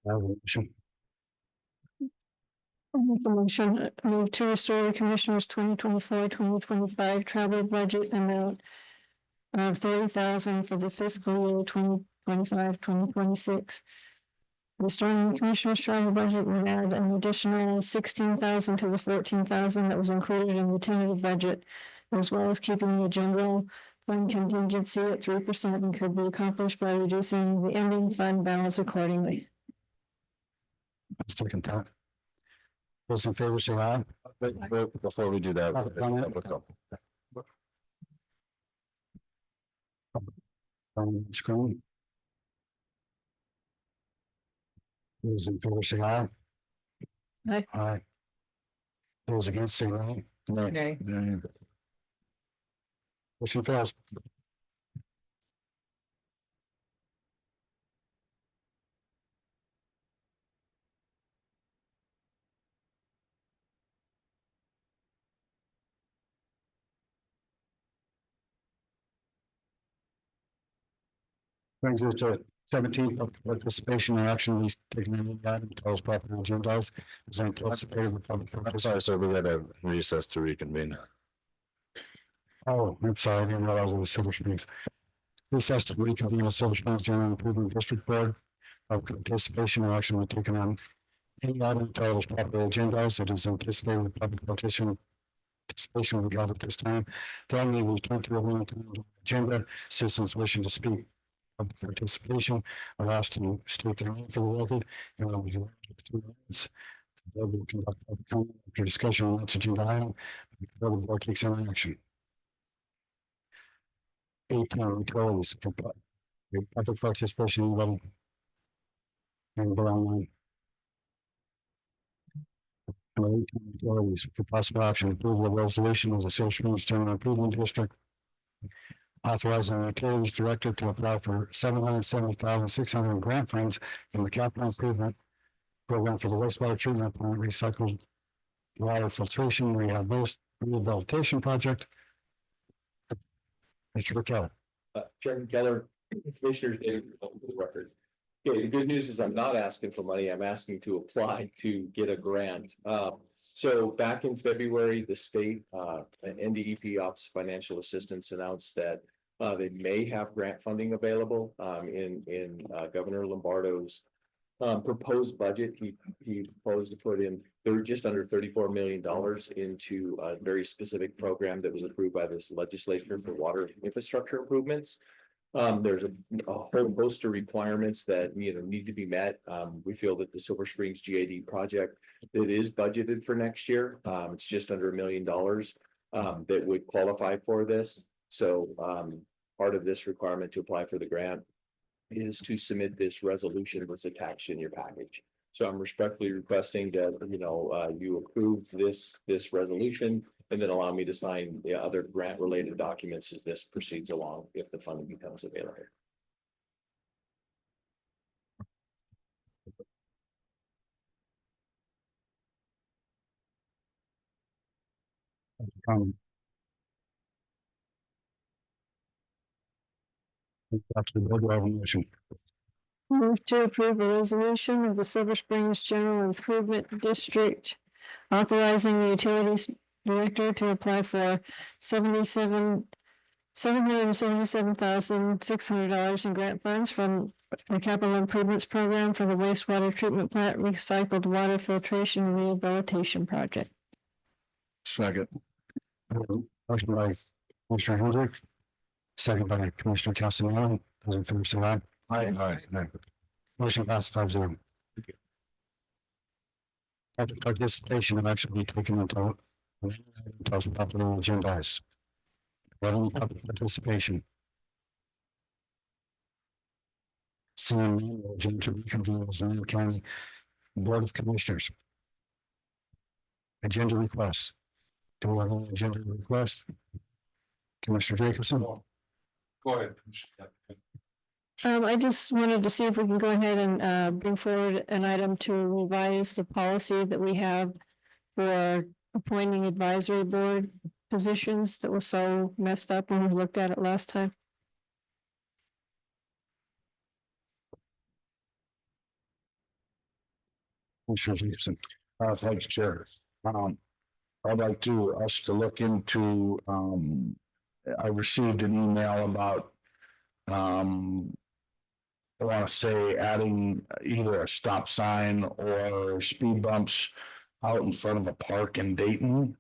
I'll make the motion, move to restore the Commissioner's 2024-2025 travel budget amount of 30,000 for the fiscal year 2025-2026. Restoring the Commissioner's travel budget would add an additional 16,000 to the 14,000 that was included in the tentative budget, as well as keeping the general fund contingency at 3% and could be accomplished by reducing the ending fund balance accordingly. Second thought. Those in favor say aye. Before we do that. On the screen. Those in favor say aye. Aye. Aye. Those against say nay. Nay. Motion fails. Brings us to 17, participation or action, least taking any item, tells property agendas, is anticipated with public I'm purpose. sorry, sir, we had a recess to reconvene. Oh, I'm sorry, I didn't realize it was Silver Springs. Recess to reconvene the Silver Springs General Improvement District Board of participation or action when taken on any item tells property agendas that is anticipated with public participation will be held at this time. Finally, we turn to a agenda, citizens wishing to speak. Public participation are asked to state their name for the record, and will be divided into 3 minutes. The board will conduct public comment after discussion on that agenda item before the board takes any action. 18 utilities for public participation in level and online. For possible action, approval of resolution of the Silver Springs General Improvement District. Authorizing the utilities director to apply for $770,600 in grant funds in the capital improvement program for the wastewater treatment plant recycled water filtration rehabilitation project. Mr. Keller. Chairman Keller, Commissioners, David, for the record. Okay, the good news is I'm not asking for money. I'm asking to apply to get a grant. So back in February, the state, NDEP Office of Financial Assistance announced that they may have grant funding available in Governor Lombardo's proposed budget. He proposed to put in just under $34 million into a very specific program that was approved by this legislature for water infrastructure improvements. There's a whole host of requirements that need to be met. We feel that the Silver Springs GAD project that is budgeted for next year, it's just under $1 million that would qualify for this. So part of this requirement to apply for the grant is to submit this resolution that's attached in your package. So I'm respectfully requesting that you approve this resolution and then allow me to sign the other grant related documents as this proceeds along if the funding becomes available. That's the board resolution. Move to approve a resolution of the Silver Springs General Improvement District authorizing the utilities director to apply for $777,600 in grant funds from the capital improvements program for the wastewater treatment plant recycled water filtration rehabilitation project. Second. Motion by Commissioner Hendrick, second by Commissioner Castellano. Those in favor say aye. Aye. Motion passes 5-0. Public participation will actually be taken until properly agendized. Any public participation? Seeing none, we'll adjourn to reconvene as Lyon County Board of Commissioners. Agenda requests. Do we have an agenda request? Commissioner Jacobson? Go ahead. I just wanted to see if we can go ahead and bring forward an item to revise the policy that we have for appointing advisory board positions that was so messed up when we looked at it last time. Commissioner Jacobson. Thanks, Chair. I'd like us to look into, I received an email about, I want to say adding either a stop sign or speed bumps out in front of a park in Dayton.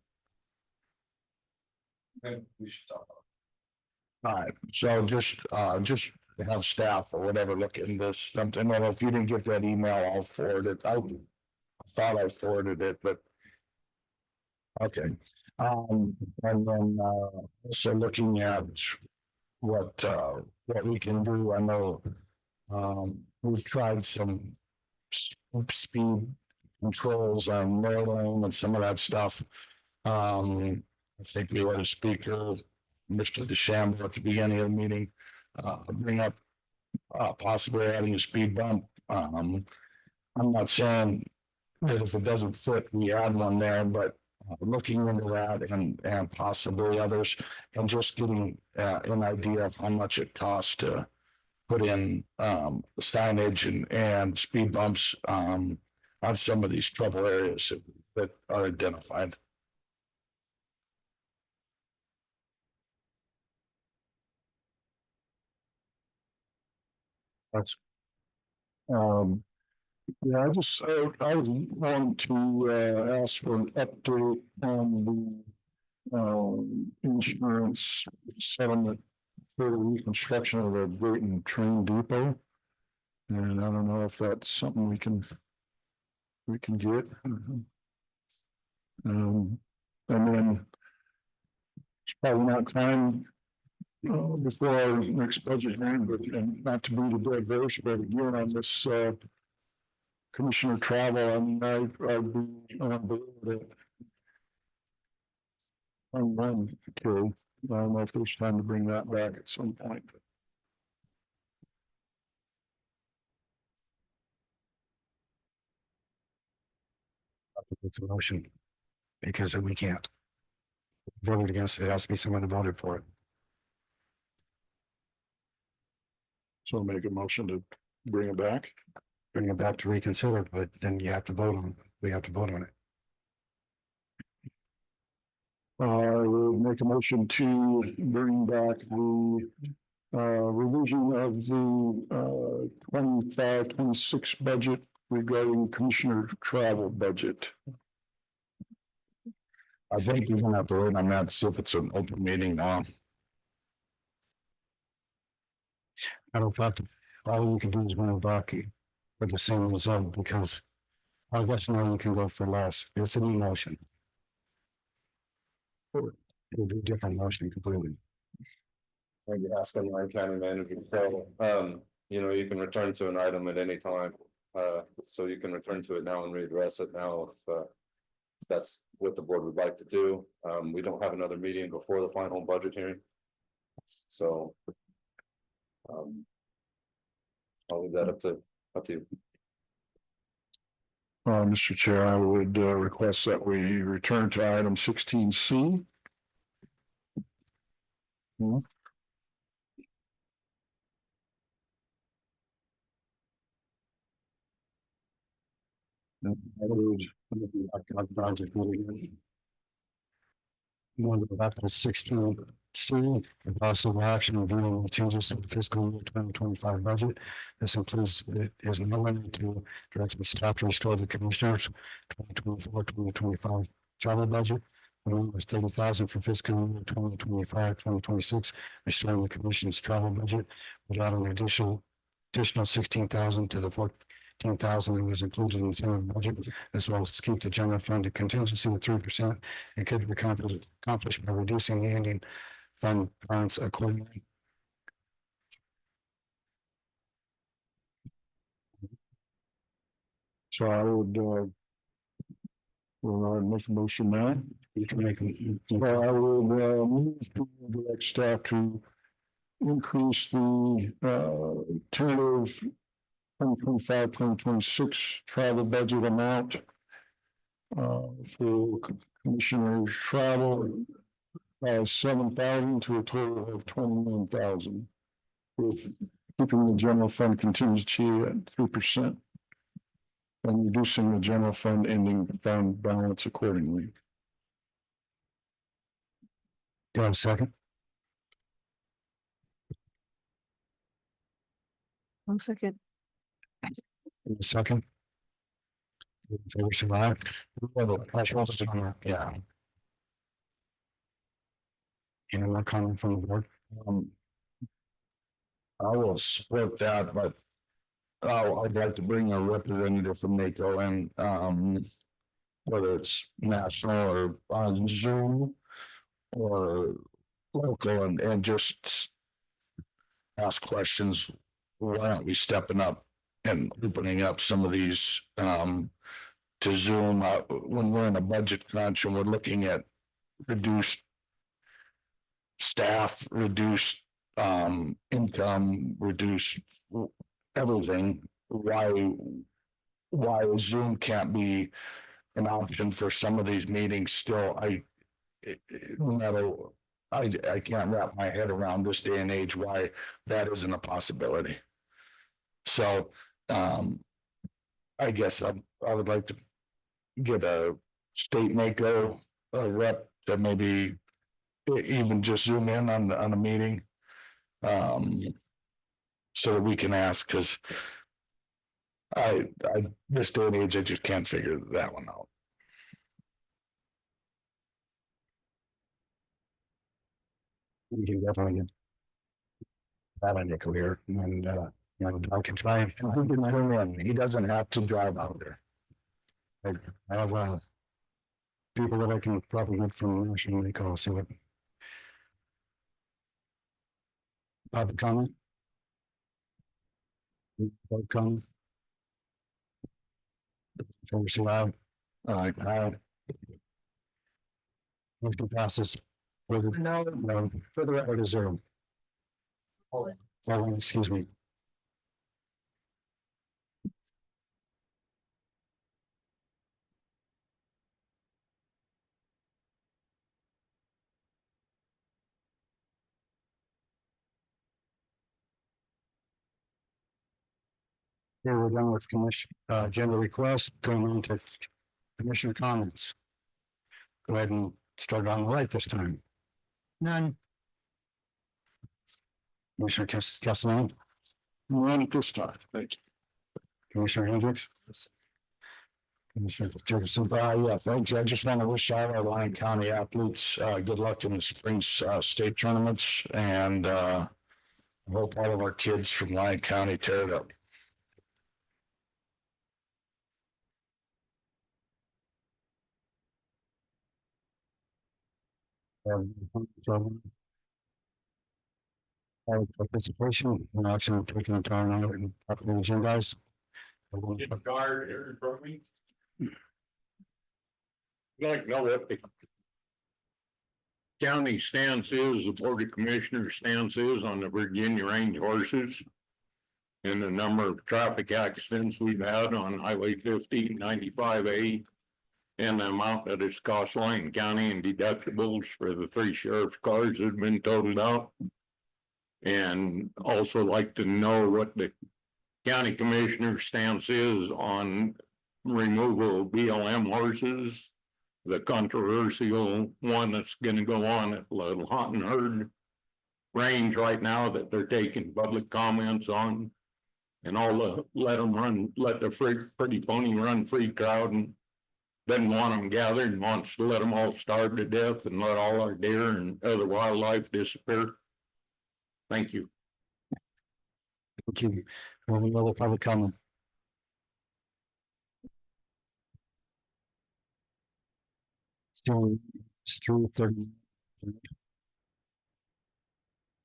We should talk All right, so just have staff or whatever look into something. Well, if you didn't get that email, I'll forward it. I thought I forwarded it, but okay. And then also looking at what we can do. I know we've tried some speed controls on Maryland and some of that stuff. I think we had a speaker, Mr. DeChambeau, at the beginning of the meeting, bring up possibly adding a speed bump. I'm not saying that if it doesn't fit, we add one there, but looking into that and possibly others, and just getting an idea of how much it costs to put in signage and speed bumps on some of these trouble areas that are identified. That's yeah, I was wanting to ask for an update on the insurance settlement for the reconstruction of the Dayton train depot. And I don't know if that's something we can get. And then it's probably not time before our next budget hearing, but and not to be the diverse, but again on this Commissioner travel, I mean, I'd be on board with it. I'm too. I don't know if there's time to bring that back at some point. It's a motion because we can't. Voted against it, it has to be someone that voted for it. So I'll make a motion to bring it back. Bring it back to reconsider, but then you have to vote on, we have to vote on it. I will make a motion to bring back the revision of the 25-26 budget regarding commissioner travel budget. I think you're gonna have to wait on that to see if it's an open meeting now. I don't think all you can do is bring it back with the same result because I guess now you can go for less. It's a new motion. It'll be a different motion completely. Maybe ask on Lyon County Manager, so, you know, you can return to an item at any time. So you can return to it now and readdress it now if that's what the board would like to do. We don't have another meeting before the final budget hearing. So. I'll leave that up to you. Mr. Chair, I would request that we return to item 16C. Back to 16C, possible action reviewing the changes to the fiscal year 2025 budget. This includes, it is no limit to directing staff to restore the commissioners 2024-2025 travel budget. Was 30,000 for fiscal year 2025-2026, restoring the commission's travel budget without an additional 16,000 to the 14,000 that was included in the general budget, as well as keep the general fund contingency at 3%. It could be accomplished by reducing the ending fund balance accordingly. So I would we'll make a motion now. You can make Well, I will move to direct staff to increase the tentative 2025-2026 travel budget amount for commissioners travel by 7,000 to a total of 21,000, with keeping the general fund contingency at 3%. And reducing the general fund ending fund balance accordingly. Do I have a second? One second. A second. Favor survive. Yeah. Any more comment from the board? I will support that, but I'd like to bring a representative from NACO and whether it's national or on Zoom or local and just ask questions. Why aren't we stepping up and opening up some of these to Zoom when we're in a budget crunch and we're looking at reduced staff, reduced income, reduced everything. Why Zoom can't be an option for some of these meetings still? I can't wrap my head around this day and age why that isn't a possibility. So I guess I would like to get a state NACO rep that maybe even just zoom in on the meeting so that we can ask, because I this day and age I just can't figure that one out. We can definitely get that on your career, and I can try and He doesn't have to drive out there. I have people that I can probably get from National NACO, see what. Public comment? Public comment? Favor say aye. Aye. Motion passes. No, for the record is zero. Oh, excuse me. Here we're done with commission, agenda requests, going on to commissioner comments. Go ahead and start on the right this time. None. Commissioner Castellano, None at this time. Thank you. Commissioner Hendricks. Commissioner Jefferson. Yeah, thanks. I just want to wish all our Lyon County athletes, good luck in the spring, state tournaments, and, I hope all of our kids from Lyon County tear it up. Participation, and action taken into our now and properly agendized. Get a card here from me. I'd like to know what the county stance is, the board of commissioners stance is on the Virginia range horses. And the number of traffic accidents we've had on Highway 50, 95A. And the amount that it's cost Lyon County and deductibles for the 3 sheriff's cars that have been totaled out. And also like to know what the county commissioner stance is on removal of BLM horses. The controversial one that's gonna go on at Little Hot and Herd range right now that they're taking public comments on. And all the let them run, let the pretty pony run free crowd and doesn't want them gathered and wants to let them all starve to death and let all our deer and other wildlife disappear. Thank you. Thank you. Any other public comment? Still, it's 3:30.